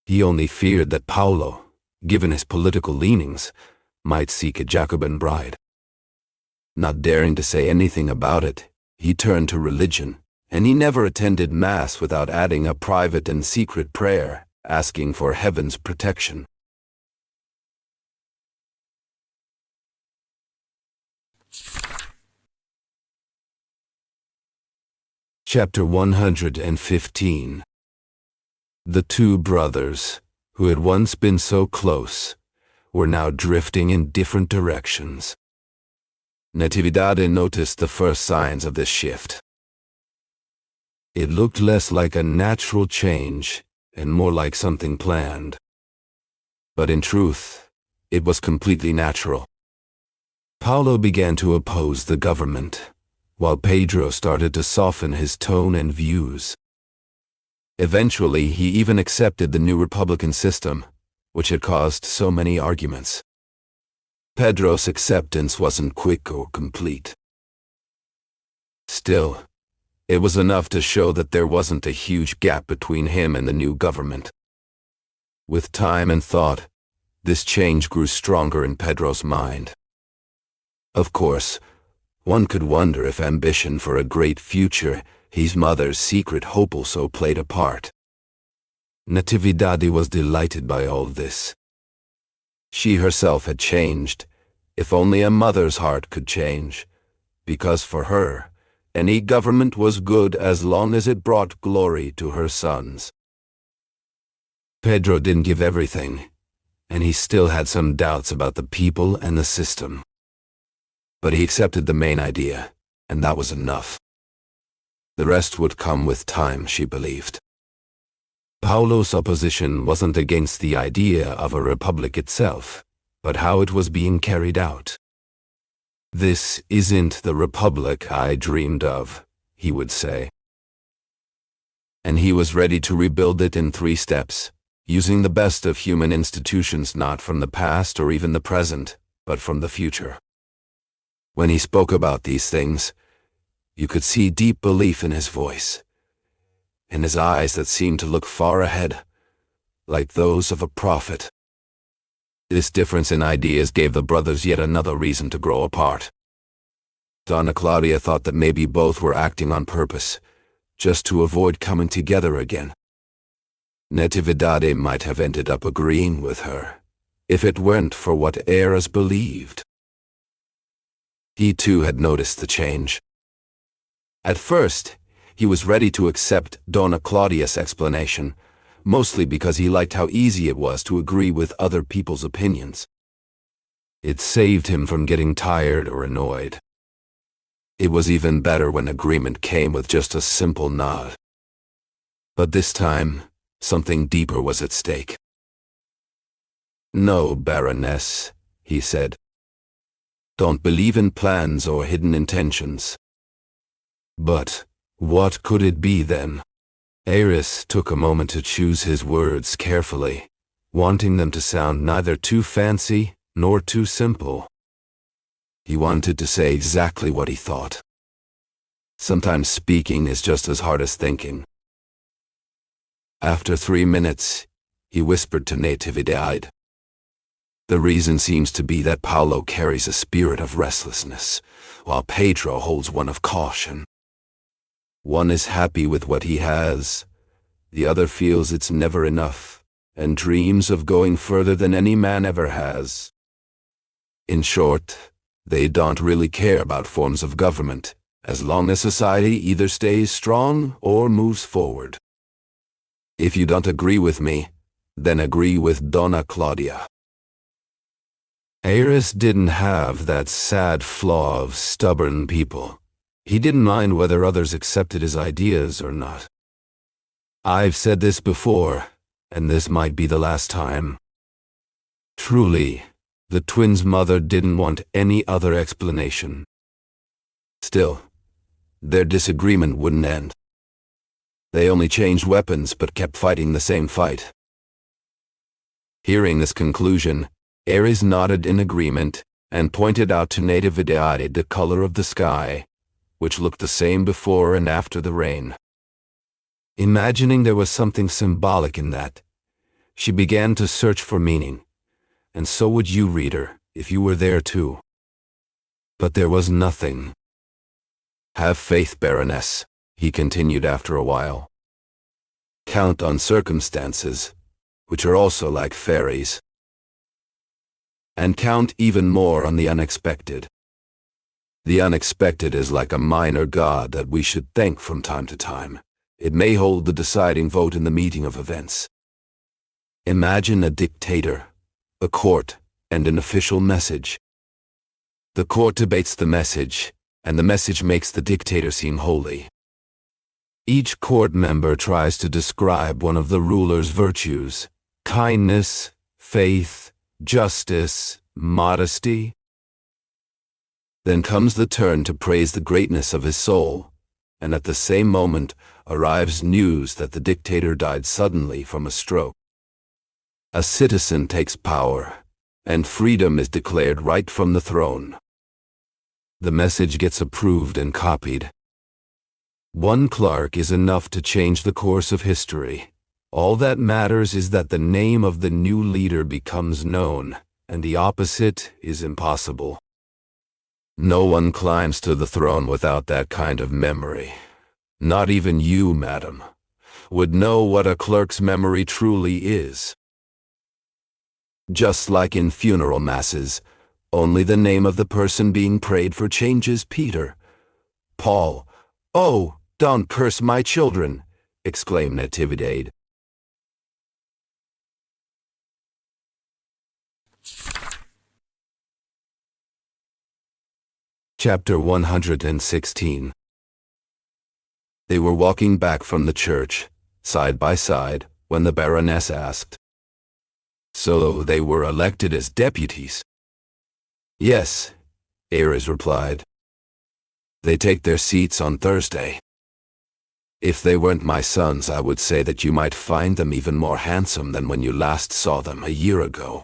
He only feared that Paulo, given his political leanings, might seek a Jacobin bride. Not daring to say anything about it, he turned to religion, and he never attended Mass without adding a private and secret prayer, asking for heaven's protection. Chapter 115. The two brothers, who had once been so close, were now drifting in different directions. Natividad noticed the first signs of this shift. It looked less like a natural change and more like something planned. But in truth, it was completely natural. Paulo began to oppose the government, while Pedro started to soften his tone and views. Eventually, he even accepted the new republican system, which had caused so many arguments. Pedro's acceptance wasn't quick or complete. Still, it was enough to show that there wasn't a huge gap between him and the new government. With time and thought, this change grew stronger in Pedro's mind. Of course, one could wonder if ambition for a great future, his mother's secret hope, also played a part. Natividad was delighted by all this. She herself had changed, if only a mother's heart could change, because for her, any government was good as long as it brought glory to her sons. Pedro didn't give everything, and he still had some doubts about the people and the system. But he accepted the main idea, and that was enough. The rest would come with time, she believed. Paulo's opposition wasn't against the idea of a republic itself, but how it was being carried out. "This isn't the republic I dreamed of," he would say. And he was ready to rebuild it in 3 steps, using the best of human institutions not from the past or even the present, but from the future. When he spoke about these things, you could see deep belief in his voice, in his eyes that seemed to look far ahead, like those of a prophet. This difference in ideas gave the brothers yet another reason to grow apart. Donna Claudia thought that maybe both were acting on purpose, just to avoid coming together again. Natividad might have ended up agreeing with her, if it weren't for what Eras believed. He too had noticed the change. At first, he was ready to accept Donna Claudia's explanation, mostly because he liked how easy it was to agree with other people's opinions. It saved him from getting tired or annoyed. It was even better when agreement came with just a simple nod. But this time, something deeper was at stake. "No, Baroness," he said. "Don't believe in plans or hidden intentions." But what could it be then? Eras took a moment to choose his words carefully, wanting them to sound neither too fancy nor too simple. He wanted to say exactly what he thought. Sometimes speaking is just as hard as thinking. After 3 minutes, he whispered to Natividad. "The reason seems to be that Paulo carries a spirit of restlessness, while Pedro holds one of caution. One is happy with what he has, the other feels it's never enough, and dreams of going further than any man ever has. In short, they don't really care about forms of government, as long as society either stays strong or moves forward. If you don't agree with me, then agree with Donna Claudia." Eras didn't have that sad flaw of stubborn people. He didn't mind whether others accepted his ideas or not. "I've said this before, and this might be the last time. Truly, the twins' mother didn't want any other explanation." Still, their disagreement wouldn't end. They only changed weapons but kept fighting the same fight. Hearing this conclusion, Eras nodded in agreement and pointed out to Natividad the color of the sky, which looked the same before and after the rain. Imagining there was something symbolic in that, she began to search for meaning, and so would you, reader, if you were there too. But there was nothing. "Have faith, Baroness," he continued after a while. "Count on circumstances, which are also like fairies. And count even more on the unexpected. The unexpected is like a minor god that we should thank from time to time. It may hold the deciding vote in the meeting of events. Imagine a dictator, a court, and an official message. The court debates the message, and the message makes the dictator seem holy. Each court member tries to describe one of the ruler's virtues: kindness, faith, justice, modesty. Then comes the turn to praise the greatness of his soul, and at the same moment arrives news that the dictator died suddenly from a stroke. A citizen takes power, and freedom is declared right from the throne. The message gets approved and copied. One clerk is enough to change the course of history. All that matters is that the name of the new leader becomes known, and the opposite is impossible. No one climbs to the throne without that kind of memory. Not even you, madam, would know what a clerk's memory truly is. Just like in funeral masses, only the name of the person being prayed for changes. Peter, Paul. "Oh, don't curse my children," exclaimed Natividad. Chapter 116. They were walking back from the church, side by side, when the Baroness asked. So they were elected as deputies? Yes, Ares replied. They take their seats on Thursday. If they weren't my sons, I would say that you might find them even more handsome than when you last saw them a year ago.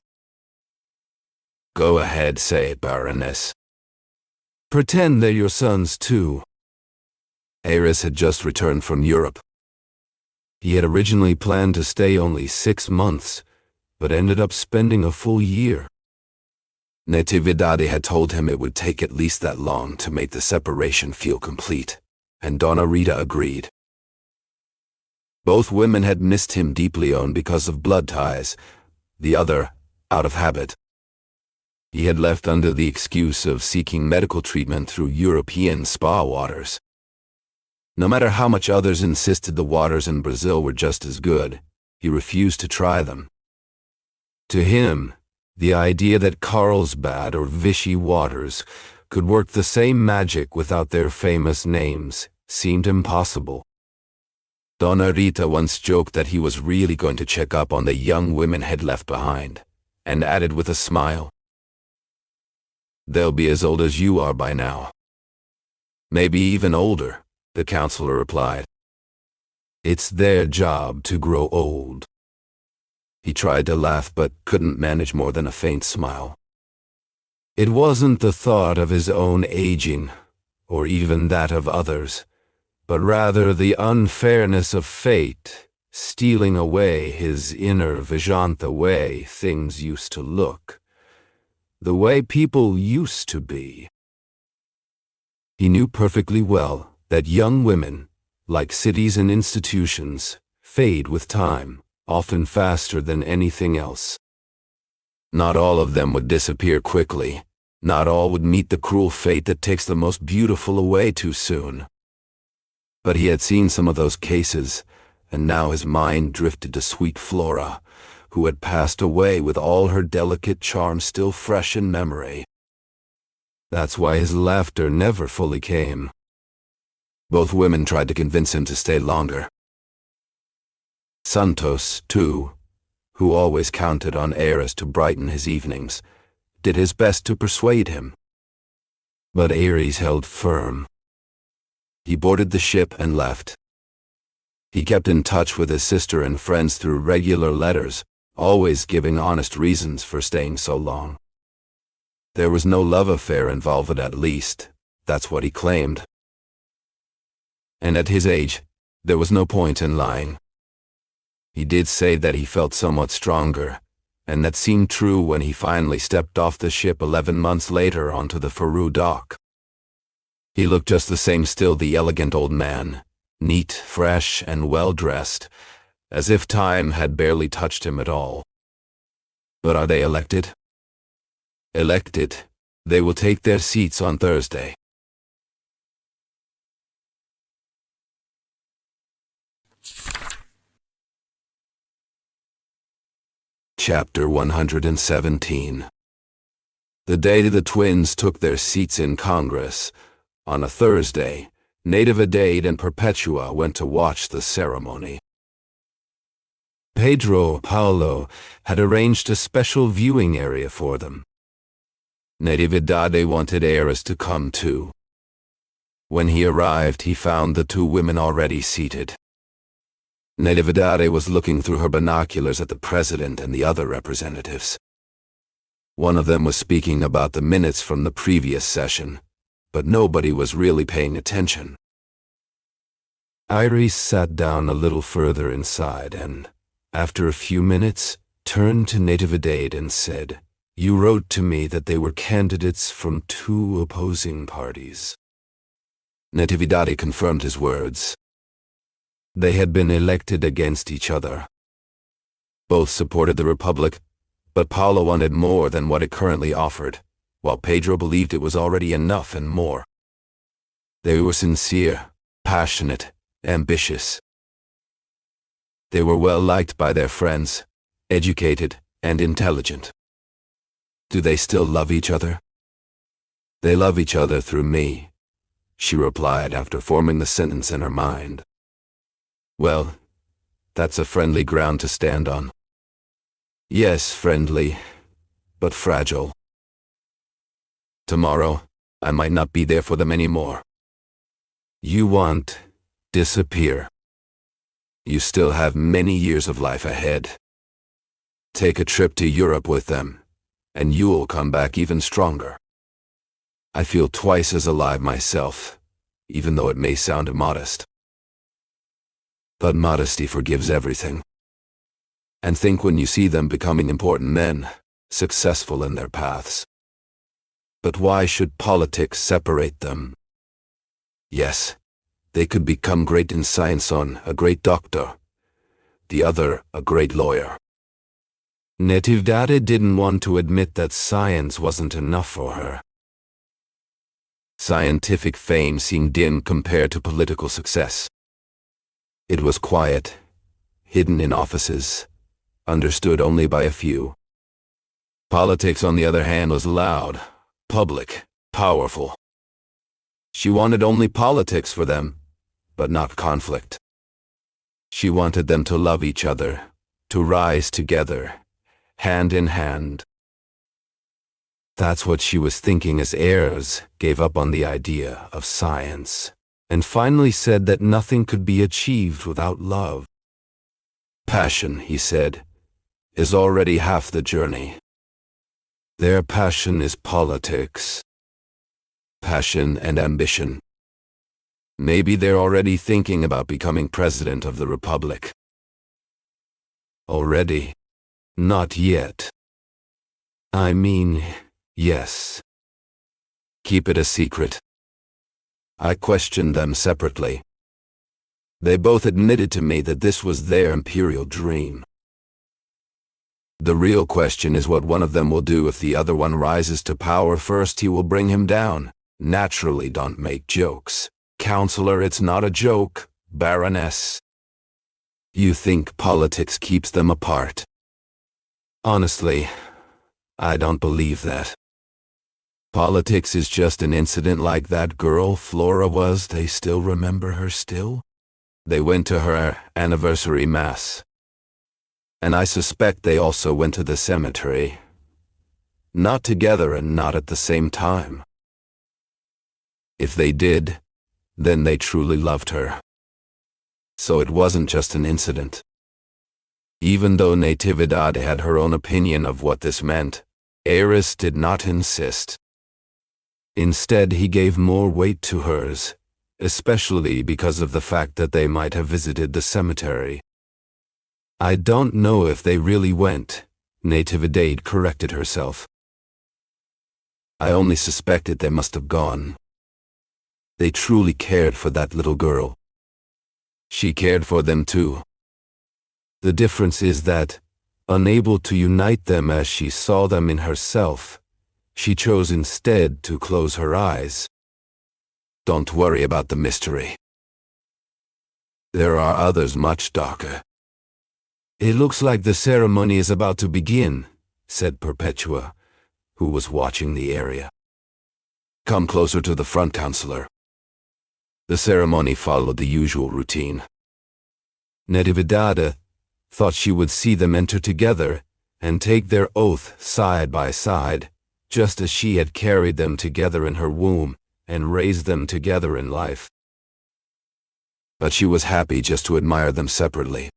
Go ahead, say it, Baroness. Pretend they're your sons, too. Ares had just returned from Europe. He had originally planned to stay only 6 months, but ended up spending a full year. Natividade had told him it would take at least that long to make the separation feel complete, and Donna Rita agreed. Both women had missed him deeply because of blood ties, the other out of habit. He had left under the excuse of seeking medical treatment through European spa waters. No matter how much others insisted the waters in Brazil were just as good, he refused to try them. To him, the idea that Carlsbad or Vichy waters could work the same magic without their famous names seemed impossible. Donna Rita once joked that he was really going to check up on the young women he'd left behind, and added with a smile, "They'll be as old as you are by now." "Maybe even older," the counselor replied. "It's their job to grow old." He tried to laugh but couldn't manage more than a faint smile. It wasn't the thought of his own aging, or even that of others, but rather the unfairness of fate stealing away his inner vision, the way things used to look, the way people used to be. He knew perfectly well that young women, like cities and institutions, fade with time, often faster than anything else. Not all of them would disappear quickly. Not all would meet the cruel fate that takes the most beautiful away too soon. But he had seen some of those cases, and now his mind drifted to sweet Flora, who had passed away with all her delicate charm still fresh in memory. That's why his laughter never fully came. Both women tried to convince him to stay longer. Santos, too, who always counted on Ares to brighten his evenings, did his best to persuade him. But Ares held firm. He boarded the ship and left. He kept in touch with his sister and friends through regular letters, always giving honest reasons for staying so long. There was no love affair involved, at least. That's what he claimed. And at his age, there was no point in lying. He did say that he felt somewhat stronger, and that seemed true when he finally stepped off the ship 11 months later onto the Faroe dock. He looked just the same, still the elegant old man, neat, fresh, and well-dressed, as if time had barely touched him at all. But are they elected? Elected. They will take their seats on Thursday. Chapter 117. The day the twins took their seats in Congress, on a Thursday, Natividade and Perpetua went to watch the ceremony. Pedro Paulo had arranged a special viewing area for them. Natividade wanted Ares to come too. When he arrived, he found the two women already seated. Natividade was looking through her binoculars at the president and the other representatives. One of them was speaking about the minutes from the previous session, but nobody was really paying attention. Iris sat down a little further inside and, after a few minutes, turned to Natividade and said, "You wrote to me that they were candidates from 2 opposing parties." Natividade confirmed his words. They had been elected against each other. Both supported the Republic, but Paulo wanted more than what it currently offered, while Pedro believed it was already enough and more. They were sincere, passionate, ambitious. They were well liked by their friends, educated and intelligent. Do they still love each other? They love each other through me, she replied after forming the sentence in her mind. Well, That's a friendly ground to stand on. Yes, friendly, but fragile. Tomorrow, I might not be there for them anymore. You won't disappear. You still have many years of life ahead. Take a trip to Europe with them, and you'll come back even stronger. I feel twice as alive myself, even though it may sound immodest. But modesty forgives everything. And think when you see them becoming important men, successful in their paths. But why should politics separate them? Yes, they could become great in science, one a great doctor, the other a great lawyer. Natividad didn't want to admit that science wasn't enough for her. Scientific fame seemed dim compared to political success. It was quiet, hidden in offices, understood only by a few. Politics, on the other hand, was loud, public, powerful. She wanted only politics for them, but not conflict. She wanted them to love each other, to rise together, hand in hand. That's what she was thinking as Ayres gave up on the idea of science, and finally said that nothing could be achieved without love. Passion, he said, is already half the journey. Their passion is politics. Passion and ambition. Maybe they're already thinking about becoming president of the Republic. Already? Not yet. I mean, yes. Keep it a secret. I questioned them separately. They both admitted to me that this was their imperial dream. The real question is what one of them will do if the other one rises to power first. He will bring him down. Naturally, don't make jokes. Counselor, it's not a joke, Baroness. You think politics keeps them apart? Honestly, I don't believe that. Politics is just an incident like that girl Flora was. They still remember her still? They went to her anniversary mass. And I suspect they also went to the cemetery. Not together and not at the same time. If they did, then they truly loved her. So it wasn't just an incident. Even though Natividad had her own opinion of what this meant, Ayres did not insist. Instead, he gave more weight to hers, especially because of the fact that they might have visited the cemetery. I don't know if they really went, Natividad corrected herself. I only suspected they must have gone. They truly cared for that little girl. She cared for them too. The difference is that, unable to unite them as she saw them in herself, she chose instead to close her eyes. Don't worry about the mystery. There are others much darker. It looks like the ceremony is about to begin, said Perpetua, who was watching the area. Come closer to the front, Counselor. The ceremony followed the usual routine. Natividad thought she would see them enter together and take their oath side by side, just as she had carried them together in her womb and raised them together in life. But she was happy just to admire them separately.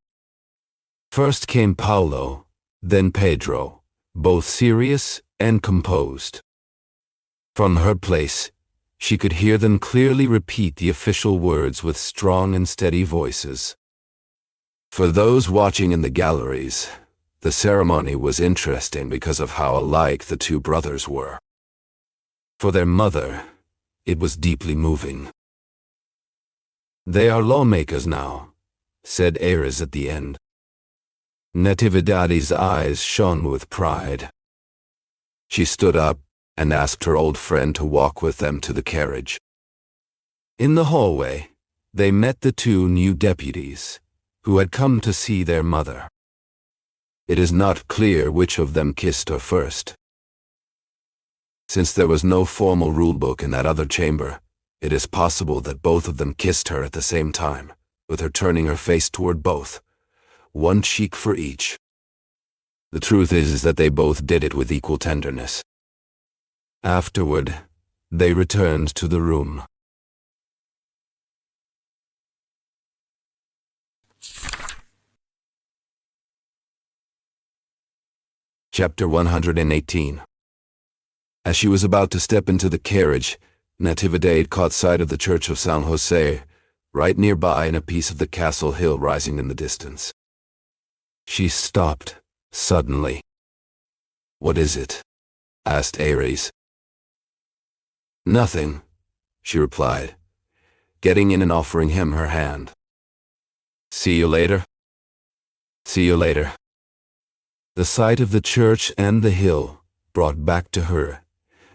First came Paulo, then Pedro, both serious and composed. From her place, she could hear them clearly repeat the official words with strong and steady voices. For those watching in the galleries, the ceremony was interesting because of how alike the two brothers were. For their mother, it was deeply moving. They are lawmakers now, said Ayres at the end. Natividad's eyes shone with pride. She stood up and asked her old friend to walk with them to the carriage. In the hallway, they met the two new deputies, who had come to see their mother. It is not clear which of them kissed her first. Since there was no formal rulebook in that other chamber, it is possible that both of them kissed her at the same time, with her turning her face toward both, one cheek for each. The truth is that they both did it with equal tenderness. Afterward, they returned to the room. Chapter 118. As she was about to step into the carriage, Natividad caught sight of the church of San Jose, right nearby in a piece of the castle hill rising in the distance. She stopped, suddenly. "What is it?" asked Aries. "Nothing," she replied, getting in and offering him her hand. "See you later?" "See you later." The sight of the church and the hill brought back to her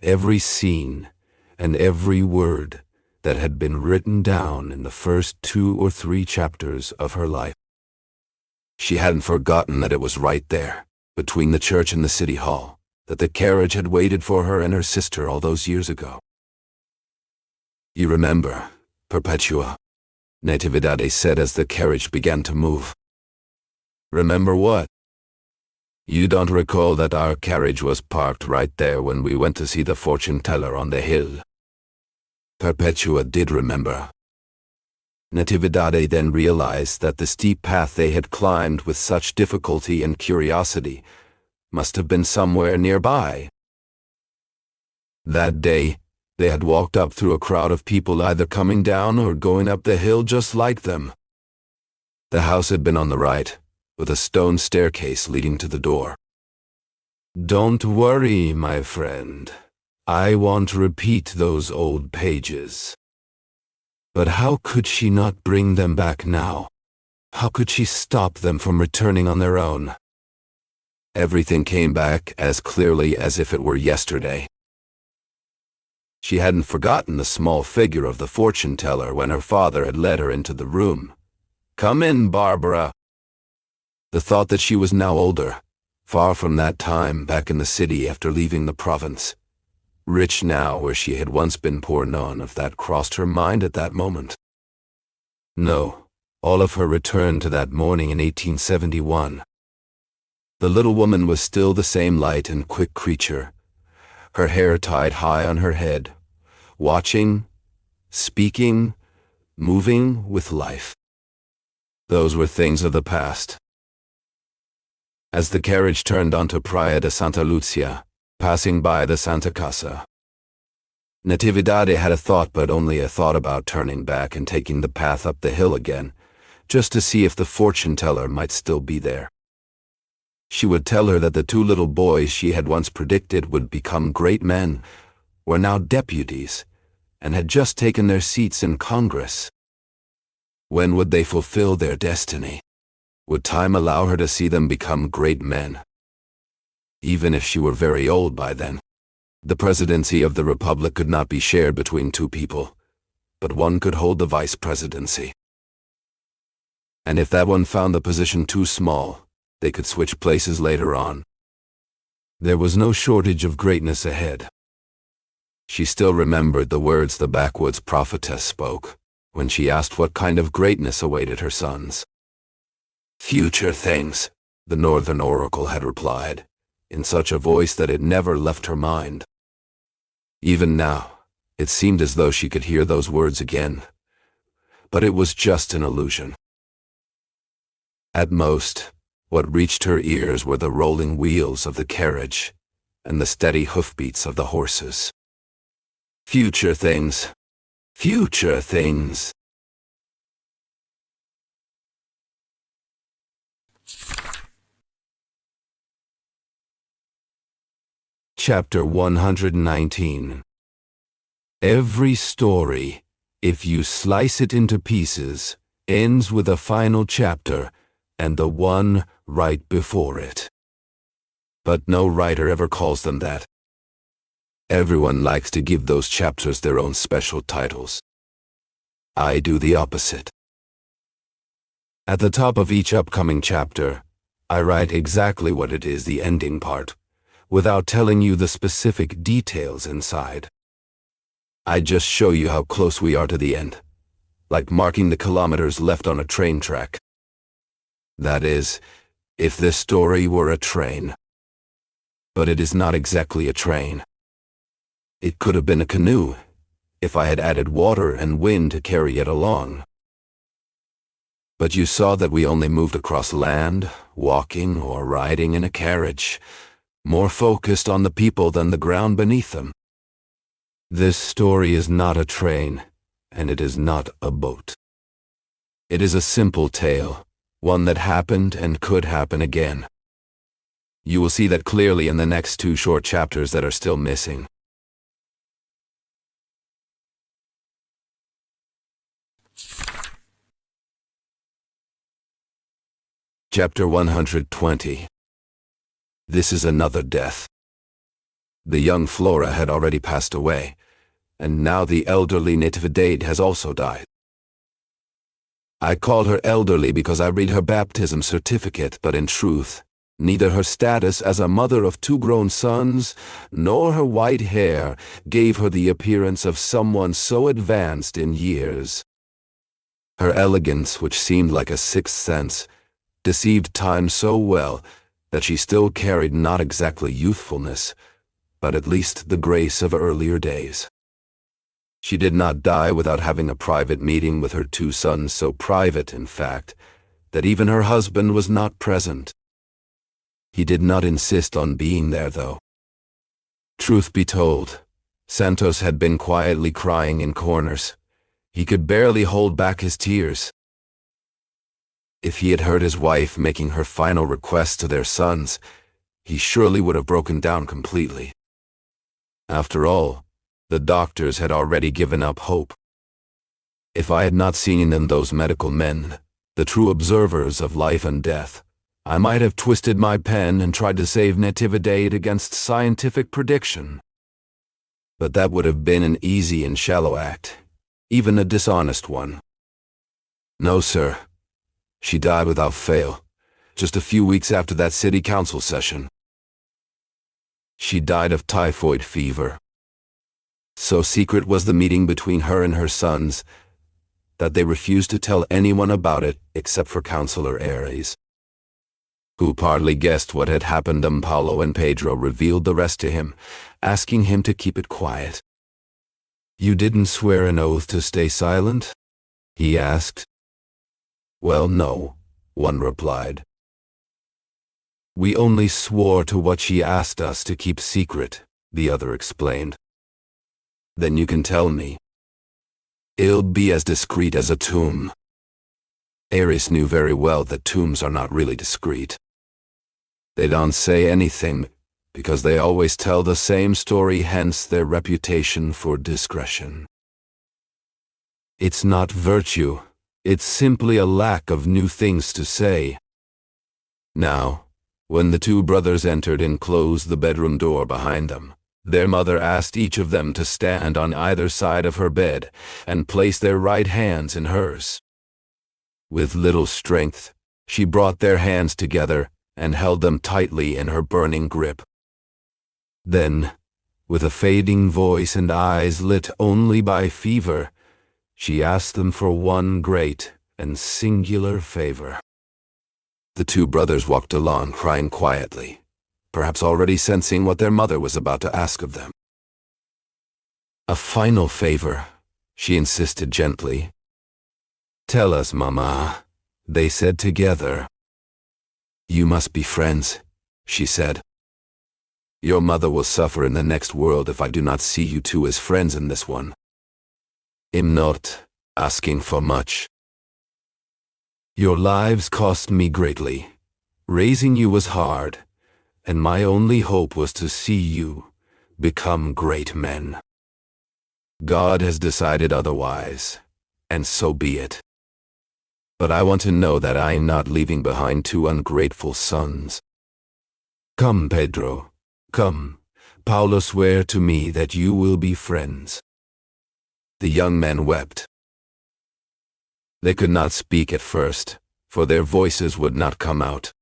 every scene and every word that had been written down in the first 2 or 3 chapters of her life. She hadn't forgotten that it was right there, between the church and the city hall, that the carriage had waited for her and her sister all those years ago. "You remember, Perpetua," Natividad said as the carriage began to move. "Remember what?" "You don't recall that our carriage was parked right there when we went to see the fortune teller on the hill?" Perpetua did remember. Natividad then realized that the steep path they had climbed with such difficulty and curiosity must have been somewhere nearby. That day, they had walked up through a crowd of people either coming down or going up the hill just like them. The house had been on the right, with a stone staircase leading to the door. "Don't worry, my friend. I won't repeat those old pages." But how could she not bring them back now? How could she stop them from returning on their own? Everything came back as clearly as if it were yesterday. She hadn't forgotten the small figure of the fortune teller when her father had led her into the room. "Come in, Barbara." The thought that she was now older, far from that time back in the city after leaving the province, rich now where she had once been poor, none of that crossed her mind at that moment. No, all of her returned to that morning in 1871. The little woman was still the same light and quick creature, her hair tied high on her head, watching, speaking, moving with life. Those were things of the past. As the carriage turned onto Praia de Santa Lucia, passing by the Santa Casa, Natividad had a thought, but only a thought, about turning back and taking the path up the hill again, just to see if the fortune teller might still be there. She would tell her that the 2 little boys she had once predicted would become great men were now deputies and had just taken their seats in Congress. When would they fulfill their destiny? Would time allow her to see them become great men? Even if she were very old by then, the presidency of the Republic could not be shared between 2 people, but one could hold the vice presidency. And if that one found the position too small, they could switch places later on. There was no shortage of greatness ahead. She still remembered the words the backwoods prophetess spoke when she asked what kind of greatness awaited her sons. "Future things," the northern oracle had replied, in such a voice that it never left her mind. Even now, it seemed as though she could hear those words again, but it was just an illusion. At most, what reached her ears were the rolling wheels of the carriage and the steady hoofbeats of the horses. Future things. Future things. Chapter 119. Every story, if you slice it into pieces, ends with a final chapter and the one right before it. But no writer ever calls them that. Everyone likes to give those chapters their own special titles. I do the opposite. At the top of each upcoming chapter, I write exactly what it is, the ending part, without telling you the specific details inside. I just show you how close we are to the end, like marking the kilometers left on a train track. That is, if this story were a train. But it is not exactly a train. It could have been a canoe, if I had added water and wind to carry it along. But you saw that we only moved across land, walking or riding in a carriage, more focused on the people than the ground beneath them. This story is not a train, and it is not a boat. It is a simple tale, one that happened and could happen again. You will see that clearly in the next 2 short chapters that are still missing. Chapter 120. This is another death. The young Flora had already passed away, and now the elderly Natividad has also died. I call her elderly because I read her baptism certificate, but in truth, neither her status as a mother of 2 grown sons, nor her white hair gave her the appearance of someone so advanced in years. Her elegance, which seemed like a sixth sense, deceived time so well that she still carried not exactly youthfulness, but at least the grace of earlier days. She did not die without having a private meeting with her 2 sons, so private, in fact, that even her husband was not present. He did not insist on being there, though. Truth be told, Santos had been quietly crying in corners. He could barely hold back his tears. If he had heard his wife making her final request to their sons, he surely would have broken down completely. After all, the doctors had already given up hope. If I had not seen in them those medical men, the true observers of life and death, I might have twisted my pen and tried to save Natividad against scientific prediction. But that would have been an easy and shallow act, even a dishonest one. No, sir. She died without fail, just a few weeks after that city council session. She died of typhoid fever. So secret was the meeting between her and her sons that they refused to tell anyone about it except for Councilor Ares, who partly guessed what had happened. Paulo and Pedro revealed the rest to him, asking him to keep it quiet. "You didn't swear an oath to stay silent?" he asked. "Well, no," one replied. "We only swore to what she asked us to keep secret," the other explained. "Then you can tell me." "It'll be as discreet as a tomb." Ares knew very well that tombs are not really discreet. They don't say anything because they always tell the same story, hence their reputation for discretion. It's not virtue, it's simply a lack of new things to say. Now, when the 2 brothers entered and closed the bedroom door behind them, their mother asked each of them to stand on either side of her bed and place their right hands in hers. With little strength, she brought their hands together and held them tightly in her burning grip. Then, with a fading voice and eyes lit only by fever, she asked them for one great and singular favor. The 2 brothers walked along crying quietly, perhaps already sensing what their mother was about to ask of them. "A final favor," she insisted gently. "Tell us, Mama," they said together. "You must be friends," she said. "Your mother will suffer in the next world if I do not see you 2 as friends in this one. I'm not asking for much. Your lives cost me greatly. Raising you was hard, and my only hope was to see you become great men. God has decided otherwise, and so be it. But I want to know that I am not leaving behind 2 ungrateful sons. Come, Pedro, come. Paulo, swear to me that you will be friends." The young men wept. They could not speak at first, for their voices would not come out.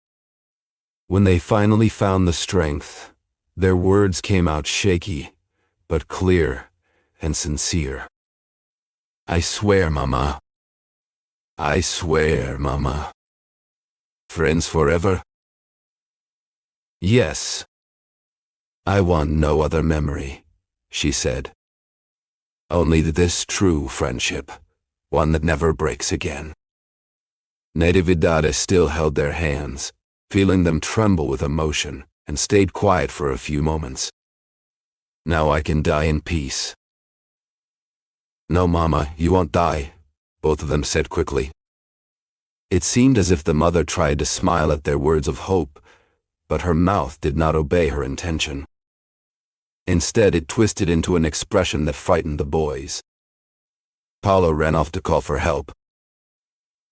When they finally found the strength, their words came out shaky, but clear and sincere. "I swear, Mama. I swear, Mama." Friends forever? Yes. I want no other memory, she said. Only this true friendship, one that never breaks again. Natividad still held their hands, feeling them tremble with emotion, and stayed quiet for a few moments. Now I can die in peace. No, Mama, you won't die, both of them said quickly. It seemed as if the mother tried to smile at their words of hope, but her mouth did not obey her intention. Instead, it twisted into an expression that frightened the boys. Paulo ran off to call for help.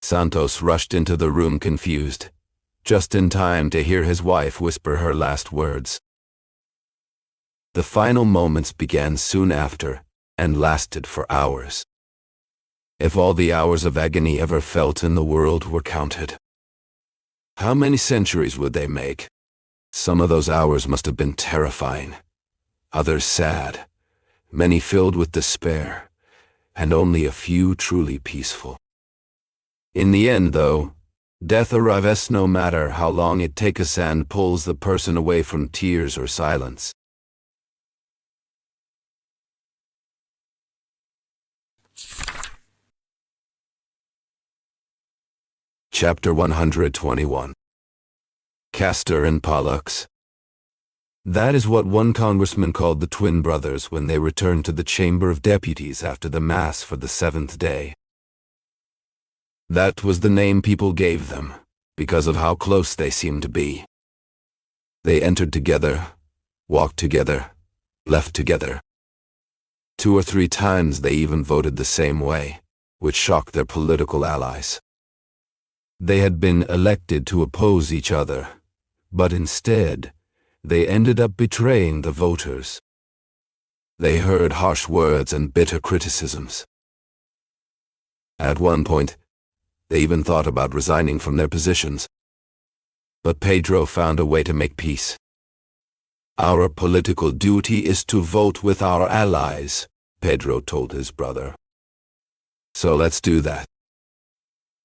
Santos rushed into the room confused, just in time to hear his wife whisper her last words. The final moments began soon after, and lasted for hours. If all the hours of agony ever felt in the world were counted, how many centuries would they make? Some of those hours must have been terrifying, others sad, many filled with despair, and only a few truly peaceful. In the end, though, death arrives no matter how long it takes and pulls the person away from tears or silence. Chapter 121. Castor and Pollux. That is what one congressman called the twin brothers when they returned to the Chamber of Deputies after the Mass for the seventh day. That was the name people gave them, because of how close they seemed to be. They entered together, walked together, left together. 2 or 3 times they even voted the same way, which shocked their political allies. They had been elected to oppose each other, but instead, they ended up betraying the voters. They heard harsh words and bitter criticisms. At one point, they even thought about resigning from their positions. But Pedro found a way to make peace. Our political duty is to vote with our allies, Pedro told his brother. So let's do that.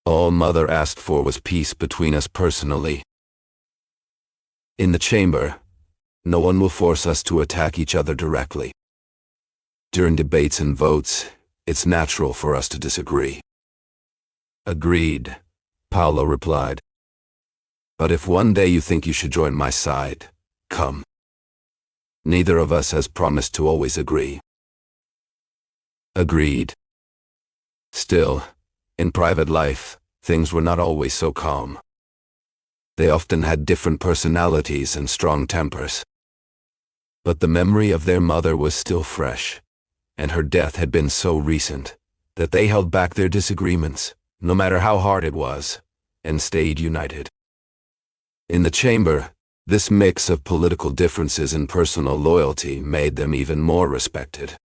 All Mother asked for was peace between us personally. In the chamber, no one will force us to attack each other directly. During debates and votes, it's natural for us to disagree. Agreed, Paulo replied. But if one day you think you should join my side, come. Neither of us has promised to always agree. Agreed. Still, in private life, things were not always so calm. They often had different personalities and strong tempers. But the memory of their mother was still fresh, and her death had been so recent that they held back their disagreements, no matter how hard it was, and stayed united. In the chamber, this mix of political differences and personal loyalty made them even more respected.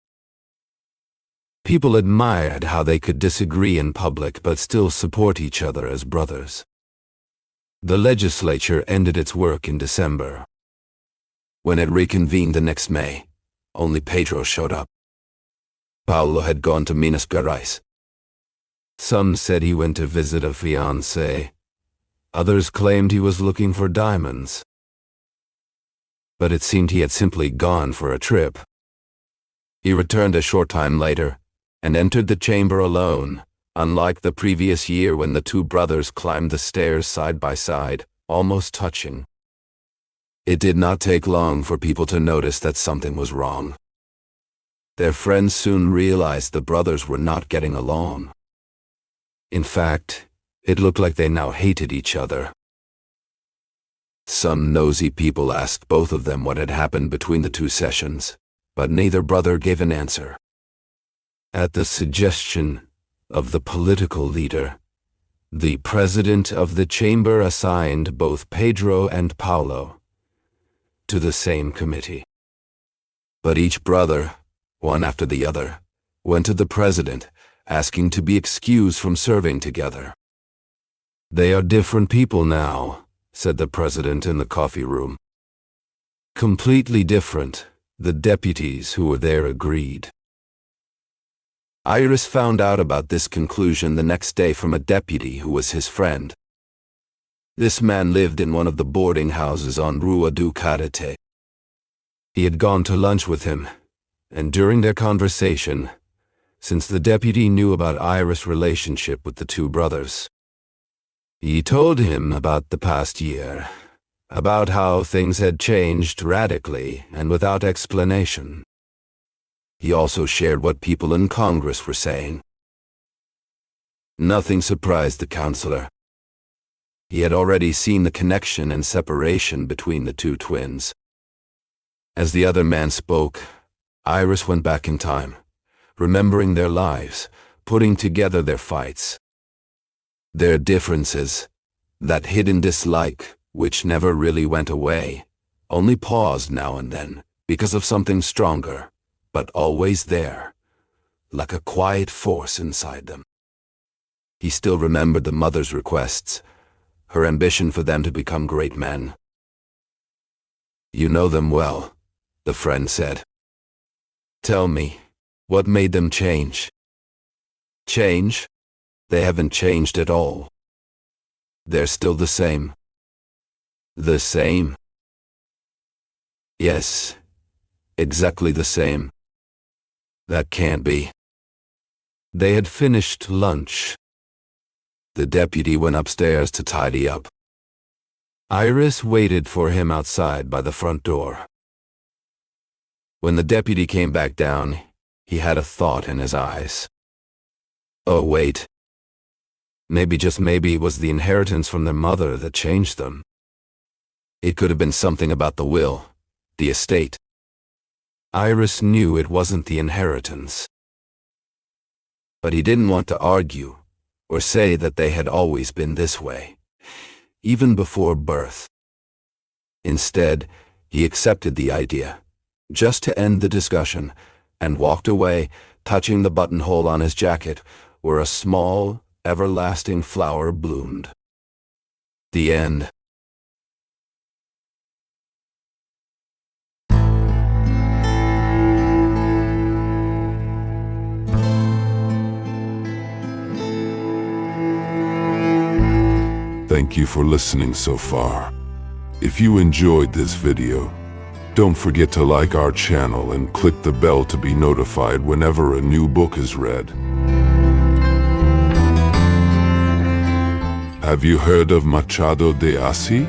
People admired how they could disagree in public but still support each other as brothers. The legislature ended its work in December. When it reconvened the next May, only Pedro showed up. Paulo had gone to Minas Gerais. Some said he went to visit a fiancée. Others claimed he was looking for diamonds. But it seemed he had simply gone for a trip. He returned a short time later, and entered the chamber alone, unlike the previous year when the two brothers climbed the stairs side by side, almost touching. It did not take long for people to notice that something was wrong. Their friends soon realized the brothers were not getting along. In fact, it looked like they now hated each other. Some nosy people asked both of them what had happened between the two sessions, but neither brother gave an answer. At the suggestion of the political leader, the president of the chamber assigned both Pedro and Paulo to the same committee. But each brother, one after the other, went to the president, asking to be excused from serving together. "They are different people now," said the president in the coffee room. "Completely different," the deputies who were there agreed. Iris found out about this conclusion the next day from a deputy who was his friend. This man lived in one of the boarding houses on Rua do Carete. He had gone to lunch with him, and during their conversation, since the deputy knew about Iris' relationship with the two brothers, he told him about the past year, about how things had changed radically and without explanation. He also shared what people in Congress were saying. Nothing surprised the counselor. He had already seen the connection and separation between the two twins. As the other man spoke, Iris went back in time, remembering their lives, putting together their fights, their differences, that hidden dislike which never really went away, only paused now and then because of something stronger, but always there, like a quiet force inside them. He still remembered the mother's requests, her ambition for them to become great men. "You know them well," the friend said. "Tell me, what made them change?" "Change? They haven't changed at all. They're still the same." "The same?" "Yes, exactly the same." "That can't be." They had finished lunch. The deputy went upstairs to tidy up. Iris waited for him outside by the front door. When the deputy came back down, he had a thought in his eyes. Oh, wait. Maybe, just maybe, it was the inheritance from their mother that changed them. It could have been something about the will, the estate. Iris knew it wasn't the inheritance. But he didn't want to argue or say that they had always been this way, even before birth. Instead, he accepted the idea, just to end the discussion, and walked away, touching the buttonhole on his jacket, where a small, everlasting flower bloomed. The end. Thank you for listening so far. If you enjoyed this video, don't forget to like our channel and click the bell to be notified whenever a new book is read. Have you heard of Machado de Assis?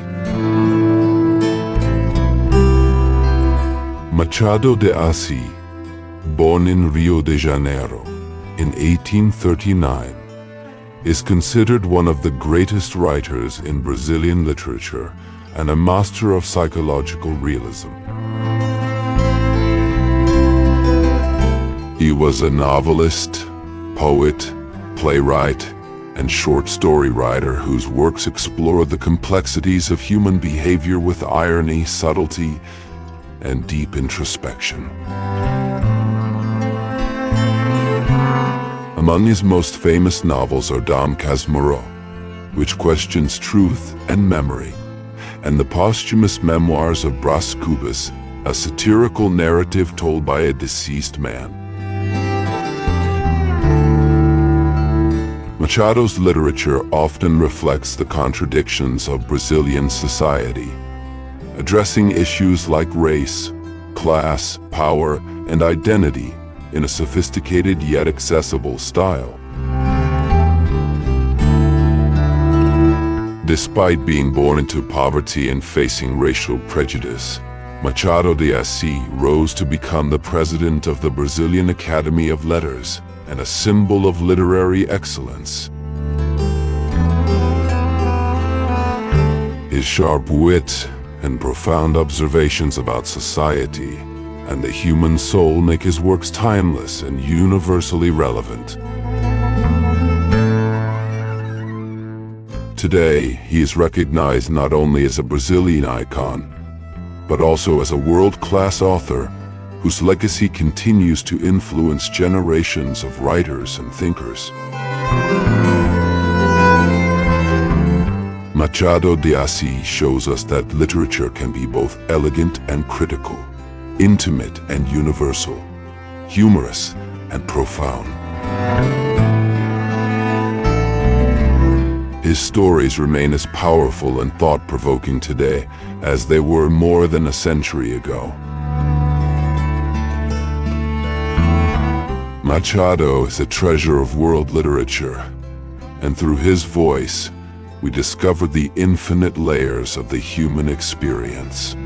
Machado de Assis, born in Rio de Janeiro in 1839, is considered one of the greatest writers in Brazilian literature and a master of psychological realism. He was a novelist, poet, playwright, and short story writer whose works explore the complexities of human behavior with irony, subtlety, and deep introspection. Among his most famous novels are Dom Casmurro, which questions truth and memory, and the posthumous memoirs of Brás Cubas, a satirical narrative told by a deceased man. Machado's literature often reflects the contradictions of Brazilian society, addressing issues like race, class, power, and identity in a sophisticated yet accessible style. Despite being born into poverty and facing racial prejudice, Machado de Assis rose to become the president of the Brazilian Academy of Letters and a symbol of literary excellence. His sharp wit and profound observations about society and the human soul make his works timeless and universally relevant. Today, he is recognized not only as a Brazilian icon, but also as a world-class author whose legacy continues to influence generations of writers and thinkers. Machado de Assis shows us that literature can be both elegant and critical, intimate and universal, humorous and profound. His stories remain as powerful and thought-provoking today as they were more than a century ago. Machado is a treasure of world literature, and through his voice, we discover the infinite layers of the human experience.